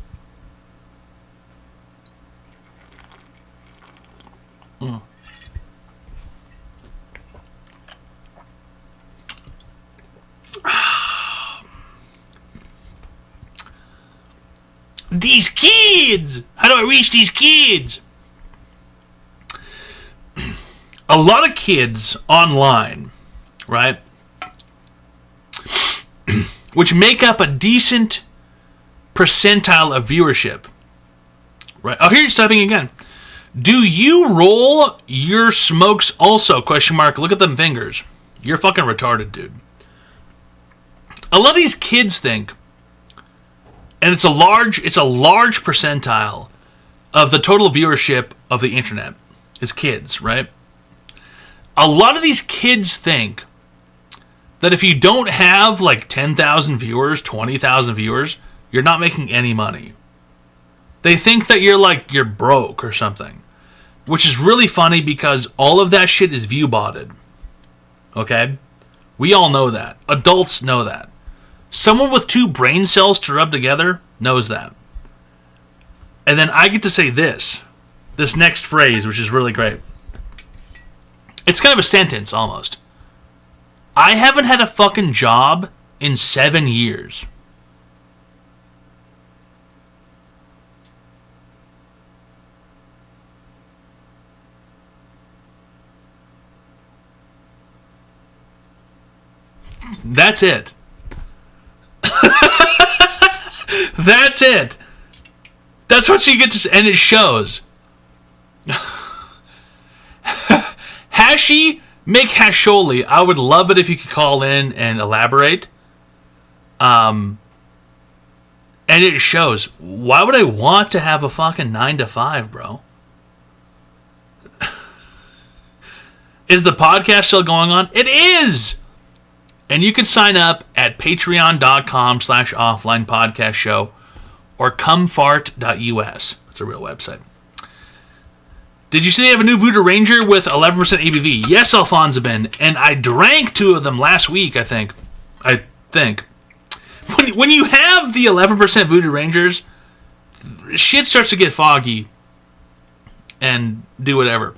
These kids! How do I reach these kids? A lot of kids online right? Which make up a decent percentile of viewership, right? Oh, here's typing again. Do you roll your smokes also? Question mark. Look at them fingers. You're fucking retarded, dude. A lot of these kids think, and it's a large percentile of the total viewership of the internet is kids, right? A lot of these kids think that if you don't have like 10,000 viewers, 20,000 viewers, you're not making any money. They think that you're broke or something, which is really funny because all of that shit is view botted. Okay? We all know that. Adults know that. Someone with 2 brain cells to rub together knows that. And then I get to say this next phrase, which is really great. It's kind of a sentence almost. I haven't had a fucking job in 7 years. That's it. That's it. That's what you get to say, and it shows. Hashi McHasholi, I would love it if you could call in and elaborate. And it shows. Why would I want to have a fucking 9 to 5, bro? Is the podcast still going on? It is! And you can sign up at patreon.com/offline podcast show or comefart.us. That's a real website. Did you see they have a new Voodoo Ranger with 11% ABV? Yes, Alfonso Ben. And I drank 2 of them last week, I think. When you have the 11% Voodoo Rangers, shit starts to get foggy and do whatever.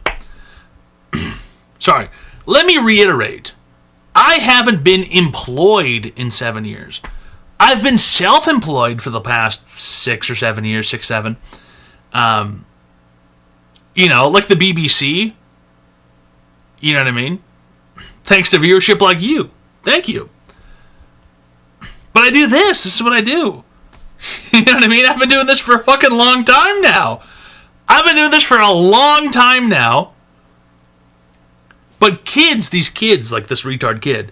Sorry. Let me reiterate. I haven't been employed in 7 years. I've been self-employed for the past 6 or 7 years, 6, 7. You know, like the BBC. You know what I mean? Thanks to viewership like you. Thank you. But I do this. This is what I do. You know what I mean? I've been doing this for a fucking long time now. I've been doing this for a long time now. But kids, these kids, like this retard kid,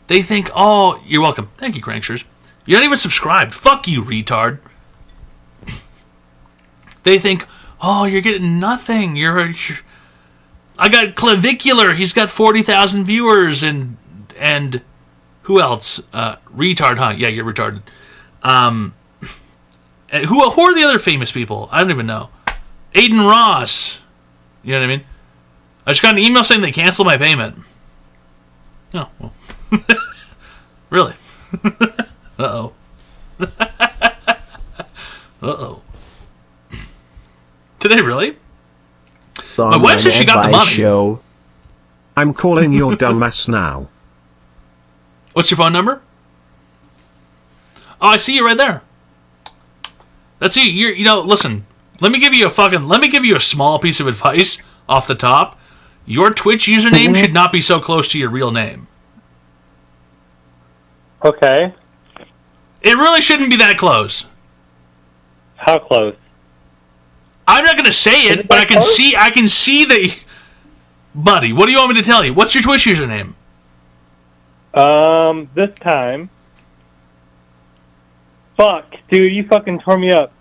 they think, oh, you're welcome. Thank you, Cranksters. You're not even subscribed. Fuck you, retard. They think, oh, you're getting nothing. I got Clavicular. He's got 40,000 viewers. And who else? Retard, huh? Yeah, you're retarded. And who are the other famous people? I don't even know. Aiden Ross. You know what I mean? I just got an email saying they canceled my payment. Oh, well. Really? Uh-oh. Uh-oh. Did they really? My wife said she got the money. Show. I'm calling your dumbass now. What's your phone number? Oh, I see you right there. That's you. You know, listen. Let me give you a small piece of advice off the top. Your Twitch username should not be so close to your real name. Okay. It really shouldn't be that close. How close? I'm not going to say it, but I can see that. Buddy, what do you want me to tell you? What's your Twitch username? This time. Fuck, dude, you fucking tore me up.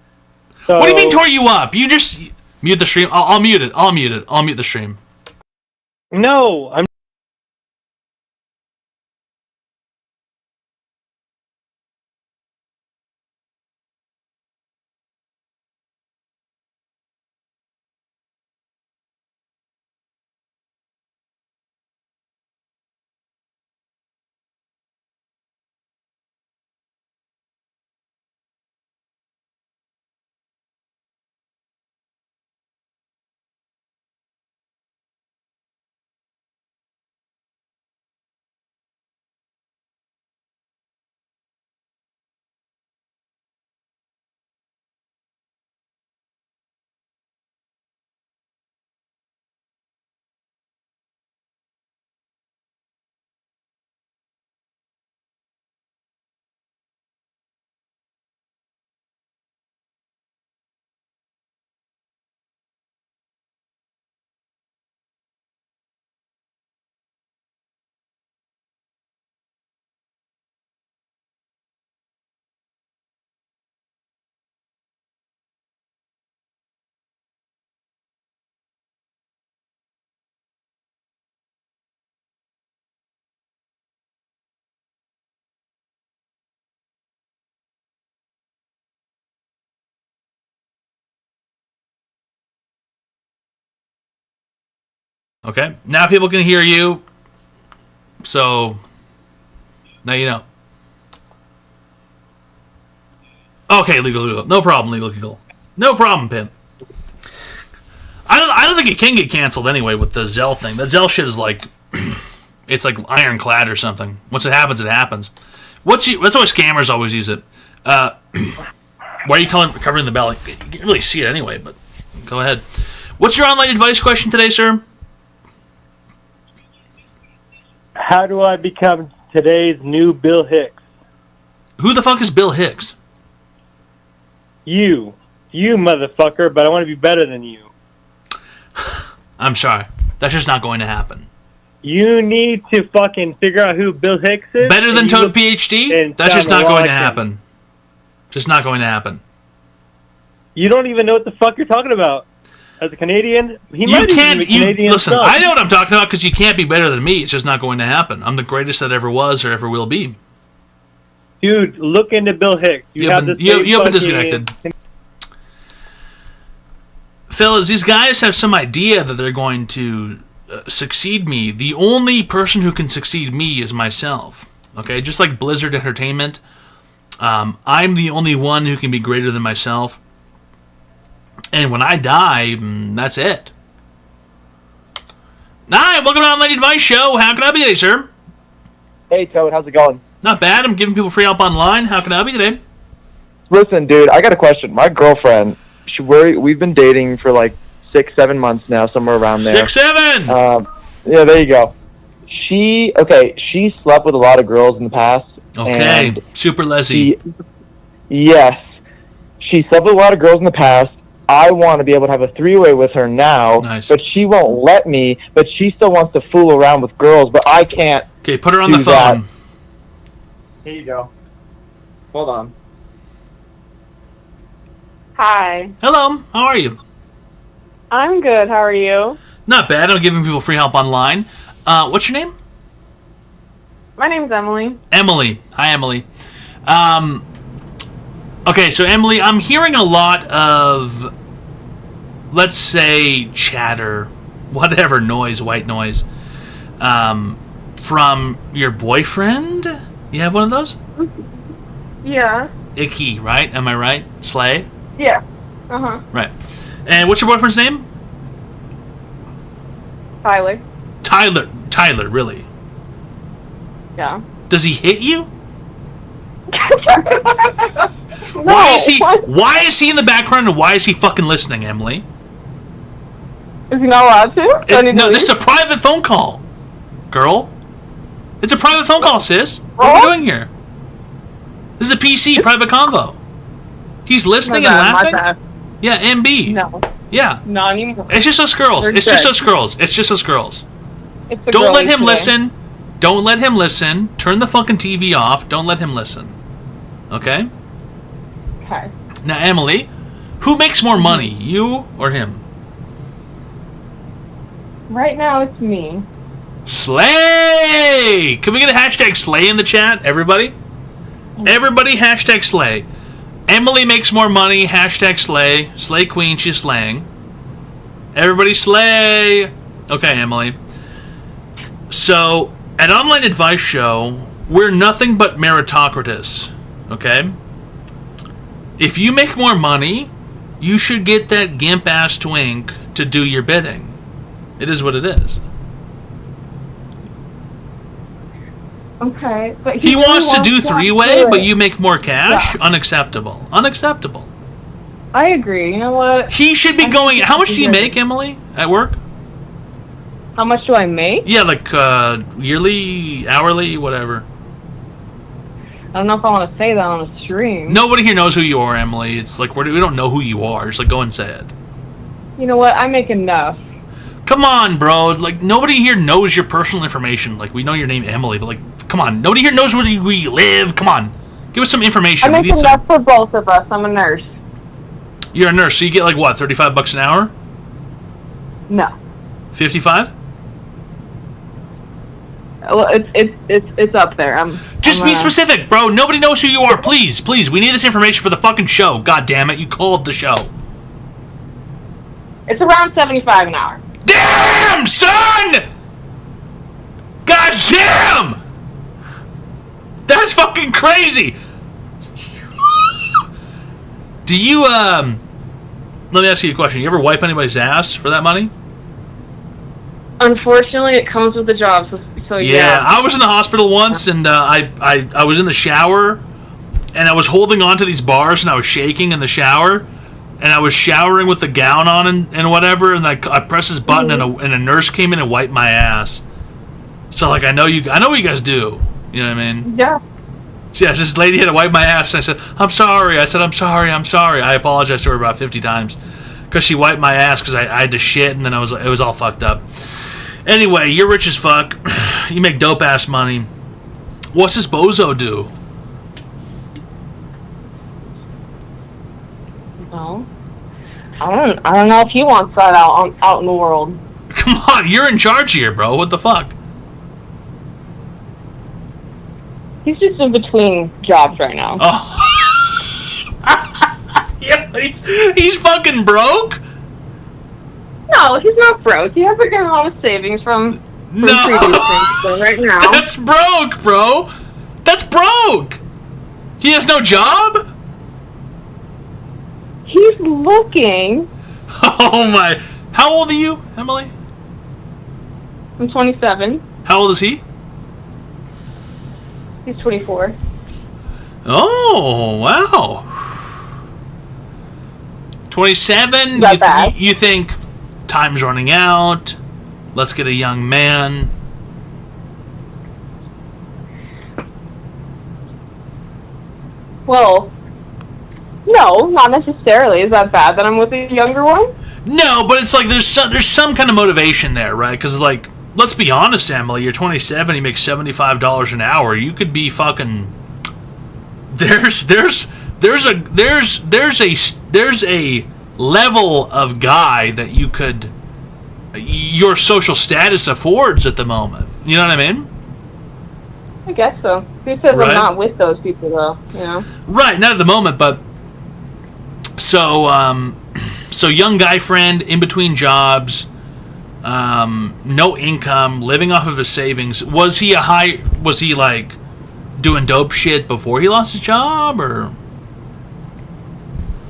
So, what do you mean tore you up? You just mute the stream. I'll mute it. I'll mute the stream. No, I'm Okay? Now people can hear you. So, now you know. Okay, legal. No problem, legal. No problem, pimp. I don't think it can get canceled anyway with the Zell thing. The Zell shit is like, it's like ironclad or something. Once it happens, it happens. That's why scammers always use it. Why are you covering the bell? You can't really see it anyway, but go ahead. What's your online advice question today, sir? How do I become today's new Bill Hicks? Who the fuck is Bill Hicks? You motherfucker, but I want to be better than you. I'm sorry. That's just not going to happen. You need to fucking figure out who Bill Hicks is. Better than Toad PhD? That's just not going to happen. Just not going to happen. You don't even know what the fuck you're talking about. As a Canadian, he might even be Canadian. Listen, himself. I know what I'm talking about because you can't be better than me. It's just not going to happen. I'm the greatest that ever was or ever will be. Dude, look into Bill Hicks. You've been disconnected. Fellas, these guys have some idea that they're going to succeed me. The only person who can succeed me is myself. Okay, just like Blizzard Entertainment, I'm the only one who can be greater than myself. And when I die, that's it. Hi, welcome to the Online Advice Show. How can I help you today, sir? Hey, Toad, how's it going? Not bad. I'm giving people free help online. How can I help you today? Listen, dude, I got a question. My girlfriend, we've been dating for like 6-7 months now, somewhere around there. 6-7. Yeah, there you go. She slept with a lot of girls in the past. Okay, super Leslie. Yes, she slept with a lot of girls in the past. I want to be able to have a three-way with her now, but she won't let me. But she still wants to fool around with girls, but I can't. Okay, put her on the phone. Here you go. Hold on. Hi. Hello, how are you? I'm good. How are you? Not bad. I'm giving people free help online. What's your name? My name's Emily. Emily. Hi, Emily. Okay, so Emily, I'm hearing a lot of, let's say, chatter, whatever noise, white noise, from your boyfriend? You have one of those? Yeah. Icky, right? Am I right? Slay? Yeah. Uh-huh. Right. And what's your boyfriend's name? Tyler. Tyler, really? Yeah. Does he hit you? No, why is he in the background and why is he fucking listening, Emily? Is he not allowed to? No, this is a private phone call, girl. It's a private phone call, sis. What are we doing here? This is a PC private convo. He's listening and laughing? Yeah, MB. No. Yeah. Not anymore. It's just us girls. We're It's just good. us girls. It's just us girls. It's the Don't let girlies him today. listen. Don't let him listen. Turn the fucking TV off. Don't let him listen. Okay? Okay. Now, Emily, who makes more money, you or him? Right now, it's me. Slay! Can we get a hashtag slay in the chat, everybody? Everybody hashtag slay. Emily makes more money, hashtag slay. Slay queen, she's slaying. Everybody slay! Okay, Emily. So, at Online Advice Show, we're nothing but meritocratus. Okay? If you make more money, you should get that gimp-ass twink to do your bidding. It is what it is. Okay, but He really wants to do three-way, do but it. you make more cash? Yeah. Unacceptable. Unacceptable. I agree. You know what? He should be going... How much do you make, Emily, at work? How much do I make? Yeah, like yearly, hourly, whatever. I don't know if I want to say that on a stream. Nobody here knows who you are, Emily. It's like we don't know who you are. Just like go and say it. You know what? I make enough. Come on, bro. Like nobody here knows your personal information. Like we know your name, Emily, but like, come on. Nobody here knows where you live. Come on, give us some information. I We make need enough for both of us. I'm a nurse. You're a nurse, so you get like what, $35 an hour? No. 55? Well, it's up there. Just be specific, bro. Nobody knows who you are. Please, please. We need this information for the fucking show. God damn it. You called the show. It's around 75 an hour. damn, son! God damn! That's fucking crazy! Do you, let me ask you a question. You ever wipe anybody's ass for that money? Unfortunately, it comes with the job, so yeah. I was in the hospital once, and I was in the shower, and I was holding on to these bars, and I was shaking in the shower, and I was showering with the gown on and whatever, and I pressed this button, and a nurse came in and wiped my ass. So, like, I know what you guys do. You know what I mean? Yeah. Yeah, this lady had to wipe my ass, and I said, I'm sorry. I said, I'm sorry. I apologized to her about 50 times because she wiped my ass because I had to shit, and then it was all fucked up. Anyway, you're rich as fuck. You make dope-ass money. What's this bozo do? No. I don't know if he wants that out in the world. Come on, you're in charge here, bro. What the fuck? He's just in between jobs right now. Oh. Yeah, he's fucking broke? No, he's not broke. He has a good amount of savings from previous things, so right now. That's broke, bro. That's broke. He has no job? He's looking. Oh my. How old are you, Emily? I'm 27. How old is he? He's 24. Oh, wow. 27? You think time's running out? Let's get a young man. Well, no, not necessarily. Is that bad that I'm with a younger one? No, but it's like there's some kind of motivation there, right? Because, like, let's be honest, Emily. You're 27. You make $75 an hour. You could be fucking. There's a level of guy that you could. Your social status affords at the moment. You know what I mean? I guess so. Who says I'm not with those people, though? You know? Right, not at the moment, but so young guy friend in between jobs, no income, living off of his savings. Was he like doing dope shit before he lost his job, or?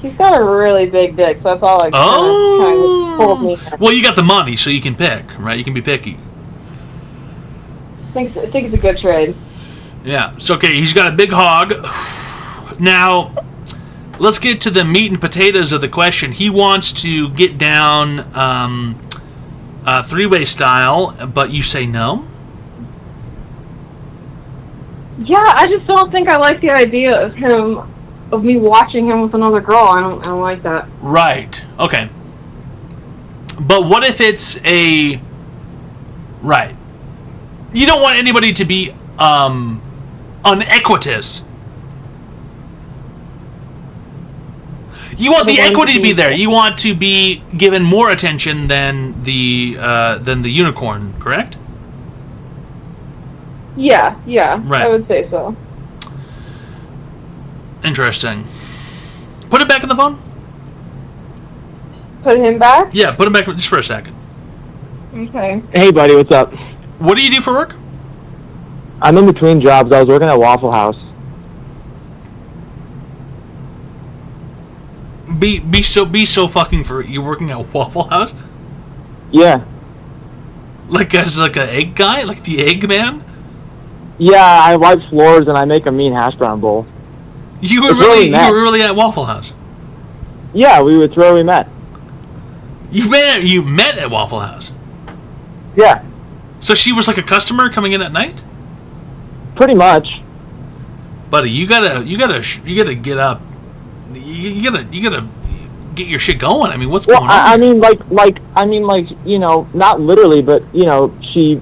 He's got a really big dick, so that's all like kind of pulled me. Well, you got the money, so you can pick, right? You can be picky. I think it's a good trade. Yeah, it's okay. He's got a big hog. Now, let's get to the meat and potatoes of the question. He wants to get down three-way style, but you say no? Yeah, I just don't think I like the idea of me watching him with another girl. I don't like that. Right. Okay. But what if it's a... Right. You don't want anybody to be unequitous. You want the equity to be there. You want to be given more attention than the unicorn, correct? Yeah, right. I would say so. Interesting. Put it back in the phone. Put him back? Yeah, put him back just for a second. Okay. Hey, buddy, what's up? What do you do for work? I'm in between jobs. I was working at Waffle House. Be so fucking for you working at Waffle House? Yeah. Like as like an egg guy, like the egg man? Yeah, I wipe floors and I make a mean hash brown bowl. You were really at Waffle House? Yeah, it's where we met. You met at Waffle House? Yeah. So she was like a customer coming in at night? Pretty much. Buddy, you gotta get up. You gotta get your shit going. I mean, what's going on? I mean, you know, not literally, but you know, she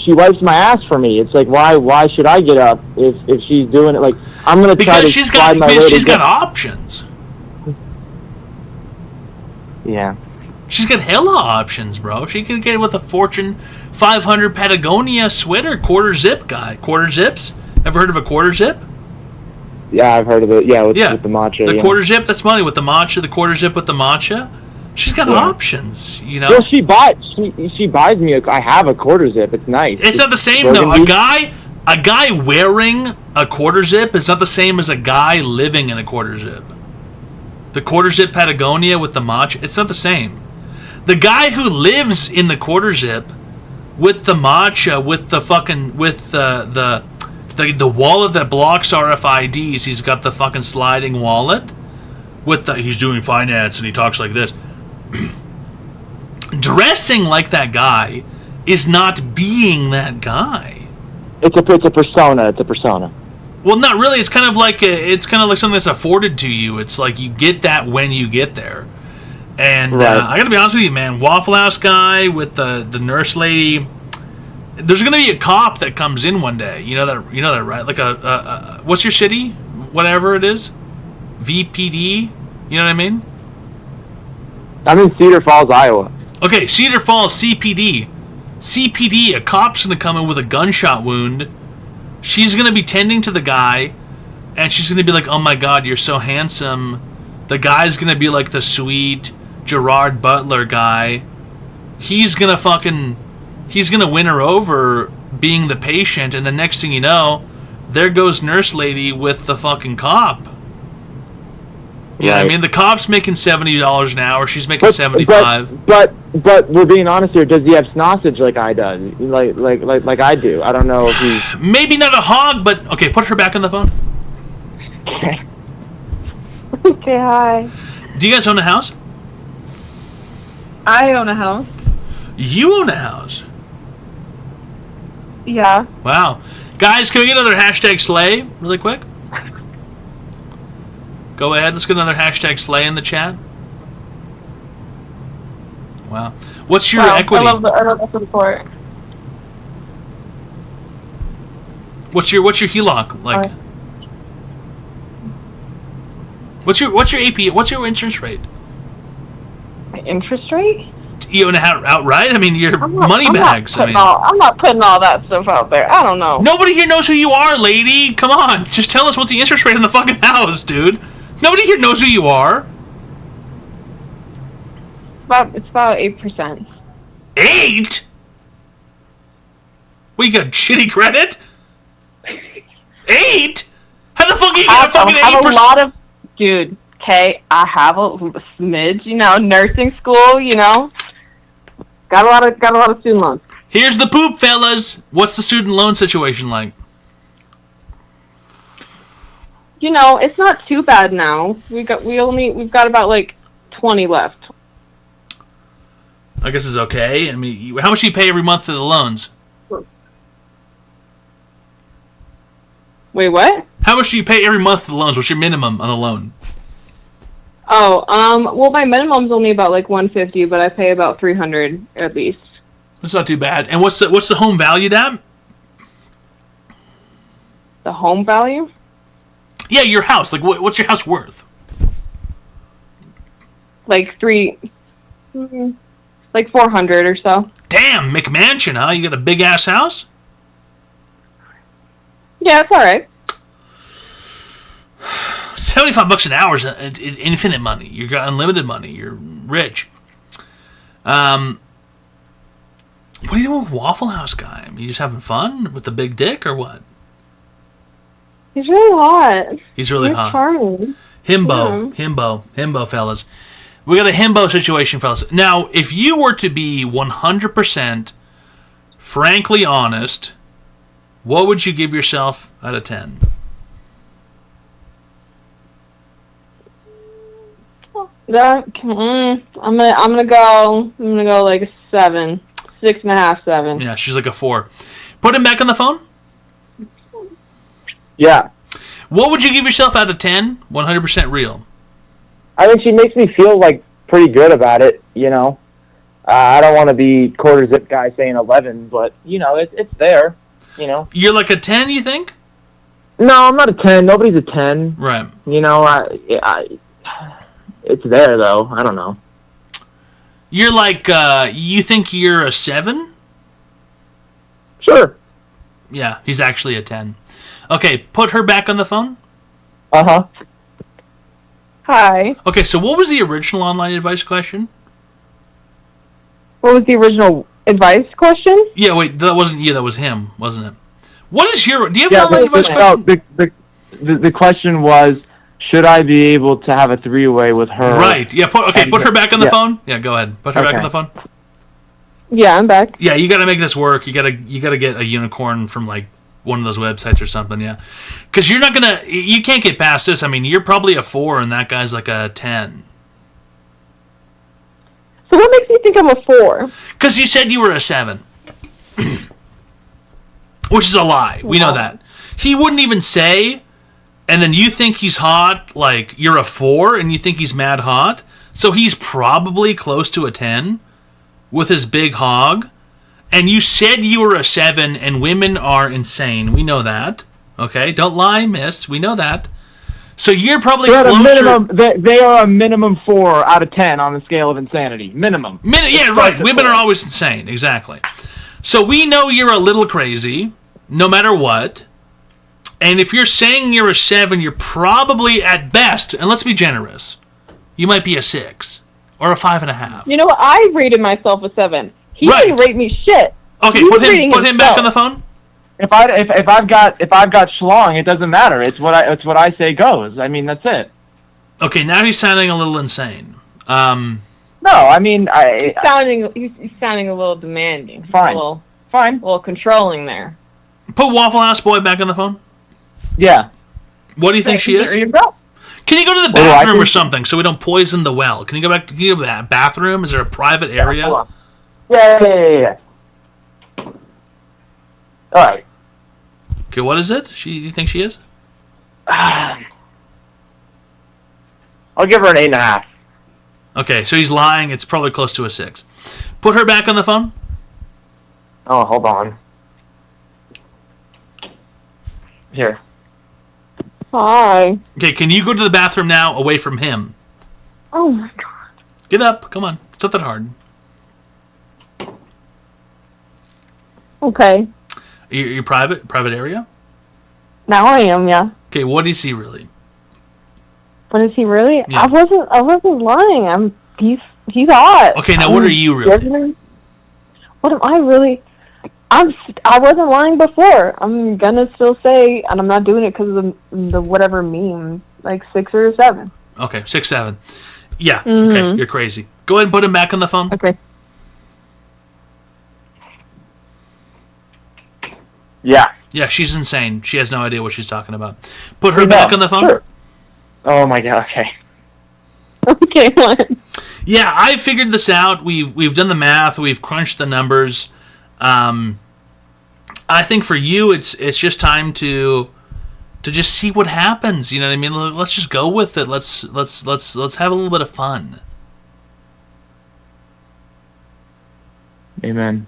wipes my ass for me. It's like, why should I get up if she's doing it? Like, I'm gonna try to slide my way. Because she's got options. Yeah. She's got hella options, bro. She can get it with a Fortune 500 Patagonia sweater, quarter zip guy. Quarter zips? Ever heard of a quarter zip? Yeah, I've heard of it. Yeah, with the matcha. The quarter zip, that's money with the matcha. The quarter zip with the matcha. She's got options, you know. Well, she buys me. I have a quarter zip. It's nice. It's not the same though. A guy wearing a quarter zip is not the same as a guy living in a quarter zip. The quarter zip Patagonia with the matcha, it's not the same. The guy who lives in the quarter zip with the matcha, with the fucking the wallet that blocks RFIDs, he's got the fucking sliding wallet with the he's doing finance and he talks like this. Dressing like that guy is not being that guy. It's a persona. It's a persona. Well, not really. It's kind of like something that's afforded to you. It's like you get that when you get there. And Right. I got to be honest with you, man. Waffle House guy with the nurse lady. There's going to be a cop that comes in one day. You know that, right? Like a what's your city? Whatever it is, VPD. You know what I mean? I'm in Cedar Falls, Iowa. Okay, Cedar Falls CPD. CPD. A cop's going to come in with a gunshot wound. She's going to be tending to the guy, and she's going to be like, "Oh my God, you're so handsome." The guy's going to be like the sweet Gerard Butler guy. He's going to win her over being the patient, and the next thing you know, there goes nurse lady with the fucking cop. You know what I mean? The cop's making $70 an hour. She's making $75. But we're being honest here. Does he have snossage like I do? Like I do? I don't know if he's maybe not a hog, but okay. Put her back on the phone. Okay, hi. Do you guys own a house? I own a house. You own a house. Yeah. Wow, guys, can we get another hashtag slay really quick? Go ahead. Let's get another hashtag slay in the chat. Wow. What's your equity? I love the support. What's your HELOC like? What's your AP? What's your interest rate? My interest rate? You own it outright? I mean, your money bags. I'm not putting all that stuff out there. I don't know. Nobody here knows who you are, lady. Come on, just tell us what's the interest rate on the fucking house, dude. Nobody here knows who you are. It's about 8%. 8? We got shitty credit? 8? How the fuck are you gonna fucking 8%? I have a lot of, dude. Okay, I have a smidge. You know, nursing school. You know, got a lot of student loans. Here's the poop, fellas. What's the student loan situation like? You know, it's not too bad now. We've got about like 20 left. I guess it's okay. I mean, how much do you pay every month for the loans? Wait, what? How much do you pay every month for the loans? What's your minimum on a loan? Oh, well, my minimum's only about like $150, but I pay about $300 at least. That's not too bad. And what's the home valued at? The home value? Yeah, your house. Like, what's your house worth? Like like 400 or so. Damn, McMansion, huh? You got a big ass house? Yeah, it's all right. $75 an hour is infinite money. You got unlimited money. You're rich. What are you doing with Waffle House guy? I mean, you just having fun with the big dick or what? He's really hot. He's really hot. Charming. Himbo, fellas. We got a himbo situation, fellas. Now, if you were to be 100% frankly honest, what would you give yourself out of 10? I'm gonna go like a 7, 6.5, 7. Yeah, she's like a 4. Put him back on the phone. Yeah. What would you give yourself out of 10? 100% real. I think she makes me feel like pretty good about it. You know, I don't want to be quarter zip guy saying 11, but you know, it's there. You know, you're like a 10. You think? No, I'm not a 10. Nobody's a 10. Right. You know, it's there though. I don't know. You're like, you think you're a 7? Sure. Yeah, he's actually a 10. Okay, put her back on the phone. Uh-huh. Hi. Okay, so what was the original online advice question? What was the original advice question? Yeah, wait, that wasn't you. That was him, wasn't it? What is your? Do you have Yeah, an online advice no, question? the question was, should I be able to have a three-way with her? Right. Yeah. Put her back on the phone. Yeah, go ahead. Put her back on the phone. Yeah, I'm back. Yeah, you got to make this work. You got to get a unicorn from like one of those websites or something. Yeah, because you can't get past this. I mean, you're probably a 4, and that guy's like a 10. So what makes you think I'm a 4? Because you said you were a 7, which is a lie. We know that. He wouldn't even say, and then you think he's hot. Like you're a 4, and you think he's mad hot. So he's probably close to a 10 with his big hog. And you said you were a 7, and women are insane. We know that. Okay? Don't lie, miss. We know that. So you're probably They're closer. at a minimum, they are a minimum 4 out of 10 on the scale of insanity. Minimum. Yeah, right. Women are always insane. Exactly. So we know you're a little crazy, no matter what. And if you're saying you're a 7, you're probably at best, and let's be generous, you might be a 6 or a 5.5. You know what? I rated myself a 7. He didn't rate me shit. Okay, He's put rating him back himself. on the phone. If I've got schlong, it doesn't matter. It's what I say goes. I mean, that's it. Okay, now he's sounding a little insane. No, I mean, He's sounding a little demanding. Fine. A little controlling there. Put Waffle House Boy back on the phone. Yeah. What do you think she is? There you go. Can you go to the What do I bathroom or think? something so we don't poison the well? Can you go back to the bathroom? Is there a private area? Hold on. Yeah. All right. Okay, what is it? You think she is? I'll give her an 8.5. Okay, so he's lying. It's probably close to a 6. Put her back on the phone. Oh, hold on. Here. Hi. Okay, can you go to the bathroom now away from him? Oh my god. Get up. Come on. It's not that hard. Okay. You private area? Now I am, yeah. Okay, what is he really? What is he really? Yeah. I wasn't lying. He's hot. Okay, now what are you really? What am I really? I wasn't lying before. I'm gonna still say, and I'm not doing it because of the whatever meme, like 6 or 7. Okay, 6, 7. Yeah, Mhm. okay, you're crazy. Go ahead and put him back on the phone. Okay. Yeah. Yeah, she's insane. She has no idea what she's talking about. Put her back on the phone. Sure. Oh my god. Okay. Okay. What? Yeah, I figured this out. We've done the math. We've crunched the numbers. I think for you, it's just time to just see what happens. You know what I mean? Let's just go with it. Let's have a little bit of fun. Amen.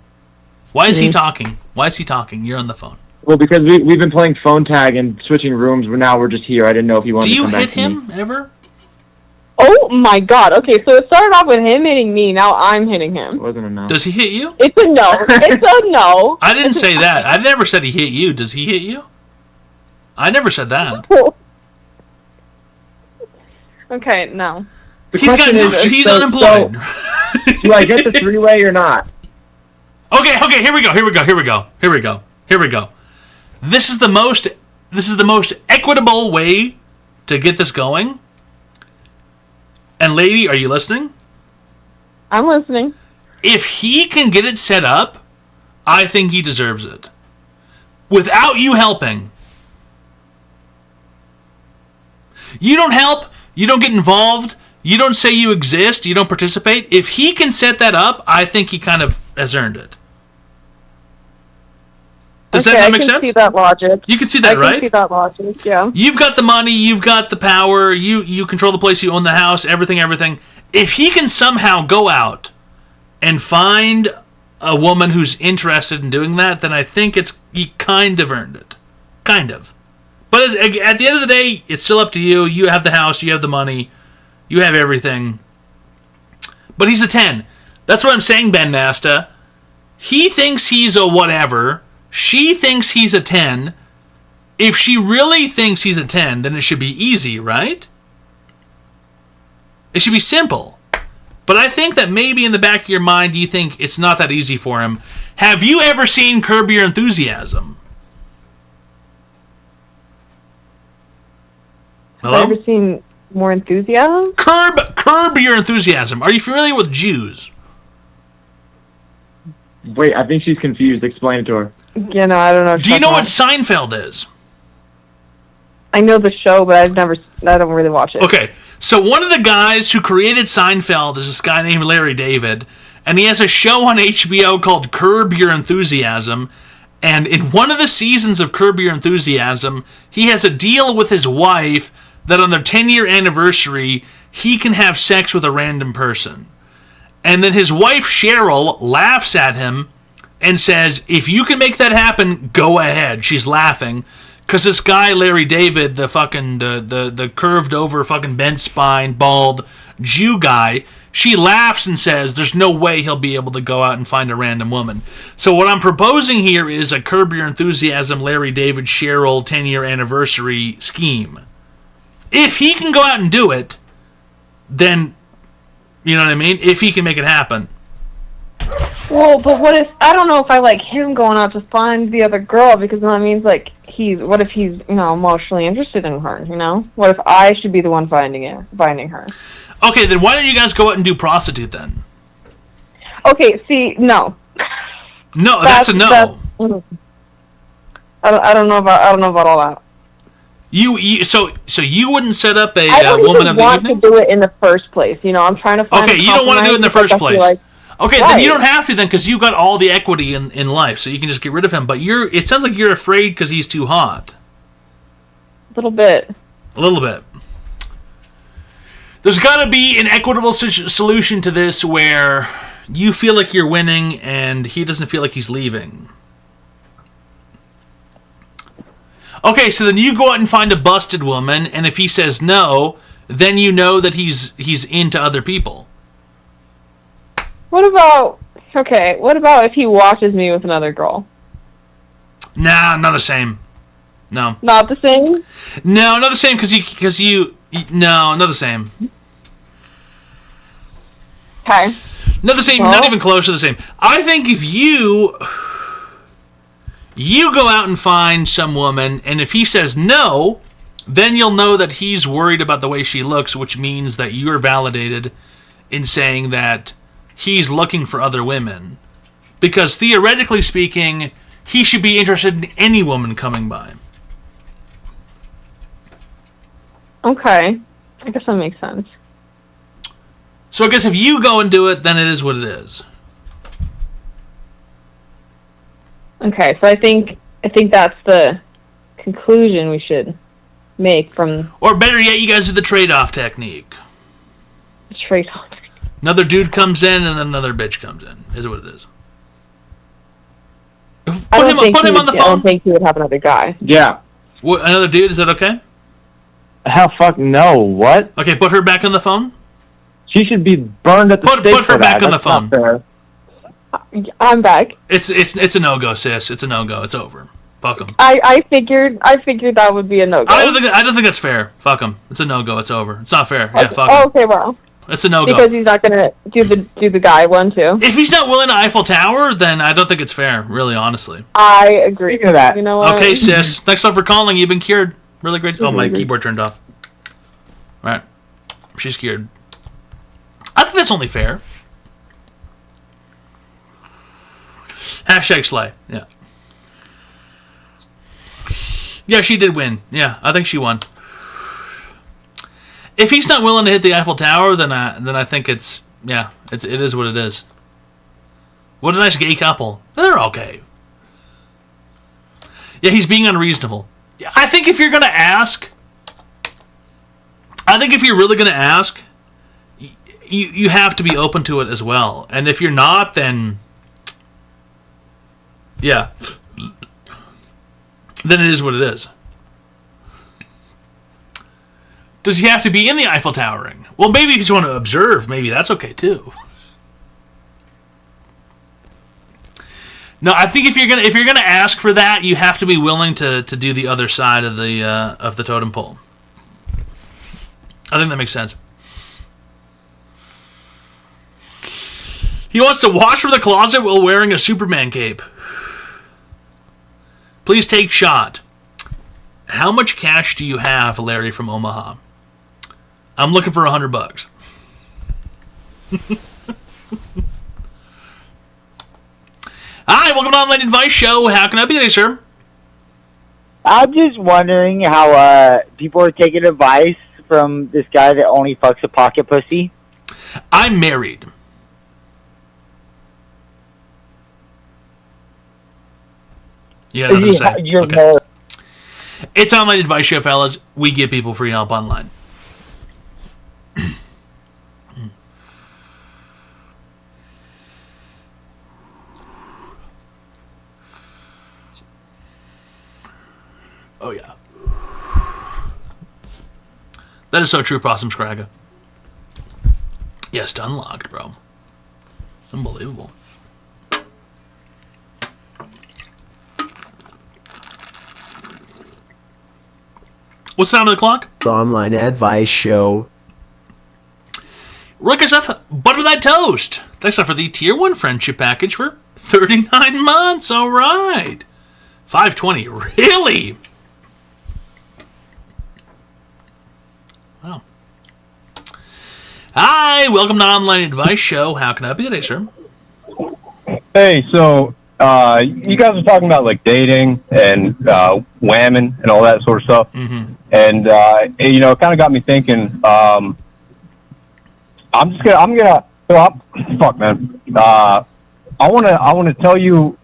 Why is he talking? Why is he talking? You're on the phone. Well, because we've been playing phone tag and switching rooms. Now we're just here. I didn't know if you wanted Do to you come hit back to me. him ever? Oh my god. Okay, so it started off with him hitting me. Now I'm hitting him. It wasn't enough. Does he hit you? It's a no. It's a no. I didn't say that. I never said he hit you. Does he hit you? I never said that. Okay, no. He's unemployed. Do I get the three-way or not? Okay, here we go. This is the most equitable way to get this going. And lady, are you listening? I'm listening. If he can get it set up, I think he deserves it. Without you helping. You don't help, you don't get involved, you don't say you exist, you don't participate. If he can set that up, I think he kind of has earned it. Does that not make sense? I can see that logic. You can see that, right? I can see that logic, yeah. You've got the money, you've got the power, you control the place, you own the house, everything. If he can somehow go out and find a woman who's interested in doing that, then I think he kind of earned it. Kind of. But at the end of the day, it's still up to you. You have the house, you have the money, you have everything. But he's a 10. That's what I'm saying, Ben Nasta. He thinks he's a whatever. She thinks he's a 10. If she really thinks he's a 10, then it should be easy, right? It should be simple. But I think that maybe in the back of your mind, you think it's not that easy for him. Have you ever seen Curb Your Enthusiasm? Hello? Have I ever seen More Enthusiasm? Curb Your Enthusiasm. Are you familiar with Jews? Wait, I think she's confused. Explain it to her. Yeah, no, I don't know. Do you know what Seinfeld is? I know the show, but I don't really watch it. Okay, so one of the guys who created Seinfeld is this guy named Larry David, and he has a show on HBO called Curb Your Enthusiasm, and in one of the seasons of Curb Your Enthusiasm, he has a deal with his wife that on their 10-year anniversary, he can have sex with a random person. And then his wife, Cheryl, laughs at him and says, if you can make that happen, go ahead. She's laughing. Because this guy, Larry David, the curved over, fucking bent spine, bald Jew guy, she laughs and says there's no way he'll be able to go out and find a random woman. So what I'm proposing here is a Curb Your Enthusiasm, Larry David, Cheryl 10-year anniversary scheme. If he can go out and do it, then, you know what I mean? If he can make it happen. Well, but what if, I don't know if I like him going out to find the other girl, because that means like what if he's, emotionally interested in her, What if I should be the one finding her? Okay, then why don't you guys go out and do prostitute then? Okay, see, no. No, that's a no. I don't know about all that. So you wouldn't set up a I don't woman even of the want evening? to do it in the first place. I'm trying to find. Okay, you don't want to do it in the first place. Okay, right. then you don't have to then, because you got all the equity in life, so you can just get rid of him. But it sounds like you're afraid because he's too hot. A little bit. A little bit. There's got to be an equitable solution to this where you feel like you're winning and he doesn't feel like he's leaving. Okay, so then you go out and find a busted woman, and if he says no, then you know that he's into other people. What about if he watches me with another girl? Nah, not the same. No. Not the same? No, not the same no, not the same. Okay. Not the same, not even close to the same. I think if you go out and find some woman, and if he says no, then you'll know that he's worried about the way she looks, which means that you're validated in saying that he's looking for other women. Because theoretically speaking, he should be interested in any woman coming by. Okay. I guess that makes sense. So I guess if you go and do it, then it is what it is. Okay, so I think that's the conclusion we should make from... Or better yet, you guys do the trade-off technique. Trade-off. Another dude comes in, and then another bitch comes in. Is what it is. Put him on the phone. I don't think he would have another guy. Yeah. What, another dude? Is that okay? Hell, fuck no. What? Okay, put her back on the phone. She should be burned at the stake Put her for back that. on the That's not phone. fair. I'm back. It's a no-go, sis. It's a no-go. It's over. Fuck him. I figured that would be a no-go. I don't think that's fair. Fuck him. It's a no-go. It's over. It's not fair. Yeah, fuck him. Oh, okay, well. It's a no-go. Because he's not gonna do the guy one too. If he's not willing to Eiffel Tower, then I don't think it's fair. Really, honestly. I agree. Speaking of that, you know what? Okay, sis. Thanks a lot for calling. You've been cured. Really great. Oh, my keyboard turned off. All right. She's cured. I think that's only fair. Hashtag slay. Yeah. Yeah, she did win. Yeah, I think she won. If he's not willing to hit the Eiffel Tower, then I think it is what it is. What a nice gay couple. They're okay. Yeah, he's being unreasonable. I think if you're gonna ask, if you're really gonna ask, you have to be open to it as well. And if you're not, then yeah, then it is what it is. Does he have to be in the Eiffel Towering? Well, maybe if you just want to observe, maybe that's okay too. No, I think if you're gonna ask for that, you have to be willing to do the other side of the totem pole. I think that makes sense. He wants to wash from the closet while wearing a Superman cape. Please take shot. How much cash do you have, Larry from Omaha? I'm looking for $100. Hi, welcome to Online Advice Show. How can I be today, sir? I'm just wondering how people are taking advice from this guy that only fucks a pocket pussy. I'm married. You got nothing to say? You're Okay. married. It's Online Advice Show, fellas. We give people free help online. Oh, yeah. That is so true, Possum Scragga. Yes, unlocked, bro. Unbelievable. What's the time of the clock? The Online Advice Show. Rick SF, butter that toast. Thanks for the tier 1 friendship package for 39 months. All right. 520. Really? Wow. Hi, welcome to Online Advice Show. How can I help you today, sir? Hey, so you guys are talking about like dating and whamming and all that sort of stuff, and you know, it kind of got me thinking. Fuck, man. I want to tell you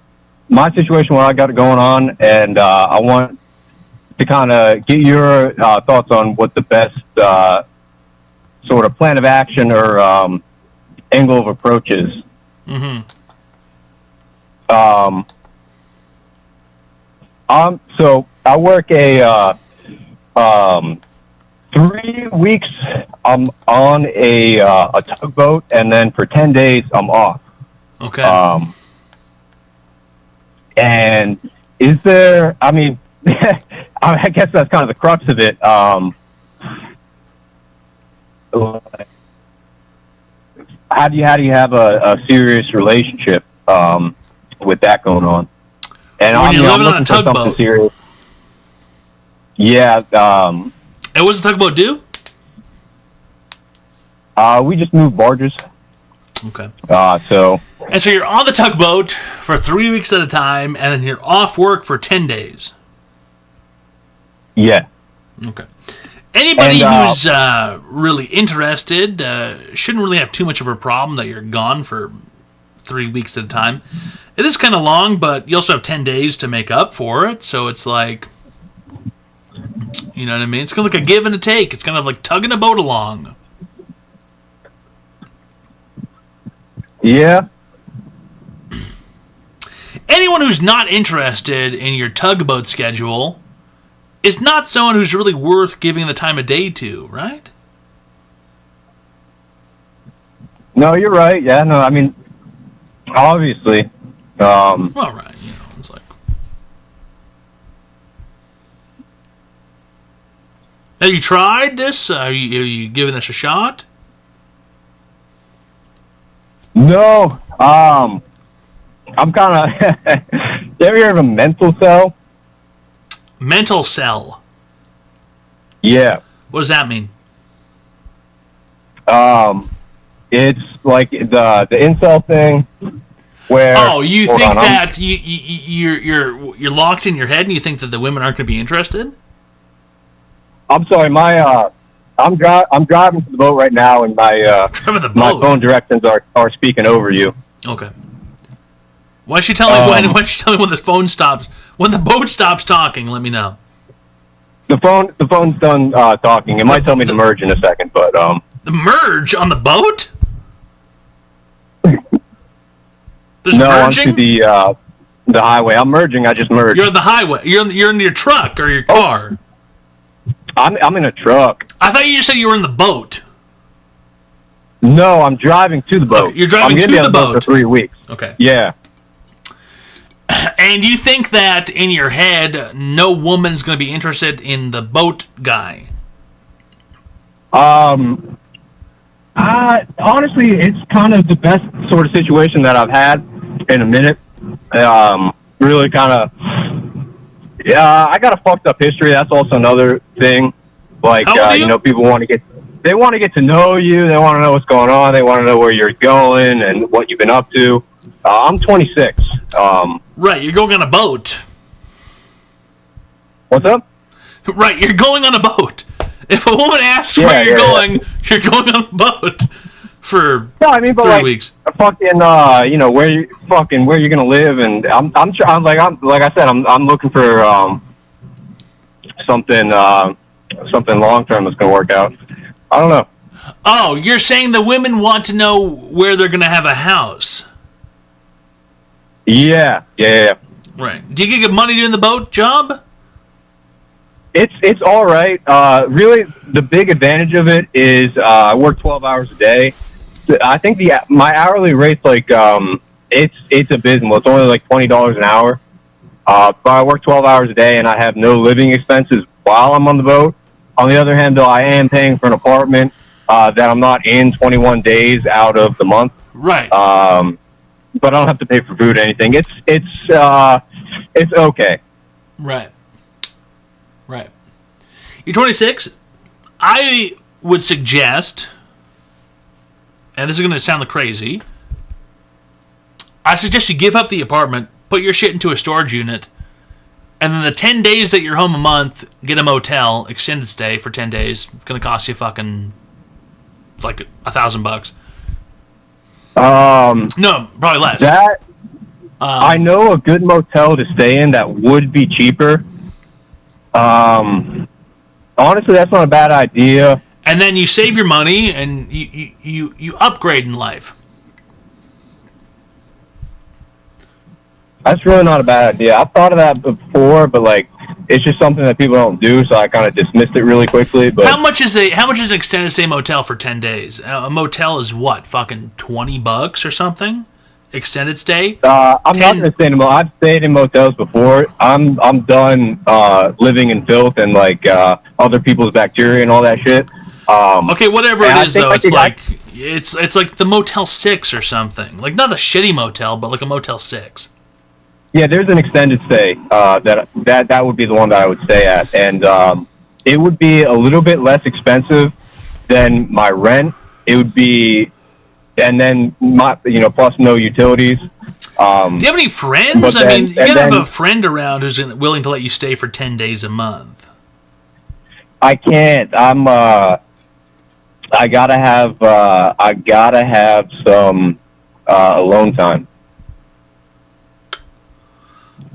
my situation, what I got going on, and I want to kind of get your thoughts on what the best sort of plan of action or angle of approach is. So I work a 3 weeks I'm on a tugboat, and then for 10 days I'm off. Okay. And is there, I mean, I guess that's kind of the crux of it. How do you have a serious relationship with that going on? And when you're living I'm on a looking for something tugboat. serious. Yeah. And what's the tugboat do? We just move barges. Okay. So. And so you're on the tugboat for 3 weeks at a time, and then you're off work for 10 days. Yeah. Okay. Anybody And, who's really interested shouldn't really have too much of a problem that you're gone for 3 weeks at a time. It is kind of long, but you also have 10 days to make up for it, so it's like, you know what I mean? It's kind of like a give and a take. It's kind of like tugging a boat along. Yeah. Anyone who's not interested in your tugboat schedule is not someone who's really worth giving the time of day to, right? No, you're right. Yeah, no, I mean, obviously. All right, you know, it's like. Have you tried this? Are you giving this a shot? No. I'm kind of. You ever heard of a mental cell? Mental cell. Yeah. What does that mean? It's like the incel thing. Where, oh, you hold think on, that you're locked in your head, and you think that the women aren't going to be interested? I'm sorry, I'm driving to the boat right now, and my phone directions are speaking over you. Okay. Why don't you tell me when? Why don't you tell me when the phone stops? When the boat stops talking, let me know. The phone's done talking. It might tell me to merge in a second, but The merge on the boat? There's no, merging? onto the highway. I'm merging. I just merged. You're on the highway. You're in your truck or your car. I'm in a truck. I thought you just said you were in the boat. No, I'm driving to the boat. Okay, you're driving I'm to gonna be the on the boat boat. for 3 weeks. Okay. Yeah. And you think that in your head, no woman's going to be interested in the boat guy? Honestly, it's kind of the best sort of situation that I've had in a minute. Really kind of, I got a fucked up history. That's also another thing. Like, people want to get to know you. They want to know what's going on. They want to know where you're going and what you've been up to. I'm 26. Right, you're going on a boat. What's up? Right, you're going on a boat. If a woman asks where you're going, you're going on a boat for 3 weeks. Fucking, where you're gonna live, and I'm like I said, I'm looking for something long term that's gonna work out. I don't know. Oh, you're saying the women want to know where they're gonna have a house? Yeah. Right. Do you get good money doing the boat job? It's all right. Really, the big advantage of it is I work 12 hours a day. I think my hourly rate's like it's abysmal. It's only like $20 an hour. But I work 12 hours a day and I have no living expenses while I'm on the boat. On the other hand, though, I am paying for an apartment that I'm not in 21 days out of the month. Right. But I don't have to pay for food or anything. It's okay. Right. You're 26. I would suggest, and this is going to sound crazy, I suggest you give up the apartment, put your shit into a storage unit, and then the 10 days that you're home a month, get a motel, extended stay for 10 days. It's going to cost you fucking like $1,000. No, probably less. I know a good motel to stay in that would be cheaper. Honestly, that's not a bad idea. And then you save your money and you upgrade in life. That's really not a bad idea. I've thought of that before, but like it's just something that people don't do, so I kind of dismissed it really quickly. But how much is an extended stay motel for 10 days? A motel is what, fucking $20 or something? Extended stay? I'm not going to stay in a motel. I've stayed in motels before. I'm done living in filth and like other people's bacteria and all that shit. Okay, whatever it is though, it's like the Motel 6 or something. Like not a shitty motel, but like a Motel 6. Yeah, there's an extended stay that would be the one that I would stay at, and it would be a little bit less expensive than my rent. It would be, and then plus no utilities. Do you have any friends? I mean, you gotta have a friend around who's willing to let you stay for 10 days a month. I can't. I gotta have some alone time.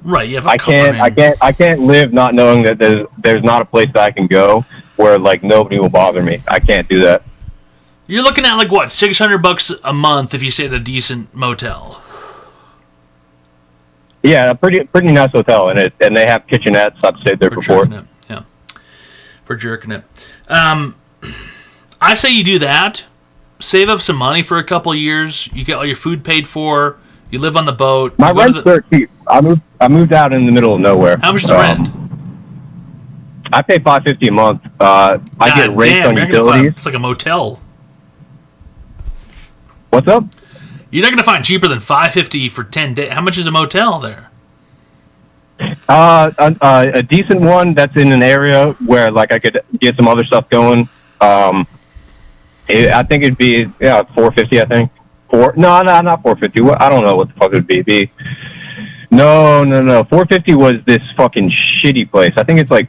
Right, you have I can't live not knowing that there's not a place that I can go where like nobody will bother me. I can't do that. You're looking at like what, $600 a month if you stay at a decent motel. Yeah, a pretty nice hotel, and they have kitchenettes. I've stayed there before. For jerking it. I say you do that. Save up some money for a couple years. You get all your food paid for. You live on the boat. My rent's dirt cheap. I moved out in the middle of nowhere. How much is the rent? I pay $550 a month. I get rates on utilities. It's like a motel. What's up? You're not going to find cheaper than $550 for 10 days. How much is a motel there? A decent one that's in an area where like I could get some other stuff going. I think it'd be $450. I think no, not $450. I don't know what the fuck it would be. No. $450 was this fucking shitty place. I think it's like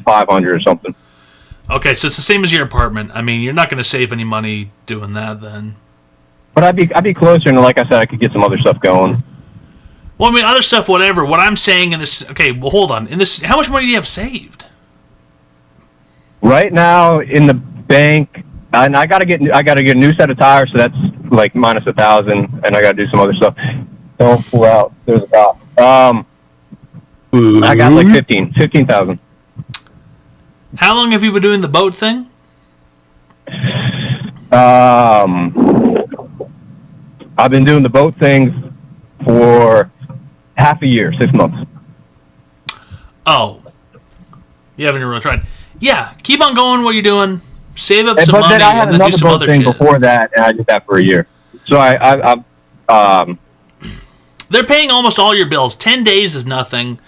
$500 or something. Okay, so it's the same as your apartment. I mean, you're not going to save any money doing that then. But I'd be closer, and like I said, I could get some other stuff going. Well, I mean, other stuff, whatever. What I'm saying in this, okay, well, hold on. In this, how much money do you have saved? Right now, in the bank, and I gotta get a new set of tires, so that's like minus $1,000, and I gotta do some other stuff. Don't pull out. There's a cop. I got like 15,000. How long have you been doing the boat thing? I've been doing the boat thing for half a year, 6 months. Oh. You haven't really tried. Yeah, keep on going what you're doing. Save up And- some but money then I had and then do another some boat other thing shit. before that, and I did that for a year. So They're paying almost all your bills. 10 days is nothing.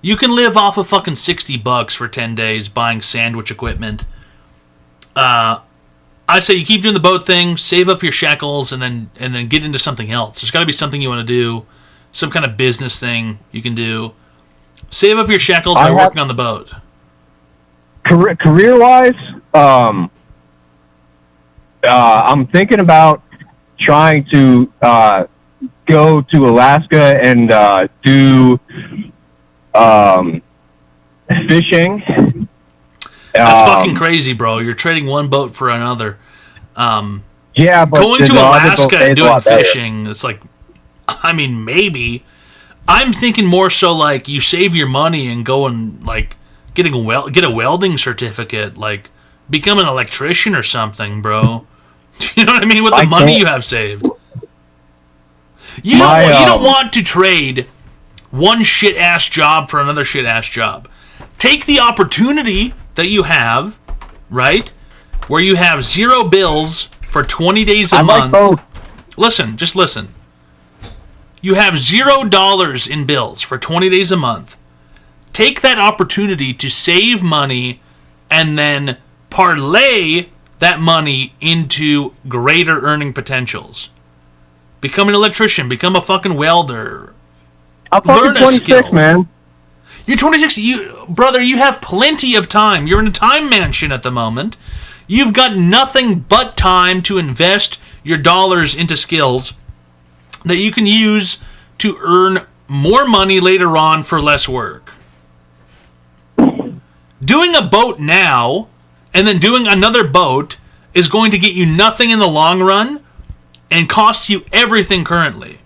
You can live off of fucking $60 for 10 days buying sandwich equipment. I say you keep doing the boat thing, save up your shekels, and then get into something else. There's got to be something you want to do, some kind of business thing you can do. Save up your shekels by working on the boat. Career-wise, I'm thinking about trying to go to Alaska and do fishing. That's fucking crazy, bro. You're trading one boat for another. Yeah, but going to the other boat Alaska pays and a doing lot better. fishing, it's like, I mean, maybe. I'm thinking more so like you save your money and go and like get a welding certificate, like become an electrician or something, bro. You know what I mean? With the money you have saved. You don't want to trade one shit ass job for another shit ass job. Take the opportunity that you have, right? Where you have 0 bills for 20 days a month. Listen, just listen. You have $0 in bills for 20 days a month. Take that opportunity to save money and then parlay that money into greater earning potentials. Become an electrician, become a fucking welder. I'm fucking Learn a 26, skill. man. You're 26. Brother, you have plenty of time. You're in a time mansion at the moment. You've got nothing but time to invest your dollars into skills that you can use to earn more money later on for less work. Doing a boat now and then doing another boat is going to get you nothing in the long run and cost you everything currently.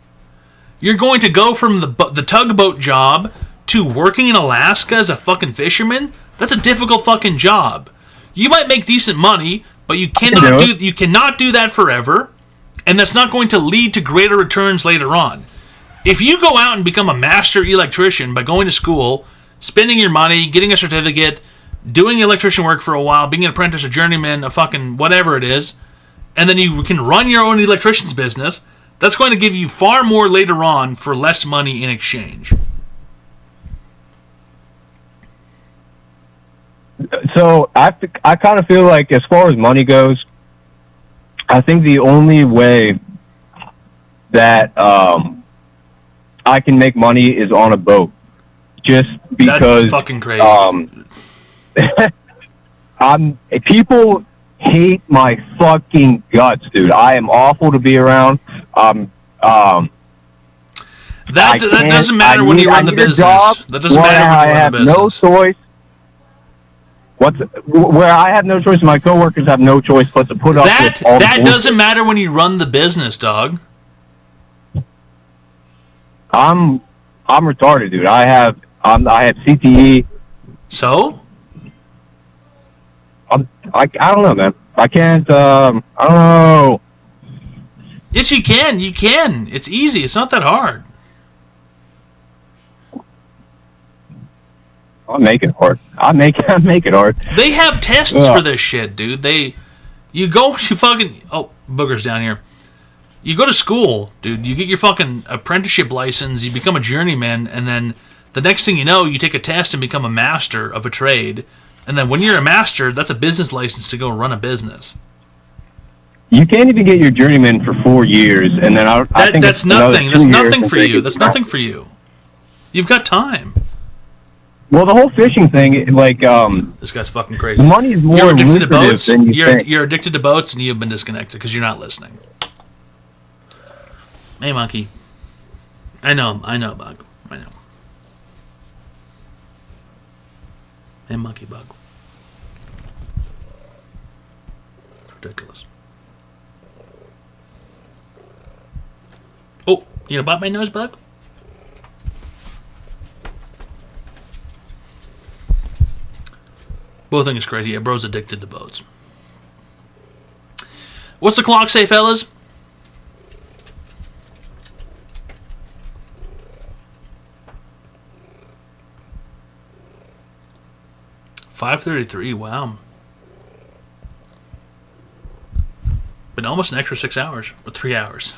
You're going to go from the tugboat job to working in Alaska as a fucking fisherman. That's a difficult fucking job. You might make decent money, but you cannot do that forever, and that's not going to lead to greater returns later on. If you go out and become a master electrician by going to school, spending your money, getting a certificate, doing electrician work for a while, being an apprentice or journeyman, a fucking whatever it is, and then you can run your own electrician's business, that's going to give you far more later on for less money in exchange. So I kind of feel like, as far as money goes, I think the only way that I can make money is on a boat, just because. That's fucking crazy. People hate my fucking guts, dude. I am awful to be around. That doesn't matter when you run the business. That doesn't matter when you run the business. I have no choice. Where I have no choice, and my coworkers have no choice but to put up with all that the doesn't matter when you run the business, dog. I'm retarded, dude. I have CTE. So? I don't know, man. I can't. I don't know. Yes, you can. You can. It's easy. It's not that hard. I'll make it hard. I make it hard. They have tests for this shit, dude. You fucking boogers down here. You go to school, dude. You get your fucking apprenticeship license. You become a journeyman, and then the next thing you know, you take a test and become a master of a trade. And then when you're a master, that's a business license to go run a business. You can't even get your journeyman for 4 years, and then I think that's nothing. That's nothing for you. That's nothing for you. You've got time. Well, the whole fishing thing, like, this guy's fucking crazy. Money is more You're addicted to lucrative boats. than you think. You're addicted to boats, and you've been disconnected because you're not listening. Hey, monkey. I know, Bug. I know. Hey, monkey bug. Ridiculous. Oh, you gonna bite my nose, Bug? Both think it's crazy. Yeah, bro's addicted to boats. What's the clock say, fellas? $5:33. Wow. Been almost an extra 6 hours, or 3 hours.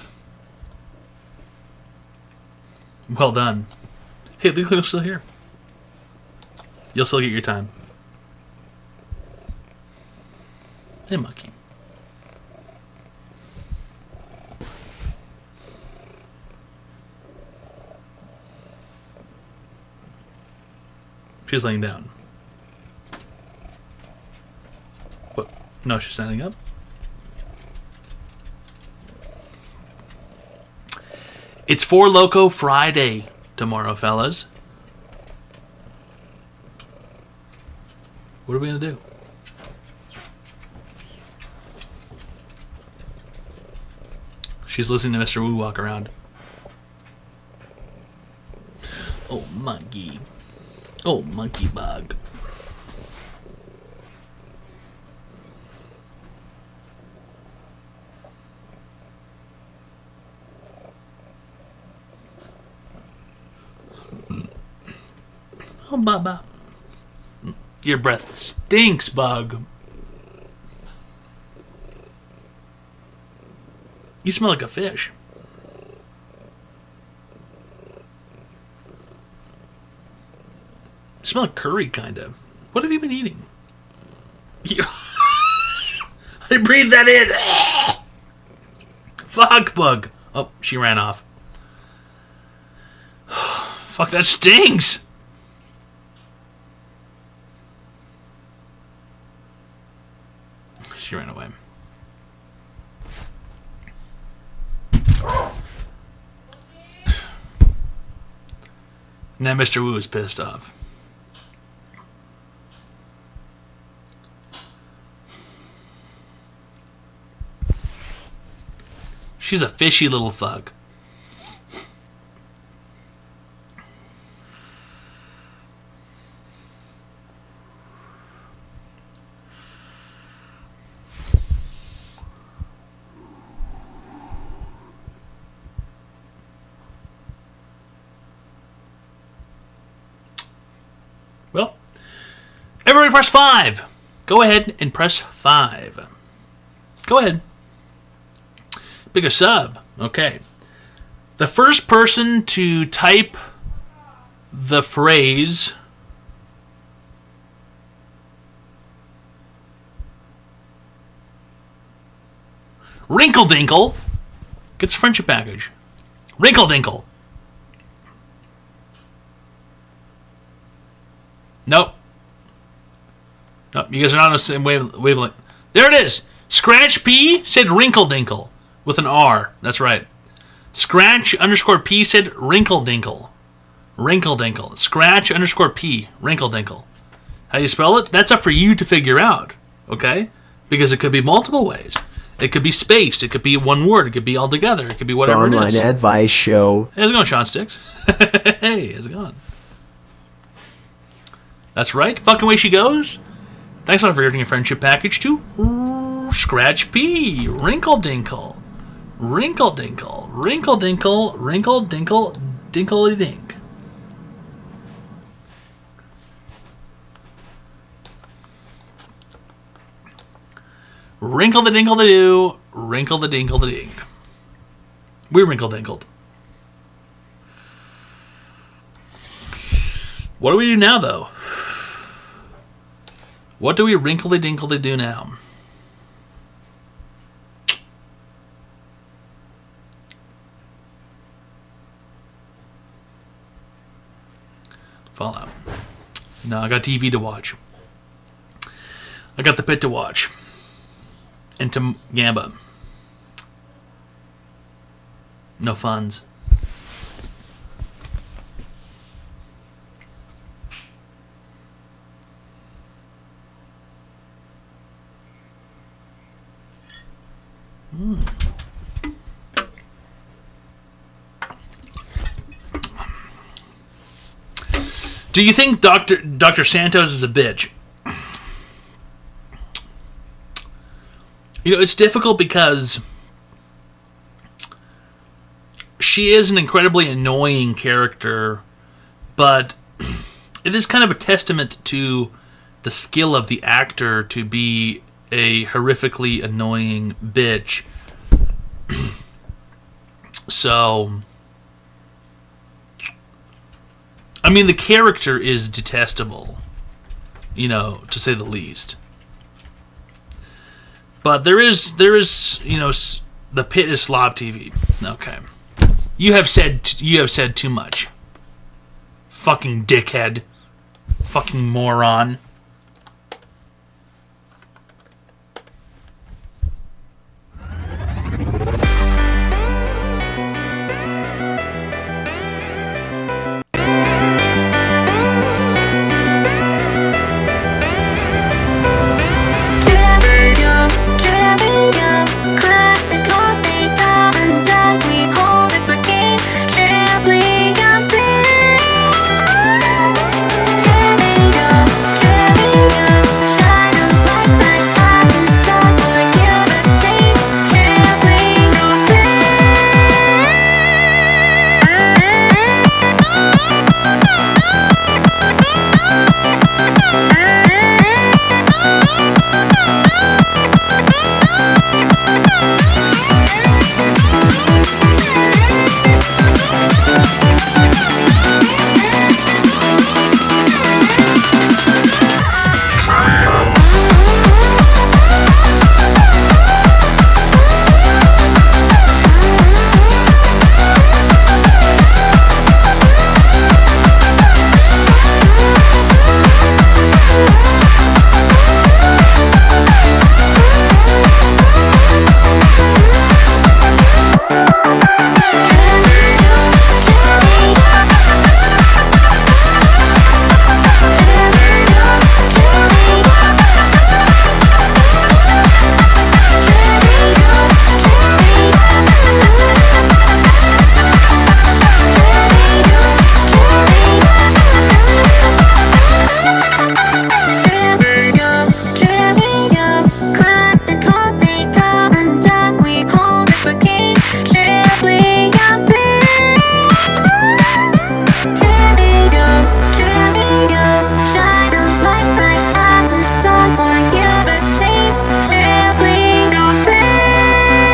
Well done. Hey, at least I'm still here. You'll still get your time. Hey, monkey. She's laying down. What? No, she's standing up. It's Four Loco Friday tomorrow, fellas. What are we gonna do? She's listening to Mr. Wu walk around. Oh, monkey. Oh, monkey bug. Oh, Baba. Your breath stinks, bug. You smell like a fish. You smell like curry, kind of. What have you been eating? I breathed that in. Fuck, bug. Oh, she ran off. Fuck, that stinks. She ran away. Now Mr. Wu is pissed off. She's a fishy little thug. Well, everybody press 5. Go ahead and press 5. Go ahead. Pick a sub. Okay. The first person to type the phrase Wrinkle Dinkle gets a friendship package. Wrinkle Dinkle. Nope. Nope, you guys are not on the same wavelength. There it is. Scratch P said Wrinkle Dinkle with an R. That's right. Scratch _ P said Wrinkle Dinkle. Wrinkle Dinkle. Scratch _ P. Wrinkle Dinkle. How you spell it? That's up for you to figure out. Okay? Because it could be multiple ways. It could be spaced. It could be one word. It could be all together. It could be whatever it is. Online advice show. Hey, how's it going, Sean Sticks? Hey, how's it going? That's right. Fucking way she goes. Thanks a lot for giving a friendship package to Scratch P. Wrinkle Dinkle. Wrinkle Dinkle. Wrinkle Dinkle. Wrinkle Dinkle. Dinkly Dink. Wrinkle the dinkle the do. Wrinkle the dinkle the ding. We wrinkle dinkled. What do we do now, though? What do we wrinkly dinkly do now? Fallout. No, I got TV to watch. I got The Pit to watch. And to Gamba. No funds. Do you think Dr. Santos is a bitch? You know, it's difficult because she is an incredibly annoying character, but it is kind of a testament to the skill of the actor to be a horrifically annoying bitch So, I mean, the character is detestable, you know, to say the least. But there is, you know, the pit is Slav TV. Okay, you have said too much. Fucking dickhead, fucking moron.